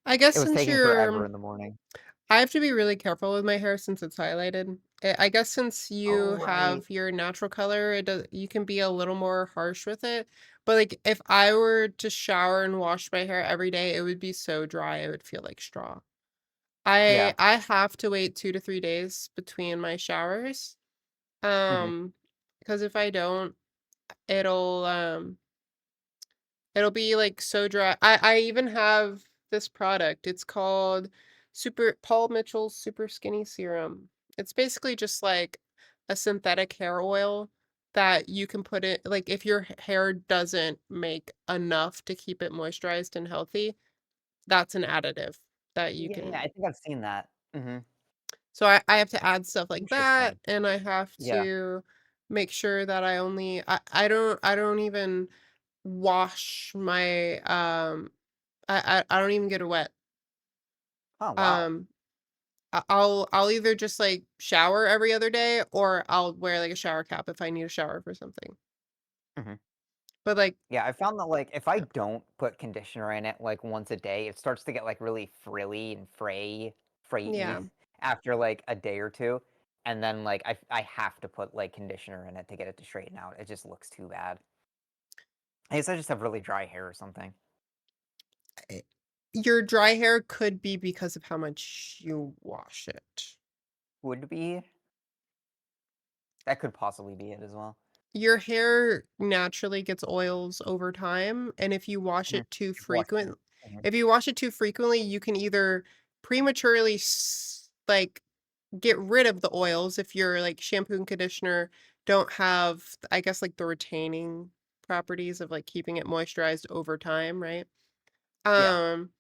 I guess It was since taking forever you're in the morning. I have to be really careful with my hair since it's highlighted. I guess since Oh you right. have your natural color, you can be a little more harsh with it. But like if I were to shower and wash my hair every day, it would be so dry, it would feel like straw. Yeah. I have to wait 2 to 3 days between my showers. Because if I don't, it'll it'll be like so dry. I even have this product. It's called Paul Mitchell's Super Skinny Serum. It's basically just like a synthetic hair oil that you can put it like if your hair doesn't make enough to keep it moisturized and healthy, that's an additive that you Yeah, can. I think I've seen that. So I have to add stuff like that, Interesting. and I have Yeah. to make sure that I don't even wash my I don't even get it wet. Oh wow. Um, I'll either just like shower every other day, or I'll wear like a shower cap if I need a shower for something. Mhm. But like, Yeah, I found that like if I don't put conditioner in it like once a day, it starts to get like really frilly and frayy yeah, after like a day or two. And then like I have to put like conditioner in it to get it to straighten out. It just looks too bad. I guess I just have really dry hair or something. your dry hair could be because of how much you wash it. Would be. That could possibly be it as well. Your hair naturally gets oils over time, and if you wash Mhm. it too If washed too. frequent, Mhm. if you wash it too frequently, you can either prematurely like get rid of the oils if your like shampoo and conditioner don't have, I guess, like the retaining properties of like keeping it moisturized over time, right? Yeah. Um,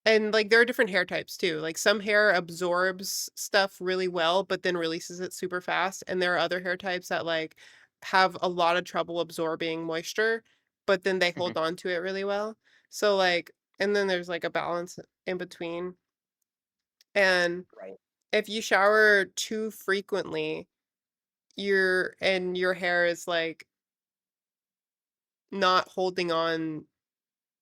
And like there are different hair types too. Like some hair absorbs stuff really well, but then releases it super fast. And there are other hair types that like have a lot of trouble absorbing moisture, but then they hold on to it really well. So like, and then there's like a balance in between. And Right. if you shower too frequently, your hair is like not holding on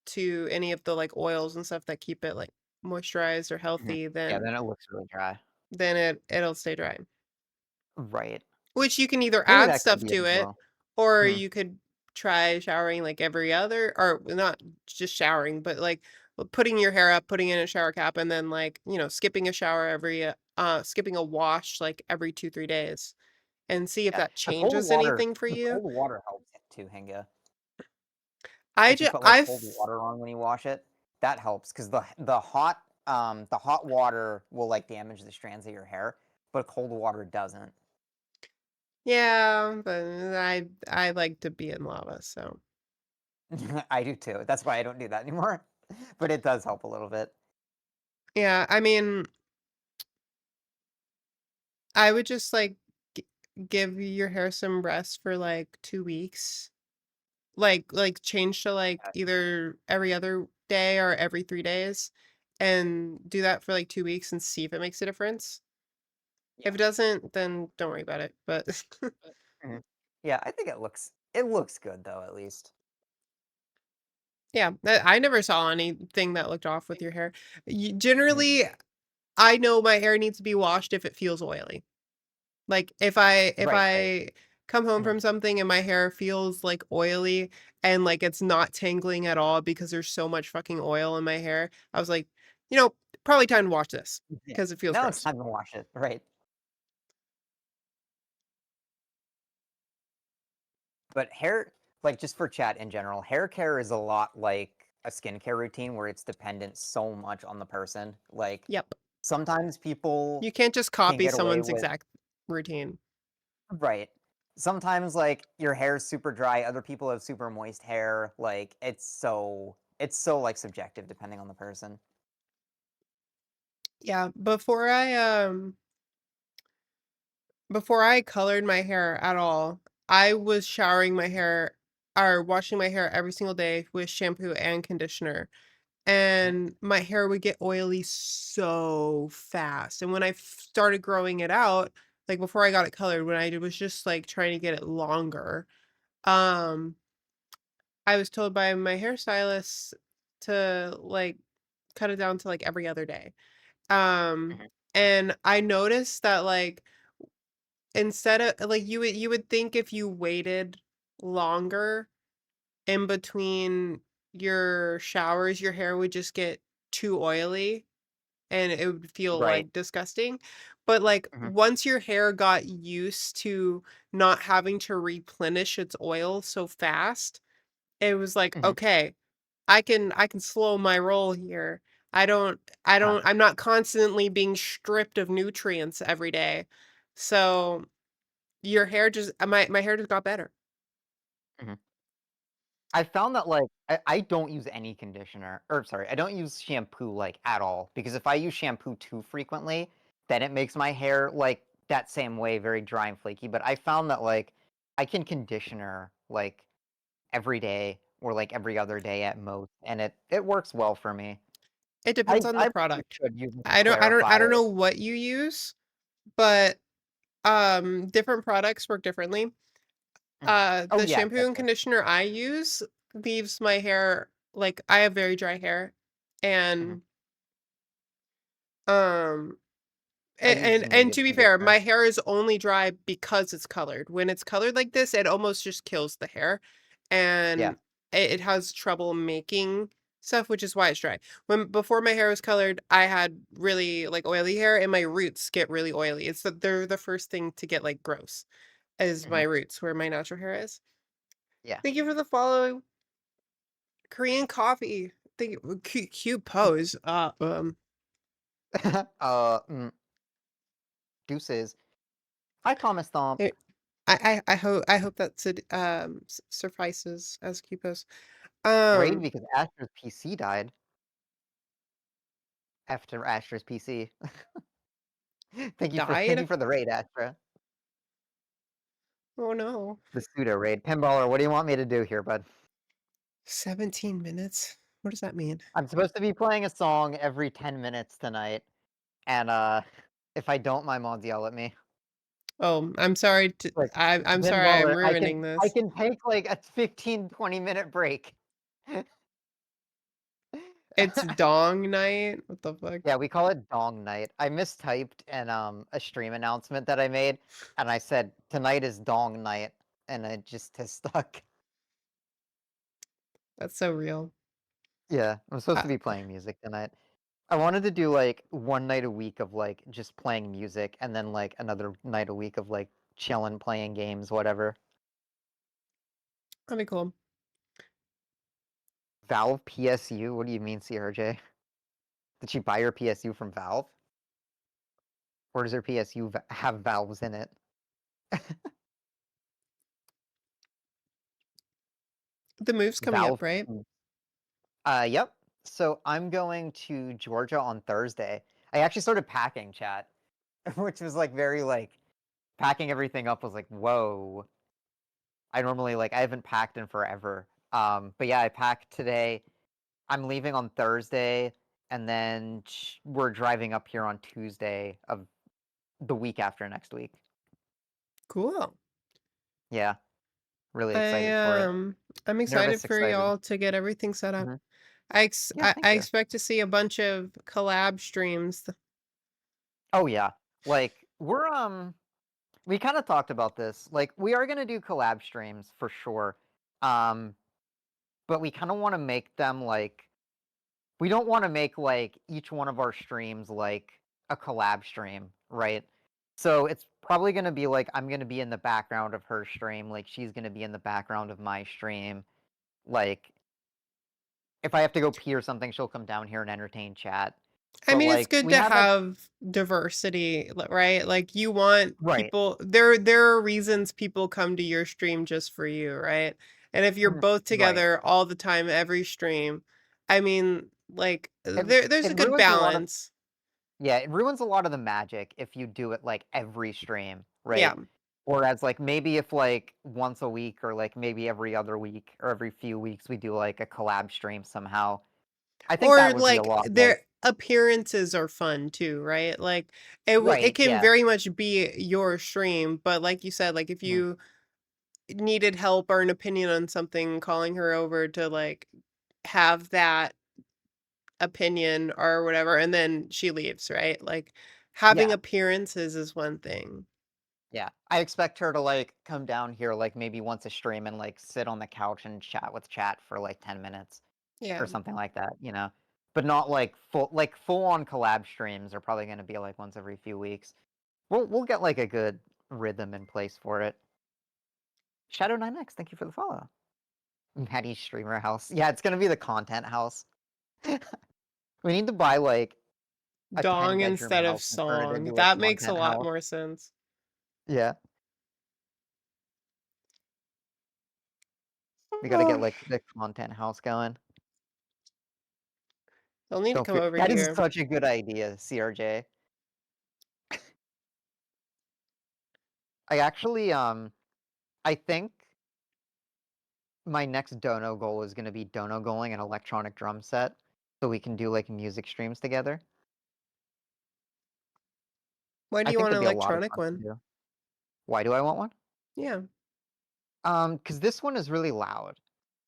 to any of the like oils and stuff that keep it like moisturized or healthy, Yeah, then it looks really dry. then it'll stay dry. Right. Which you can either Maybe add that could stuff be it to as it, well. or Mhm. you could try showering like every other, or not just showering, but like putting your hair up, putting in a shower cap, and then like, you know, skipping a shower skipping a wash like every 2-3 days, and see if Yeah, that the cold changes water, anything for the you. cold water helps it too, Hinga. I If you just put like I've cold water on when you wash it, that helps because the hot water will like damage the strands of your hair, but cold water doesn't. Yeah, but I like to be in lava, so I do too. That's why I don't do that anymore. But it does help a little bit. yeah, I mean, I would just like give your hair some rest for like 2 weeks. Like change to like either every other day or every 3 days, and do that for like 2 weeks and see if it makes a difference. If it doesn't, then don't worry about it, but Mhm. Yeah, I think it looks good though, at least. yeah, I never saw anything that looked off with your hair. Mhm. Generally, I know my hair needs to be washed if it feels oily. Like if I Right. come home Mhm. from something and my hair feels like oily and like it's not tangling at all because there's so much fucking oil in my hair, I was like, you know, probably time to wash this Yeah. because it feels Now it's gross. time to wash it, right? But hair, like just for chat in general, hair care is a lot like a skincare routine where it's dependent so much on the person. Like Yep. sometimes people You can't just can copy get away someone's with exact routine. right. Sometimes like your hair's super dry, other people have super moist hair. Like it's so like subjective depending on the person. Yeah, before I colored my hair at all, I was showering my hair or washing my hair every single day with shampoo and conditioner. And my hair would get oily so fast. And when I started growing it out, like before I got it colored, when I was just like trying to get it longer, um, I was told by my hairstylist to like cut it down to like every other day. Um, and I noticed that like instead of like you would think if you waited longer in between your showers, your hair would just get too oily and it would feel Right. like disgusting. But like Mhm. once your hair got used to not having to replenish its oil so fast, it was like, Mhm. okay, I can slow my roll here. I'm not constantly being stripped of nutrients every day. So your hair just my hair just got better. Mhm. I found that like I don't use any conditioner or sorry, I don't use shampoo like at all because if I use shampoo too frequently, then it makes my hair like that same way, very dry and flaky. But I found that like I can conditioner like every day or like every other day at most, and it works well for me. It I depends on the I probably product. should use it to I don't clarify. know what you use, but different products work differently. Oh The yeah, shampoo and definitely. conditioner I use leaves my hair like I have very dry hair Mhm. and um I use and to negative be fair, conditioner. my hair is only dry because it's colored. When it's colored like this, it almost just kills the hair Yeah. and it has trouble making stuff, which is why it's dry. When before my hair was colored, I had really like oily hair and my roots get really oily. They're the first thing to get like gross is my Mhm. roots where my natural hair is. Yeah. Thank you for the follow. Korean coffee. Thank you. Cute pose. Mm, deuces. Hi, Thomas Thomp. I hope that suffices as cute pose. Great, Um, because Asher's PC died. after Astra's PC. thank you Died? for the raid, Astra. Oh no. The pseudo raid. Pinballer, what do you want me to do here, bud? 17 minutes? What does that mean? I'm supposed to be playing a song every 10 minutes tonight, and if I don't, my mods yell at me. Oh, I'm sorry to Like, I'm sorry I'm Pinballer, ruining I this. can take like a 15-20 minute break. It's dong night? What the fuck? Yeah, we call it dong night. I mistyped in a stream announcement that I made, and I said tonight is dong night, and it just has stuck. That's so real. Yeah, I'm supposed to be playing music tonight. I wanted to do like one night a week of like just playing music, and then like another night a week of like chilling, playing games, whatever. That'd be cool. Valve PSU? What do you mean, CRJ? Did she buy her PSU from Valve? Or does her PSU have valves in it? The move's coming Valve. up, right? Yep. So I'm going to Georgia on Thursday. I actually started packing, chat, which was like very like packing everything up was like, whoa. I normally like I haven't packed in forever. But yeah, I packed today. I'm leaving on Thursday, and then we're driving up here on Tuesday of the week after next week. Cool. Yeah. Really excited for it. I'm excited Nervous, for excited. y'all to get everything set up. Mhm. I Yeah, thank I you. expect to see a bunch of collab streams. Oh yeah. Like we kind of talked about this. Like we are going to do collab streams for sure. But we kind of want to make them like we don't want to make like each one of our streams like a collab stream, right? So it's probably going to be like I'm going to be in the background of her stream, like she's going to be in the background of my stream. Like if I have to go pee or something, she'll come down here and entertain chat. I But mean, it's like good we to have have diversity, right? Like you want Right. people there are reasons people come to your stream just for you, right? And if you're both Right. together all the time every stream, I mean, like there's It a good ruins a lot of balance. Yeah, it ruins a lot of the magic if you do it like every stream, Yeah. right? Whereas like maybe if like once a week or like maybe every other week or every few weeks we do like a collab stream somehow. I think that Or would be a like lot their appearances are fun too, right? Like it Right, can yeah. very much be your stream, but like you said, like if you needed help or an opinion on something, calling her over to like have that opinion or whatever, and then she leaves, right? Like having Yeah. appearances is one thing. Yeah. I expect her to like come down here like maybe once a stream and like sit on the couch and chat with chat for like 10 minutes Yeah. or something like that, you know? But not like full on collab streams are probably going to be like once every few weeks. We'll get like a good rhythm in place for it. Shadow 9X, thank you for the follow. Maddie's streamer house. Yeah, it's gonna be the content house. We need to buy like a Dong 10-bedroom instead of house and turn it song. into a That makes a content lot house. more sense. Yeah. We gotta get like the content house going. They'll need to Don't come fear. over That is here. such a good idea, CRJ. I actually I think my next dono goal is gonna be dono goaling an electronic drum set so we can do like music streams together. Why do I you think want an that'd be a lot of electronic fun to one? do. Why do I want one? Yeah. Because this one is really loud.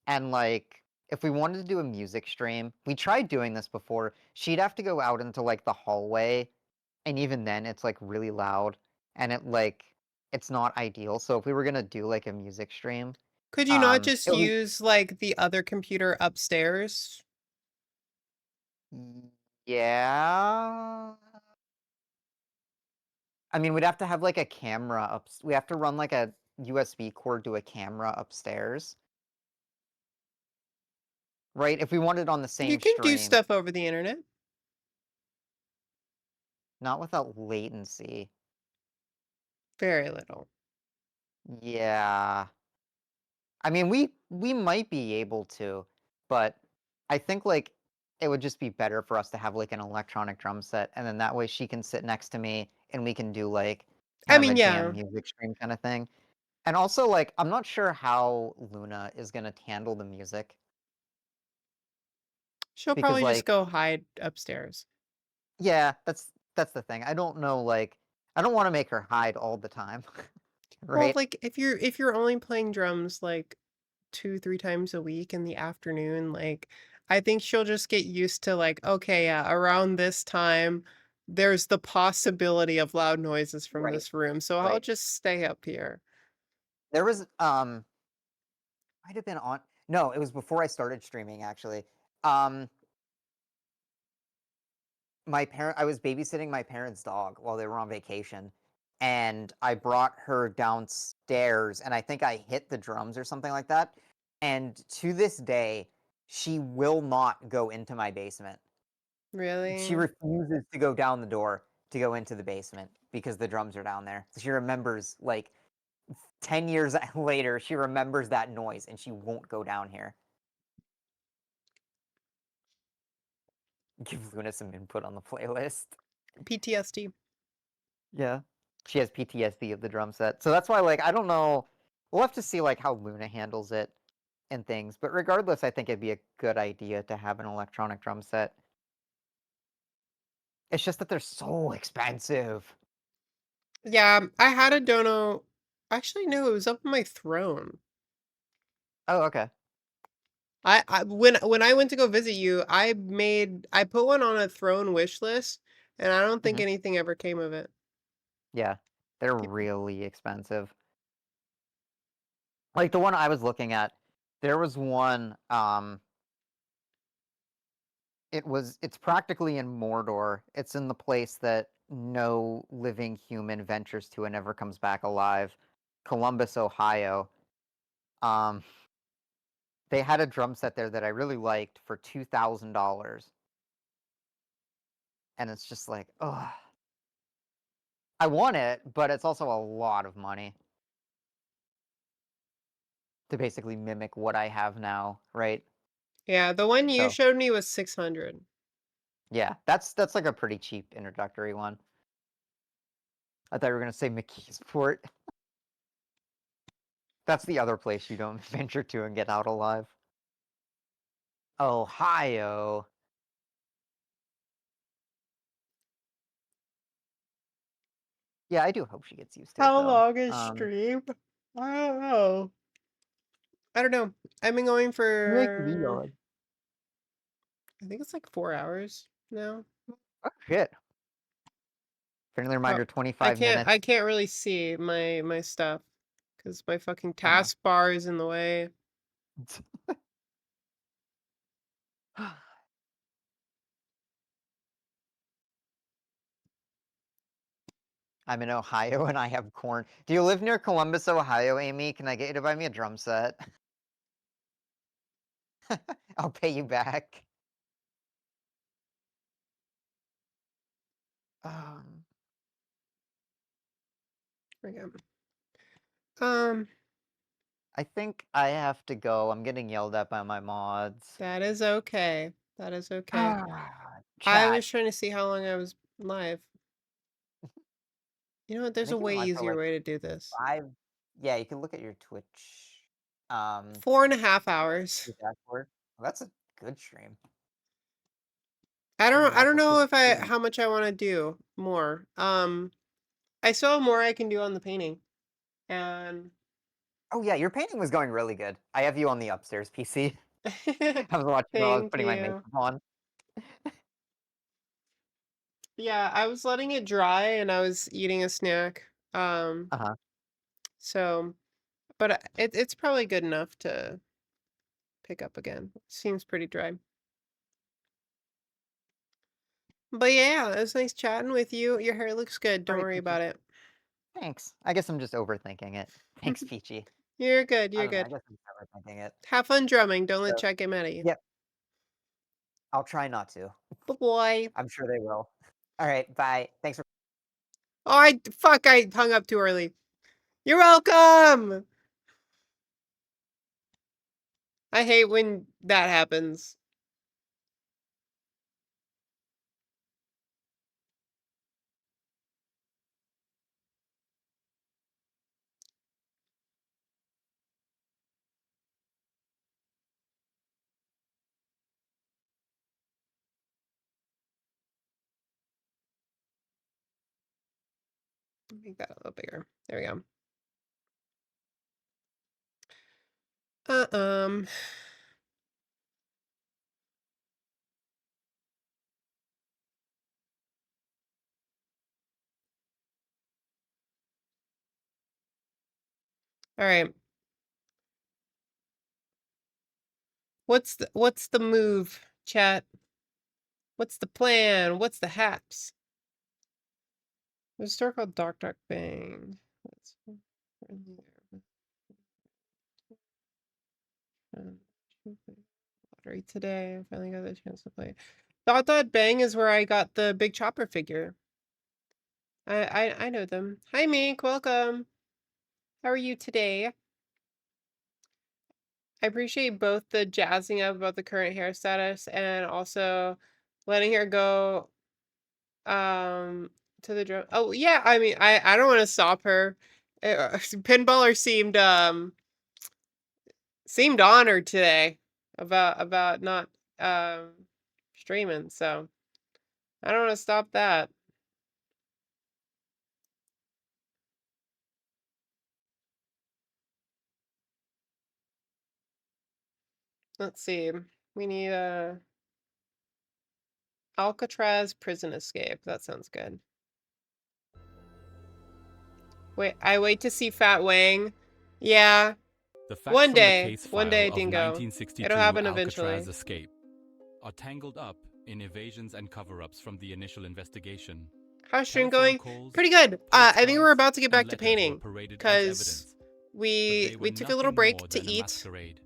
And like, if we wanted to do a music stream, we tried doing this before. She'd have to go out into like the hallway, and even then, it's like really loud, and it's not ideal. So if we were gonna do like a music stream, Could you not just it'll be use like the other computer upstairs? yeah. I mean, we'd have to have like a camera up. We have to run like a USB cord to a camera upstairs. Right? If we wanted on the You same can do stream, stuff over the internet. not without latency. Very little. Yeah. I mean, we might be able to, but I think like it would just be better for us to have like an electronic drum set, and then that way she can sit next to me and we can do like I kind of mean, a yeah. jam music stream kind of thing. And also, like, I'm not sure how Luna is gonna handle the music. She'll Because, probably just like, go hide upstairs. yeah, that's the thing. I don't know, like, I don't want to make her hide all the time, Well, right? like if you're only playing drums like 2-3 times a week in the afternoon, like I think she'll just get used to like, okay, yeah, around this time there's the possibility of loud noises from Right. this room, so I'll Right. just stay up here. There was might have been on. No, it was before I started streaming actually. I was babysitting my parents' dog while they were on vacation, and I brought her downstairs, and I think I hit the drums or something like that. And to this day, she will not go into my basement. Really? She refuses to go down the door to go into the basement because the drums are down there. So she remembers, like, 10 years later, she remembers that noise and she won't go down here. Give Luna some input on the playlist. PTSD. Yeah. She has PTSD of the drum set. So that's why, like, I don't know. We'll have to see, like, how Luna handles it and things. But regardless, I think it'd be a good idea to have an electronic drum set. It's just that they're so expensive. Yeah, I had a dono. Actually, no, it was up on my throne. Oh, okay. When I went to go visit you, I put one on a throne wish list, and I don't think Mhm. anything ever came of it. Yeah. They're really expensive. Like, the one I was looking at, there was one, it's practically in Mordor. It's in the place that no living human ventures to and never comes back alive. Columbus, Ohio. They had a drum set there that I really liked for $2,000. And it's just like, ugh. I want it, but it's also a lot of money to basically mimic what I have now, right? Yeah, the one you So, showed me was 600. yeah, that's like a pretty cheap introductory one. I thought you were gonna say McKeesport. That's the other place you don't venture to and get out alive. Ohio. Yeah, I do hope she gets used to it How though. long is stream? I don't know. I don't know. I've been going for I think it's like 4 hours now. Oh shit. Friendly Oh, reminder, 25 minutes. I can't really see my stuff because my fucking Uh-huh. taskbar is in the way. I'm in Ohio and I have corn. Do you live near Columbus, Ohio, Amy? Can I get you to buy me a drum set? I'll pay you back. I think I have to go. I'm getting yelled at by my mods. That is okay. That is okay. I Chat. was trying to see how long I was live. You know what? I There's a think you're way live for, easier like, way to do this. 5. Yeah, you can look at your Twitch. 4.5 hours. Your dashboard. Well, that's a good stream. I Turn it don't up know to if I 2. how much I want to do more. I still have more I can do on the painting. And Oh yeah, your painting was going really good. I have you on the upstairs PC. I was watching while I was thank putting my you. makeup on. Yeah, I was letting it dry and I was eating a snack. Uh-huh. So, but it's probably good enough to pick up again. Seems pretty dry. But yeah, it was nice chatting with you. Your hair looks good. Don't Alright, worry Peachy. about it. Thanks. I guess I'm just overthinking it. Thanks, Peachy. You're good. I You're don't know. I good. guess I'm just overthinking it. Have fun drumming. Don't let So, chat get mad at you. yep. I'll try not to. Bye-bye. I'm sure they will. All right, bye. Thanks for. Oh, I hung up too early. You're welcome. I hate when that happens. Make that a little bigger. There we go. All right. What's the move, chat? What's the plan? What's the haps? There's a store called Doc Doc Bang. Lottery today. I finally got the chance to play. Dot Dot Bang is where I got the Big Chopper figure. I know them. Hi Mink, welcome. How are you today? I appreciate both the jazzing up about the current hair status and also letting her go to the drum. Oh yeah, I mean I don't want to stop her. Pinballer seemed honored today about not streaming, so I don't want to stop that. Let's see. We need a Alcatraz prison escape. That sounds good. Wait, I wait to see Fat Wang. Yeah. The facts One from the day. case One file day, of Dingo. 1962 It'll happen Alcatraz eventually. escape are tangled up in evasions and cover-ups from the initial investigation. How's stream Telephone going? calls, Pretty good. I think we're about to get and back to letters were painting paraded as because evidence, we but they were took a little nothing break more to than a eat, masquerade.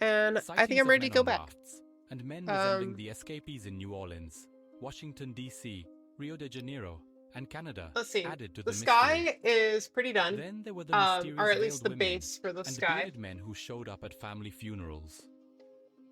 and I think Sightings I'm of ready to men go on back. rafts and men resembling the escapees in New Orleans, Washington D.C., Rio de Janeiro, and Canada Let's see. added to The the sky mystery. is pretty done. Then there were the mysterious Or at least veiled the women base for the and sky. bearded men who showed up at family funerals.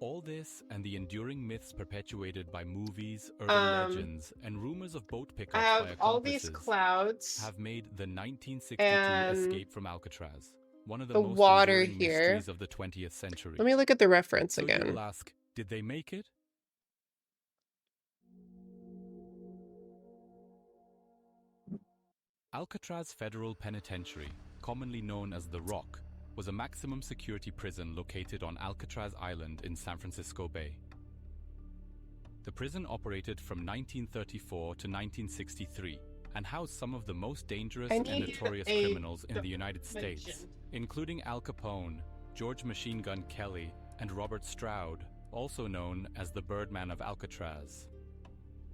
All this and the enduring myths perpetuated by movies, urban legends, and rumors of boat pickups I by have all these accomplices clouds have made the 1962 and escape from Alcatraz one of the the most water enduring here. mysteries of the 20th century. Let me look at the reference So again. you'll ask, did they make it? Alcatraz Federal Penitentiary, commonly known as The Rock, was a maximum security prison located on Alcatraz Island in San Francisco Bay. The prison operated from 1934 to 1963 and housed some of the most dangerous I and need notorious a criminals in the United States, dimension. including Al Capone, George Machine Gun Kelly, and Robert Stroud, also known as the Birdman of Alcatraz.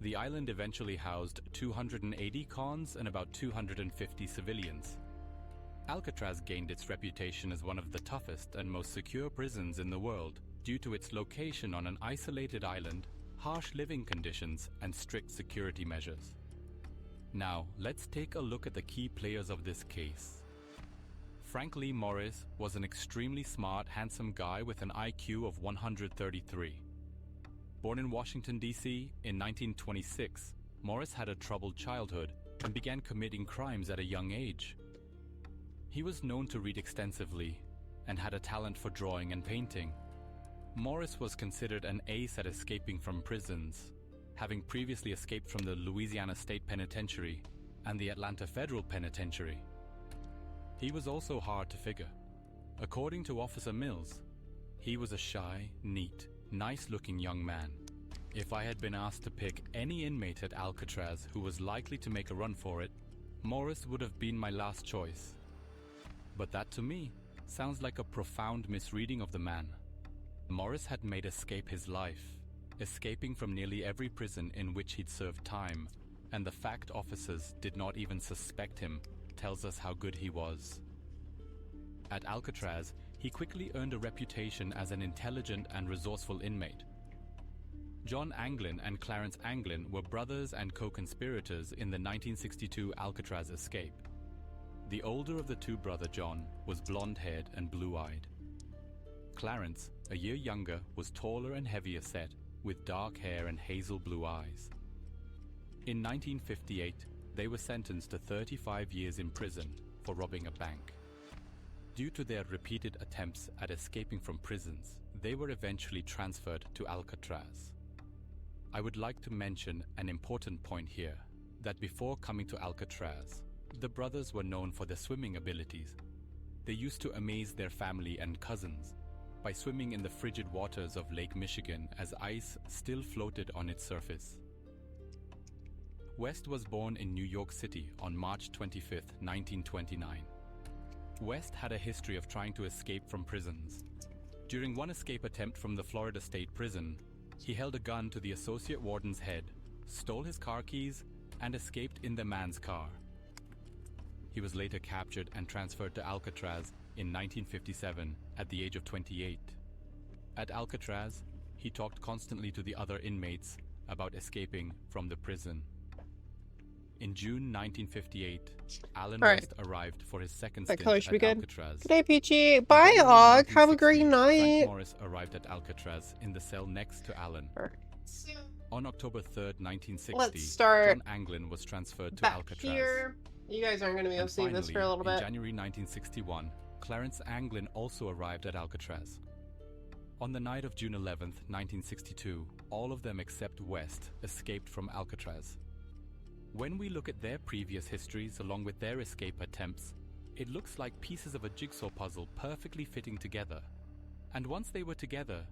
The island eventually housed 280 cons and about 250 civilians. Alcatraz gained its reputation as one of the toughest and most secure prisons in the world due to its location on an isolated island, harsh living conditions, and strict security measures. Now, let's take a look at the key players of this case. Frank Lee Morris was an extremely smart, handsome guy with an IQ of 133. Born in Washington, D.C. in 1926, Morris had a troubled childhood and began committing crimes at a young age. He was known to read extensively and had a talent for drawing and painting. Morris was considered an ace at escaping from prisons, having previously escaped from the Louisiana State Penitentiary and the Atlanta Federal Penitentiary. He was also hard to figure. According to Officer Mills, he was a shy, neat, nice-looking young man. If I had been asked to pick any inmate at Alcatraz who was likely to make a run for it, Morris would have been my last choice. But that to me sounds like a profound misreading of the man. Morris had made escape his life, escaping from nearly every prison in which he'd served time, and the fact officers did not even suspect him tells us how good he was. At Alcatraz, he quickly earned a reputation as an intelligent and resourceful inmate. John Anglin and Clarence Anglin were brothers and co-conspirators in the 1962 Alcatraz escape. The older of the two, brother John, was blonde-haired and blue-eyed. Clarence, a year younger, was taller and heavier set, with dark hair and hazel blue eyes. In 1958, they were sentenced to 35 years in prison for robbing a bank. Due to their repeated attempts at escaping from prisons, they were eventually transferred to Alcatraz. I would like to mention an important point here, that before coming to Alcatraz, The brothers were known for their swimming abilities. They used to amaze their family and cousins by swimming in the frigid waters of Lake Michigan as ice still floated on its surface. West was born in New York City on March 25, 1929. West had a history of trying to escape from prisons. During one escape attempt from the Florida State Prison, he held a gun to the associate warden's head, stole his car keys, and escaped in the man's car. He was later captured and transferred to Alcatraz in 1957 at the age of 28. At Alcatraz, he talked constantly to the other inmates about escaping from the prison. In June 1958, Alan West arrived for his second stint at Alcatraz. Good day, Peachy. Bye, Og. Have a great night. Frank Morris arrived at Alcatraz in the cell next to Alan. On October 3rd, 1960, Let's start John Anglin was transferred to back Alcatraz. here. You guys aren't going to be able to see And this for a little finally, bit. in January 1961, Clarence Anglin also arrived at Alcatraz. On the night of June 11th, 1962, all of them except West escaped from Alcatraz. When we look at their previous histories along with their escape attempts, it looks like pieces of a jigsaw puzzle perfectly fitting together. And once they were together,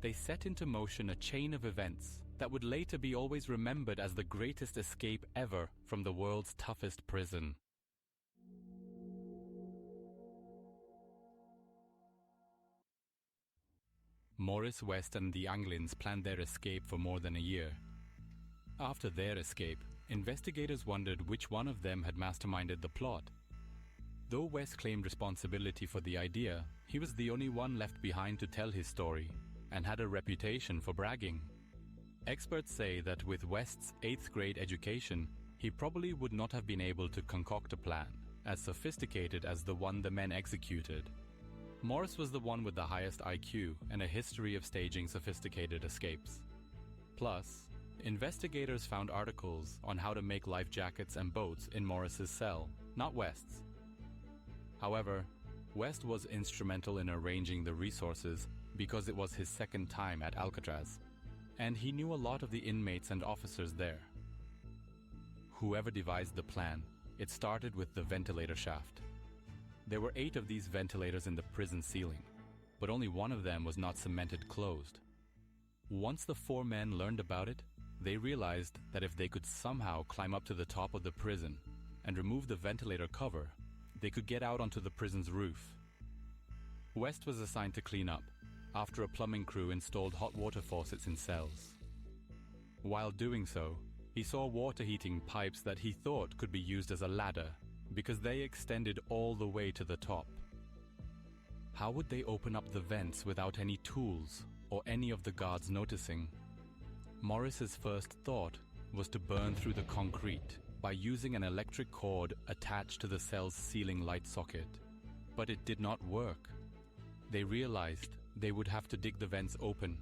they set into motion a chain of events that would later be always remembered as the greatest escape ever from the world's toughest prison. Morris, West, and the Anglins planned their escape for more than a year. After their escape, investigators wondered which one of them had masterminded the plot. Though West claimed responsibility for the idea, he was the only one left behind to tell his story, and had a reputation for bragging. Experts say that with West's 8th grade education, he probably would not have been able to concoct a plan as sophisticated as the one the men executed. Morris was the one with the highest IQ and a history of staging sophisticated escapes. Plus, investigators found articles on how to make life jackets and boats in Morris's cell, not West's. However, West was instrumental in arranging the resources because it was his second time at Alcatraz, and he knew a lot of the inmates and officers there. Whoever devised the plan, it started with the ventilator shaft. There were 8 of these ventilators in the prison ceiling, but only one of them was not cemented closed. Once the 4 men learned about it, they realized that if they could somehow climb up to the top of the prison and remove the ventilator cover, they could get out onto the prison's roof. West was assigned to clean up, after a plumbing crew installed hot water faucets in cells. While doing so, he saw water heating pipes that he thought could be used as a ladder because they extended all the way to the top. How would they open up the vents without any tools or any of the guards noticing? Morris's first thought was to burn through the concrete by using an electric cord attached to the cell's ceiling light socket. But it did not work. They realized they would have to dig the vents open.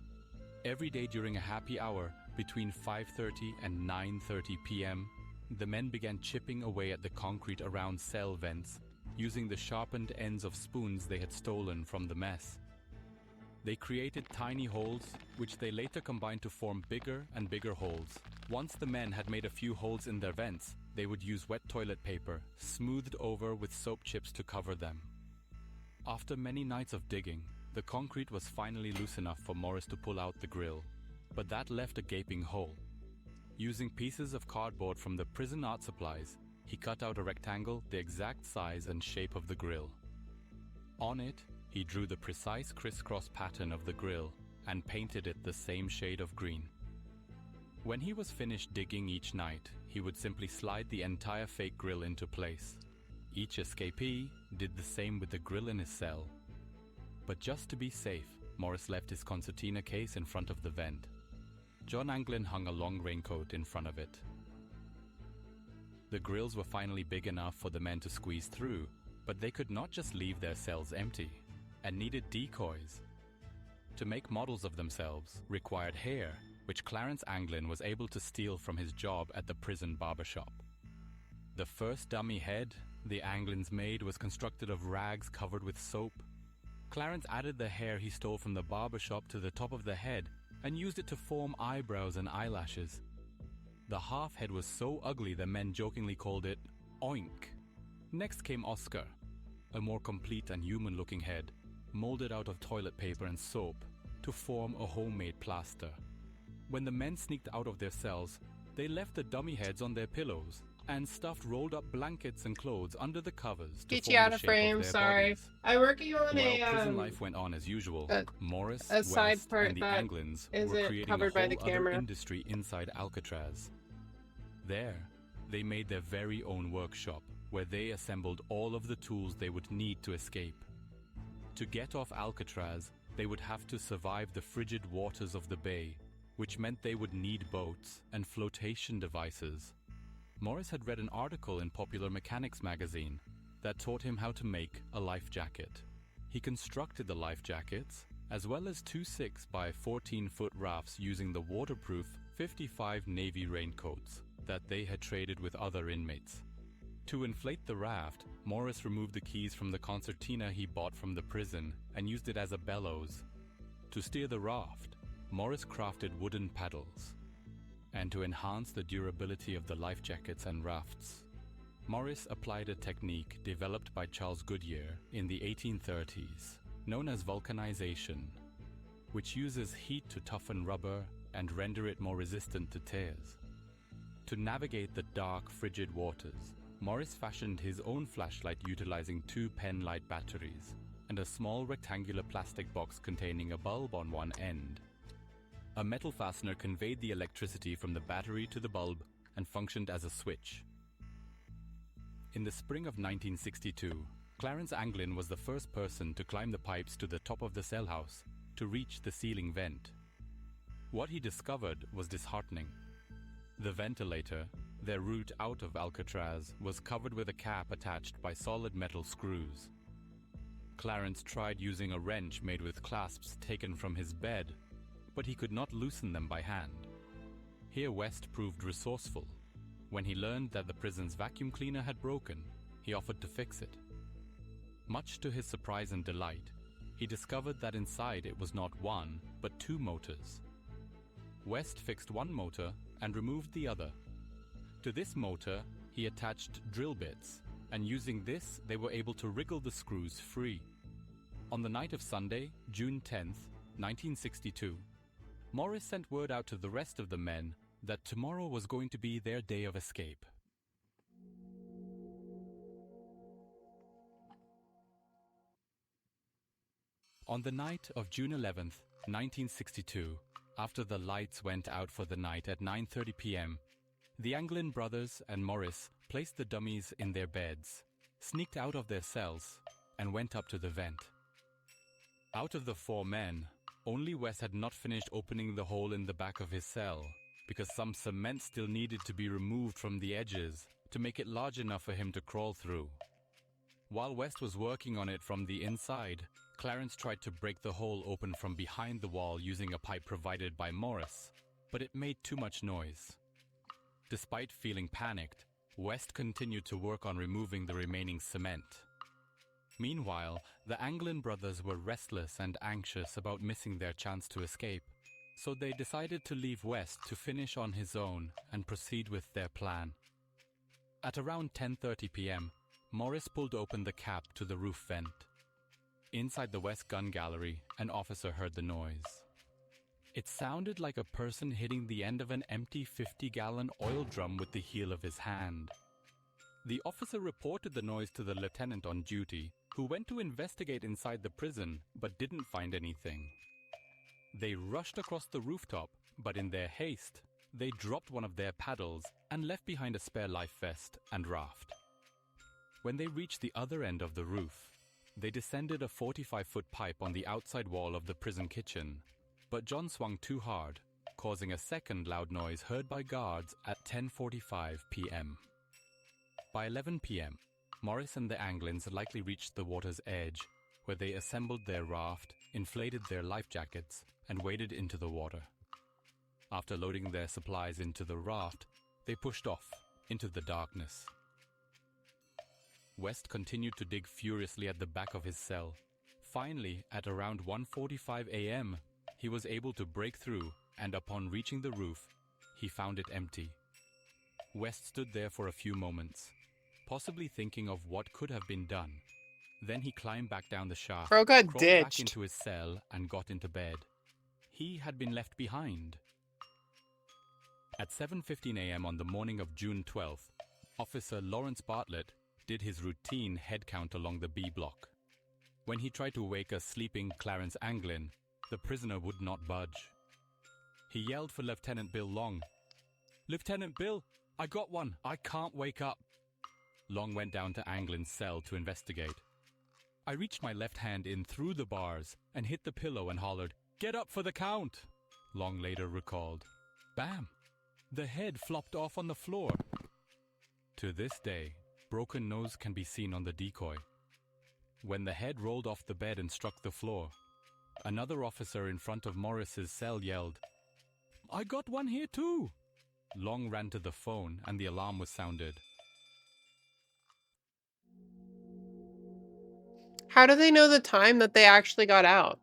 Every day during a happy hour between 5:30 and 9:30 p.m., the men began chipping away at the concrete around cell vents, using the sharpened ends of spoons they had stolen from the mess. They created tiny holes, which they later combined to form bigger and bigger holes. Once the men had made a few holes in their vents, they would use wet toilet paper, smoothed over with soap chips to cover them. After many nights of digging, the concrete was finally loose enough for Morris to pull out the grill, but that left a gaping hole. Using pieces of cardboard from the prison art supplies, he cut out a rectangle the exact size and shape of the grill. On it, he drew the precise crisscross pattern of the grill and painted it the same shade of green. When he was finished digging each night, he would simply slide the entire fake grill into place. Each escapee did the same with the grill in his cell. But just to be safe, Morris left his concertina case in front of the vent. John Anglin hung a long raincoat in front of it. The grills were finally big enough for the men to squeeze through, but they could not just leave their cells empty, and needed decoys. To make models of themselves required hair, which Clarence Anglin was able to steal from his job at the prison barbershop. The first dummy head the Anglins made was constructed of rags covered with soap. Clarence added the hair he stole from the barbershop to the top of the head and used it to form eyebrows and eyelashes. The half head was so ugly that men jokingly called it Oink! Next came Oscar, a more complete and human-looking head, molded out of toilet paper and soap to form a homemade plaster. When the men sneaked out of their cells, they left the dummy heads on their pillows and stuffed rolled-up blankets and clothes under the covers to Peachy form out the of shape frame, of their sorry. bodies. I'm working on While prison life went on as usual, Morris, a side West, part and the that Anglins isn't were creating a covered by whole the other camera. industry inside Alcatraz. There, they made their very own workshop, where they assembled all of the tools they would need to escape. To get off Alcatraz, they would have to survive the frigid waters of the bay, which meant they would need boats and flotation devices. Morris had read an article in Popular Mechanics magazine that taught him how to make a life jacket. He constructed the life jackets, as well as 2 6 by 14-foot rafts using the waterproof 55 Navy raincoats that they had traded with other inmates. To inflate the raft, Morris removed the keys from the concertina he bought from the prison and used it as a bellows. To steer the raft, Morris crafted wooden paddles. And to enhance the durability of the life jackets and rafts, Morris applied a technique developed by Charles Goodyear in the 1830s, known as vulcanization, which uses heat to toughen rubber and render it more resistant to tears. To navigate the dark, frigid waters, Morris fashioned his own flashlight utilizing 2 pen light batteries and a small rectangular plastic box containing a bulb on one end. A metal fastener conveyed the electricity from the battery to the bulb and functioned as a switch. In the spring of 1962, Clarence Anglin was the first person to climb the pipes to the top of the cell house to reach the ceiling vent. What he discovered was disheartening. The ventilator, their route out of Alcatraz, was covered with a cap attached by solid metal screws. Clarence tried using a wrench made with clasps taken from his bed, but he could not loosen them by hand. Here West proved resourceful. When he learned that the prison's vacuum cleaner had broken, he offered to fix it. Much to his surprise and delight, he discovered that inside it was not 1, but 2 motors. West fixed one motor and removed the other. To this motor, he attached drill bits, and using this, they were able to wriggle the screws free. On the night of Sunday, June 10th, 1962, Morris sent word out to the rest of the men that tomorrow was going to be their day of escape. On the night of June 11th, 1962, after the lights went out for the night at 9:30 p.m., the Anglin brothers and Morris placed the dummies in their beds, sneaked out of their cells, and went up to the vent. Out of the 4 men, only West had not finished opening the hole in the back of his cell, because some cement still needed to be removed from the edges to make it large enough for him to crawl through. While West was working on it from the inside, Clarence tried to break the hole open from behind the wall using a pipe provided by Morris, but it made too much noise. Despite feeling panicked, West continued to work on removing the remaining cement. Meanwhile, the Anglin brothers were restless and anxious about missing their chance to escape, so they decided to leave West to finish on his own and proceed with their plan. At around 10:30 p.m., Morris pulled open the cap to the roof vent. Inside the West gun gallery, an officer heard the noise. It sounded like a person hitting the end of an empty 50-gallon oil drum with the heel of his hand. The officer reported the noise to the lieutenant on duty, who went to investigate inside the prison but didn't find anything. They rushed across the rooftop, but in their haste, they dropped one of their paddles and left behind a spare life vest and raft. When they reached the other end of the roof, they descended a 45-foot pipe on the outside wall of the prison kitchen, but John swung too hard, causing a second loud noise heard by guards at 10:45 p.m. By 11 p.m., Morris and the Anglins likely reached the water's edge, where they assembled their raft, inflated their life jackets, and waded into the water. After loading their supplies into the raft, they pushed off into the darkness. West continued to dig furiously at the back of his cell. Finally, at around 1:45 a.m., he was able to break through, and upon reaching the roof, he found it empty. West stood there for a few moments, possibly thinking of what could have been done. Then he climbed back down the shaft, Bro got crawled back ditched. into his cell, and got into bed. He had been left behind. At 7:15 a.m. on the morning of June 12th, Officer Lawrence Bartlett did his routine head count along the B block. When he tried to wake a sleeping Clarence Anglin, the prisoner would not budge. He yelled for Lieutenant Bill Long. "Lieutenant Bill, I got one. I can't wake up." Long went down to Anglin's cell to investigate. "I reached my left hand in through the bars and hit the pillow and hollered, 'Get up for the count!'" Long later recalled. Bam! The head flopped off on the floor. To this day, broken nose can be seen on the decoy. When the head rolled off the bed and struck the floor, another officer in front of Morris's cell yelled, "I got one here too!" Long ran to the phone and the alarm was sounded. How do they know the time that they actually got out?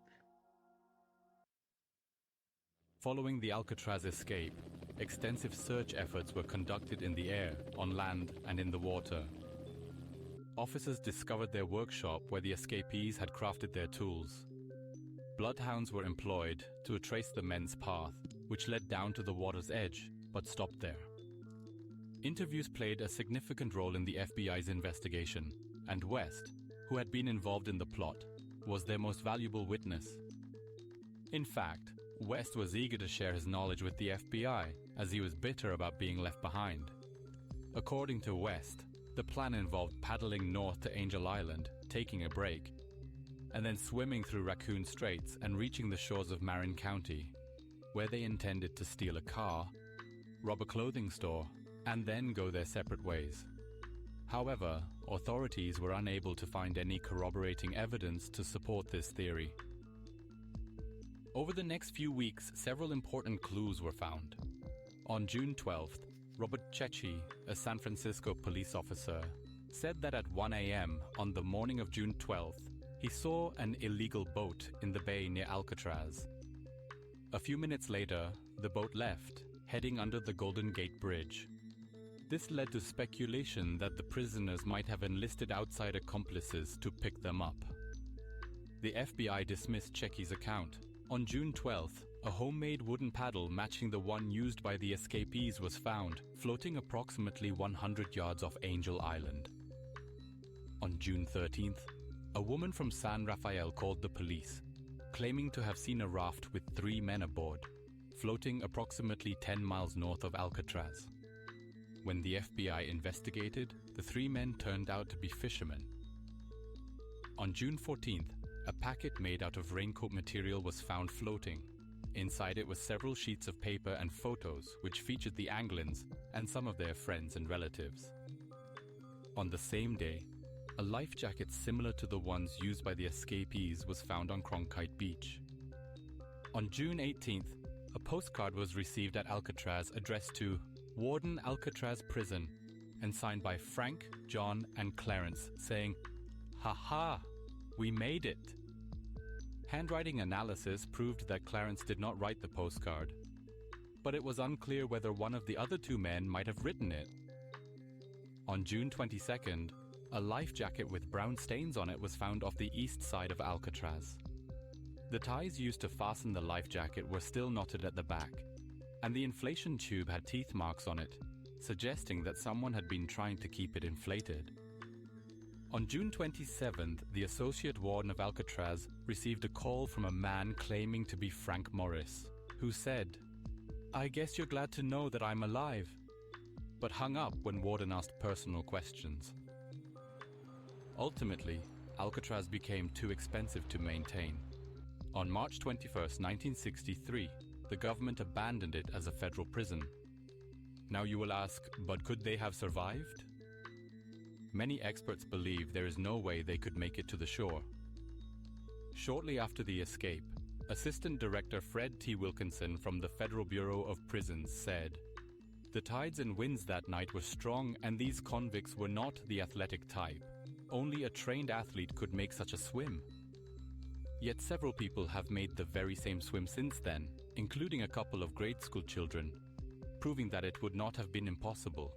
Following the Alcatraz escape, extensive search efforts were conducted in the air, on land, and in the water. Officers discovered their workshop where the escapees had crafted their tools. Bloodhounds were employed to trace the men's path, which led down to the water's edge, but stopped there. Interviews played a significant role in the FBI's investigation, and West, who had been involved in the plot, was their most valuable witness. In fact, West was eager to share his knowledge with the FBI, as he was bitter about being left behind. According to West, the plan involved paddling north to Angel Island, taking a break, and then swimming through Raccoon Straits and reaching the shores of Marin County, where they intended to steal a car, rob a clothing store, and then go their separate ways. However, authorities were unable to find any corroborating evidence to support this theory. Over the next few weeks, several important clues were found. On June 12th, Robert Chechi, a San Francisco police officer, said that at 1 a.m. on the morning of June 12th, he saw an illegal boat in the bay near Alcatraz. A few minutes later, the boat left, heading under the Golden Gate Bridge. This led to speculation that the prisoners might have enlisted outside accomplices to pick them up. The FBI dismissed Chechi's account. On June 12th, a homemade wooden paddle matching the one used by the escapees was found, floating approximately 100 yards off Angel Island. On June 13th, a woman from San Rafael called the police, claiming to have seen a raft with 3 men aboard, floating approximately 10 miles north of Alcatraz. When the FBI investigated, the 3 men turned out to be fishermen. On June 14th, a packet made out of raincoat material was found floating. Inside it was several sheets of paper and photos which featured the Anglins and some of their friends and relatives. On the same day, a life jacket similar to the ones used by the escapees was found on Cronkite Beach. On June 18th, a postcard was received at Alcatraz addressed to Warden Alcatraz Prison and signed by Frank, John, and Clarence saying, "Ha ha, we made it." Handwriting analysis proved that Clarence did not write the postcard, but it was unclear whether one of the other 2 men might have written it. On June 22nd, a life jacket with brown stains on it was found off the east side of Alcatraz. The ties used to fasten the life jacket were still knotted at the back, and the inflation tube had teeth marks on it, suggesting that someone had been trying to keep it inflated. On June 27th, the Associate Warden of Alcatraz received a call from a man claiming to be Frank Morris, who said, "I guess you're glad to know that I'm alive," but hung up when Warden asked personal questions. Ultimately, Alcatraz became too expensive to maintain. On March 21st, 1963, the government abandoned it as a federal prison. Now you will ask, but could they have survived? Many experts believe there is no way they could make it to the shore. Shortly after the escape, Assistant Director Fred T. Wilkinson from the Federal Bureau of Prisons said, "The tides and winds that night were strong and these convicts were not the athletic type. Only a trained athlete could make such a swim." Yet several people have made the very same swim since then, including a couple of grade school children, proving that it would not have been impossible.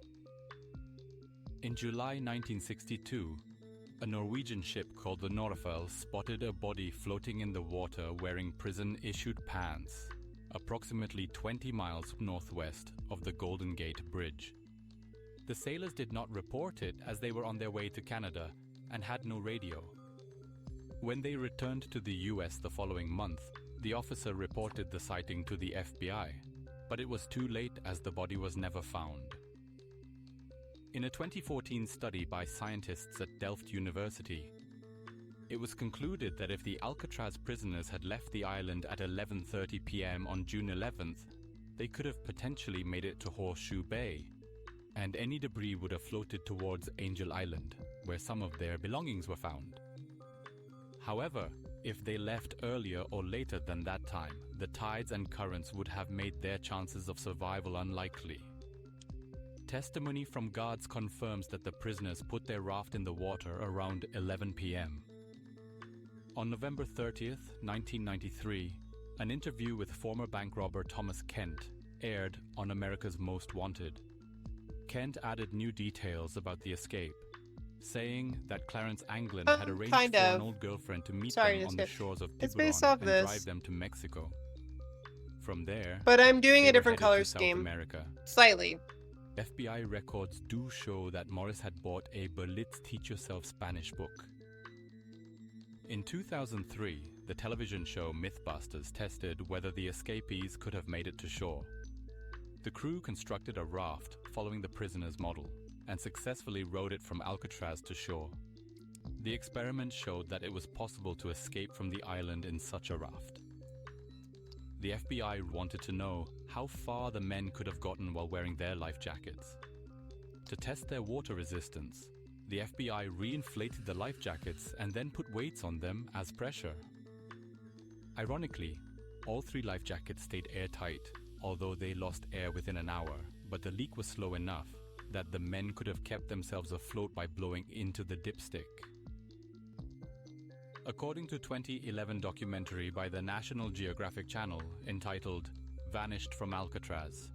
In July 1962, a Norwegian ship called the Norefell spotted a body floating in the water wearing prison-issued pants, approximately 20 miles northwest of the Golden Gate Bridge. The sailors did not report it as they were on their way to Canada and had no radio. When they returned to the US the following month, the officer reported the sighting to the FBI, but it was too late as the body was never found. In a 2014 study by scientists at Delft University, it was concluded that if the Alcatraz prisoners had left the island at 11:30 p.m. on June 11th, they could have potentially made it to Horseshoe Bay, and any debris would have floated towards Angel Island, where some of their belongings were found. However, if they left earlier or later than that time, the tides and currents would have made their chances of survival unlikely. Testimony from guards confirms that the prisoners put their raft in the water around 11 p.m. On November 30th, 1993, an interview with former bank robber Thomas Kent aired on America's Most Wanted. Kent added new details about the escape, saying that Clarence Anglin had arranged for an old girlfriend to meet them on the shores of Tiburon and drive them to Mexico. From there, but I'm doing they a were different headed color to South scheme. America. Slightly. FBI records do show that Morris had bought a Berlitz Teach Yourself Spanish book. In 2003, the television show Mythbusters tested whether the escapees could have made it to shore. The crew constructed a raft following the prisoner's model and successfully rowed it from Alcatraz to shore. The experiment showed that it was possible to escape from the island in such a raft. The FBI wanted to know how far the men could have gotten while wearing their life jackets. To test their water resistance, the FBI reinflated the life jackets and then put weights on them as pressure. Ironically, all 3 life jackets stayed airtight, although they lost air within an hour, but the leak was slow enough that the men could have kept themselves afloat by blowing into the dipstick. According to a 2011 documentary by the National Geographic Channel entitled Vanished from Alcatraz,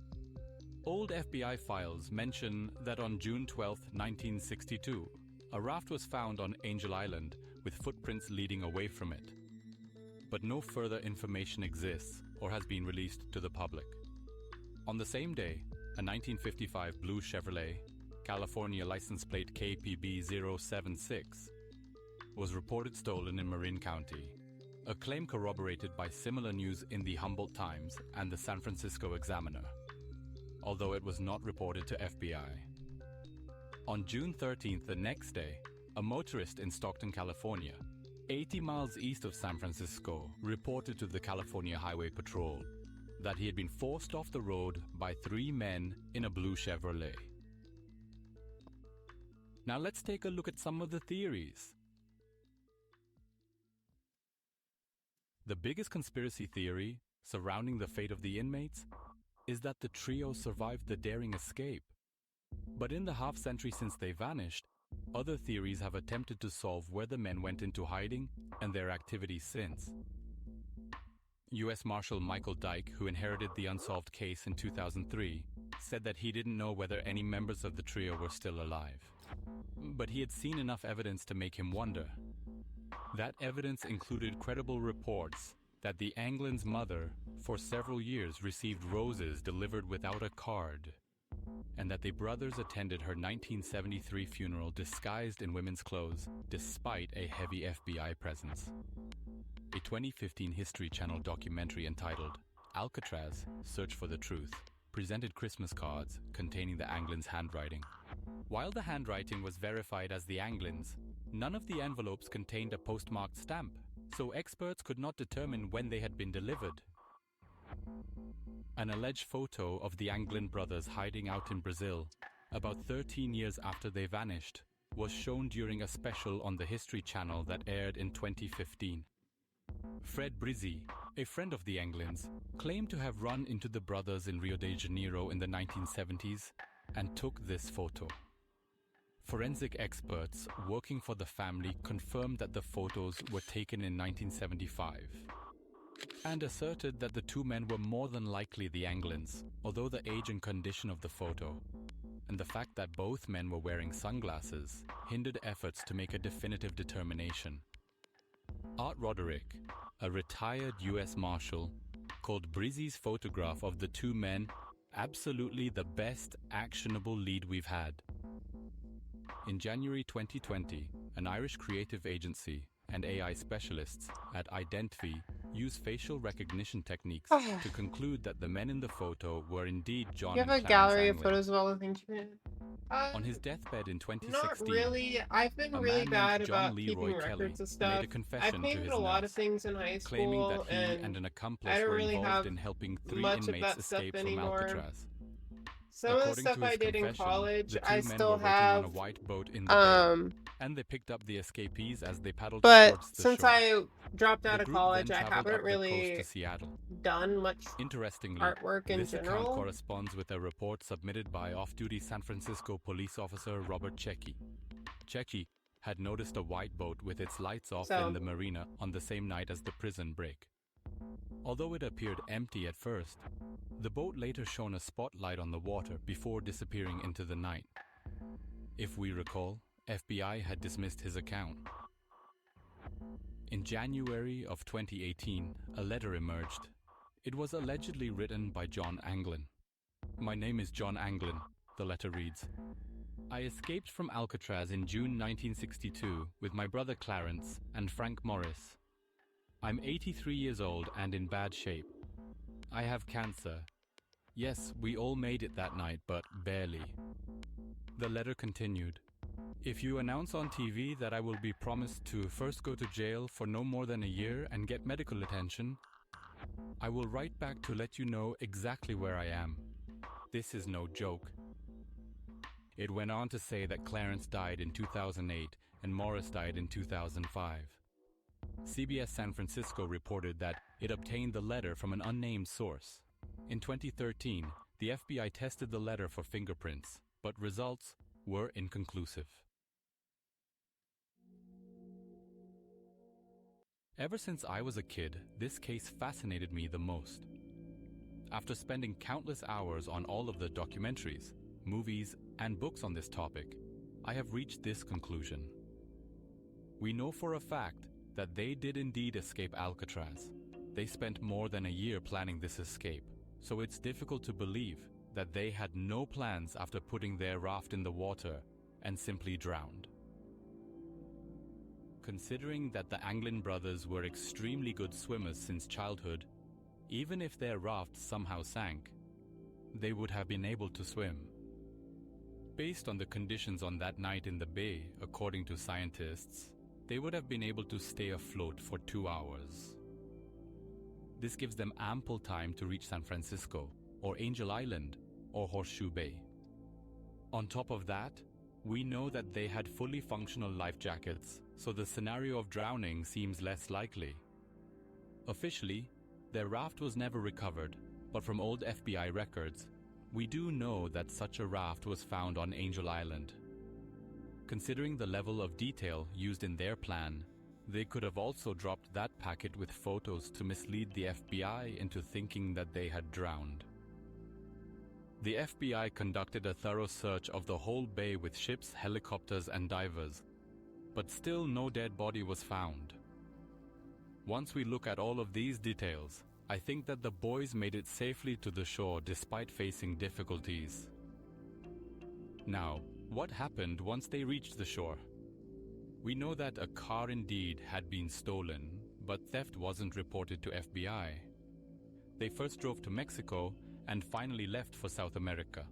old FBI files mention that on June 12, 1962, a raft was found on Angel Island with footprints leading away from it. But no further information exists or has been released to the public. On the same day, a 1955 blue Chevrolet, California license plate KPB 076, was reported stolen in Marin County, a claim corroborated by similar news in the Humboldt Times and the San Francisco Examiner, although it was not reported to FBI. On June 13th, the next day, a motorist in Stockton, California, 80 miles east of San Francisco, reported to the California Highway Patrol that he had been forced off the road by 3 men in a blue Chevrolet. Now let's take a look at some of the theories. The biggest conspiracy theory surrounding the fate of the inmates is that the trio survived the daring escape. But in the half-century since they vanished, other theories have attempted to solve where the men went into hiding and their activities since. U.S. Marshal Michael Dyke, who inherited the unsolved case in 2003, said that he didn't know whether any members of the trio were still alive. But he had seen enough evidence to make him wonder. That evidence included credible reports that the Anglin's mother, for several years, received roses delivered without a card, and that the brothers attended her 1973 funeral disguised in women's clothes despite a heavy FBI presence. A 2015 History Channel documentary entitled Alcatraz: Search for the Truth presented Christmas cards containing the Anglin's handwriting. While the handwriting was verified as the Anglin's, none of the envelopes contained a postmarked stamp, so experts could not determine when they had been delivered. An alleged photo of the Anglin brothers hiding out in Brazil, about 13 years after they vanished, was shown during a special on the History Channel that aired in 2015. Fred Brizzi, a friend of the Anglins, claimed to have run into the brothers in Rio de Janeiro in the 1970s and took this photo. Forensic experts working for the family confirmed that the photos were taken in 1975 and asserted that the 2 men were more than likely the Anglins, although the age and condition of the photo and the fact that both men were wearing sunglasses hindered efforts to make a definitive determination. Art Roderick, a retired U.S. Marshal, called Brizzy's photograph of the two men absolutely the best actionable lead we've had. In January 2020, an Irish creative agency and AI specialists at Identvi used facial recognition techniques to conclude that the men in the photo were indeed John You have and a Clarence gallery of Anglin. photos of all the things you did. On his deathbed in 2016, Not really. I've been a really man bad named John about Leroy keeping Kelly records of made stuff. a I confession to painted his a lot nurse, of things in high school, claiming that he and an I accomplice don't were really involved have in helping 3 much of inmates that stuff escape from anymore. Alcatraz. Some of the According stuff to his I did in confession, college, the two I men still were working have. on a white boat in the bay, and they picked up the escapees as they paddled But towards the since shore. I dropped out The of group college, then I traveled haven't up the coast really to Seattle. done much Interestingly, artwork in this account general. corresponds with a report submitted by off-duty San Francisco police officer Robert Checky. Checky had noticed a white boat with its lights off So- in the marina on the same night as the prison break. Although it appeared empty at first, the boat later shone a spotlight on the water before disappearing into the night. If we recall, FBI had dismissed his account. In January of 2018, a letter emerged. It was allegedly written by John Anglin. "My name is John Anglin," the letter reads. "I escaped from Alcatraz in June 1962 with my brother Clarence and Frank Morris. I'm 83 years old and in bad shape. I have cancer. Yes, we all made it that night, but barely." The letter continued. "If you announce on TV that I will be promised to first go to jail for no more than a year and get medical attention, I will write back to let you know exactly where I am. This is no joke." It went on to say that Clarence died in 2008 and Morris died in 2005. CBS San Francisco reported that it obtained the letter from an unnamed source. In 2013, the FBI tested the letter for fingerprints, but results were inconclusive. Ever since I was a kid, this case fascinated me the most. After spending countless hours on all of the documentaries, movies, and books on this topic, I have reached this conclusion. We know for a fact that they did indeed escape Alcatraz. They spent more than a year planning this escape, so it's difficult to believe that they had no plans after putting their raft in the water and simply drowned. Considering that the Anglin brothers were extremely good swimmers since childhood, even if their raft somehow sank, they would have been able to swim. Based on the conditions on that night in the bay, according to scientists, they would have been able to stay afloat for 2 hours. This gives them ample time to reach San Francisco, or Angel Island, or Horseshoe Bay. On top of that, we know that they had fully functional life jackets, so the scenario of drowning seems less likely. Officially, their raft was never recovered, but from old FBI records, we do know that such a raft was found on Angel Island. Considering the level of detail used in their plan, they could have also dropped that packet with photos to mislead the FBI into thinking that they had drowned. The FBI conducted a thorough search of the whole bay with ships, helicopters, and divers, but still no dead body was found. Once we look at all of these details, I think that the boys made it safely to the shore despite facing difficulties. Now, what happened once they reached the shore? We know that a car indeed had been stolen, but theft wasn't reported to FBI. They first drove to Mexico and finally left for South America.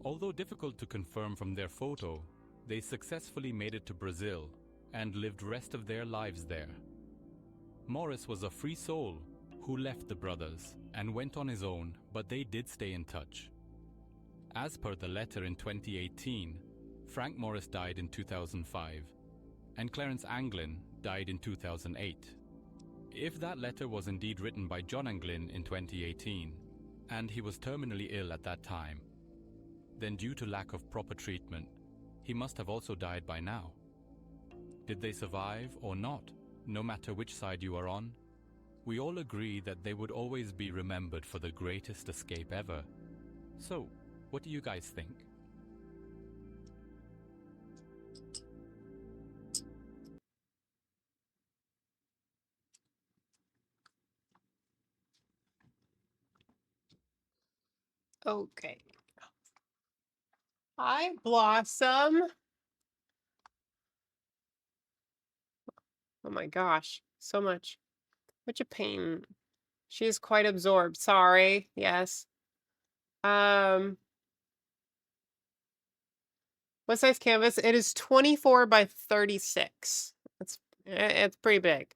Although difficult to confirm from their photo, they successfully made it to Brazil and lived rest of their lives there. Morris was a free soul who left the brothers and went on his own, but they did stay in touch. As per the letter in 2018, Frank Morris died in 2005, and Clarence Anglin died in 2008. If that letter was indeed written by John Anglin in 2018, and he was terminally ill at that time, then due to lack of proper treatment, he must have also died by now. Did they survive or not, no matter which side you are on? We all agree that they would always be remembered for the greatest escape ever. So, what do you guys think? Okay. Hi, Blossom. Oh my gosh, so much. Such a pain. She is quite absorbed. Sorry. Yes. What size canvas? It is 24 by 36. It's pretty big.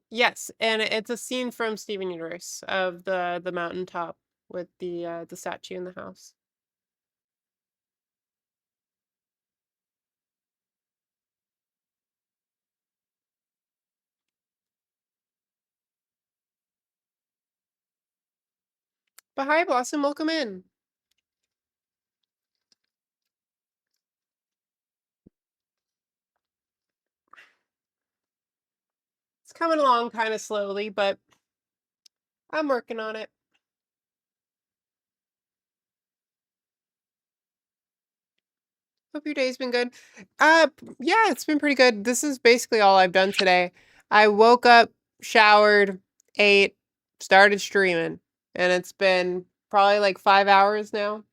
Yes, and it's a scene from Steven Universe of the mountaintop with the statue in the house. But hi, Blossom, welcome in. It's coming along kind of slowly, but I'm working on it. Hope your day's been good. Yeah, it's been pretty good. This is basically all I've done today. I woke up, showered, ate, started streaming, and it's been probably like 5 hours now.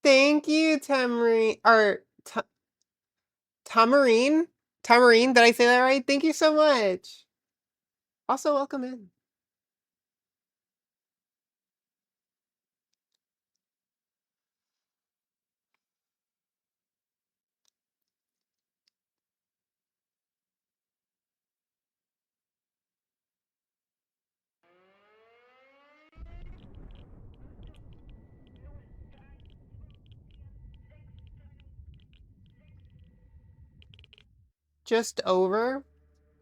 Thank you, Tamarine, or Tamarine? Tamarine, did I say that right? Thank you so much. Also, welcome in. Just over?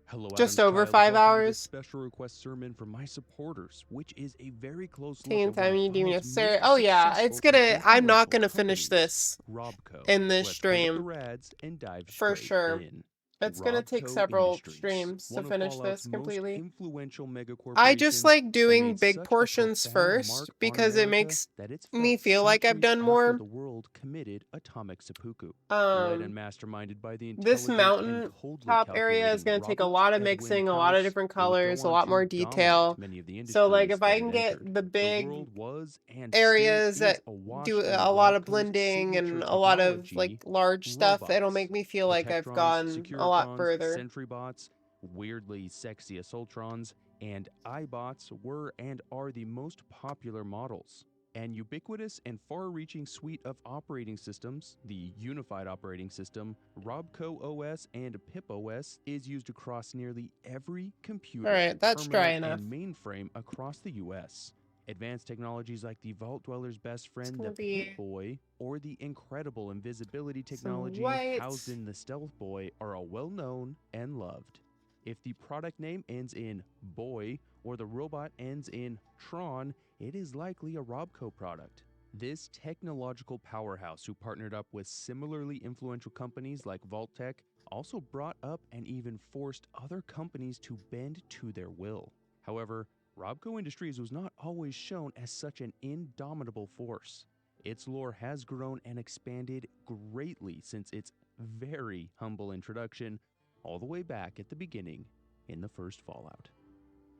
Hello, Just Adam's over Child. 5 Welcome to this hours? special request sermon from my supporters, which is a very close look Taking at one time of you doing Funnel's necessary. most Oh yeah, successful it's and gonna. I'm not influential gonna finish companies, this RobCo. in this Let's put up the stream rads and dive for straight sure. in. It's gonna take RobCo several Industries, streams to one of finish Fallout's this most completely. influential I just megacorporations like that doing made big such a portions profound first mark on because it America makes that it's me felt feel like I've centuries done after more. the world committed atomic seppuku. Led and masterminded by the This intelligent and mountain coldly top area is calculating gonna take a Robert lot of Edwin mixing, a lot of House, different it would go colors, a on lot to more dominate detail. many of the So like industries if I that can it get entered. the The big world was and areas still is that awash do in a lot of RobCo's blending and signature a lot of like technology, large stuff, it'll robots, make me feel like I've Protectrons, gone a lot Securitrons, further. Sentrybots, weirdly sexy Assaultrons, and iBots were and are the most popular models. An ubiquitous and far-reaching suite of operating systems, the Unified Operating System, RobCo OS, and Pip OS, is used across nearly every computer, Alright, that's dry terminal, enough. and mainframe across the US. Advanced technologies like the Vault Dweller's best friend, gonna the be Pip-Boy, or the incredible invisibility some technology white. housed in the Stealth Boy are all well-known and loved. If the product name ends in boy or the robot ends in Tron, it is likely a RobCo product. This technological powerhouse, who partnered up with similarly influential companies like Vault-Tec, also brought up and even forced other companies to bend to their will. However, RobCo Industries was not always shown as such an indomitable force. Its lore has grown and expanded greatly since its very humble introduction, all the way back at the beginning in the first Fallout.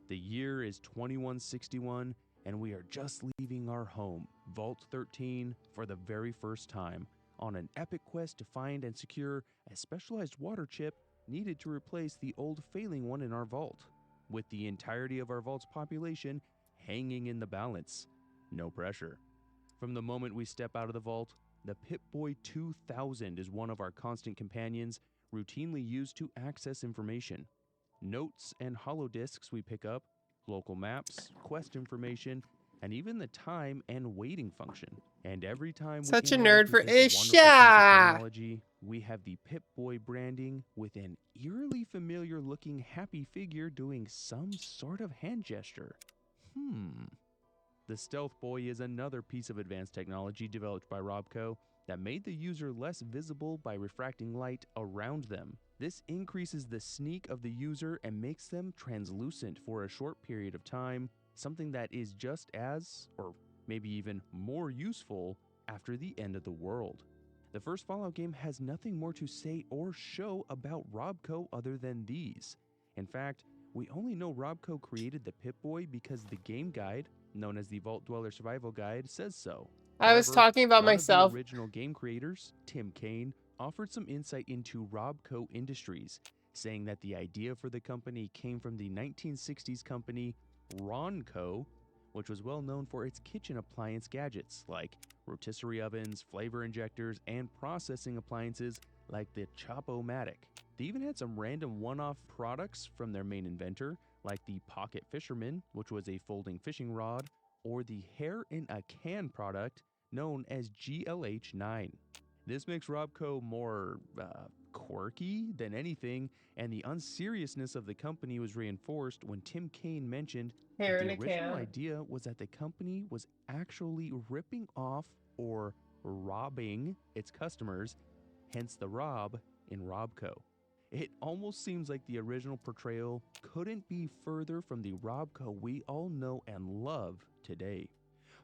The year is 2161, and we are just leaving our home, Vault 13, for the very first time, on an epic quest to find and secure a specialized water chip needed to replace the old failing one in our vault, with the entirety of our vault's population hanging in the balance. No pressure. From the moment we step out of the vault, the Pip-Boy 2000 is one of our constant companions, routinely used to access information. Notes and holodisks we pick up, local maps, quest information, and even the time and waiting function. And every time Such we a interact nerd with for this wonderful piece of Isha. technology, we have the Pip-Boy branding with an eerily familiar looking happy figure doing some sort of hand gesture. The Stealth Boy is another piece of advanced technology developed by RobCo that made the user less visible by refracting light around them. This increases the sneak of the user and makes them translucent for a short period of time, something that is just as, or maybe even more useful, after the end of the world. The first Fallout game has nothing more to say or show about RobCo other than these. In fact, we only know RobCo created the Pip-Boy because the game guide, known as the Vault Dweller Survival Guide, says so. I was However, talking about one myself. of the original game creators, Tim Kaine, offered some insight into RobCo Industries, saying that the idea for the company came from the 1960s company RonCo, which was well known for its kitchen appliance gadgets like rotisserie ovens, flavor injectors, and processing appliances like the Chop-O-Matic. They even had some random one-off products from their main inventor, like the Pocket Fisherman, which was a folding fishing rod, or the Hair in a Can product known as GLH9. This makes RobCo more quirky than anything, and the unseriousness of the company was reinforced when Tim Kaine mentioned Hair that in the a original can. idea was that the company was actually ripping off or robbing its customers, hence the Rob in RobCo. It almost seems like the original portrayal couldn't be further from the RobCo we all know and love today.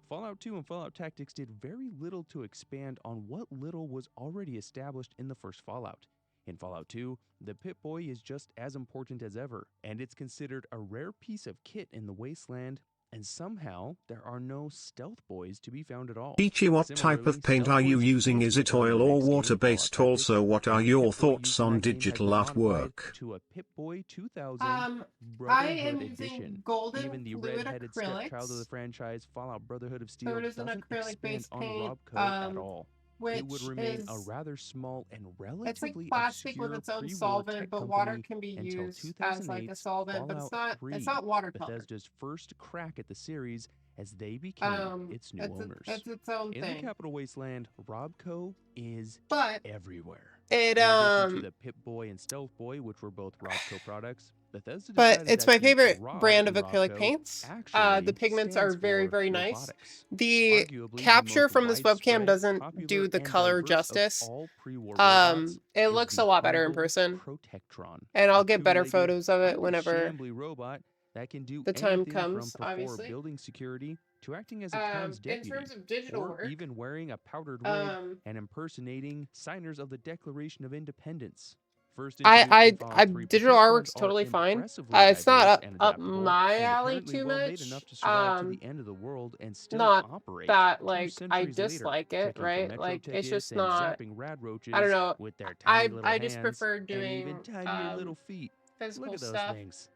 Fallout 2 and Fallout Tactics did very little to expand on what little was already established in the first Fallout. In Fallout 2, the Pip-Boy is just as important as ever, and it's considered a rare piece of kit in the Wasteland, and somehow there are no stealth boys to be found at all. Peachy, what type of paint are you using? Is it oil or water-based? Also, what are your thoughts on digital artwork? To a Pip-Boy 2000 I Brotherhood am Edition. using golden Even the fluid red-headed stepchild of the acrylics. franchise, Fallout Brotherhood of Steel, So it is an doesn't expand acrylic-based on paint, RobCo at all. It would which remain a is rather small and it's like relatively plastic with obscure its own pre-war solvent, tech but water company can be until used as like a 2008's solvent, but Fallout 3, it's not watercolor. Bethesda's first crack at the series as they became its new owners. It's its own In thing. the Capital Wasteland, RobCo is But everywhere. it In addition to the Pip-Boy and Stealth Boy, which were both RobCo products, Bethesda but decided it's that my the favorite Rob brand in of acrylic RobCo paints. actually The pigments are stands very, for very nice. robotics. The Arguably the capture most from this webcam widespread, doesn't popular, do the and color diverse of justice. all pre-war robots It is looks the a lot better in humble person, Protectron, and I'll a get better two-legged, photos of it kinda whenever shambly robot that can do the time anything from comes, perform obviously. building security to acting as a town's In deputy, terms of digital or work, even wearing a powdered wig and impersonating signers of the Declaration of Independence. First introduced in Fallout 3, digital Protectrons artwork's are totally fine. impressively It's not diverse up and up adaptable, my and alley apparently too well made much. enough to survive to the end of the world and still Not operate. that 2 like I centuries later, dislike it, tricking for right? Like it's Metrotechists just and not. zapping rad roaches I don't know. with their tiny little I just hands prefer and even doing tinier little feet. physical Look at those stuff. things.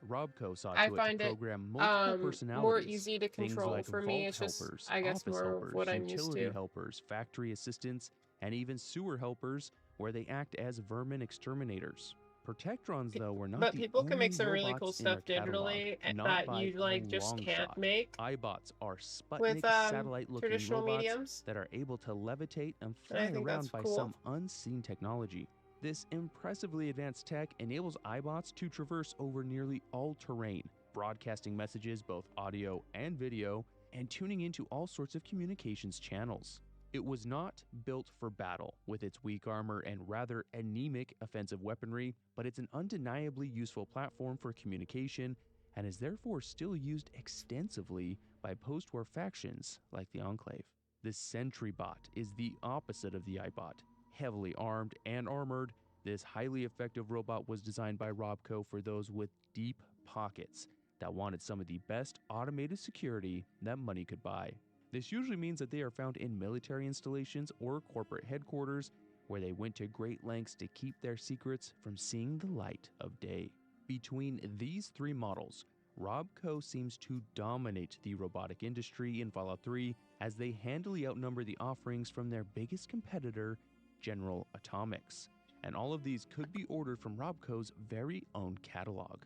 RobCo saw I to it to find it program multiple more personalities, easy to things control like for me. vault It's just helpers, I guess office more of helpers, what I'm used utility to. helpers, factory assistants, and even sewer helpers, where they act as vermin exterminators. Protectrons, though, were not But the people can only make some really cool robots in their stuff catalog, digitally not that by you a like just long can't shot. make iBots are with Sputnik satellite-looking traditional robots mediums. that are able to levitate and And I fly think around that's by cool. some unseen technology. This impressively advanced tech enables iBots to traverse over nearly all terrain, broadcasting messages, both audio and video, and tuning into all sorts of communications channels. It was not built for battle with its weak armor and rather anemic offensive weaponry, but it's an undeniably useful platform for communication and is therefore still used extensively by post-war factions like the Enclave. The Sentry Bot is the opposite of the iBot. Heavily armed and armored, this highly effective robot was designed by RobCo for those with deep pockets that wanted some of the best automated security that money could buy. This usually means that they are found in military installations or corporate headquarters, where they went to great lengths to keep their secrets from seeing the light of day. Between these three models, RobCo seems to dominate the robotic industry in Fallout 3, as they handily outnumber the offerings from their biggest competitor, General Atomics. And all of these could be ordered from RobCo's very own catalog.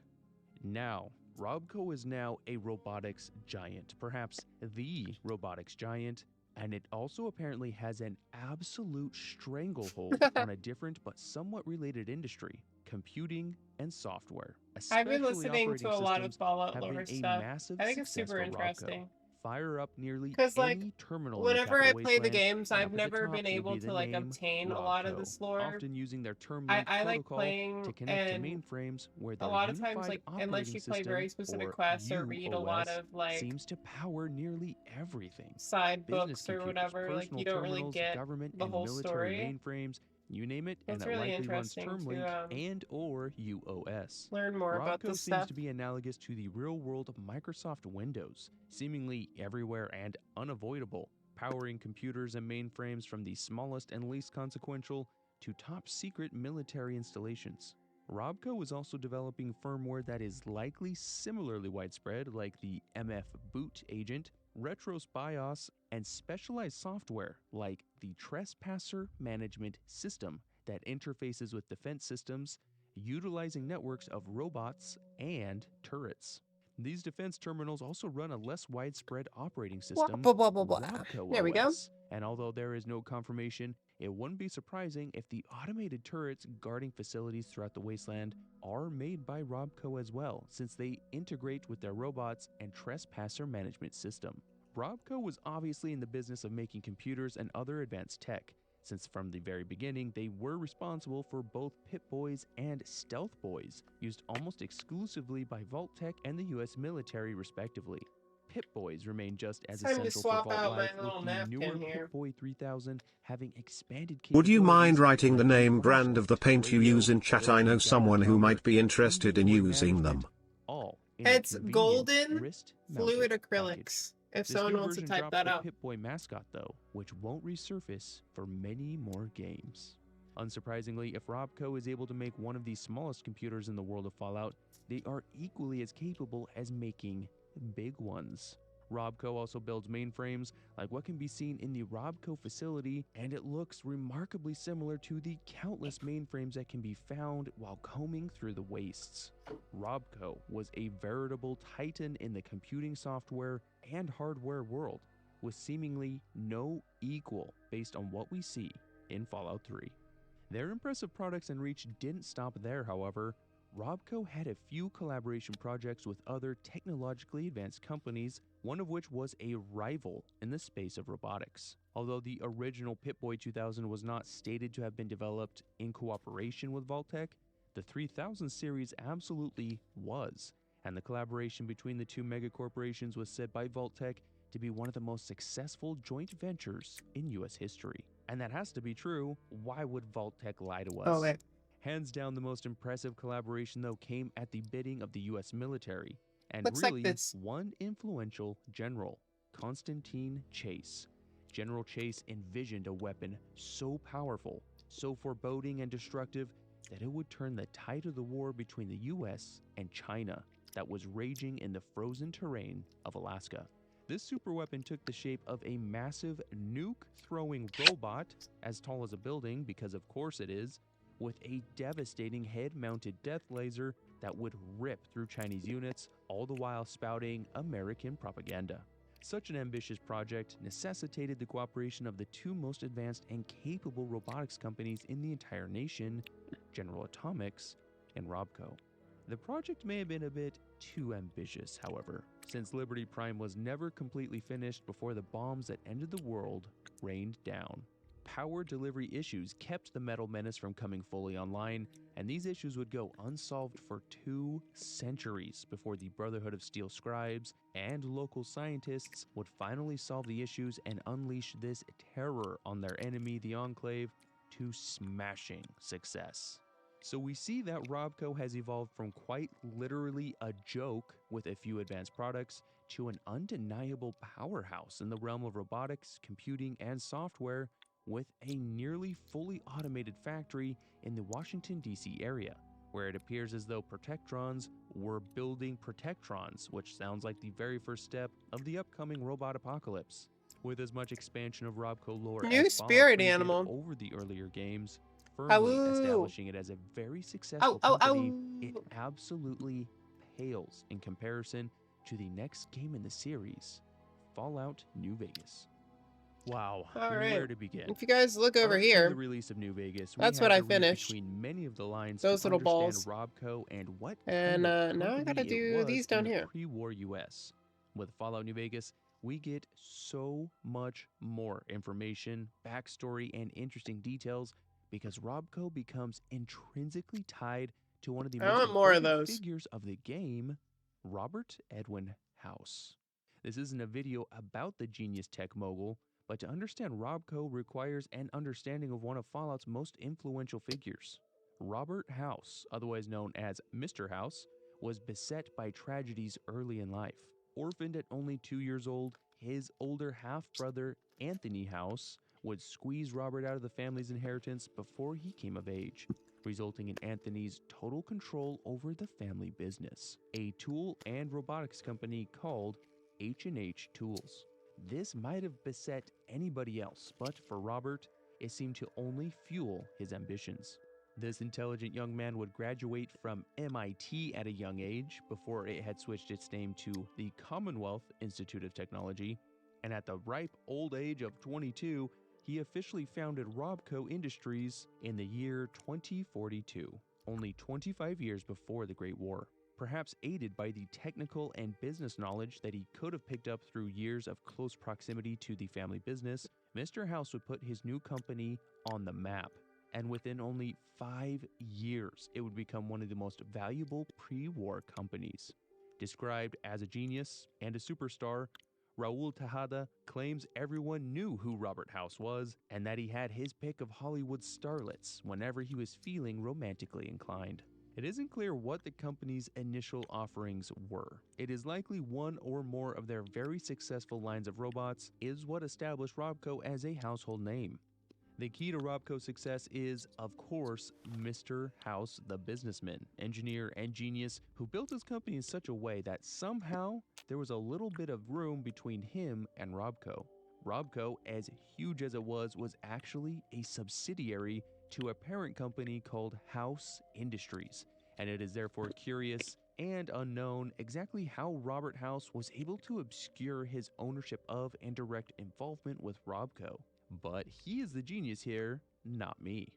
Now, RobCo is now a robotics giant, perhaps the robotics giant, and it also apparently has an absolute stranglehold on a different but somewhat related industry, computing and software. I've been Especially listening to a operating lot of systems Fallout have lore been a stuff. massive I think it's success super for RobCo. interesting. fire up nearly Because, like, any terminal whenever in I the play the wasteland, games, and I've up at the never top been will able be to, the like, name obtain a lot of RobCo, this lore. often using their term-linked I like protocol playing, to connect to and mainframes where a their lot of times, unified like, unless operating you play system, very specific or quests or read a lot UOS, of, like, seems to power nearly everything. side Business books or computers, whatever, like, personal you don't really terminals, get government the and whole military story. mainframes, you name it, So and it's it really likely runs interesting term-linked to and or UOS. learn more about RobCo this seems stuff. to be analogous to the real-world Microsoft Windows, seemingly everywhere and unavoidable, powering computers and mainframes from the smallest and least consequential to top-secret military installations. RobCo is also developing firmware that is likely similarly widespread, like the MF Boot agent, Retros BIOS, and specialized software like the Trespasser Management System that interfaces with defense systems, utilizing networks of robots and turrets. These defense terminals also run a less widespread operating system, RobCo There we go. OS, and although there is no confirmation, it wouldn't be surprising if the automated turrets guarding facilities throughout the wasteland are made by RobCo as well, since they integrate with their robots and trespasser management system. RobCo was obviously in the business of making computers and other advanced tech, since from the very beginning they were responsible for both Pip-Boys and Stealth Boys, used almost exclusively by Vault-Tec and the US military respectively. Pip-Boys remain just as Time to essential for swap Vault out my Life, with little the napkin newer here. Pip-Boy 3000 having expanded Would you mind capabilities writing the like name brand flashlight, of the paint you radio, use in chat? I drone, know Geiger someone who counter, might be interested in inventory using them. management, all in a It's convenient golden wrist-mounted fluid package. acrylics. If This someone new wants to version type drops that the out. Pip-Boy mascot though, which won't resurface for many more games. Unsurprisingly, if RobCo is able to make one of the smallest computers in the world of Fallout, they are equally as capable as making big ones. RobCo also builds mainframes like what can be seen in the RobCo facility, and it looks remarkably similar to the countless mainframes that can be found while combing through the wastes. RobCo was a veritable titan in the computing software and hardware world, with seemingly no equal based on what we see in Fallout 3. Their impressive products and reach didn't stop there, however. RobCo had a few collaboration projects with other technologically advanced companies, one of which was a rival in the space of robotics. Although the original Pip-Boy 2000 was not stated to have been developed in cooperation with Vault-Tec, the 3000 series absolutely was, and the collaboration between the two megacorporations was said by Vault-Tec to be one of the most successful joint ventures in US history. And that has to be true. Why would Vault-Tec lie to us? Oh, wait. Hands down, the most impressive collaboration, though, came at the bidding of the US military, and Looks like really this. one influential general, Constantine Chase. General Chase envisioned a weapon so powerful, so foreboding and destructive, that it would turn the tide of the war between the US and China that was raging in the frozen terrain of Alaska. This superweapon took the shape of a massive nuke-throwing robot, as tall as a building, because of course it is, with a devastating head-mounted death laser that would rip through Chinese units, all the while spouting American propaganda. Such an ambitious project necessitated the cooperation of the two most advanced and capable robotics companies in the entire nation, General Atomics and RobCo. The project may have been a bit too ambitious, however, since Liberty Prime was never completely finished before the bombs that ended the world rained down. Power delivery issues kept the Metal Menace from coming fully online, and these issues would go unsolved for 2 centuries before the Brotherhood of Steel scribes and local scientists would finally solve the issues and unleash this terror on their enemy, the Enclave, to smashing success. So we see that RobCo has evolved from quite literally a joke with a few advanced products to an undeniable powerhouse in the realm of robotics, computing, and software, with a nearly fully automated factory in the Washington, D.C. area, where it appears as though Protectrons were building Protectrons, which sounds like the very first step of the upcoming robot apocalypse. With as much expansion of RobCo lore New as Fallout spirit 3 did animal. over the earlier games, firmly Ow. establishing it as a very successful company, it absolutely pales in comparison to the next game in the series, Fallout New Vegas. Wow, All right. where to begin? If you guys look over Up to here, the release of New Vegas, that's we what had I to read finished. between many of the lines Those to little understand balls. RobCo and what And kind of now I company gotta it do was these in down the here. pre-war US. With Fallout New Vegas, we get so much more information, backstory, and interesting details because RobCo becomes intrinsically tied to one of the I most want more of important those. figures of the game, Robert Edwin House. This isn't a video about the genius tech mogul, but to understand RobCo requires an understanding of one of Fallout's most influential figures. Robert House, otherwise known as Mr. House, was beset by tragedies early in life. Orphaned at only 2 years old, his older half-brother, Anthony House, would squeeze Robert out of the family's inheritance before he came of age, resulting in Anthony's total control over the family business, a tool and robotics company called H&H Tools. This might have beset anybody else, but for Robert, it seemed to only fuel his ambitions. This intelligent young man would graduate from MIT at a young age before it had switched its name to the Commonwealth Institute of Technology, and at the ripe old age of 22, he officially founded RobCo Industries in the year 2042, only 25 years before the Great War. Perhaps aided by the technical and business knowledge that he could have picked up through years of close proximity to the family business, Mr. House would put his new company on the map. And within only 5 years, it would become one of the most valuable pre-war companies. Described as a genius and a superstar, Raul Tejada claims everyone knew who Robert House was and that he had his pick of Hollywood starlets whenever he was feeling romantically inclined. It isn't clear what the company's initial offerings were. It is likely one or more of their very successful lines of robots is what established RobCo as a household name. The key to RobCo's success is, of course, Mr. House, the businessman, engineer, and genius who built his company in such a way that somehow there was a little bit of room between him and RobCo. RobCo, as huge as it was actually a subsidiary to a parent company called House Industries, and it is therefore curious and unknown exactly how Robert House was able to obscure his ownership of and direct involvement with RobCo. But he is the genius here, not me.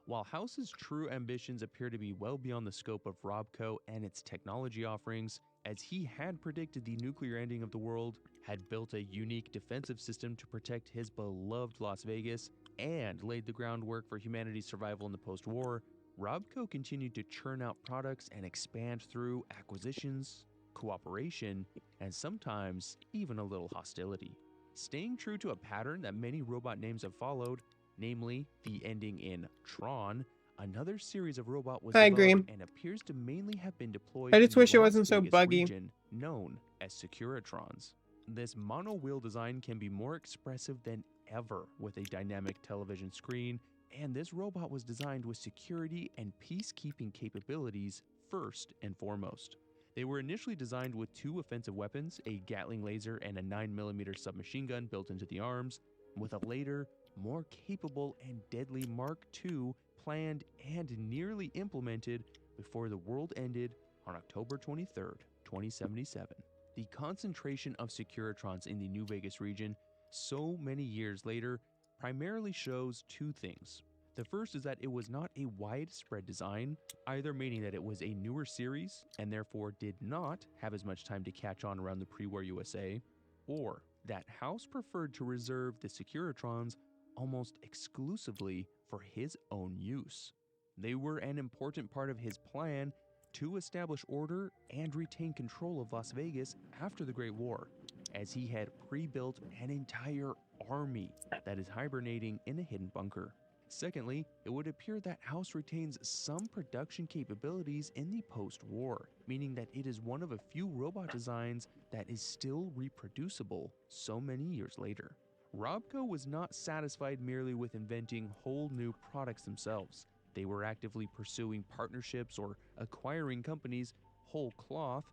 While House's true ambitions appear to be well beyond the scope of RobCo and its technology offerings, as he had predicted the nuclear ending of the world, had built a unique defensive system to protect his beloved Las Vegas, and laid the groundwork for humanity's survival in the post-war, RobCo continued to churn out products and expand through acquisitions, cooperation, and sometimes even a little hostility. Staying true to a pattern that many robot names have followed, namely the ending in Tron, another series of robot was developed and appears to mainly have been deployed I in just the wish it Las wasn't so Vegas buggy. region known as Securitrons. This mono-wheel design can be more expressive than ever with a dynamic television screen, and this robot was designed with security and peacekeeping capabilities first and foremost. They were initially designed with 2 offensive weapons, a Gatling laser and a 9mm submachine gun built into the arms, with a later, more capable and deadly Mark II planned and nearly implemented before the world ended on October 23, 2077. The concentration of Securitrons in the New Vegas region so many years later primarily shows 2 things. The first is that it was not a widespread design, either meaning that it was a newer series and therefore did not have as much time to catch on around the pre-war USA, or that House preferred to reserve the Securitrons almost exclusively for his own use. They were an important part of his plan to establish order and retain control of Las Vegas after the Great War, as he had pre-built an entire army that is hibernating in a hidden bunker. Secondly, it would appear that House retains some production capabilities in the post-war, meaning that it is one of a few robot designs that is still reproducible so many years later. RobCo was not satisfied merely with inventing whole new products themselves. They were actively pursuing partnerships or acquiring companies whole cloth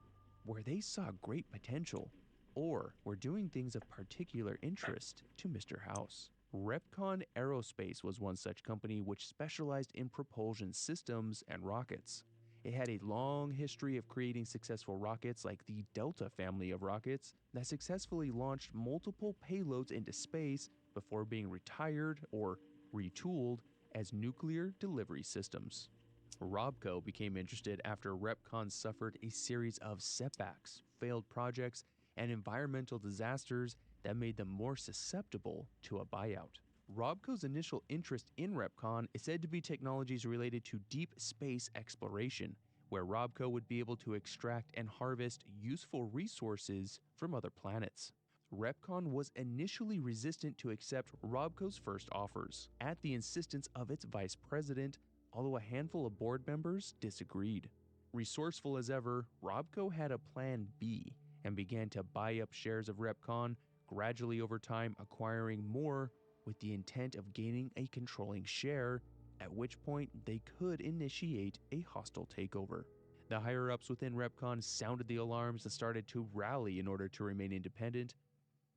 where they saw great potential, or were doing things of particular interest to Mr. House. Repcon Aerospace was one such company which specialized in propulsion systems and rockets. It had a long history of creating successful rockets like the Delta family of rockets that successfully launched multiple payloads into space before being retired or retooled as nuclear delivery systems. RobCo became interested after Repcon suffered a series of setbacks, failed projects, and environmental disasters that made them more susceptible to a buyout. RobCo's initial interest in RepCon is said to be technologies related to deep space exploration, where RobCo would be able to extract and harvest useful resources from other planets. RepCon was initially resistant to accept RobCo's first offers, at the insistence of its vice president, although a handful of board members disagreed. Resourceful as ever, RobCo had a plan B and began to buy up shares of RepCon, gradually over time acquiring more with the intent of gaining a controlling share, at which point they could initiate a hostile takeover. The higher-ups within RepCon sounded the alarms and started to rally in order to remain independent,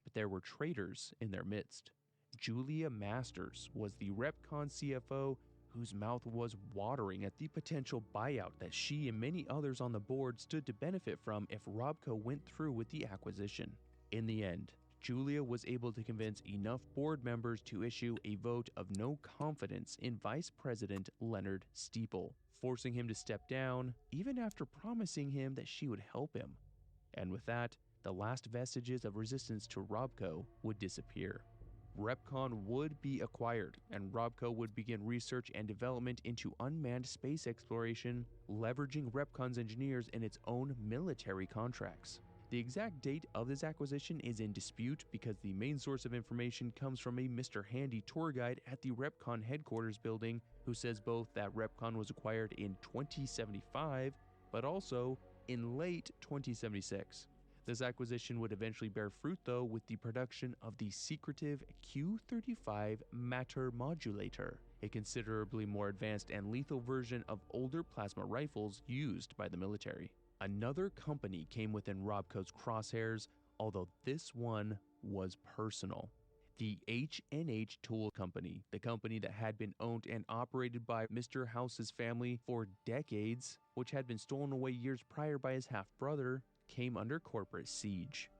but there were traitors in their midst. Julia Masters was the RepCon CFO whose mouth was watering at the potential buyout that she and many others on the board stood to benefit from if RobCo went through with the acquisition. In the end, Julia was able to convince enough board members to issue a vote of no confidence in Vice President Leonard Steeple, forcing him to step down, even after promising him that she would help him. And with that, the last vestiges of resistance to RobCo would disappear. RepCon would be acquired, and RobCo would begin research and development into unmanned space exploration, leveraging RepCon's engineers in its own military contracts. The exact date of this acquisition is in dispute because the main source of information comes from a Mr. Handy tour guide at the RepCon headquarters building who says both that RepCon was acquired in 2075, but also in late 2076. This acquisition would eventually bear fruit though with the production of the secretive Q-35 matter modulator, a considerably more advanced and lethal version of older plasma rifles used by the military. Another company came within RobCo's crosshairs, although this one was personal. The H&H Tool Company, the company that had been owned and operated by Mr. House's family for decades, which had been stolen away years prior by his half-brother, came under corporate siege.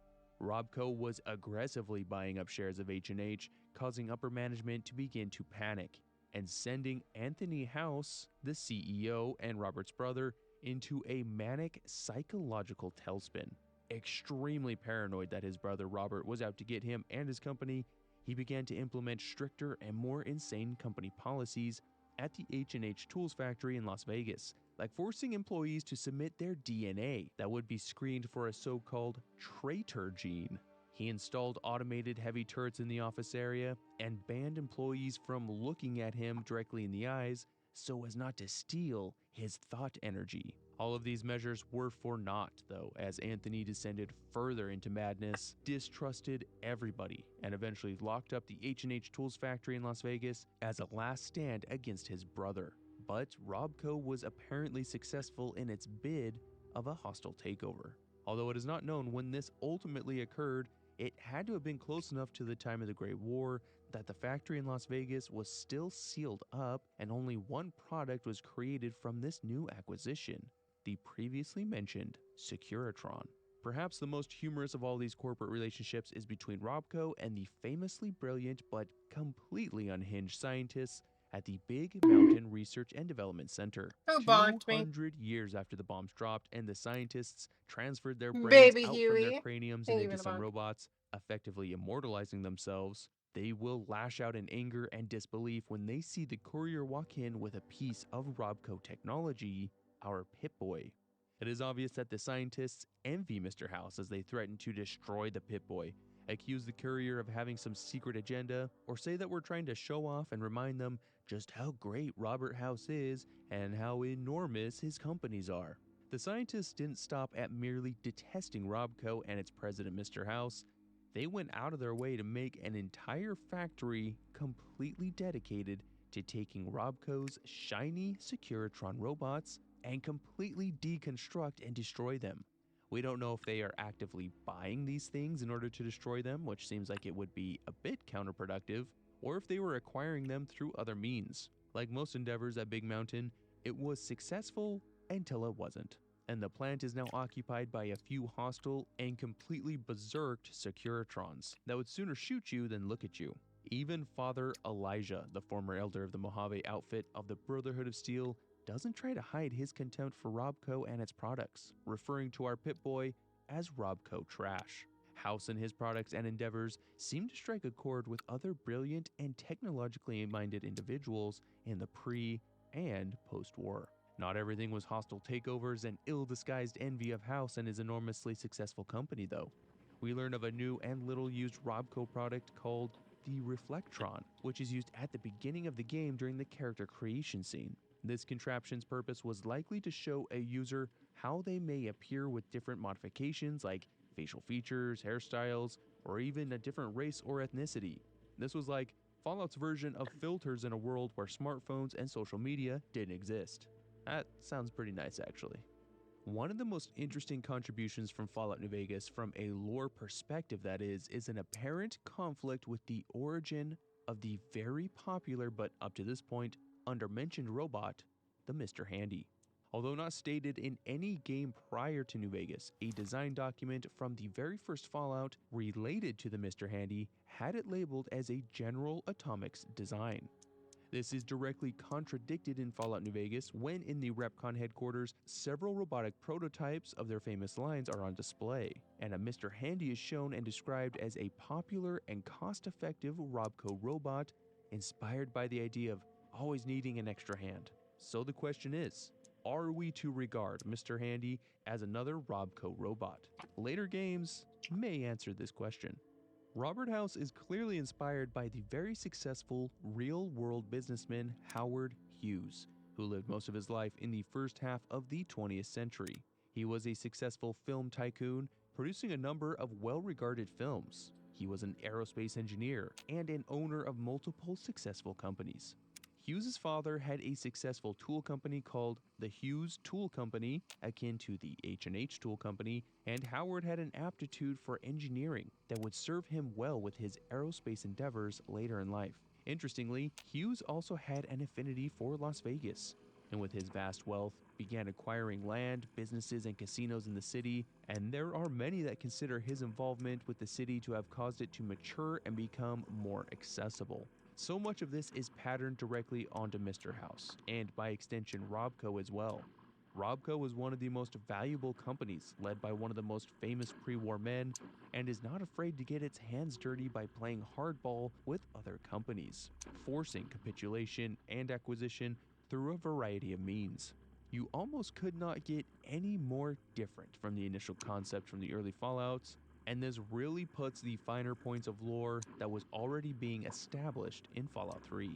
RobCo was aggressively buying up shares of H&H, causing upper management to begin to panic, and sending Anthony House, the CEO and Robert's brother, into a manic psychological tailspin. Extremely paranoid that his brother Robert was out to get him and his company, he began to implement stricter and more insane company policies at the H&H Tools factory in Las Vegas, like forcing employees to submit their DNA that would be screened for a so-called traitor gene. He installed automated heavy turrets in the office area and banned employees from looking at him directly in the eyes so as not to steal his thought energy. All of these measures were for naught, though, as Anthony descended further into madness, distrusted everybody, and eventually locked up the H&H Tools factory in Las Vegas as a last stand against his brother. But RobCo was apparently successful in its bid of a hostile takeover. Although it is not known when this ultimately occurred, it had to have been close enough to the time of the Great War that the factory in Las Vegas was still sealed up and only one product was created from this new acquisition, the previously mentioned Securitron. Perhaps the most humorous of all these corporate relationships is between RobCo and the famously brilliant but completely unhinged scientists at the Big Mountain Research and Development Center. Who bonked me? 200 years after the bombs dropped and the scientists transferred their brains Baby out from Huey. their craniums Thank and you into for the some bonk. robots, effectively immortalizing themselves, they will lash out in anger and disbelief when they see the courier walk in with a piece of RobCo technology, our Pip-Boy. It is obvious that the scientists envy Mr. House as they threaten to destroy the Pip-Boy, accuse the courier of having some secret agenda, or say that we're trying to show off and remind them just how great Robert House is and how enormous his companies are. The scientists didn't stop at merely detesting RobCo and its president, Mr. House. They went out of their way to make an entire factory completely dedicated to taking RobCo's shiny Securitron robots and completely deconstruct and destroy them. We don't know if they are actively buying these things in order to destroy them, which seems like it would be a bit counterproductive, or if they were acquiring them through other means. Like most endeavors at Big Mountain, it was successful until it wasn't, and the plant is now occupied by a few hostile and completely berserked Securitrons that would sooner shoot you than look at you. Even Father Elijah, the former elder of the Mojave outfit of the Brotherhood of Steel, doesn't try to hide his contempt for RobCo and its products, referring to our Pip-Boy as RobCo trash. House and his products and endeavors seemed to strike a chord with other brilliant and technologically minded individuals in the pre- and post-war. Not everything was hostile takeovers and ill-disguised envy of House and his enormously successful company, though. We learn of a new and little-used RobCo product called the Reflectron, which is used at the beginning of the game during the character creation scene. This contraption's purpose was likely to show a user how they may appear with different modifications like facial features, hairstyles, or even a different race or ethnicity. This was like Fallout's version of filters in a world where smartphones and social media didn't exist. That sounds pretty nice, actually. One of the most interesting contributions from Fallout New Vegas, from a lore perspective that is an apparent conflict with the origin of the very popular but up to this point undermentioned robot, the Mr. Handy. Although not stated in any game prior to New Vegas, a design document from the very first Fallout related to the Mr. Handy had it labeled as a General Atomics design. This is directly contradicted in Fallout New Vegas when in the REPCON headquarters, several robotic prototypes of their famous lines are on display, and a Mr. Handy is shown and described as a popular and cost-effective RobCo robot inspired by the idea of always needing an extra hand. So the question is, are we to regard Mr. Handy as another RobCo robot? Later games may answer this question. Robert House is clearly inspired by the very successful real-world businessman Howard Hughes, who lived most of his life in the first half of the 20th century. He was a successful film tycoon, producing a number of well-regarded films. He was an aerospace engineer and an owner of multiple successful companies. Hughes' father had a successful tool company called the Hughes Tool Company, akin to the H&H Tool Company, and Howard had an aptitude for engineering that would serve him well with his aerospace endeavors later in life. Interestingly, Hughes also had an affinity for Las Vegas, and with his vast wealth, began acquiring land, businesses, and casinos in the city, and there are many that consider his involvement with the city to have caused it to mature and become more accessible. So much of this is patterned directly onto Mr. House, and by extension RobCo as well. RobCo is one of the most valuable companies, led by one of the most famous pre-war men, and is not afraid to get its hands dirty by playing hardball with other companies, forcing capitulation and acquisition through a variety of means. You almost could not get any more different from the initial concept from the early Fallouts, and this really puts the finer points of lore that was already being established in Fallout 3.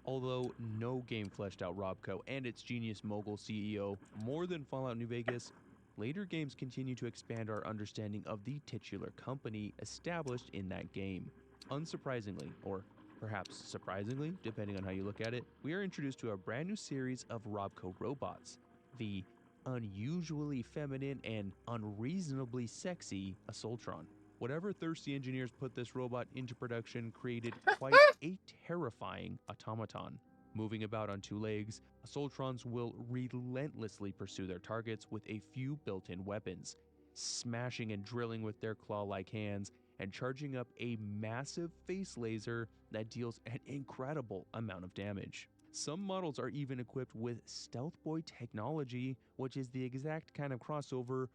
Although no game fleshed out RobCo and its genius mogul CEO more than Fallout New Vegas, later games continue to expand our understanding of the titular company established in that game. Unsurprisingly, or perhaps surprisingly, depending on how you look at it, we are introduced to a brand new series of RobCo robots, the unusually feminine and unreasonably sexy Assaultron. Whatever thirsty engineers put this robot into production created quite a terrifying automaton. Moving about on two legs, Assaultrons will relentlessly pursue their targets with a few built-in weapons, smashing and drilling with their claw-like hands and charging up a massive face laser that deals an incredible amount of damage. Some models are even equipped with Stealth Boy technology, which is the exact kind of crossover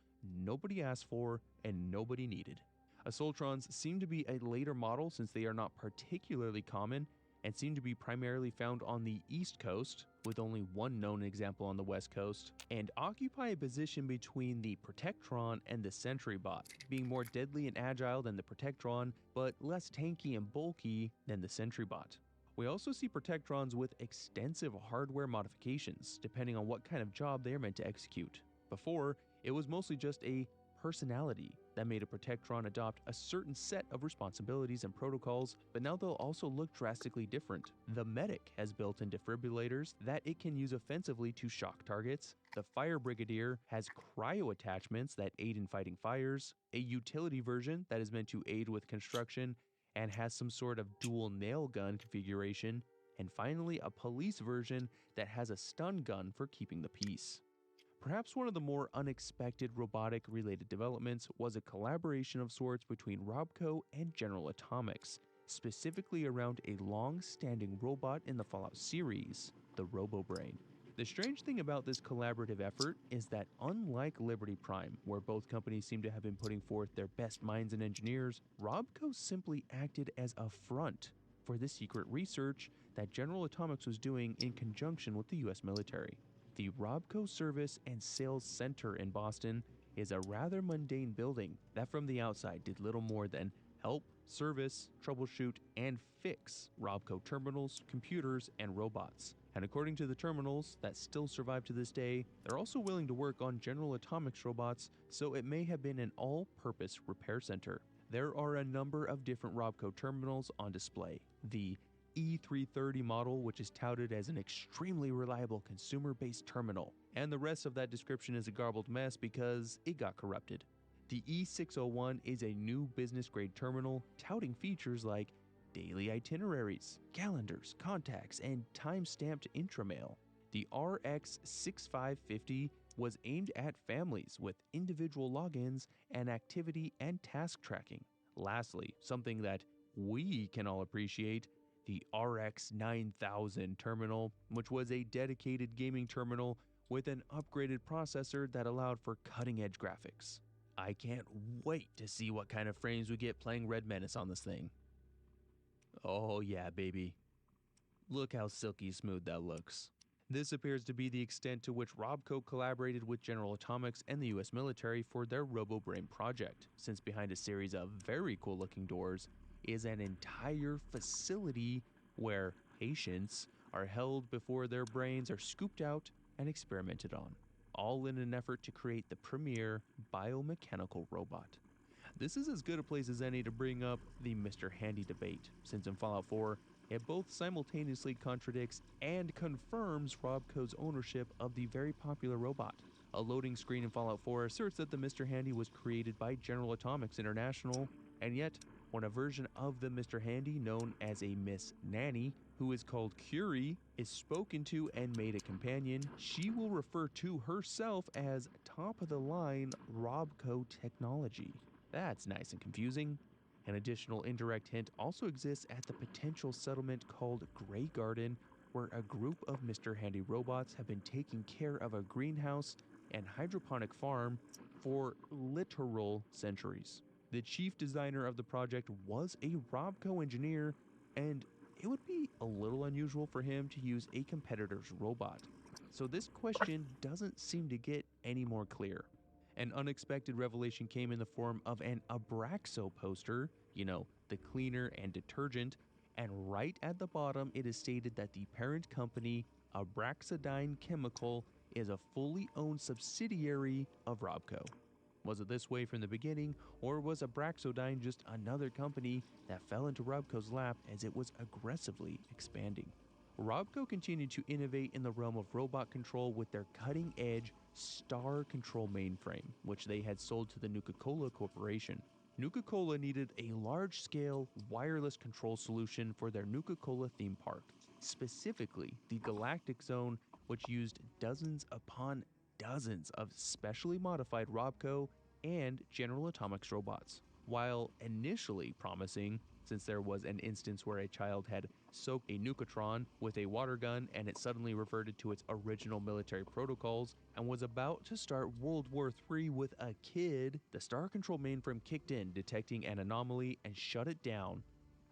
nobody asked for and nobody needed. Assaultrons seem to be a later model since they are not particularly common and seem to be primarily found on the East Coast, with only one known example on the West Coast, and occupy a position between the Protectron and the Sentrybot, being more deadly and agile than the Protectron, but less tanky and bulky than the Sentrybot. We also see Protectrons with extensive hardware modifications, depending on what kind of job they are meant to execute. Before, it was mostly just a personality that made a Protectron adopt a certain set of responsibilities and protocols, but now they'll also look drastically different. The Medic has built-in defibrillators that it can use offensively to shock targets. The Fire Brigadier has cryo attachments that aid in fighting fires, a utility version that is meant to aid with construction, and has some sort of dual nail gun configuration, and finally a police version that has a stun gun for keeping the peace. Perhaps one of the more unexpected robotic-related developments was a collaboration of sorts between RobCo and General Atomics, specifically around a long-standing robot in the Fallout series, the RoboBrain. The strange thing about this collaborative effort is that unlike Liberty Prime, where both companies seem to have been putting forth their best minds and engineers, RobCo simply acted as a front for the secret research that General Atomics was doing in conjunction with the US military. The RobCo Service and Sales Center in Boston is a rather mundane building that from the outside did little more than help, service, troubleshoot, and fix RobCo terminals, computers, and robots. And according to the terminals that still survive to this day, they're also willing to work on General Atomics robots, so it may have been an all-purpose repair center. There are a number of different RobCo terminals on display. The E330 model, which is touted as an extremely reliable consumer-based terminal, and the rest of that description is a garbled mess because it got corrupted. The E601 is a new business-grade terminal touting features like daily itineraries, calendars, contacts, and time-stamped intramail. The RX6550 was aimed at families with individual logins and activity and task tracking. Lastly, something that we can all appreciate, the RX9000 terminal, which was a dedicated gaming terminal with an upgraded processor that allowed for cutting-edge graphics. I can't wait to see what kind of frames we get playing Red Menace on this thing. Oh yeah, baby. Look how silky smooth that looks. This appears to be the extent to which RobCo collaborated with General Atomics and the US military for their RoboBrain project, since behind a series of very cool looking doors is an entire facility where patients are held before their brains are scooped out and experimented on, all in an effort to create the premier biomechanical robot. This is as good a place as any to bring up the Mr. Handy debate, since in Fallout 4, it both simultaneously contradicts and confirms RobCo's ownership of the very popular robot. A loading screen in Fallout 4 asserts that the Mr. Handy was created by General Atomics International, and yet, when a version of the Mr. Handy known as a Miss Nanny, who is called Curie, is spoken to and made a companion, she will refer to herself as top-of-the-line RobCo technology. That's nice and confusing. An additional indirect hint also exists at the potential settlement called Grey Garden, where a group of Mr. Handy robots have been taking care of a greenhouse and hydroponic farm for literal centuries. The chief designer of the project was a RobCo engineer, and it would be a little unusual for him to use a competitor's robot. So this question doesn't seem to get any more clear. An unexpected revelation came in the form of an Abraxo poster, you know, the cleaner and detergent, and right at the bottom it is stated that the parent company, Abraxadine Chemical, is a fully owned subsidiary of RobCo. Was it this way from the beginning, or was Abraxodine just another company that fell into RobCo's lap as it was aggressively expanding? RobCo continued to innovate in the realm of robot control with their cutting-edge Star Control mainframe, which they had sold to the Nuka-Cola Corporation. Nuka-Cola needed a large-scale wireless control solution for their Nuka-Cola theme park, specifically the Galactic Zone, which used dozens upon dozens of specially modified RobCo and General Atomics robots. While initially promising, since there was an instance where a child had soaked a Nukatron with a water gun and it suddenly reverted to its original military protocols and was about to start World War III with a kid, the Star Control mainframe kicked in, detecting an anomaly and shut it down.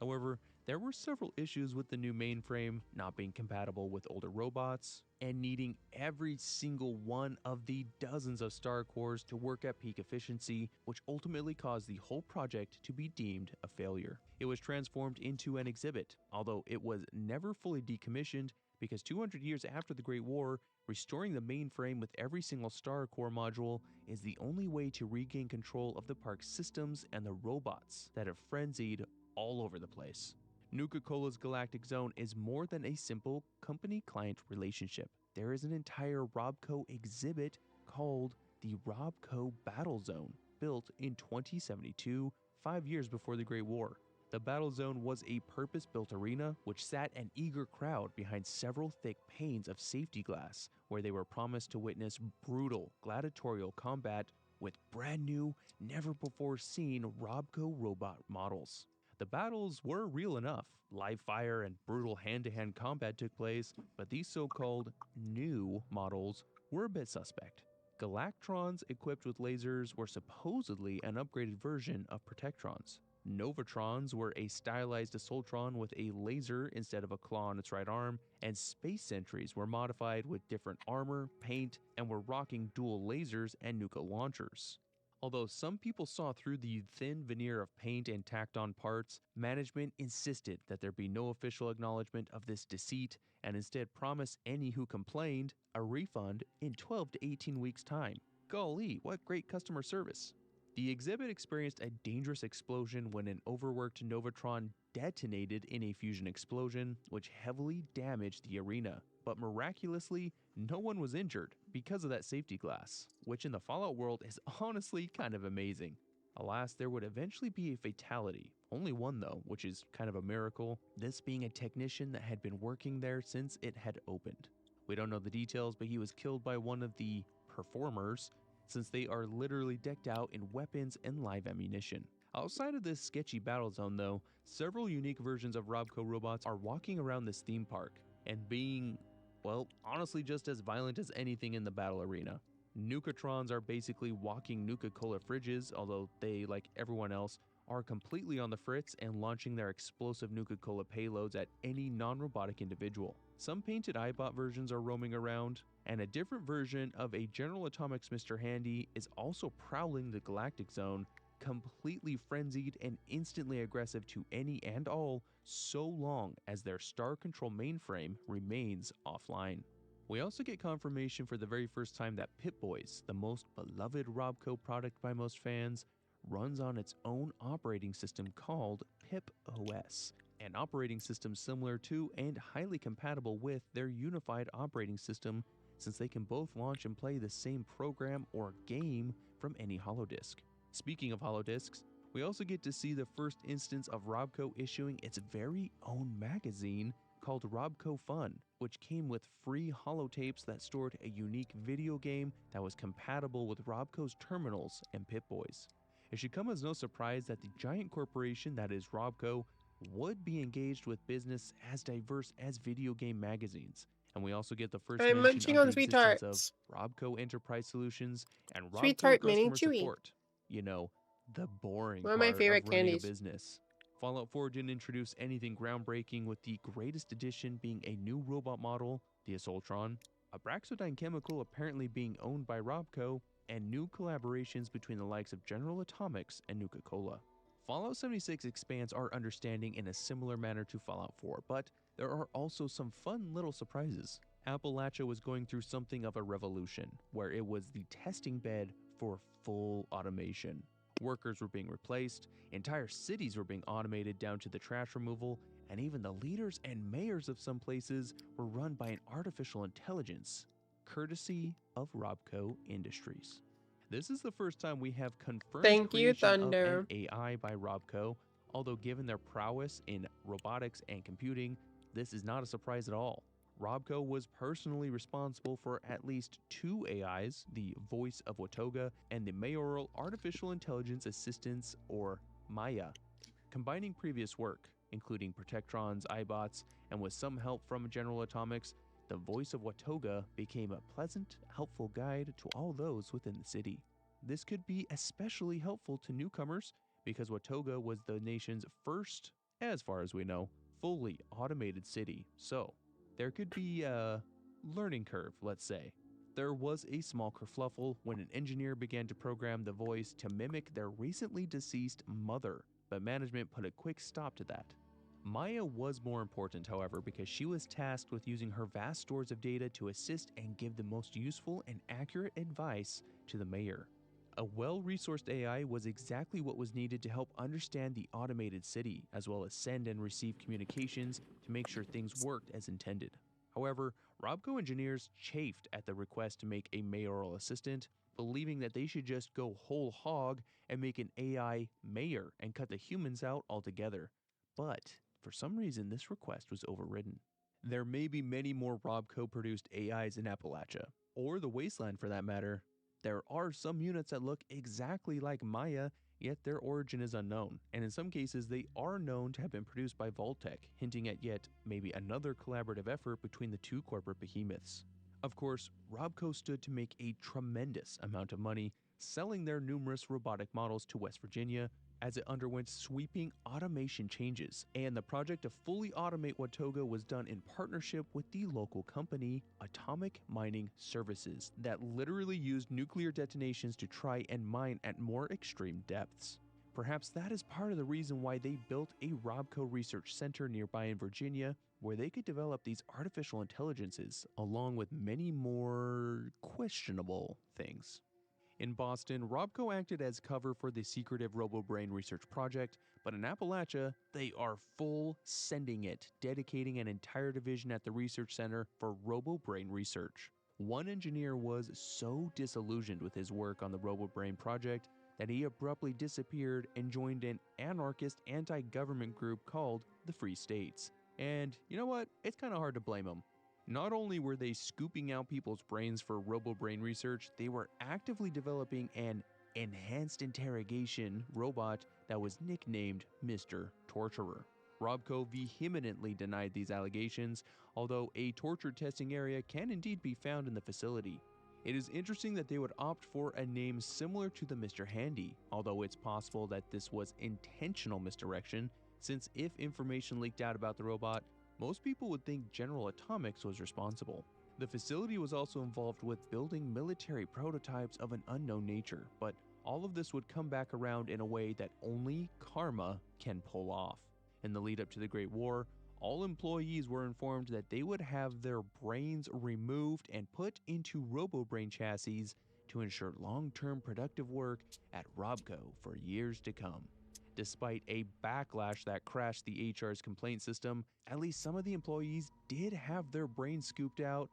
However, there were several issues with the new mainframe not being compatible with older robots and needing every single one of the dozens of star cores to work at peak efficiency, which ultimately caused the whole project to be deemed a failure. It was transformed into an exhibit, although it was never fully decommissioned because 200 years after the Great War, restoring the mainframe with every single star core module is the only way to regain control of the park's systems and the robots that have frenzied all over the place. Nuka-Cola's Galactic Zone is more than a simple company-client relationship. There is an entire RobCo exhibit called the RobCo Battle Zone, built in 2072, 5 years before the Great War. The Battle Zone was a purpose-built arena which sat an eager crowd behind several thick panes of safety glass, where they were promised to witness brutal gladiatorial combat with brand new, never-before-seen RobCo robot models. The battles were real enough. Live fire and brutal hand-to-hand combat took place, but these so-called new models were a bit suspect. Galactrons equipped with lasers were supposedly an upgraded version of Protectrons. Novatrons were a stylized Assaultron with a laser instead of a claw on its right arm, and Space Sentries were modified with different armor, paint, and were rocking dual lasers and nuka launchers. Although some people saw through the thin veneer of paint and tacked on parts, management insisted that there be no official acknowledgement of this deceit and instead promised any who complained a refund in 12 to 18 weeks' time. Golly, what great customer service. The exhibit experienced a dangerous explosion when an overworked Novatron detonated in a fusion explosion, which heavily damaged the arena. But miraculously, no one was injured because of that safety glass, which in the Fallout world is honestly kind of amazing. Alas, there would eventually be a fatality, only one though, which is kind of a miracle, this being a technician that had been working there since it had opened. We don't know the details, but he was killed by one of the performers, since they are literally decked out in weapons and live ammunition. Outside of this sketchy battle zone though, several unique versions of RobCo robots are walking around this theme park, and being, well, honestly just as violent as anything in the battle arena. Nukatrons are basically walking Nuka-Cola fridges, although they, like everyone else, are completely on the fritz and launching their explosive Nuka-Cola payloads at any non-robotic individual. Some painted iBot versions are roaming around, and a different version of a General Atomics Mr. Handy is also prowling the Galactic Zone, completely frenzied and instantly aggressive to any and all, so long as their Star Control mainframe remains offline. We also get confirmation for the very first time that Pip-Boys, the most beloved RobCo product by most fans, runs on its own operating system called Pip-OS, an operating system similar to and highly compatible with their unified operating system, since they can both launch and play the same program or game from any holodisk. Speaking of holodisks, we also get to see the first instance of RobCo issuing its very own magazine called RobCo Fun, which came with free holotapes that stored a unique video game that was compatible with RobCo's terminals and Pip-Boys. It should come as no surprise that the giant corporation that is RobCo would be engaged with business as diverse as video game magazines. And we also get the first I'm mention munching of on the Sweet existence of Tarts. RobCo Enterprise Solutions and Sweet RobCo Tart Mini Customer Chewy. Support. You know, the boring One of my part favorite of running candies. a business. Fallout 4 didn't introduce anything groundbreaking, with the greatest addition being a new robot model, the Assaultron, Abraxodine Chemical apparently being owned by RobCo, and new collaborations between the likes of General Atomics and Nuka-Cola. Fallout 76 expands our understanding in a similar manner to Fallout 4, but there are also some fun little surprises. Appalachia was going through something of a revolution, where it was the testing bed for full automation. Workers were being replaced, entire cities were being automated down to the trash removal, and even the leaders and mayors of some places were run by an artificial intelligence, courtesy of RobCo Industries. This is the first time we have confirmed Thank you, creation of Thunder. an AI by RobCo, although given their prowess in robotics and computing, this is not a surprise at all. RobCo was personally responsible for at least 2 AIs, the voice of Watoga and the mayoral artificial intelligence assistants, or Maya. Combining previous work, including Protectrons, iBots, and with some help from General Atomics, the voice of Watoga became a pleasant, helpful guide to all those within the city. This could be especially helpful to newcomers because Watoga was the nation's first, as far as we know, fully automated city, so there could be a learning curve, let's say. There was a small kerfluffle when an engineer began to program the voice to mimic their recently deceased mother, but management put a quick stop to that. Maya was more important, however, because she was tasked with using her vast stores of data to assist and give the most useful and accurate advice to the mayor. A well-resourced AI was exactly what was needed to help understand the automated city, as well as send and receive communications to make sure things worked as intended. However, RobCo engineers chafed at the request to make a mayoral assistant, believing that they should just go whole hog and make an AI mayor and cut the humans out altogether. But for some reason, this request was overridden. There may be many more RobCo produced AIs in Appalachia, or the Wasteland for that matter. There are some units that look exactly like Maya, yet their origin is unknown, and in some cases they are known to have been produced by Vaultec, hinting at yet maybe another collaborative effort between the two corporate behemoths. Of course, RobCo stood to make a tremendous amount of money selling their numerous robotic models to West Virginia as it underwent sweeping automation changes, and the project to fully automate Watoga was done in partnership with the local company Atomic Mining Services that literally used nuclear detonations to try and mine at more extreme depths. Perhaps that is part of the reason why they built a RobCo research center nearby in Virginia where they could develop these artificial intelligences along with many more questionable things. In Boston, RobCo acted as cover for the secretive RoboBrain research project, but in Appalachia, they are full sending it, dedicating an entire division at the research center for RoboBrain research. One engineer was so disillusioned with his work on the RoboBrain project that he abruptly disappeared and joined an anarchist anti-government group called the Free States. And you know what? It's kind of hard to blame him. Not only were they scooping out people's brains for RoboBrain research, they were actively developing an enhanced interrogation robot that was nicknamed Mr. Torturer. RobCo vehemently denied these allegations, although a torture testing area can indeed be found in the facility. It is interesting that they would opt for a name similar to the Mr. Handy, although it's possible that this was intentional misdirection, since if information leaked out about the robot, most people would think General Atomics was responsible. The facility was also involved with building military prototypes of an unknown nature, but all of this would come back around in a way that only karma can pull off. In the lead up to the Great War, all employees were informed that they would have their brains removed and put into RoboBrain chassis to ensure long-term productive work at RobCo for years to come. Despite a backlash that crashed the HR's complaint system, at least some of the employees did have their brains scooped out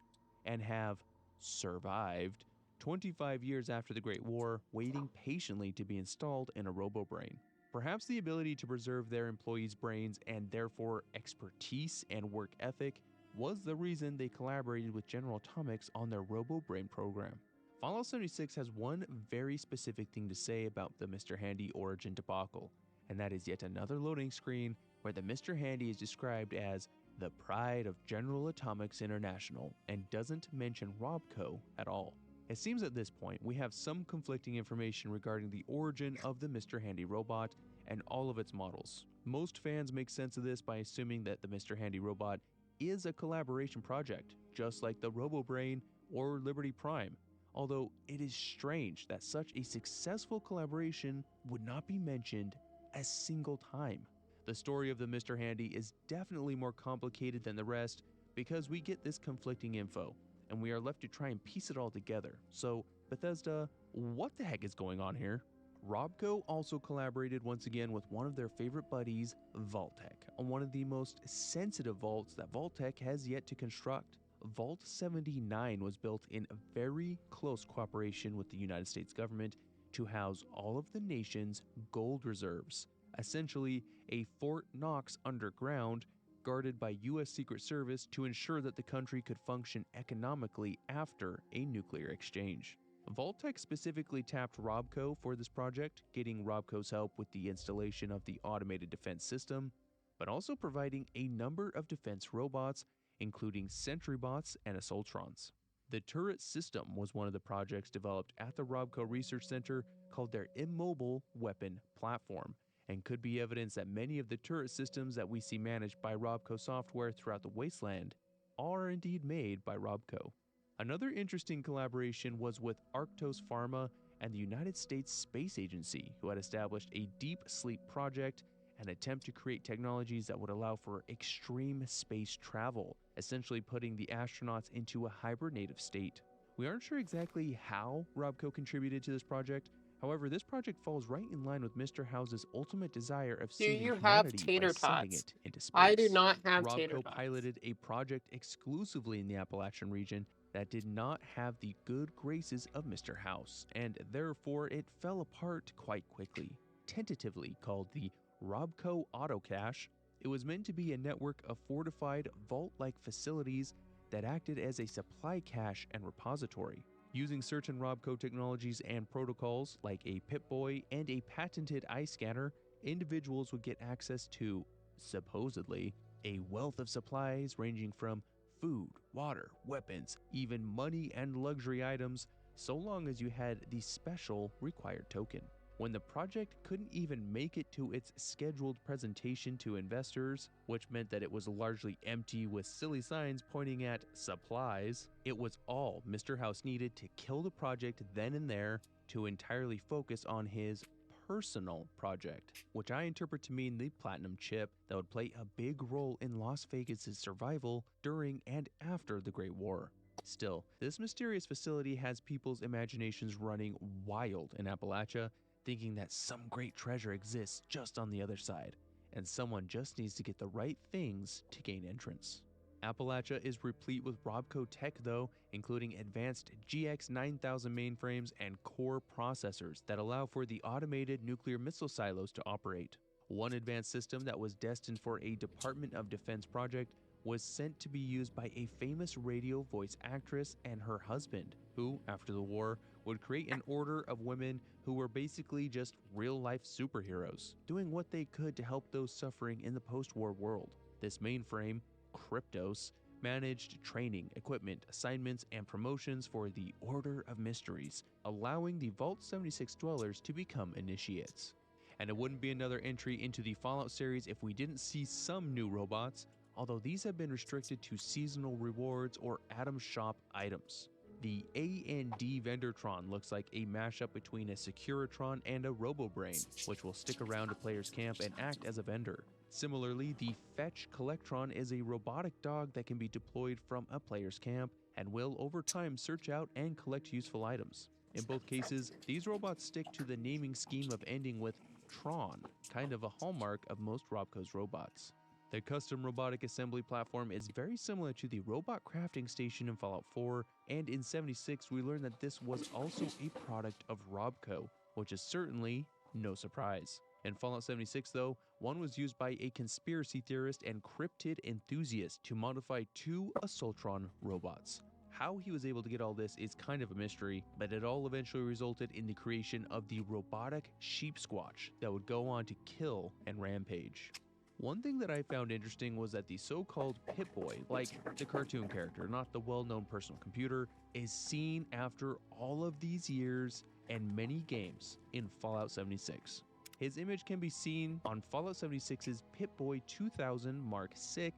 and have survived 25 years after the Great War, waiting patiently to be installed in a RoboBrain. Perhaps the ability to preserve their employees' brains and therefore expertise and work ethic was the reason they collaborated with General Atomics on their RoboBrain program. Fallout 76 has one very specific thing to say about the Mr. Handy origin debacle, and that is yet another loading screen where the Mr. Handy is described as the pride of General Atomics International and doesn't mention RobCo at all. It seems at this point we have some conflicting information regarding the origin of the Mr. Handy robot and all of its models. Most fans make sense of this by assuming that the Mr. Handy robot is a collaboration project, just like the RoboBrain or Liberty Prime, although it is strange that such a successful collaboration would not be mentioned a single time. The story of the Mr. Handy is definitely more complicated than the rest because we get this conflicting info, and we are left to try and piece it all together. So, Bethesda, what the heck is going on here? RobCo also collaborated once again with one of their favorite buddies, Vaultec, on one of the most sensitive vaults that Vaultec has yet to construct. Vault 79 was built in very close cooperation with the United States government to house all of the nation's gold reserves, essentially a Fort Knox underground guarded by U.S. Secret Service to ensure that the country could function economically after a nuclear exchange. Vaultec specifically tapped RobCo for this project, getting RobCo's help with the installation of the automated defense system, but also providing a number of defense robots, including sentry bots and assaultrons. The turret system was one of the projects developed at the RobCo Research Center called their Immobile Weapon Platform, and could be evidence that many of the turret systems that we see managed by RobCo software throughout the wasteland are indeed made by RobCo. Another interesting collaboration was with Arctos Pharma and the United States Space Agency, who had established a deep sleep project, an attempt to create technologies that would allow for extreme space travel, essentially putting the astronauts into a hibernative state. We aren't sure exactly how RobCo contributed to this project. However, this project falls right in line with Mr. House's ultimate desire of Do saving you have humanity tater by sending tots? it into space. I do not have tater RobCo tots. piloted a project exclusively in the Appalachian region that did not have the good graces of Mr. House, and therefore it fell apart quite quickly. Tentatively called the RobCo Autocache, it was meant to be a network of fortified vault-like facilities that acted as a supply cache and repository. Using certain RobCo technologies and protocols like a Pip-Boy and a patented eye scanner, individuals would get access to, supposedly, a wealth of supplies ranging from food, water, weapons, even money and luxury items, so long as you had the special required token. When the project couldn't even make it to its scheduled presentation to investors, which meant that it was largely empty with silly signs pointing at supplies, it was all Mr. House needed to kill the project then and there to entirely focus on his personal project, which I interpret to mean the platinum chip that would play a big role in Las Vegas' survival during and after the Great War. Still, this mysterious facility has people's imaginations running wild in Appalachia, thinking that some great treasure exists just on the other side, and someone just needs to get the right things to gain entrance. Appalachia is replete with RobCo tech though, including advanced GX 9000 mainframes and core processors that allow for the automated nuclear missile silos to operate. One advanced system that was destined for a Department of Defense project was sent to be used by a famous radio voice actress and her husband, who, after the war, would create an order of women who were basically just real-life superheroes, doing what they could to help those suffering in the post-war world. This mainframe, Kryptos, managed training, equipment, assignments, and promotions for the Order of Mysteries, allowing the Vault 76 dwellers to become initiates. And it wouldn't be another entry into the Fallout series if we didn't see some new robots, although these have been restricted to seasonal rewards or Atom Shop items. The A&D Vendortron looks like a mashup between a Securitron and a RoboBrain, which will stick around a player's camp and act as a vendor. Similarly, the Fetch Collectron is a robotic dog that can be deployed from a player's camp and will over time search out and collect useful items. In both cases, these robots stick to the naming scheme of ending with Tron, kind of a hallmark of most RobCo's robots. The custom robotic assembly platform is very similar to the robot crafting station in Fallout 4, and in 76 we learned that this was also a product of RobCo, which is certainly no surprise. In Fallout 76 though, one was used by a conspiracy theorist and cryptid enthusiast to modify 2 Assaultron robots. How he was able to get all this is kind of a mystery, but it all eventually resulted in the creation of the robotic Sheep Squatch that would go on to kill and rampage. One thing that I found interesting was that the so-called Pip-Boy, like the cartoon character, not the well-known personal computer, is seen after all of these years and many games in Fallout 76. His image can be seen on Fallout 76's Pip-Boy 2000 Mark VI,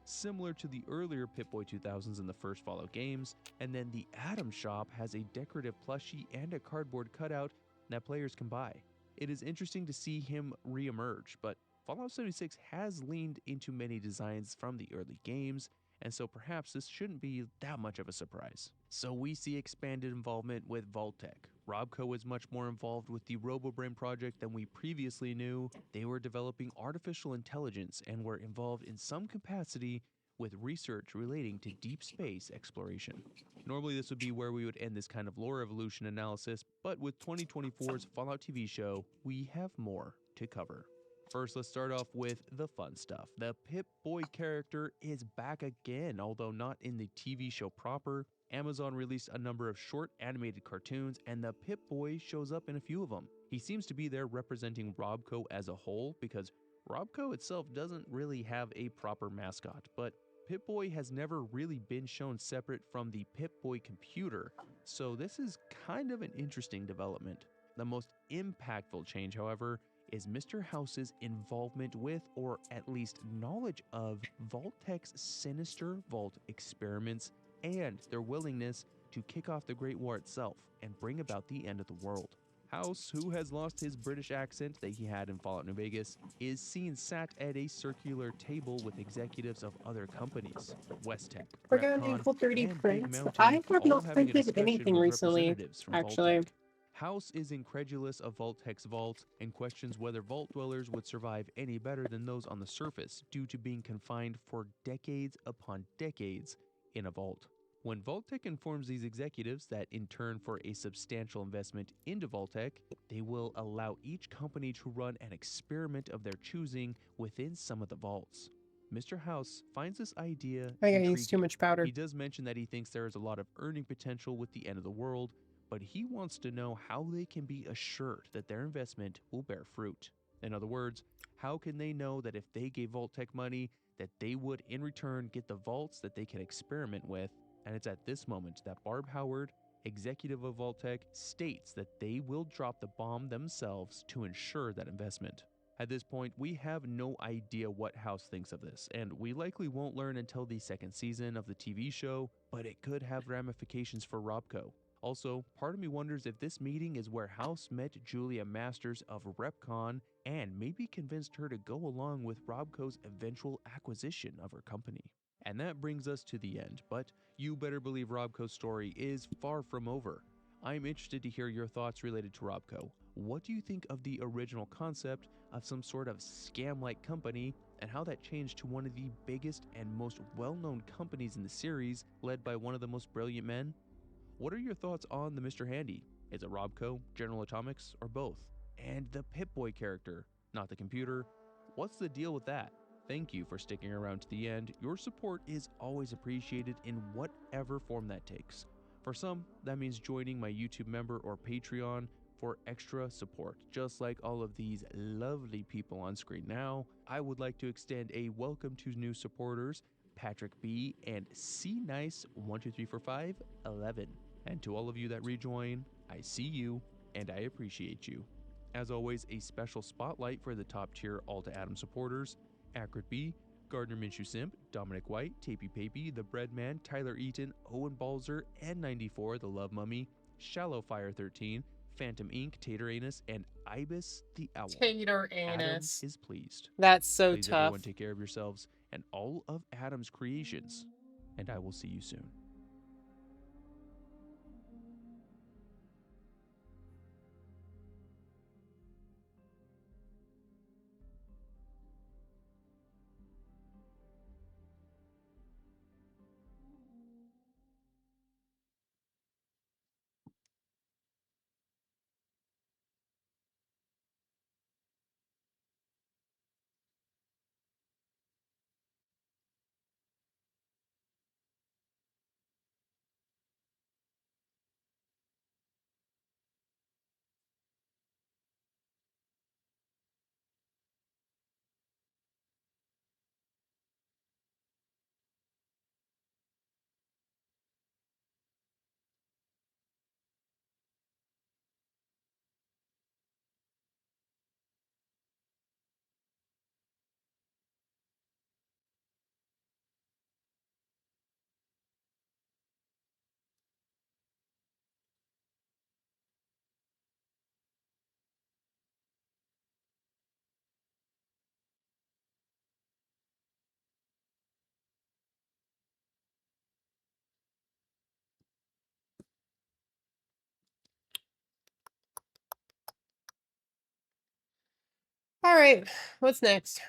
similar to the earlier Pip-Boy 2000s in the first Fallout games, and then the Atom Shop has a decorative plushie and a cardboard cutout that players can buy. It is interesting to see him re-emerge, but Fallout 76 has leaned into many designs from the early games, and so perhaps this shouldn't be that much of a surprise. So we see expanded involvement with Vault-Tec. RobCo is much more involved with the RoboBrain project than we previously knew. They were developing artificial intelligence and were involved in some capacity with research relating to deep space exploration. Normally this would be where we would end this kind of lore evolution analysis, but with 2024's Fallout TV show, we have more to cover. First, let's start off with the fun stuff. The Pip-Boy character is back again, although not in the TV show proper. Amazon released a number of short animated cartoons, and the Pip-Boy shows up in a few of them. He seems to be there representing RobCo as a whole, because RobCo itself doesn't really have a proper mascot, but Pip-Boy has never really been shown separate from the Pip-Boy computer, so this is kind of an interesting development. The most impactful change, however, is Mr. House's involvement with, or at least knowledge of, Vault-Tec's sinister Vault experiments and their willingness to kick off the Great War itself and bring about the end of the world. House, who has lost his British accent that he had in Fallout New Vegas, is seen sat at a circular table with executives of other companies, Westtech, We're gonna do Retcon, full 3D and Big prints. Mountain, I have all not having a printed discussion anything with recently, representatives from actually. Vault-Tec. House is incredulous of Vault-Tec's vault and questions whether vault dwellers would survive any better than those on the surface due to being confined for decades upon decades in a vault. When Vault-Tec informs these executives that in turn for a substantial investment into Vault-Tec, they will allow each company to run an experiment of their choosing within some of the vaults. Mr. House finds this idea I think I used too intriguing. much powder. He does mention that he thinks there is a lot of earning potential with the end of the world, but he wants to know how they can be assured that their investment will bear fruit. In other words, how can they know that if they gave Vault-Tec money, that they would in return get the vaults that they can experiment with? And it's at this moment that Barb Howard, executive of Vault-Tec, states that they will drop the bomb themselves to ensure that investment. At this point, we have no idea what House thinks of this, and we likely won't learn until the second season of the TV show, but it could have ramifications for RobCo. Also, part of me wonders if this meeting is where House met Julia Masters of RepCon and maybe convinced her to go along with RobCo's eventual acquisition of her company. And that brings us to the end, but you better believe RobCo's story is far from over. I'm interested to hear your thoughts related to RobCo. What do you think of the original concept of some sort of scam-like company and how that changed to one of the biggest and most well-known companies in the series, led by one of the most brilliant men? What are your thoughts on the Mr. Handy? Is it RobCo, General Atomics, or both? And the Pip-Boy character, not the computer. What's the deal with that? Thank you for sticking around to the end. Your support is always appreciated in whatever form that takes. For some, that means joining my YouTube member or Patreon for extra support. Just like all of these lovely people on screen now, I would like to extend a welcome to new supporters, Patrick B and C Nice 1234511. And to all of you that rejoin, I see you and I appreciate you. As always, a special spotlight for the top tier Alta Adam supporters: Acrid B, Gardner Minshew Simp, Dominic White, Tapey Papey, The Breadman, Tyler Eaton, Owen Balzer, N94, The Love Mummy, Shallow Fire 13, Phantom Inc., Tater Anus, and Ibis the Owl. Tater Adam Anus. is pleased. That's so Please, tough. everyone, take care of yourselves and all of Adam's creations, and I will see you soon. All right, what's next?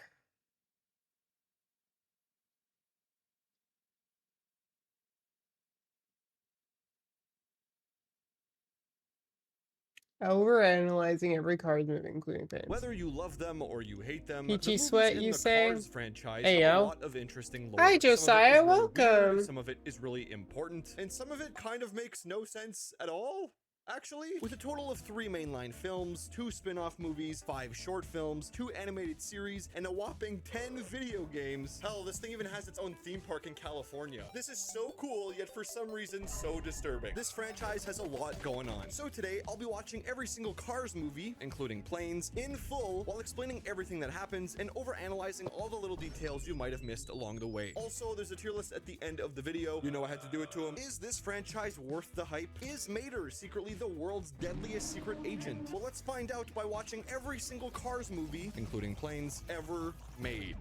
Overanalyzing every card's move, including pins. Whether you love them or you hate them, Peachy the movies Sweat, in you the say? Cars franchise Hey, have a yo. lot of interesting lore. Hi, Some of it Josiah, is really welcome. weird, some of it is really important, and some of it kind of makes no sense at all. Actually, with a total of 3 mainline films, 2 spin-off movies, 5 short films, 2 animated series, and a whopping 10 video games. Hell, this thing even has its own theme park in California. This is so cool, yet for some reason so disturbing. This franchise has a lot going on. So today, I'll be watching every single Cars movie, including Planes, in full, while explaining everything that happens and overanalyzing all the little details you might have missed along the way. Also, there's a tier list at the end of the video. You know I had to do it to him. Is this franchise worth the hype? Is Mater secretly the world's deadliest secret agent? Well, let's find out by watching every single Cars movie, including Planes, ever made.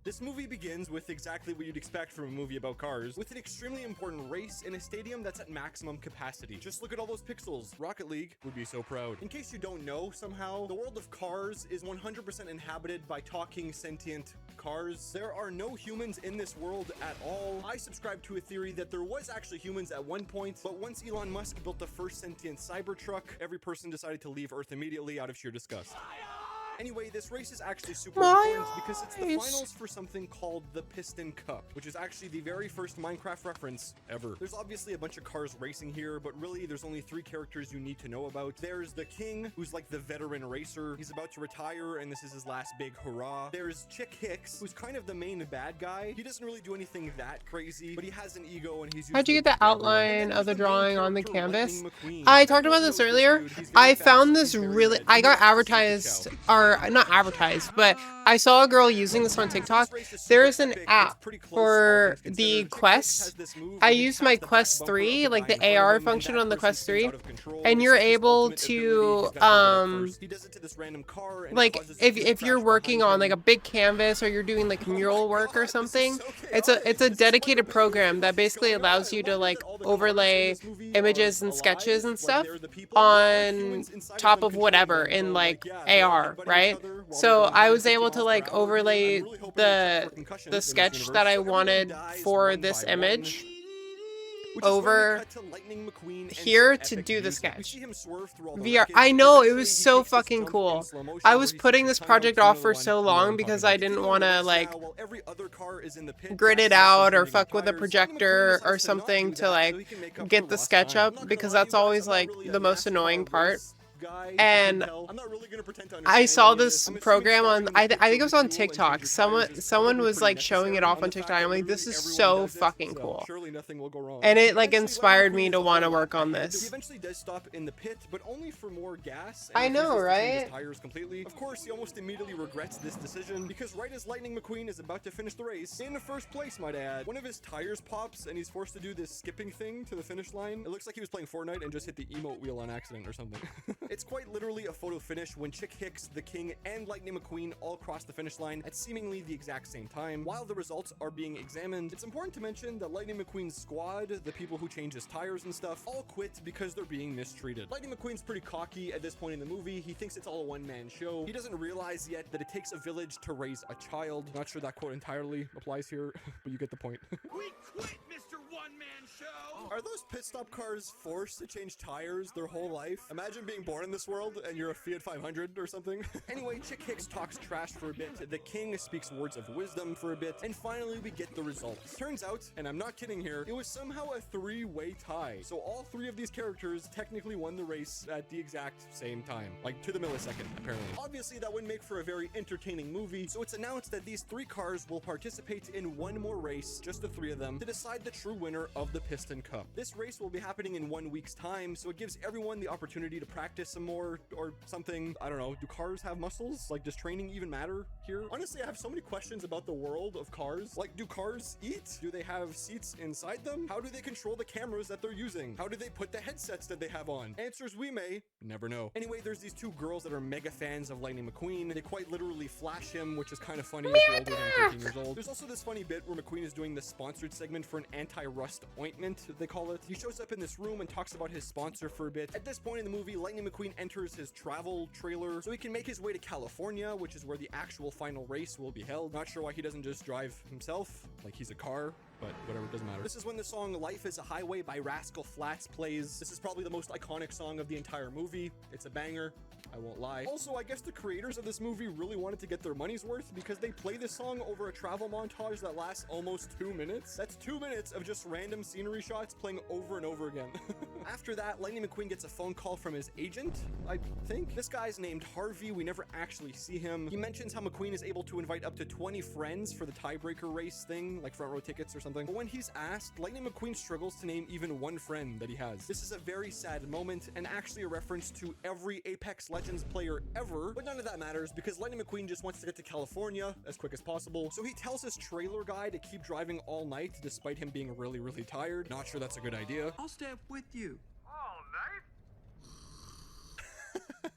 This movie begins with exactly what you'd expect from a movie about cars, with an extremely important race in a stadium that's at maximum capacity. Just look at all those pixels. Rocket League would be so proud. In case you don't know, somehow, the world of Cars is 100% inhabited by talking, sentient cars. There are no humans in this world at all. I subscribe to a theory that there was actually humans at one point, but once Elon Musk built the first sentient Cybertruck, every person decided to leave Earth immediately out of sheer disgust. Anyway, this race is actually super important because it's the finals for something called the Piston Cup, which is actually the very first Minecraft reference ever. There's obviously a bunch of cars racing here, but really there's only 3 characters you need to know about. There's the King, who's like the veteran racer. He's about to retire, and this is his last big hurrah. There's Chick Hicks, who's kind of the main bad guy. He doesn't really do anything that crazy, but he has an ego, and he's How'd you get the outline of the drawing on the canvas? McQueen. I talked about this earlier. I found this really, I got advertised, or not advertised, but I saw a girl using this on TikTok. There's an app for the Quest. I used my Quest 3, like the AR function on the Quest 3, and you're able to, like, if you're working on like a big canvas or you're doing like mural work or something, it's a dedicated program that basically allows you to like overlay images and sketches and stuff on top of whatever in like AR, right? So I was able to like overlay the sketch that I wanted for this image over here to do the sketch. VR. I know, it was so fucking cool. I was putting this project off for so long because I didn't want to like grid it out or fuck with a projector or something to like get the sketch up, because that's always like the most annoying part. And I saw this program on, I think it was on TikTok. Someone was like showing it off on TikTok. I'm like, this is so fucking cool. And it like inspired me to want to work on this. He eventually does stop in the pit, but only for more gas. I know, right? His tires completely. Of course, he almost immediately regrets this decision, because right as Lightning McQueen is about to finish the race, in the first place, might I add, one of his tires pops and he's forced to do this skipping thing to the finish line. It looks like he was playing Fortnite and just hit the emote wheel on accident or something. It's quite literally a photo finish when Chick Hicks, the King, and Lightning McQueen all cross the finish line at seemingly the exact same time. While the results are being examined, it's important to mention that Lightning McQueen's squad, the people who change his tires and stuff, all quit because they're being mistreated. Lightning McQueen's pretty cocky at this point in the movie. He thinks it's all a one-man show. He doesn't realize yet that it takes a village to raise a child. Not sure that quote entirely applies here, but you get the point. We quit, Mr. One-Man Show! Are those pit stop cars forced to change tires their whole life? Imagine being born in this world and you're a Fiat 500 or something. Anyway, Chick Hicks talks trash for a bit, the King speaks words of wisdom for a bit, and finally we get the results. Turns out, and I'm not kidding here, it was somehow a 3-way tie. So all 3 of these characters technically won the race at the exact same time. Like, to the millisecond, apparently. Obviously, that would make for a very entertaining movie, so it's announced that these 3 cars will participate in one more race, just the 3 of them, to decide the true winner of the Piston Cup. This race will be happening in 1 week's time, so it gives everyone the opportunity to practice some more, or something. I don't know. Do cars have muscles? Like, does training even matter here? Honestly, I have so many questions about the world of cars. Like, do cars eat? Do they have seats inside them? How do they control the cameras that they're using? How do they put the headsets that they have on? Answers we may never know. Anyway, there's these 2 girls that are mega fans of Lightning McQueen. They quite literally flash him, which is kind of funny if you're older than 13 years old. There's also this funny bit where McQueen is doing the sponsored segment for an anti-rust ointment, they call it. He shows up in this room and talks about his sponsor for a bit. At this point in the movie, Lightning McQueen enters his travel trailer so he can make his way to California, which is where the actual final race will be held. Not sure why he doesn't just drive himself, like he's a car, but whatever, it doesn't matter. This is when the song Life is a Highway by Rascal Flatts plays. This is probably the most iconic song of the entire movie. It's a banger, I won't lie. Also, I guess the creators of this movie really wanted to get their money's worth because they play this song over a travel montage that lasts almost 2 minutes. That's 2 minutes of just random scenery shots playing over and over again. After that, Lightning McQueen gets a phone call from his agent, I think. This guy's named Harvey. We never actually see him. He mentions how McQueen is able to invite up to 20 friends for the tiebreaker race thing, like front row tickets or something. But when he's asked, Lightning McQueen struggles to name even one friend that he has. This is a very sad moment and actually a reference to every Apex Legends player ever, but none of that matters because Lightning McQueen just wants to get to California as quick as possible. So he tells his trailer guy to keep driving all night despite him being really, really tired. Not sure that's a good idea. I'll stay up with you. All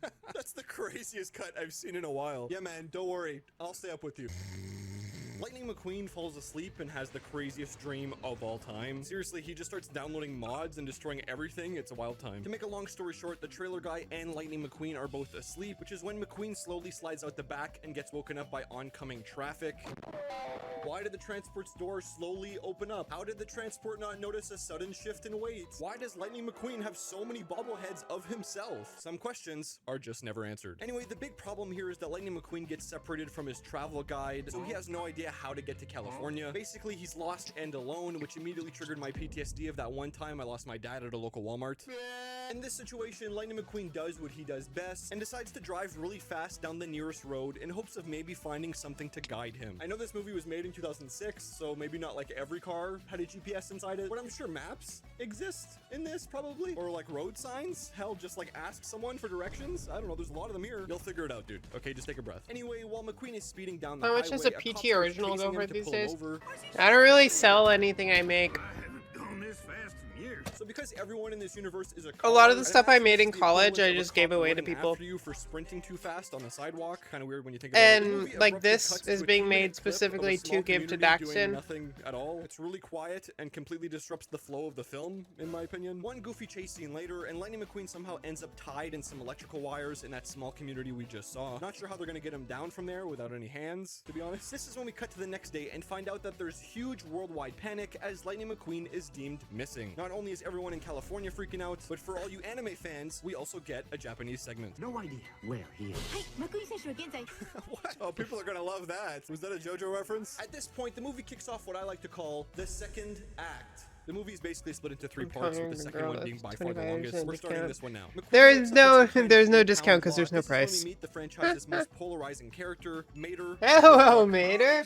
night? That's the craziest cut I've seen in a while. Yeah, man, don't worry. I'll stay up with you. Lightning McQueen falls asleep and has the craziest dream of all time. Seriously, he just starts downloading mods and destroying everything. It's a wild time. To make a long story short, the trailer guy and Lightning McQueen are both asleep, which is when McQueen slowly slides out the back and gets woken up by oncoming traffic. Why did the transport's door slowly open up? How did the transport not notice a sudden shift in weight? Why does Lightning McQueen have so many bobbleheads of himself? Some questions are just never answered. Anyway, the big problem here is that Lightning McQueen gets separated from his travel guide, so he has no idea how to get to California. Basically, he's lost and alone, which immediately triggered my PTSD of that one time I lost my dad at a local Walmart. In this situation, Lightning McQueen does what he does best and decides to drive really fast down the nearest road in hopes of maybe finding something to guide him. I know this movie was made in 2006, so maybe not like every car had a GPS inside it, but I'm sure maps exist in this probably, or like road signs. Hell, just like ask someone for directions. I don't know, there's a lot of them here. You'll figure it out, dude. Okay, just take a breath. Anyway, while McQueen is speeding down the How highway, much does a cop PT starts original chasing go him for to these pull him days? over. I don't really sell anything I make. So because everyone in this universe is a A lot of the and stuff I actually made in the college, equivalent I of a just gave cop away to running people. after you for sprinting too fast on the sidewalk. Kind of weird when you think about it. The And movie like abruptly this cuts is to a being 2-minute made clip of a specifically small to give to community doing Daxton. nothing at all. It's really quiet and completely disrupts the flow of the film, in my opinion. One goofy chase scene later, and Lightning McQueen somehow ends up tied in some electrical wires in that small community we just saw. Not sure how they're gonna get him down from there without any hands, to be honest. This is when we cut to the next day and find out that there's huge worldwide panic as Lightning McQueen is deemed missing. Not only is everyone in California freaking out, but for all you anime fans, we also get a Japanese segment. No idea where he is. What? Oh, people are gonna love that. Was that a JoJo reference? At this point, the movie kicks off what I like to call the second act. The movie is basically split into 3 parts, with the second one being by far the longest. We're starting this one now. There's no discount because there's no price. This is when we meet the franchise's most polarizing character, Mater. Hello, Mater.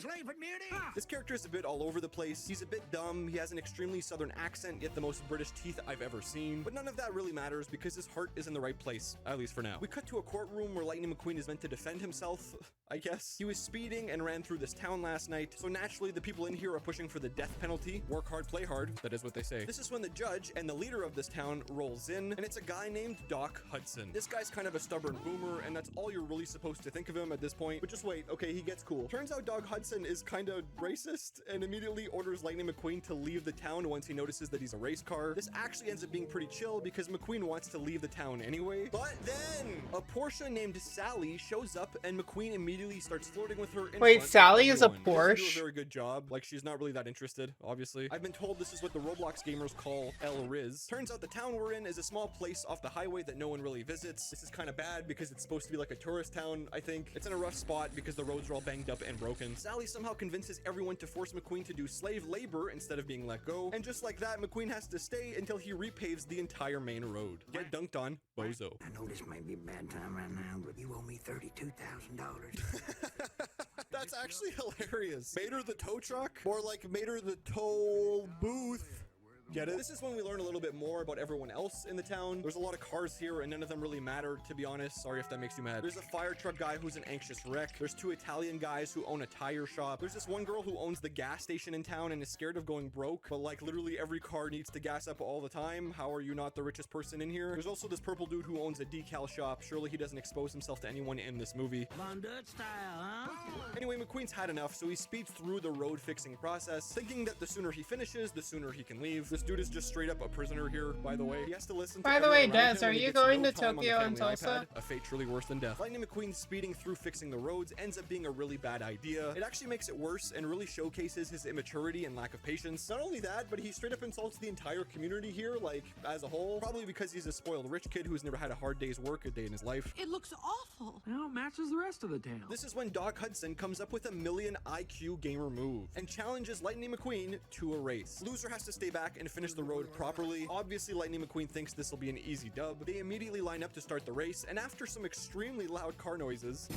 This character is a bit all over the place. He's a bit dumb. He has an extremely southern accent, yet the most British teeth I've ever seen. But none of that really matters because his heart is in the right place, at least for now. We cut to a courtroom where Lightning McQueen is meant to defend himself, I guess. He was speeding and ran through this town last night, so naturally the people in here are pushing for the death penalty. Work hard, play hard. That is what they say. This is when the judge and the leader of this town rolls in, and it's a guy named Doc Hudson. This guy's kind of a stubborn boomer, and that's all you're really supposed to think of him at this point. But just wait, okay, he gets cool. Turns out Doc Hudson is kind of racist and immediately orders Lightning McQueen to leave the town once he notices that he's a race car. This actually ends up being pretty chill because McQueen wants to leave the town anyway. But then a Porsche named Sally shows up, and McQueen immediately starts flirting with her. Wait, Sally is a Porsche? Doesn't do a very good job. Like, she's not really that interested, obviously. I've been told this is what the Roblox gamers call El Riz. Turns out the town we're in is a small place off the highway that no one really visits. This is kind of bad because it's supposed to be like a tourist town, I think. It's in a rough spot because the roads are all banged up and broken. Sally somehow convinces everyone to force McQueen to do slave labor instead of being let go. And just like that, McQueen has to stay until he repaves the entire main road. Get dunked on, bozo. I know this may be a bad time right now, but you owe me $32,000. That's actually hilarious. Mater the tow truck? Or like Mater the toll booth? Get it? This is when we learn a little bit more about everyone else in the town. There's a lot of cars here and none of them really matter, to be honest. Sorry if that makes you mad. There's a fire truck guy who's an anxious wreck. There's 2 Italian guys who own a tire shop. There's this one girl who owns the gas station in town and is scared of going broke, but like literally every car needs to gas up all the time. How are you not the richest person in here? There's also this purple dude who owns a decal shop. Surely he doesn't expose himself to anyone in this movie. Von Dutch style, huh? Anyway, McQueen's had enough, so he speeds through the road fixing process, thinking that the sooner he finishes, the sooner he can leave. This dude is just straight up a prisoner here, by the way. He has to listen to By the way, everyone around Des, him, are and he you gets going no to time on the Tokyo and family Tulsa? iPad. A fate truly worse than death. Lightning McQueen speeding through fixing the roads ends up being a really bad idea. It actually makes it worse and really showcases his immaturity and lack of patience. Not only that, but he straight up insults the entire community here, like, as a whole. Probably because he's a spoiled rich kid who's never had a hard day's work a day in his life. It looks awful. Well, it matches the rest of the town. This is when Doc Hudson comes up with a million IQ gamer move and challenges Lightning McQueen to a race. Loser has to stay back and finish the road properly. Obviously, Lightning McQueen thinks this will be an easy dub. They immediately line up to start the race, and after some extremely loud car noises...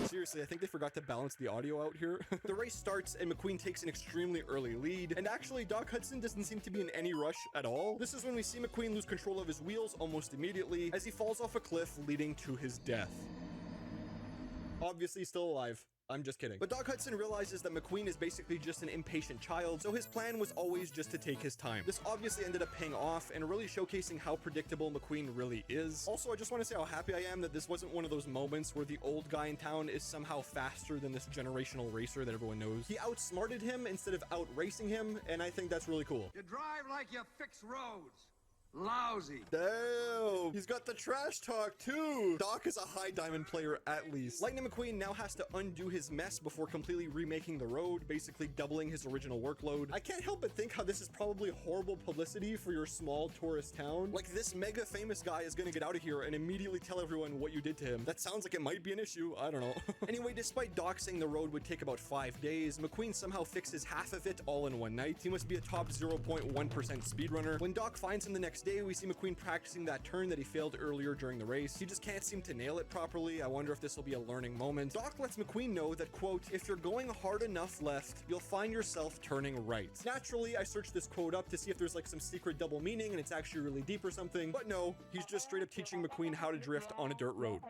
Seriously, I think they forgot to balance the audio out here. The race starts and McQueen takes an extremely early lead, and actually Doc Hudson doesn't seem to be in any rush at all. This is when we see McQueen lose control of his wheels almost immediately as he falls off a cliff, leading to his death. Obviously still alive. I'm just kidding. But Doc Hudson realizes that McQueen is basically just an impatient child, so his plan was always just to take his time. This obviously ended up paying off and really showcasing how predictable McQueen really is. Also, I just want to say how happy I am that this wasn't one of those moments where the old guy in town is somehow faster than this generational racer that everyone knows. He outsmarted him instead of out-racing him, and I think that's really cool. You drive like you fix roads. Lousy. Damn, he's got the trash talk too. Doc is a high diamond player at least. Lightning McQueen now has to undo his mess before completely remaking the road, basically doubling his original workload. I can't help but think how this is probably horrible publicity for your small tourist town. Like, this mega famous guy is gonna get out of here and immediately tell everyone what you did to him. That sounds like it might be an issue. I don't know. Anyway, despite Doc saying the road would take about 5 days, McQueen somehow fixes half of it all in one night. He must be a top 0.1% speedrunner. When Doc finds him the next day, we see McQueen practicing that turn that he failed earlier during the race. He just can't seem to nail it properly. I wonder if this will be a learning moment. Doc lets McQueen know that, quote, if you're going hard enough left, you'll find yourself turning right. Naturally, I searched this quote up to see if there's like some secret double meaning and it's actually really deep or something, but no, he's just straight up teaching McQueen how to drift on a dirt road.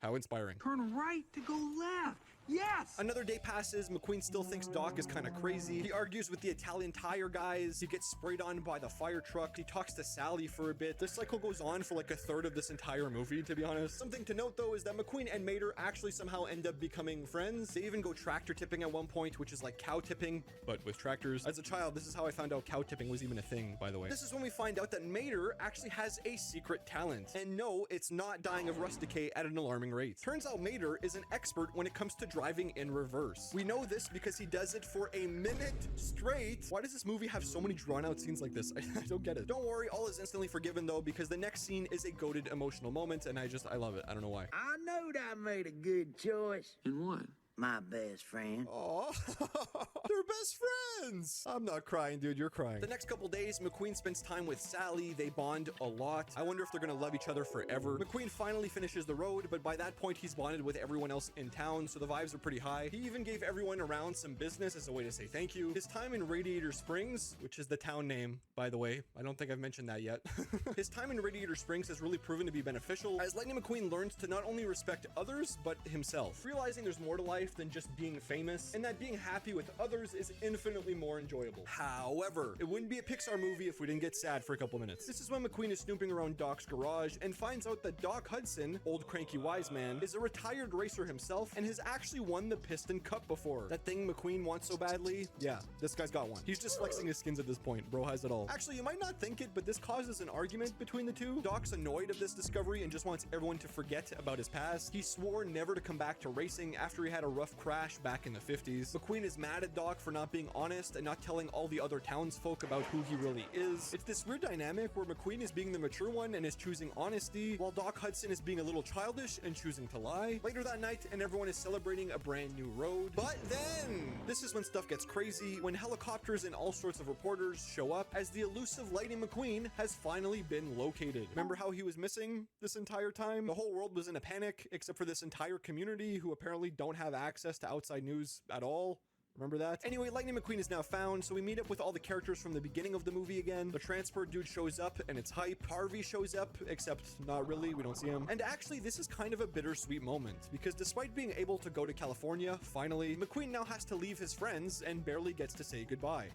How inspiring. Turn right to go left. Yes! Another day passes. McQueen still thinks Doc is kind of crazy. He argues with the Italian tire guys. He gets sprayed on by the fire truck. He talks to Sally for a bit. This cycle goes on for like a third of this entire movie, to be honest. Something to note though is that McQueen and Mater actually somehow end up becoming friends. They even go tractor tipping at one point, which is like cow tipping, but with tractors. As a child, this is how I found out cow tipping was even a thing, by the way. This is when we find out that Mater actually has a secret talent. And no, it's not dying of rust decay at an alarming rate. Turns out Mater is an expert when it comes to driving in reverse. We know this because he does it for a minute straight. Why does this movie have so many drawn out scenes like this? I don't get it. Don't worry, all is instantly forgiven though, because the next scene is a goated emotional moment and I love it. I don't know why. I knowed I made a good choice. In what? My best friend. Oh, they're best friends. I'm not crying, dude. You're crying. The next couple days, McQueen spends time with Sally. They bond a lot. I wonder if they're gonna love each other forever. McQueen finally finishes the road, but by that point, he's bonded with everyone else in town, so the vibes are pretty high. He even gave everyone around some business as a way to say thank you. His time in Radiator Springs, which is the town name, by the way, I don't think I've mentioned that yet. His time in Radiator Springs has really proven to be beneficial, as Lightning McQueen learns to not only respect others, but himself, realizing there's more to life than just being famous, and that being happy with others is infinitely more enjoyable. However, it wouldn't be a Pixar movie if we didn't get sad for a couple minutes. This is when McQueen is snooping around Doc's garage and finds out that Doc Hudson, old cranky wise man, is a retired racer himself and has actually won the Piston Cup before. That thing McQueen wants so badly, yeah, this guy's got one. He's just flexing his skins at this point. Bro has it all. Actually, you might not think it, but this causes an argument between the two. Doc's annoyed of this discovery and just wants everyone to forget about his past. He swore never to come back to racing after he had a rough crash back in the 50s. McQueen is mad at Doc for not being honest and not telling all the other townsfolk about who he really is. It's this weird dynamic where McQueen is being the mature one and is choosing honesty, while Doc Hudson is being a little childish and choosing to lie. Later that night, and everyone is celebrating a brand new road. But then, this is when stuff gets crazy, when helicopters and all sorts of reporters show up, as the elusive Lightning McQueen has finally been located. Remember how he was missing this entire time? The whole world was in a panic, except for this entire community who apparently don't have access to outside news at all. Remember that? Anyway, Lightning McQueen is now found, so we meet up with all the characters from the beginning of the movie again. The transport dude shows up, and it's hype. Harvey shows up, except not really, we don't see him. And actually, this is kind of a bittersweet moment, because despite being able to go to California, finally, McQueen now has to leave his friends and barely gets to say goodbye.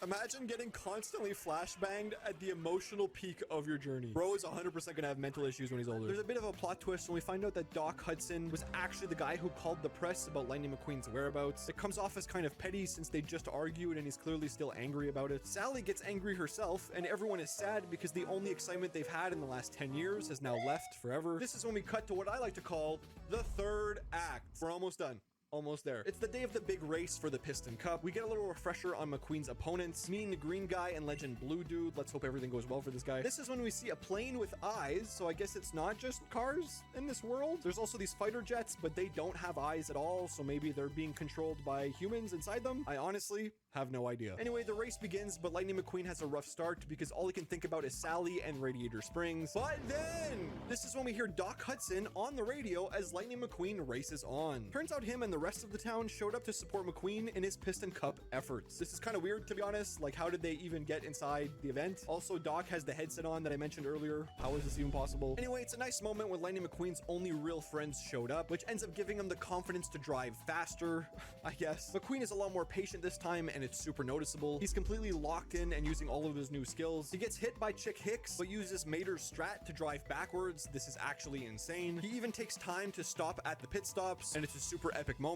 Imagine getting constantly flashbanged at the emotional peak of your journey. Bro is 100% gonna have mental issues when he's older. There's a bit of a plot twist when we find out that Doc Hudson was actually the guy who called the press about Lightning McQueen's whereabouts. It comes off as kind of petty since they just argued and he's clearly still angry about it. Sally gets angry herself and everyone is sad because the only excitement they've had in the last 10 years has now left forever. This is when we cut to what I like to call the third act. We're almost done. Almost there. It's the day of the big race for the Piston Cup. We get a little refresher on McQueen's opponents, meeting the green guy and legend blue dude. Let's hope everything goes well for this guy. This is when we see a plane with eyes, so I guess it's not just cars in this world. There's also these fighter jets, but they don't have eyes at all, so maybe they're being controlled by humans inside them. I honestly have no idea. Anyway, the race begins, but Lightning McQueen has a rough start because all he can think about is Sally and Radiator Springs. But then, this is when we hear Doc Hudson on the radio as Lightning McQueen races on. Turns out him and the rest of the town showed up to support McQueen in his Piston Cup efforts. This is kind of weird, to be honest. Like, how did they even get inside the event? Also, Doc has the headset on that I mentioned earlier. How is this even possible? Anyway, it's a nice moment when Lightning McQueen's only real friends showed up, which ends up giving him the confidence to drive faster, I guess. McQueen is a lot more patient this time, and it's super noticeable. He's completely locked in and using all of his new skills. He gets hit by Chick Hicks, but uses Mater's strat to drive backwards. This is actually insane. He even takes time to stop at the pit stops, and it's a super epic moment.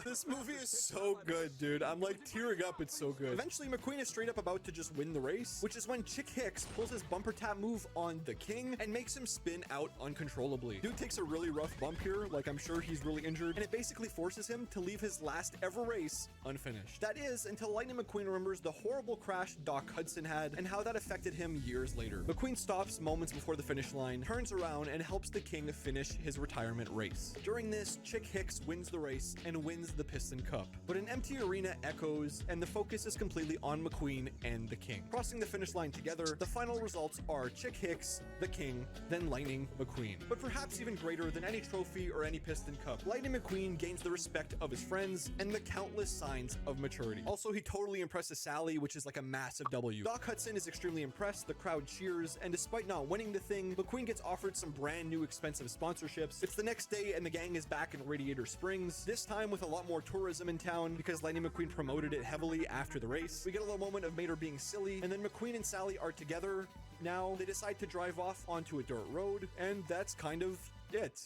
This movie is so good, dude. I'm like tearing up. It's so good. Eventually, McQueen is straight up about to just win the race, which is when Chick Hicks pulls his bumper tap move on the King and makes him spin out uncontrollably. Dude takes a really rough bump here, like I'm sure he's really injured, and it basically forces him to leave his last ever race unfinished. That is, until Lightning McQueen remembers the horrible crash Doc Hudson had and how that affected him years later. McQueen stops moments before the finish line, turns around, and helps the King finish his retirement race. During this, Chick Hicks wins the race and wins the Piston Cup. But an empty arena echoes, and the focus is completely on McQueen and the King. Crossing the finish line together, the final results are Chick Hicks, the King, then Lightning McQueen. But perhaps even greater than any trophy or any Piston Cup, Lightning McQueen gains the respect of his friends and the countless signs of maturity. Also, he totally impresses Sally, which is like a massive W. Doc Hudson is extremely impressed, the crowd cheers, and despite not winning the thing, McQueen gets offered some brand new expensive sponsorships. It's the next day and the gang is back in Radiator Springs, this time with a lot more tourism in town because Lightning McQueen promoted it heavily after the race. We get a little moment of Mater being silly, and then McQueen and Sally are together. Now they decide to drive off onto a dirt road, and that's kind of it.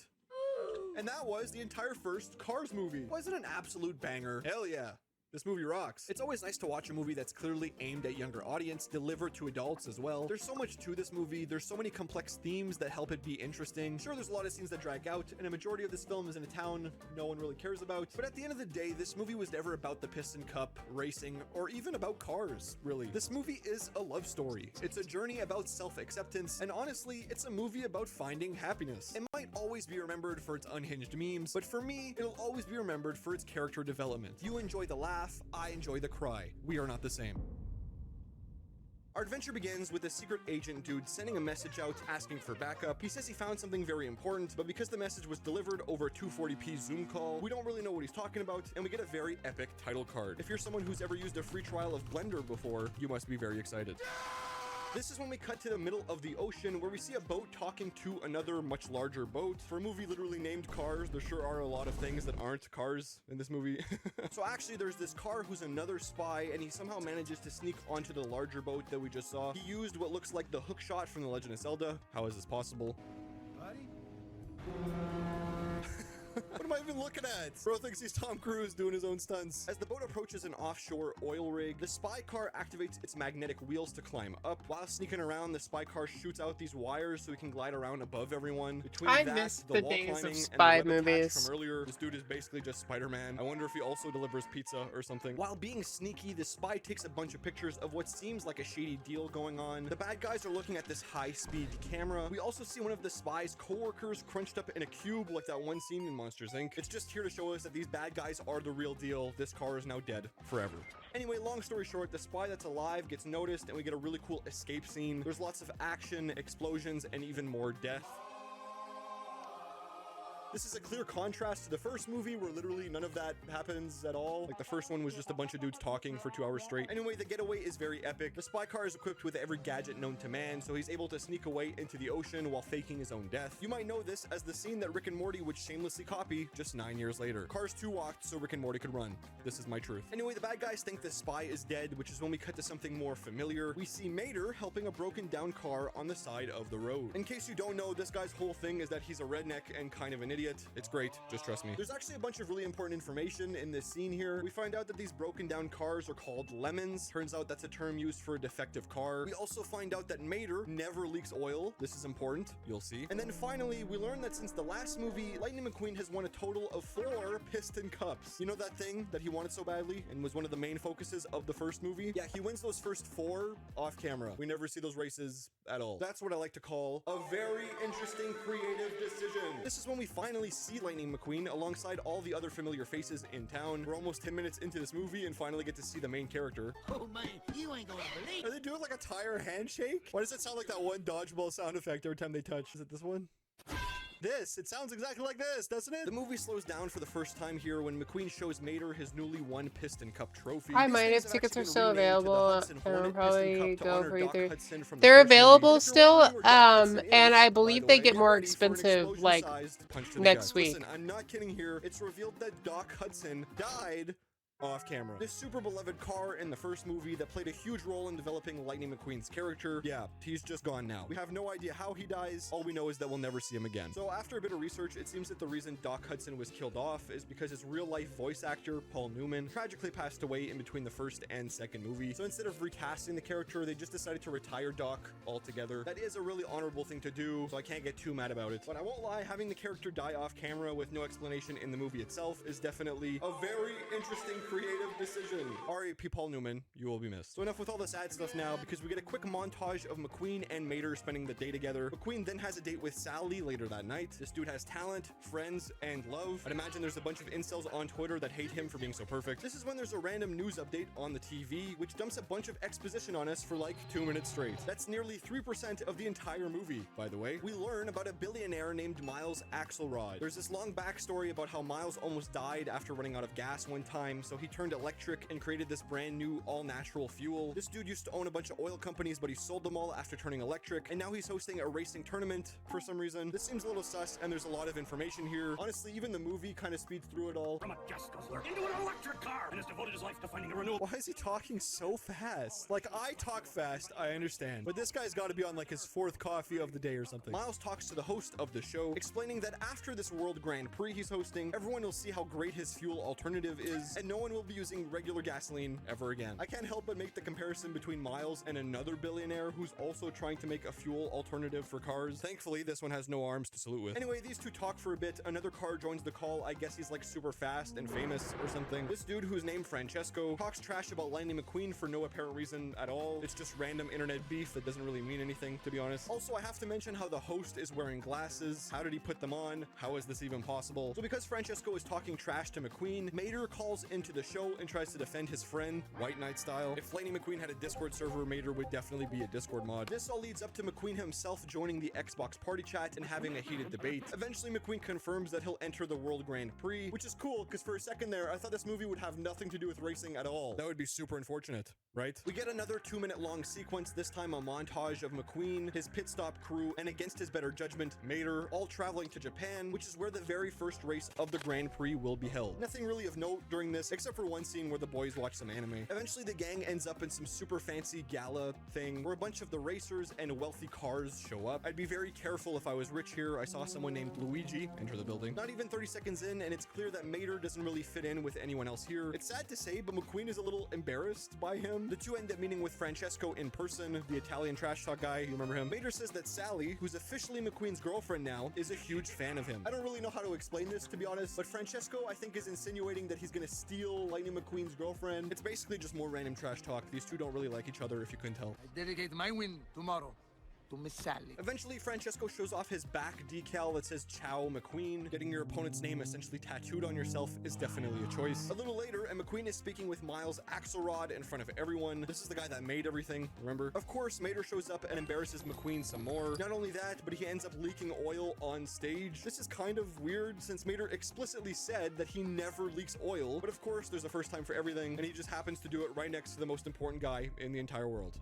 And that was the entire first Cars movie. Wasn't it an absolute banger? Hell yeah. This movie rocks. It's always nice to watch a movie that's clearly aimed at younger audience, delivered to adults as well. There's so much to this movie. There's so many complex themes that help it be interesting. Sure, there's a lot of scenes that drag out, and a majority of this film is in a town no one really cares about. But at the end of the day, this movie was never about the Piston Cup, racing, or even about cars, really. This movie is a love story. It's a journey about self-acceptance, and honestly, it's a movie about finding happiness. It might always be remembered for its unhinged memes, but for me, it'll always be remembered for its character development. You enjoy the laugh, I enjoy the cry. We are not the same. Our adventure begins with a secret agent dude sending a message out asking for backup. He says he found something very important, but because the message was delivered over a 240p Zoom call, we don't really know what he's talking about, and we get a very epic title card. If you're someone who's ever used a free trial of Blender before, you must be very excited. This is when we cut to the middle of the ocean where we see a boat talking to another much larger boat. For a movie literally named Cars, there sure are a lot of things that aren't cars in this movie. So actually there's this car who's another spy, and he somehow manages to sneak onto the larger boat that we just saw. He used what looks like the hook shot from The Legend of Zelda. How is this possible? Buddy? What am I even looking at? Bro thinks he's Tom Cruise doing his own stunts. As the boat approaches an offshore oil rig, the spy car activates its magnetic wheels to climb up. While sneaking around, the spy car shoots out these wires so he can glide around above everyone. Between I that, miss the the wall days of climbing, spy and the web attach movies. from earlier, this dude is basically just Spider-Man. I wonder if he also delivers pizza or something. While being sneaky, the spy takes a bunch of pictures of what seems like a shady deal going on. The bad guys are looking at this high-speed camera. We also see one of the spy's co-workers crunched up in a cube like that one scene in Monsters, Inc. It's just here to show us that these bad guys are the real deal. This car is now dead forever. Anyway, long story short, the spy that's alive gets noticed and we get a really cool escape scene. There's lots of action, explosions, and even more death. This is a clear contrast to the first movie where literally none of that happens at all. Like the first one was just a bunch of dudes talking for 2 hours straight. Anyway, the getaway is very epic. The spy car is equipped with every gadget known to man, so he's able to sneak away into the ocean while faking his own death. You might know this as the scene that Rick and Morty would shamelessly copy just 9 years later. Cars 2 walked so Rick and Morty could run. This is my truth. Anyway, the bad guys think the spy is dead, which is when we cut to something more familiar. We see Mater helping a broken down car on the side of the road. In case you don't know, this guy's whole thing is that he's a redneck and kind of an idiot. It's great, just trust me. There's actually a bunch of really important information in this scene here. We find out that these broken down cars are called lemons. Turns out that's a term used for a defective car. We also find out that Mater never leaks oil. This is important, you'll see. And then finally, we learn that since the last movie, Lightning McQueen has won a total of 4 Piston Cups. You know that thing that he wanted so badly and was one of the main focuses of the first movie? Yeah, he wins those first 4 off camera. We never see those races at all. That's what I like to call a very interesting creative decision. This is when we finally see Lightning McQueen alongside all the other familiar faces in town. We're almost 10 minutes into this movie and finally get to see the main character. Oh man, you ain't gonna believe. Are they doing like a tire handshake? Why does it sound like that one dodgeball sound effect every time they touch? Is it this one? It sounds exactly like this, doesn't it? The movie slows down for the first time here when McQueen shows Mater his newly won Piston Cup trophy. I These might, things if have tickets actually are been still renamed to the available, Hudson and I'll Hornet probably Piston Cup to go honor for Doc either. Hudson from the They're first movie. available If you're still, wondering where Doc Hudson and is, I by believe the they way, get get more ready for an expensive like explosion-sized punch to the next gut. week. Listen, I'm not kidding here. It's revealed that Doc Hudson died off camera. This super beloved car in the first movie that played a huge role in developing Lightning McQueen's character, yeah, he's just gone now. We have no idea how he dies. All we know is that we'll never see him again. So after a bit of research, it seems that the reason Doc Hudson was killed off is because his real life voice actor, Paul Newman, tragically passed away in between the first and second movie. So instead of recasting the character, they just decided to retire Doc altogether. That is a really honorable thing to do, so I can't get too mad about it. But I won't lie, having the character die off camera with no explanation in the movie itself is definitely a very interesting creative decision. R.I.P. Paul Newman, you will be missed. So enough with all the sad stuff now, because we get a quick montage of McQueen and Mater spending the day together. McQueen then has a date with Sally later that night. This dude has talent, friends, and love. I'd imagine there's a bunch of incels on Twitter that hate him for being so perfect. This is when there's a random news update on the TV, which dumps a bunch of exposition on us for like 2 minutes straight. That's nearly 3% of the entire movie, by the way. We learn about a billionaire named Miles Axelrod. There's this long backstory about how Miles almost died after running out of gas one time, so he turned electric and created this brand new all-natural fuel. This dude used to own a bunch of oil companies, but he sold them all after turning electric, and now he's hosting a racing tournament for some reason. This seems a little sus, and there's a lot of information here. Honestly, even the movie kind of speeds through it all. From a gas guzzler into an electric car and has devoted his life to finding a renewable. Why is he talking so fast? Like, I talk fast, I understand, but this guy's got to be on like his 4th coffee of the day or something. Miles talks to the host of the show, explaining that after this World Grand Prix he's hosting, everyone will see how great his fuel alternative is, and no one will be using regular gasoline ever again. I can't help but make the comparison between Miles and another billionaire who's also trying to make a fuel alternative for cars. Thankfully, this one has no arms to salute with. Anyway, these two talk for a bit. Another car joins the call. I guess he's like super fast and famous or something. This dude, who's named Francesco, talks trash about Lightning McQueen for no apparent reason at all. It's just random internet beef that doesn't really mean anything, to be honest. Also, I have to mention how the host is wearing glasses. How did he put them on? How is this even possible? So because Francesco is talking trash to McQueen, Mater calls into the show and tries to defend his friend, White Knight style. If Lightning McQueen had a Discord server, Mater would definitely be a Discord mod. This all leads up to McQueen himself joining the Xbox party chat and having a heated debate. Eventually, McQueen confirms that he'll enter the World Grand Prix, which is cool, because for a second there, I thought this movie would have nothing to do with racing at all. That would be super unfortunate, right? We get another 2-minute long sequence, this time a montage of McQueen, his pit stop crew, and against his better judgment, Mater, all traveling to Japan, which is where the very first race of the Grand Prix will be held. Nothing really of note during this, except for one scene where the boys watch some anime. Eventually, the gang ends up in some super fancy gala thing, where a bunch of the racers and wealthy cars show up. I'd be very careful if I was rich here. I saw someone named Luigi enter the building. Not even 30 seconds in, and it's clear that Mater doesn't really fit in with anyone else here. It's sad to say, but McQueen is a little embarrassed by him. The two end up meeting with Francesco in person, the Italian trash talk guy, you remember him? Mater says that Sally, who's officially McQueen's girlfriend now, is a huge fan of him. I don't really know how to explain this, to be honest, but Francesco, I think, is insinuating that he's gonna steal Lightning McQueen's girlfriend. It's basically just more random trash talk. These two don't really like each other, if you couldn't tell. I dedicate my win tomorrow to Miss Sally. Eventually, Francesco shows off his back decal that says Ciao McQueen. Getting your opponent's name essentially tattooed on yourself is definitely a choice. A little later, and McQueen is speaking with Miles Axelrod in front of everyone. This is the guy that made everything, remember? Of course, Mater shows up and embarrasses McQueen some more. Not only that, but he ends up leaking oil on stage. This is kind of weird, since Mater explicitly said that he never leaks oil, but of course, there's a first time for everything, and he just happens to do it right next to the most important guy in the entire world.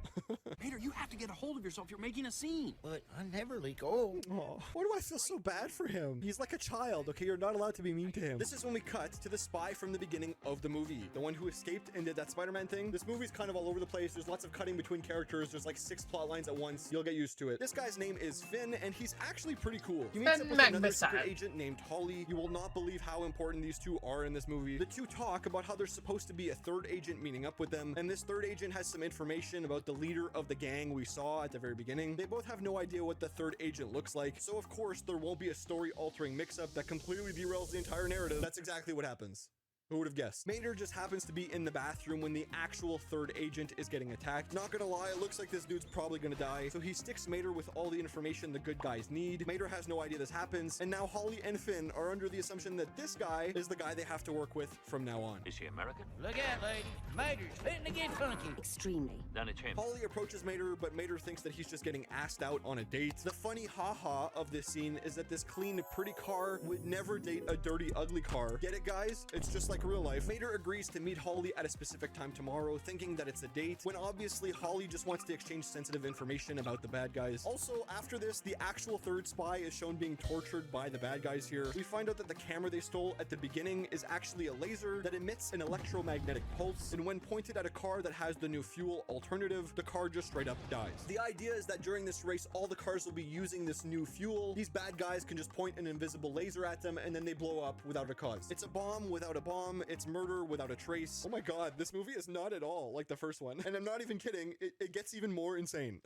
Peter, you have to get a hold of yourself. You're making a scene. But I never leak oil. Oh, why do I feel so bad for him? He's like a child, okay? You're not allowed to be mean to him. This is when we cut to the spy from the beginning of the movie. The one who escaped and did that Spider-Man thing. This movie's kind of all over the place. There's lots of cutting between characters. There's like 6 plot lines at once. You'll get used to it. This guy's name is Finn, and he's actually pretty cool. He meets up with another secret agent named Holly. You will not believe how important these two are in this movie. The two talk about how there's supposed to be a third agent meeting up with them, and this third agent has some information about the leader of the gang we saw at the very beginning. They both have no idea what the third agent looks like, so of course there won't be a story-altering mix-up that completely derails the entire narrative. That's exactly what happens. Who would have guessed? Mater just happens to be in the bathroom when the actual third agent is getting attacked. Not gonna lie, it looks like this dude's probably gonna die, so he sticks Mater with all the information the good guys need. Mater has no idea this happens, and now Holly and Finn are under the assumption that this guy is the guy they have to work with from now on. Is he American? Look out, lady. Mater's fitting to get funky. Extremely. Then it's him. Holly approaches Mater, but Mater thinks that he's just getting asked out on a date. The funny haha of this scene is that this clean, pretty car would never date a dirty, ugly car. Get it, guys? It's just like like real life, Mater agrees to meet Holly at a specific time tomorrow, thinking that it's a date, when obviously Holly just wants to exchange sensitive information about the bad guys. Also, after this, the actual third spy is shown being tortured by the bad guys here. We find out that the camera they stole at the beginning is actually a laser that emits an electromagnetic pulse, and when pointed at a car that has the new fuel alternative, the car just straight up dies. The idea is that during this race, all the cars will be using this new fuel. These bad guys can just point an invisible laser at them, and then they blow up without a cause. It's a bomb without a bomb. It's murder without a trace. Oh my god, this movie is not at all like the first one. And I'm not even kidding, it gets even more insane.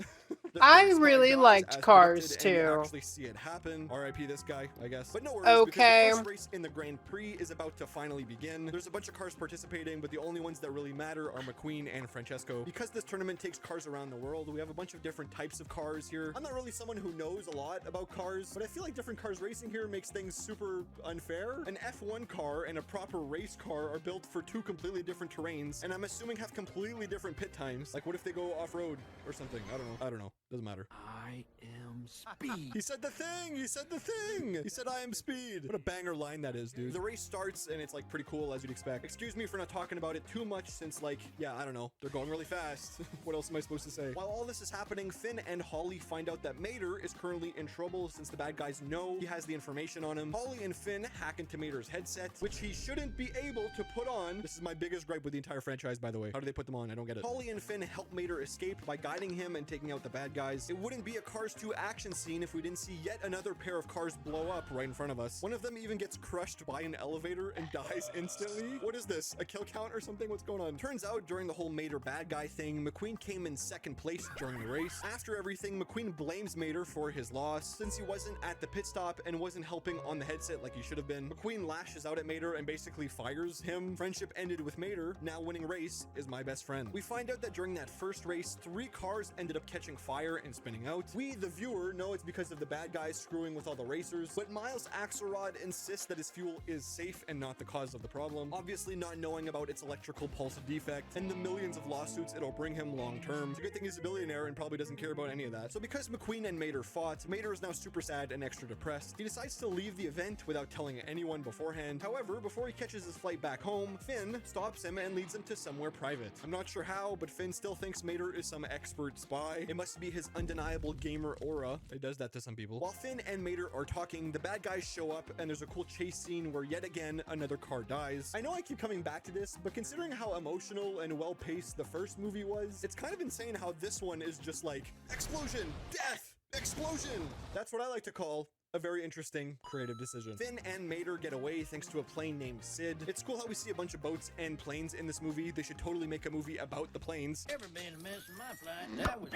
I really liked Cars too. You actually see it happen. R.I.P. this guy, I guess. But no worries, okay. because the first race in the Grand Prix is about to finally begin. There's a bunch of cars participating, but the only ones that really matter are McQueen and Francesco. Because this tournament takes cars around the world, we have a bunch of different types of cars here. I'm not really someone who knows a lot about cars, but I feel like different cars racing here makes things super unfair. An F1 car and a proper race car are built for two completely different terrains, and I'm assuming have completely different pit times. Like, what if they go off-road or something? I don't know. Doesn't matter. I am speed. He said the thing! He said the thing! He said I am speed. What a banger line that is, dude. The race starts and it's like pretty cool as you'd expect. Excuse me for not talking about it too much since, like, yeah, I don't know. They're going really fast. What else am I supposed to say? While all this is happening, Finn and Holly find out that Mater is currently in trouble since the bad guys know he has the information on him. Holly and Finn hack into Mater's headset, which he shouldn't be able to put on. This is my biggest gripe with the entire franchise, by the way. How do they put them on? I don't get it. Holly and Finn help Mater escape by guiding him and taking out the bad guys. It wouldn't be a Cars 2 action scene if we didn't see yet another pair of cars blow up right in front of us. One of them even gets crushed by an elevator and dies instantly. What is this? A kill count or something? What's going on? Turns out during the whole Mater bad guy thing, McQueen came in second place during the race. After everything, McQueen blames Mater for his loss since he wasn't at the pit stop and wasn't helping on the headset like he should have been. McQueen lashes out at Mater and basically fires him. Friendship ended with Mater. Now winning race is my best friend. We find out that during that first race, 3 cars ended up catching fire and spinning out. We, the viewer, know it's because of the bad guys screwing with all the racers, but Miles Axelrod insists that his fuel is safe and not the cause of the problem, obviously not knowing about its electrical pulse defect and the millions of lawsuits it'll bring him long term. It's a good thing he's a billionaire and probably doesn't care about any of that. So because McQueen and Mater fought, Mater is now super sad and extra depressed. He decides to leave the event without telling anyone beforehand. However, before he catches his flight back home, Finn stops him and leads him to somewhere private. I'm not sure how, but Finn still thinks Mater is some expert spy. It must be his undeniable gamer aura. It does that to some people. While Finn and Mater are talking, the bad guys show up and there's a cool chase scene where yet again another car dies. I know I keep coming back to this, but considering how emotional and well-paced the first movie was, it's kind of insane how this one is just like explosion, death, explosion. That's what I like to call a very interesting creative decision. Finn and Mater get away thanks to a plane named Sid. It's cool how we see a bunch of boats and planes in this movie. They should totally make a movie about the planes. Ever been a mess in my flight? That was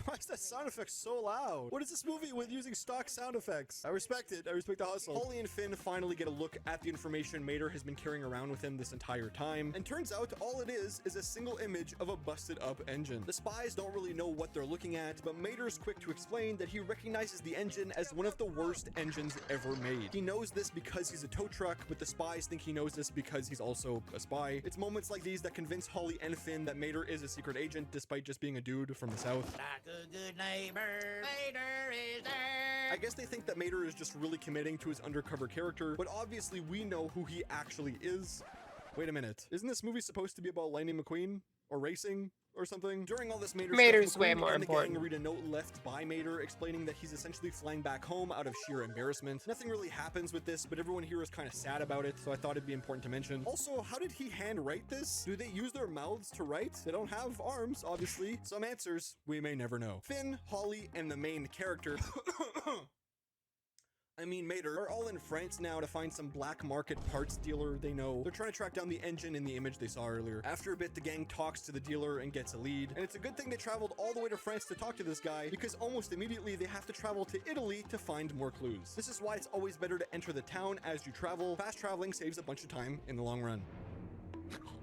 Why is that sound effect so loud? What is this movie with using stock sound effects? I respect it. I respect the hustle. Holly and Finn finally get a look at the information Mater has been carrying around with him this entire time. And turns out all it is a single image of a busted up engine. The spies don't really know what they're looking at, but Mater's quick to explain that he recognizes the engine as one of the worst engines ever made. He knows this because he's a tow truck, but the spies think he knows this because he's also a spy. It's moments like these that convince Holly and Finn that Mater is a secret agent despite just being a dude from the south. like a good neighbor. Mater is there. I guess they think that Mater is just really committing to his undercover character, but obviously we know who he actually is. Wait a minute. Isn't this movie supposed to be about Lightning McQueen? Or racing? Or something? During all this Mater's way more and the important. gang read a note left by Mater explaining that he's essentially flying back home out of sheer embarrassment. Nothing really happens with this, but everyone here is kind of sad about it, so I thought it'd be important to mention. Also, how did he handwrite this? Do they use their mouths to write? They don't have arms, obviously. Some answers we may never know. Finn, Holly, and the main character Mater, are all in France now to find some black market parts dealer they know. They're trying to track down the engine in the image they saw earlier. After a bit, the gang talks to the dealer and gets a lead. And it's a good thing they traveled all the way to France to talk to this guy, because almost immediately they have to travel to Italy to find more clues. This is why it's always better to enter the town as you travel. Fast traveling saves a bunch of time in the long run.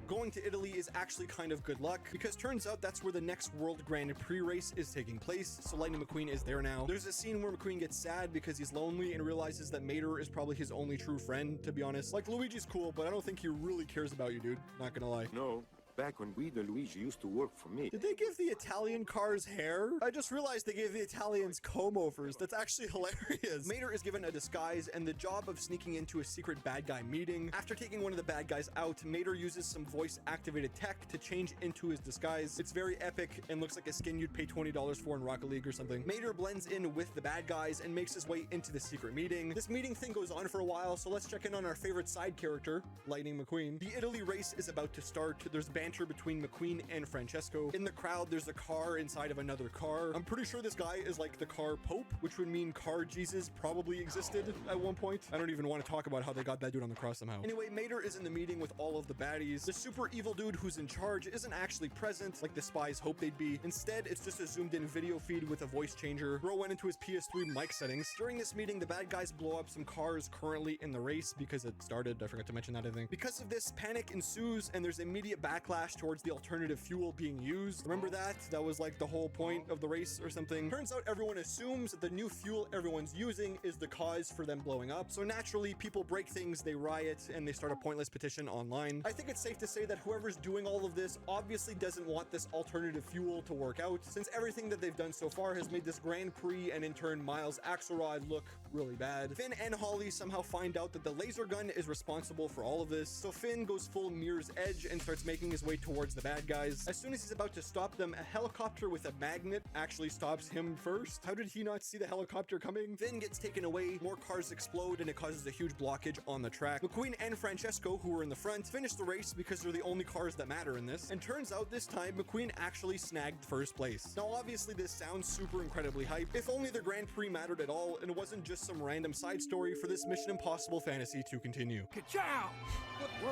Going to Italy is actually kind of good luck, because turns out that's where the next World Grand Prix race is taking place, so Lightning McQueen is there now. There's a scene where McQueen gets sad because he's lonely and realizes that Mater is probably his only true friend, to be honest. Like, Luigi's cool, but I don't think he really cares about you, dude. Not gonna lie. No, back when Guido Luigi used to work for me. Did they give the Italian cars hair? I just realized they gave the Italians comb-overs. That's actually hilarious. Mater is given a disguise and the job of sneaking into a secret bad guy meeting. After taking one of the bad guys out, Mater uses some voice-activated tech to change into his disguise. It's very epic and looks like a skin you'd pay $20 for in Rocket League or something. Mater blends in with the bad guys and makes his way into the secret meeting. This meeting thing goes on for a while, so let's check in on our favorite side character, Lightning McQueen. The Italy race is about to start. There's banter between McQueen and Francesco. In the crowd, there's a car inside of another car. I'm pretty sure this guy is like the car pope, which would mean car Jesus probably existed at one point. I don't even want to talk about how they got that dude on the cross somehow. Anyway, Mater is in the meeting with all of the baddies. The super evil dude who's in charge isn't actually present like the spies hope they'd be. Instead, it's just a zoomed in video feed with a voice changer. Bro went into his PS3 mic settings. During this meeting, the bad guys blow up some cars currently in the race because it started. I forgot to mention that, I think. Because of this, panic ensues and there's immediate backlash towards the alternative fuel being used. Remember that? That was like the whole point of the race or something. Turns out everyone assumes that the new fuel everyone's using is the cause for them blowing up. So naturally, people break things, they riot, and they start a pointless petition online. I think it's safe to say that whoever's doing all of this obviously doesn't want this alternative fuel to work out, since everything that they've done so far has made this Grand Prix and in turn Miles Axelrod look really bad. Finn and Holly somehow find out that the laser gun is responsible for all of this, so Finn goes full Mirror's Edge and starts making his way towards the bad guys. As soon as he's about to stop them, a helicopter with a magnet actually stops him first. How did he not see the helicopter coming? Finn gets taken away, more cars explode, and it causes a huge blockage on the track. McQueen and Francesco, who were in the front, finish the race because they're the only cars that matter in this, and turns out this time McQueen actually snagged first place. Now obviously this sounds super incredibly hype. If only the Grand Prix mattered at all and it wasn't just some random side story for this Mission Impossible fantasy to continue. Ka-chow!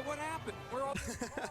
What happened? We're all...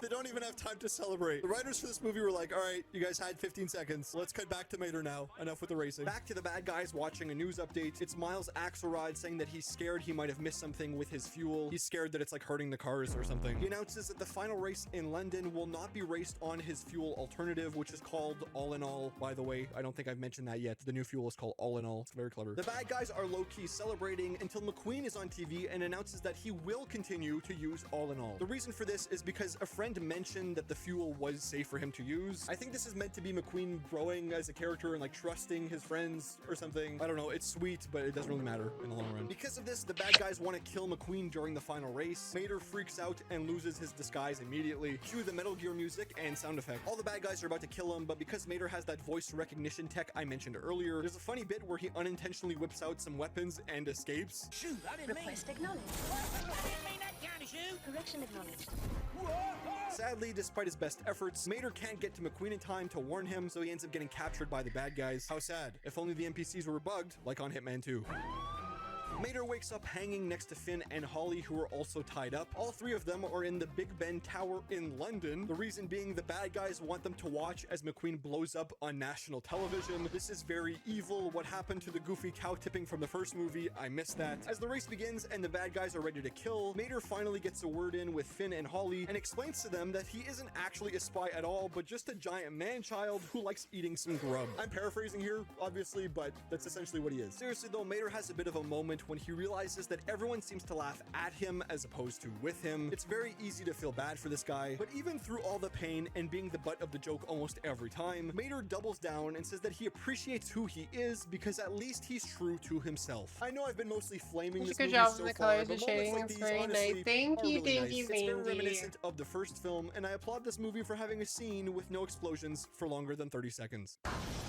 They don't even have time to celebrate. The writers for this movie were like, all right, you guys had 15 seconds. Let's cut back to Mater now. Enough with the racing. Back to the bad guys watching a news update. It's Miles Axelrod saying that he's scared he might have missed something with his fuel. He's scared that it's like hurting the cars or something. He announces that the final race in London will not be raced on his fuel alternative, which is called All in All. By the way, I don't think I've mentioned that yet. The new fuel is called All in All. It's very clever. The bad guys are low-key celebrating until McQueen is on TV and announces that he will continue to use All in All. The reason for this is because a friend mentioned that the fuel was safe for him to use. I think this is meant to be McQueen growing as a character and like trusting his friends or something. I don't know. It's sweet, but it doesn't really matter in the long run. Because of this, the bad guys want to kill McQueen during the final race. Mater freaks out and loses his disguise immediately. Cue the Metal Gear music and sound effect. All the bad guys are about to kill him, but because Mater has that voice recognition tech I mentioned earlier, there's a funny bit where he unintentionally whips out some weapons and escapes. Shoot, I didn't Request acknowledged. I didn't mean that kind of shoot. Correction acknowledged. Sadly, despite his best efforts, Mater can't get to McQueen in time to warn him, so he ends up getting captured by the bad guys. How sad. If only the NPCs were bugged, like on Hitman 2. Mater wakes up hanging next to Finn and Holly, who are also tied up. All three of them are in the Big Ben Tower in London. The reason being the bad guys want them to watch as McQueen blows up on national television. This is very evil. What happened to the goofy cow tipping from the first movie? I missed that. As the race begins and the bad guys are ready to kill, Mater finally gets a word in with Finn and Holly and explains to them that he isn't actually a spy at all, but just a giant man-child who likes eating some grub. I'm paraphrasing here, obviously, but that's essentially what he is. Seriously though, Mater has a bit of a moment when he realizes that everyone seems to laugh at him as opposed to with him. It's very easy to feel bad for this guy, but even through all the pain and being the butt of the joke almost every time, Mater doubles down and says that he appreciates who he is because at least he's true to himself. I know I've been mostly flaming this movie so far, but moments like these honestly Thank are you, really thank nice. you, It's very thank you. reminiscent of the first film, and I applaud this movie for having a scene with no explosions for longer than 30 seconds.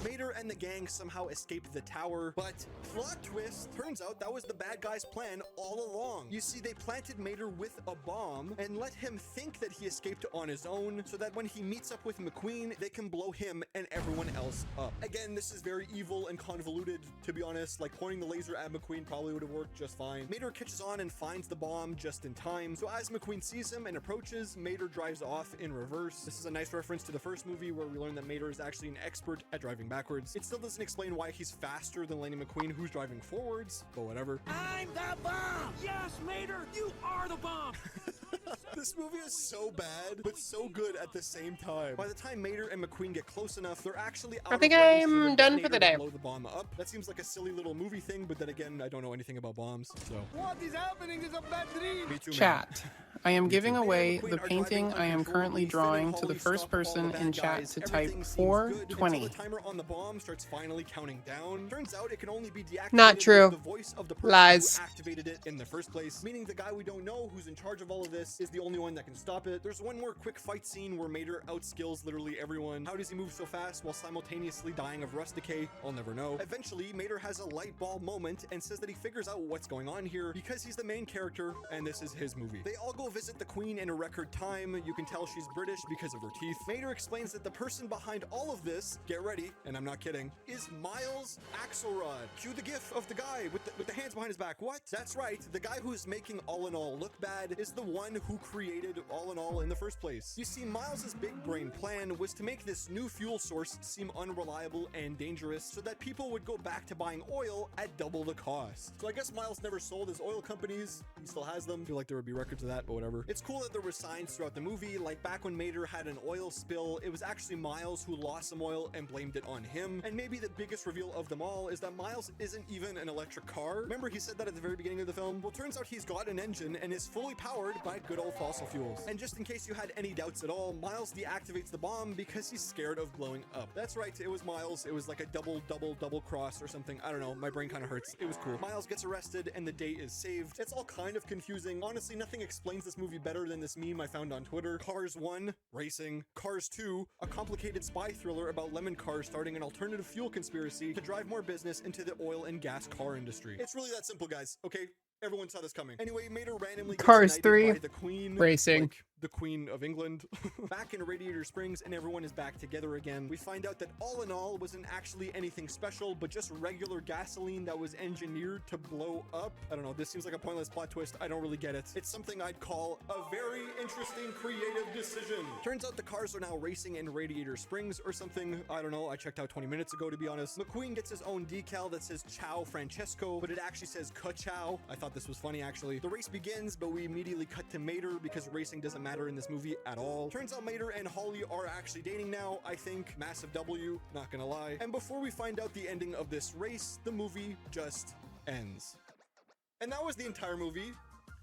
Mater and the gang somehow escape the tower, but plot twist, turns out that was the bad guy's plan all along. You see, they planted Mater with a bomb and let him think that he escaped on his own so that when he meets up with McQueen, they can blow him and everyone else up. Again, this is very evil and convoluted, to be honest. Like, pointing the laser at McQueen probably would have worked just fine. Mater catches on and finds the bomb just in time. So as McQueen sees him and approaches, Mater drives off in reverse. This is a nice reference to the first movie where we learn that Mater is actually an expert at driving backwards. It still doesn't explain why he's faster than Lightning McQueen, who's driving forwards, but whatever. I'm the bomb! Yes, Mater, you are the bomb! This movie is so bad, but so good at the same time. By the time Mater and McQueen get close enough, they're actually out I think of range for I'm the done for detonator the to day. blow the bomb up. That seems like a silly little movie thing, but then again, I don't know anything about bombs, so. What is happening is a bad dream. Me too, man. Chat. I am giving away the painting I am currently drawing to the first person in chat to type 420. The timer on the bomb starts finally counting down. Turns out it can only be deactivated Not true. with the voice of the person Lies. who activated it in the first place, meaning the guy we don't know who's in charge of all of this is the only one that can stop it. There's one more quick fight scene where Mater outskills literally everyone. How does he move so fast while simultaneously dying of rust decay? I'll never know. Eventually, Mater has a light bulb moment and says that he figures out what's going on here because he's the main character and this is his movie. They all go visit the Queen in a record time. You can tell she's British because of her teeth. Mater explains that the person behind all of this, get ready, and I'm not kidding, is Miles Axelrod. Cue the gif of the guy with the hands behind his back. What? That's right, the guy who's making All in All look bad is the one who created All in All in the first place. You see, Miles's big brain plan was to make this new fuel source seem unreliable and dangerous so that people would go back to buying oil at double the cost. So I guess Miles never sold his oil companies. He still has them. I feel like there would be records of that, but whatever. It's cool that there were signs throughout the movie, like back when Mater had an oil spill, it was actually Miles who lost some oil and blamed it on him. And maybe the biggest reveal of them all is that Miles isn't even an electric car. Remember he said that at the very beginning of the film? Well, turns out he's got an engine and is fully powered by good old fossil fuels. And just in case you had any doubts at all, Miles deactivates the bomb because he's scared of blowing up. That's right, it was Miles. It was like a double cross or something. I don't know, my brain kind of hurts. It was cool. Miles gets arrested and the day is saved. It's all kind of confusing. Honestly, nothing explains this movie better than this meme I found on Twitter. Cars 1, racing. Cars 2, a complicated spy thriller about lemon cars starting an alternative fuel conspiracy to drive more business into the oil and gas car industry. It's really that simple, guys, okay? Everyone saw this coming. Anyway, Mater randomly gets Cars knighted 3, by the Queen, racing. like the Queen of England, back in Radiator Springs, and everyone is back together again. We find out that All in All wasn't actually anything special, but just regular gasoline that was engineered to blow up. I don't know, this seems like a pointless plot twist. I don't really get it. It's something I'd call a very interesting creative decision. Turns out the cars are now racing in Radiator Springs or something. I don't know, I checked out 20 minutes ago to be honest. McQueen gets his own decal that says Ciao Francesco, but it actually says Ka-Chow. I thought this was funny actually. The race begins, but we immediately cut to Mater because racing doesn't matter in this movie at all. Turns out Mater and Holly are actually dating now, I think. Massive W, not gonna lie. And before we find out the ending of this race, the movie just ends. And that was the entire movie.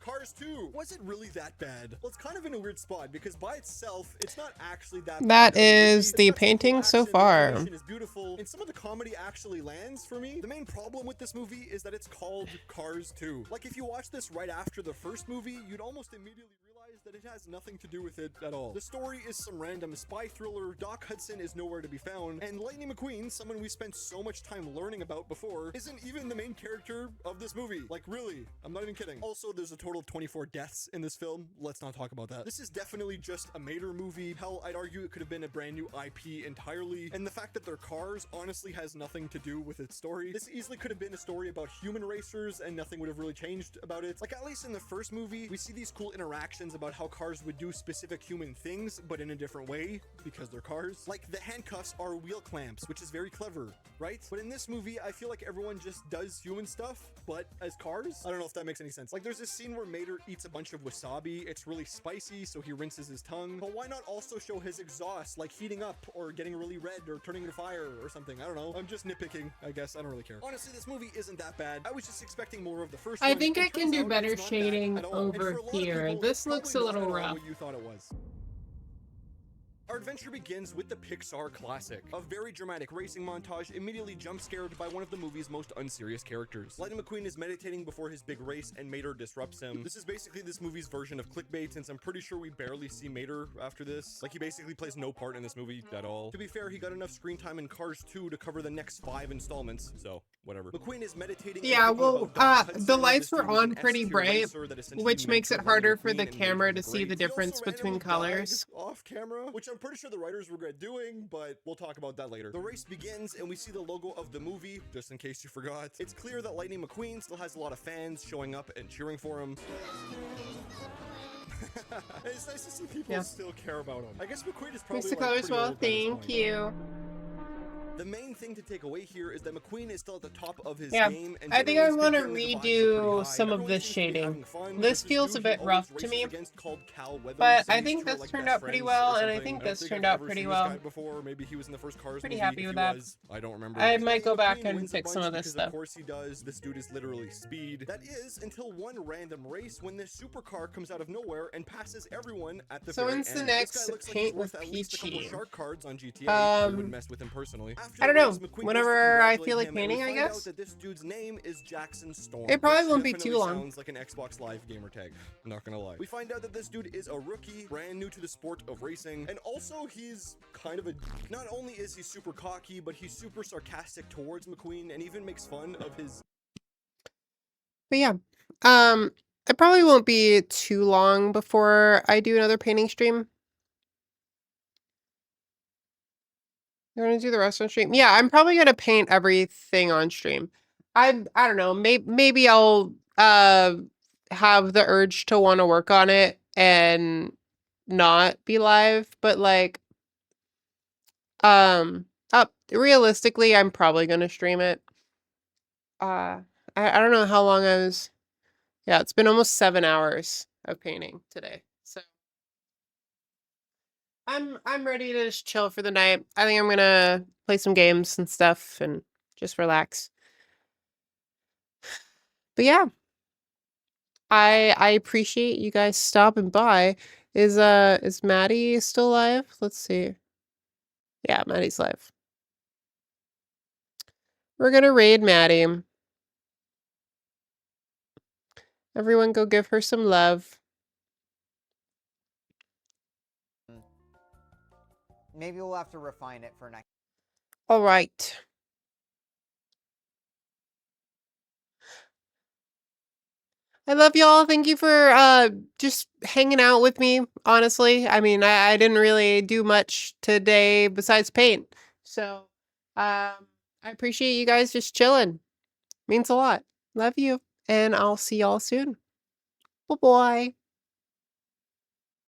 Cars 2, was it really that bad? Well, it's kind of in a weird spot because by itself, it's not actually that bad. That is the painting so far. The animation is beautiful, and some of the comedy actually lands for me. The main problem with this movie is that it's called Cars 2. Like, if you watch this right after the first movie, you'd almost immediately realize that it has nothing to do with it at all. The story is some random spy thriller, Doc Hudson is nowhere to be found, and Lightning McQueen, someone we spent so much time learning about before, isn't even the main character of this movie. Like, really, I'm not even kidding. Also, there's a total of 24 deaths in this film. Let's not talk about that. This is definitely just a Mater movie. Hell, I'd argue it could have been a brand new IP entirely, and the fact that they're cars honestly has nothing to do with its story. This easily could have been a story about human racers, and nothing would have really changed about it. Like, at least in the first movie, we see these cool interactions about how cars would do specific human things, but in a different way, because they're cars. Like, the handcuffs are wheel clamps, which is very clever, right? But in this movie, I feel like everyone just does human stuff, but as cars? I don't know if that makes any sense. Like, there's this scene where Mater eats a bunch of wasabi. It's really spicy, so he rinses his tongue. But why not also show his exhaust, like heating up, or getting really red, or turning to fire, or something? I don't know. I'm just nitpicking, I guess. I don't really care. Honestly, this movie isn't that bad. I was just expecting more of the first one. I think I can do better shading over here. This looks a little rough. What you thought it was. Our adventure begins with the Pixar classic, a very dramatic racing montage immediately jump-scared by one of the movie's most unserious characters. Lightning McQueen is meditating before his big race and Mater disrupts him. This is basically this movie's version of clickbait, since I'm pretty sure we barely see Mater after this. Like, he basically plays no part in this movie at all. To be fair, he got enough screen time in Cars 2 to cover the next 5 installments, so whatever. McQueen is meditating. Yeah, well, the lights were on pretty bright, which makes it harder for the camera to see the difference between colors. Off camera, which I'm pretty sure the writers regret doing, but we'll talk about that later. The race begins and we see the logo of the movie, just in case you forgot. It's clear that Lightning McQueen still has a lot of fans showing up and cheering for him. It's nice to see people still care about him. I guess McQueen is probably Mr. Colors well, thank you. The main thing to take away here is that McQueen is still at the top of his Yeah, game, and I think I generally want to speaking, the vibes are pretty redo high. some of Everyone this seems to be having shading. fun. This There's feels a dude he bit always rough to races me, against called Cal Weathers, but I and these think two are this like turned best out pretty friends well, or and I something. think I don't this think turned I've out ever pretty seen well. this guy before. Maybe he was in the first Cars Pretty movie. happy If with he that. was, I don't remember. I Either might way, go back McQueen and wins a fix some bunch of this because stuff. Of course he does. This dude is literally speed. That is until one random race when this supercar comes out of nowhere and passes everyone at the So very when's end. the This next guy looks like he's Paint worth with at least a couple Peachy? shark cards on GTA. I wouldn't mess with him personally. After I don't the know. race, McQueen Whenever I goes to feel like congratulate him, painting, and I we find guess. out that this dude's name is Jackson Storm. It probably which won't be definitely too long. sounds like an Xbox Live gamer tag. I'm not gonna lie. We find out that this dude is a rookie, brand new to the sport of racing, and also he's kind of a. Not only is he super cocky, but he's super sarcastic towards McQueen, and even makes fun of his. But yeah, it probably won't be too long before I do another painting stream. You're gonna do the rest on stream? Yeah, I'm probably gonna paint everything on stream. I don't know. Maybe I'll have the urge to want to work on it and not be live, but like realistically, I'm probably gonna stream it. I don't know how long I was. Yeah, it's been almost 7 hours of painting today. So I'm ready to just chill for the night. I think I'm gonna play some games and stuff and just relax. But yeah, I appreciate you guys stopping by. Is Maddie still live? Let's see. Yeah, Maddie's live. We're gonna raid Maddie. Everyone go give her some love. Maybe we'll have to refine it for next. All right. I love y'all. Thank you for just hanging out with me, honestly. I mean, I didn't really do much today besides paint. So, I appreciate you guys just chilling. Means a lot. Love you, and I'll see y'all soon. Bye-bye.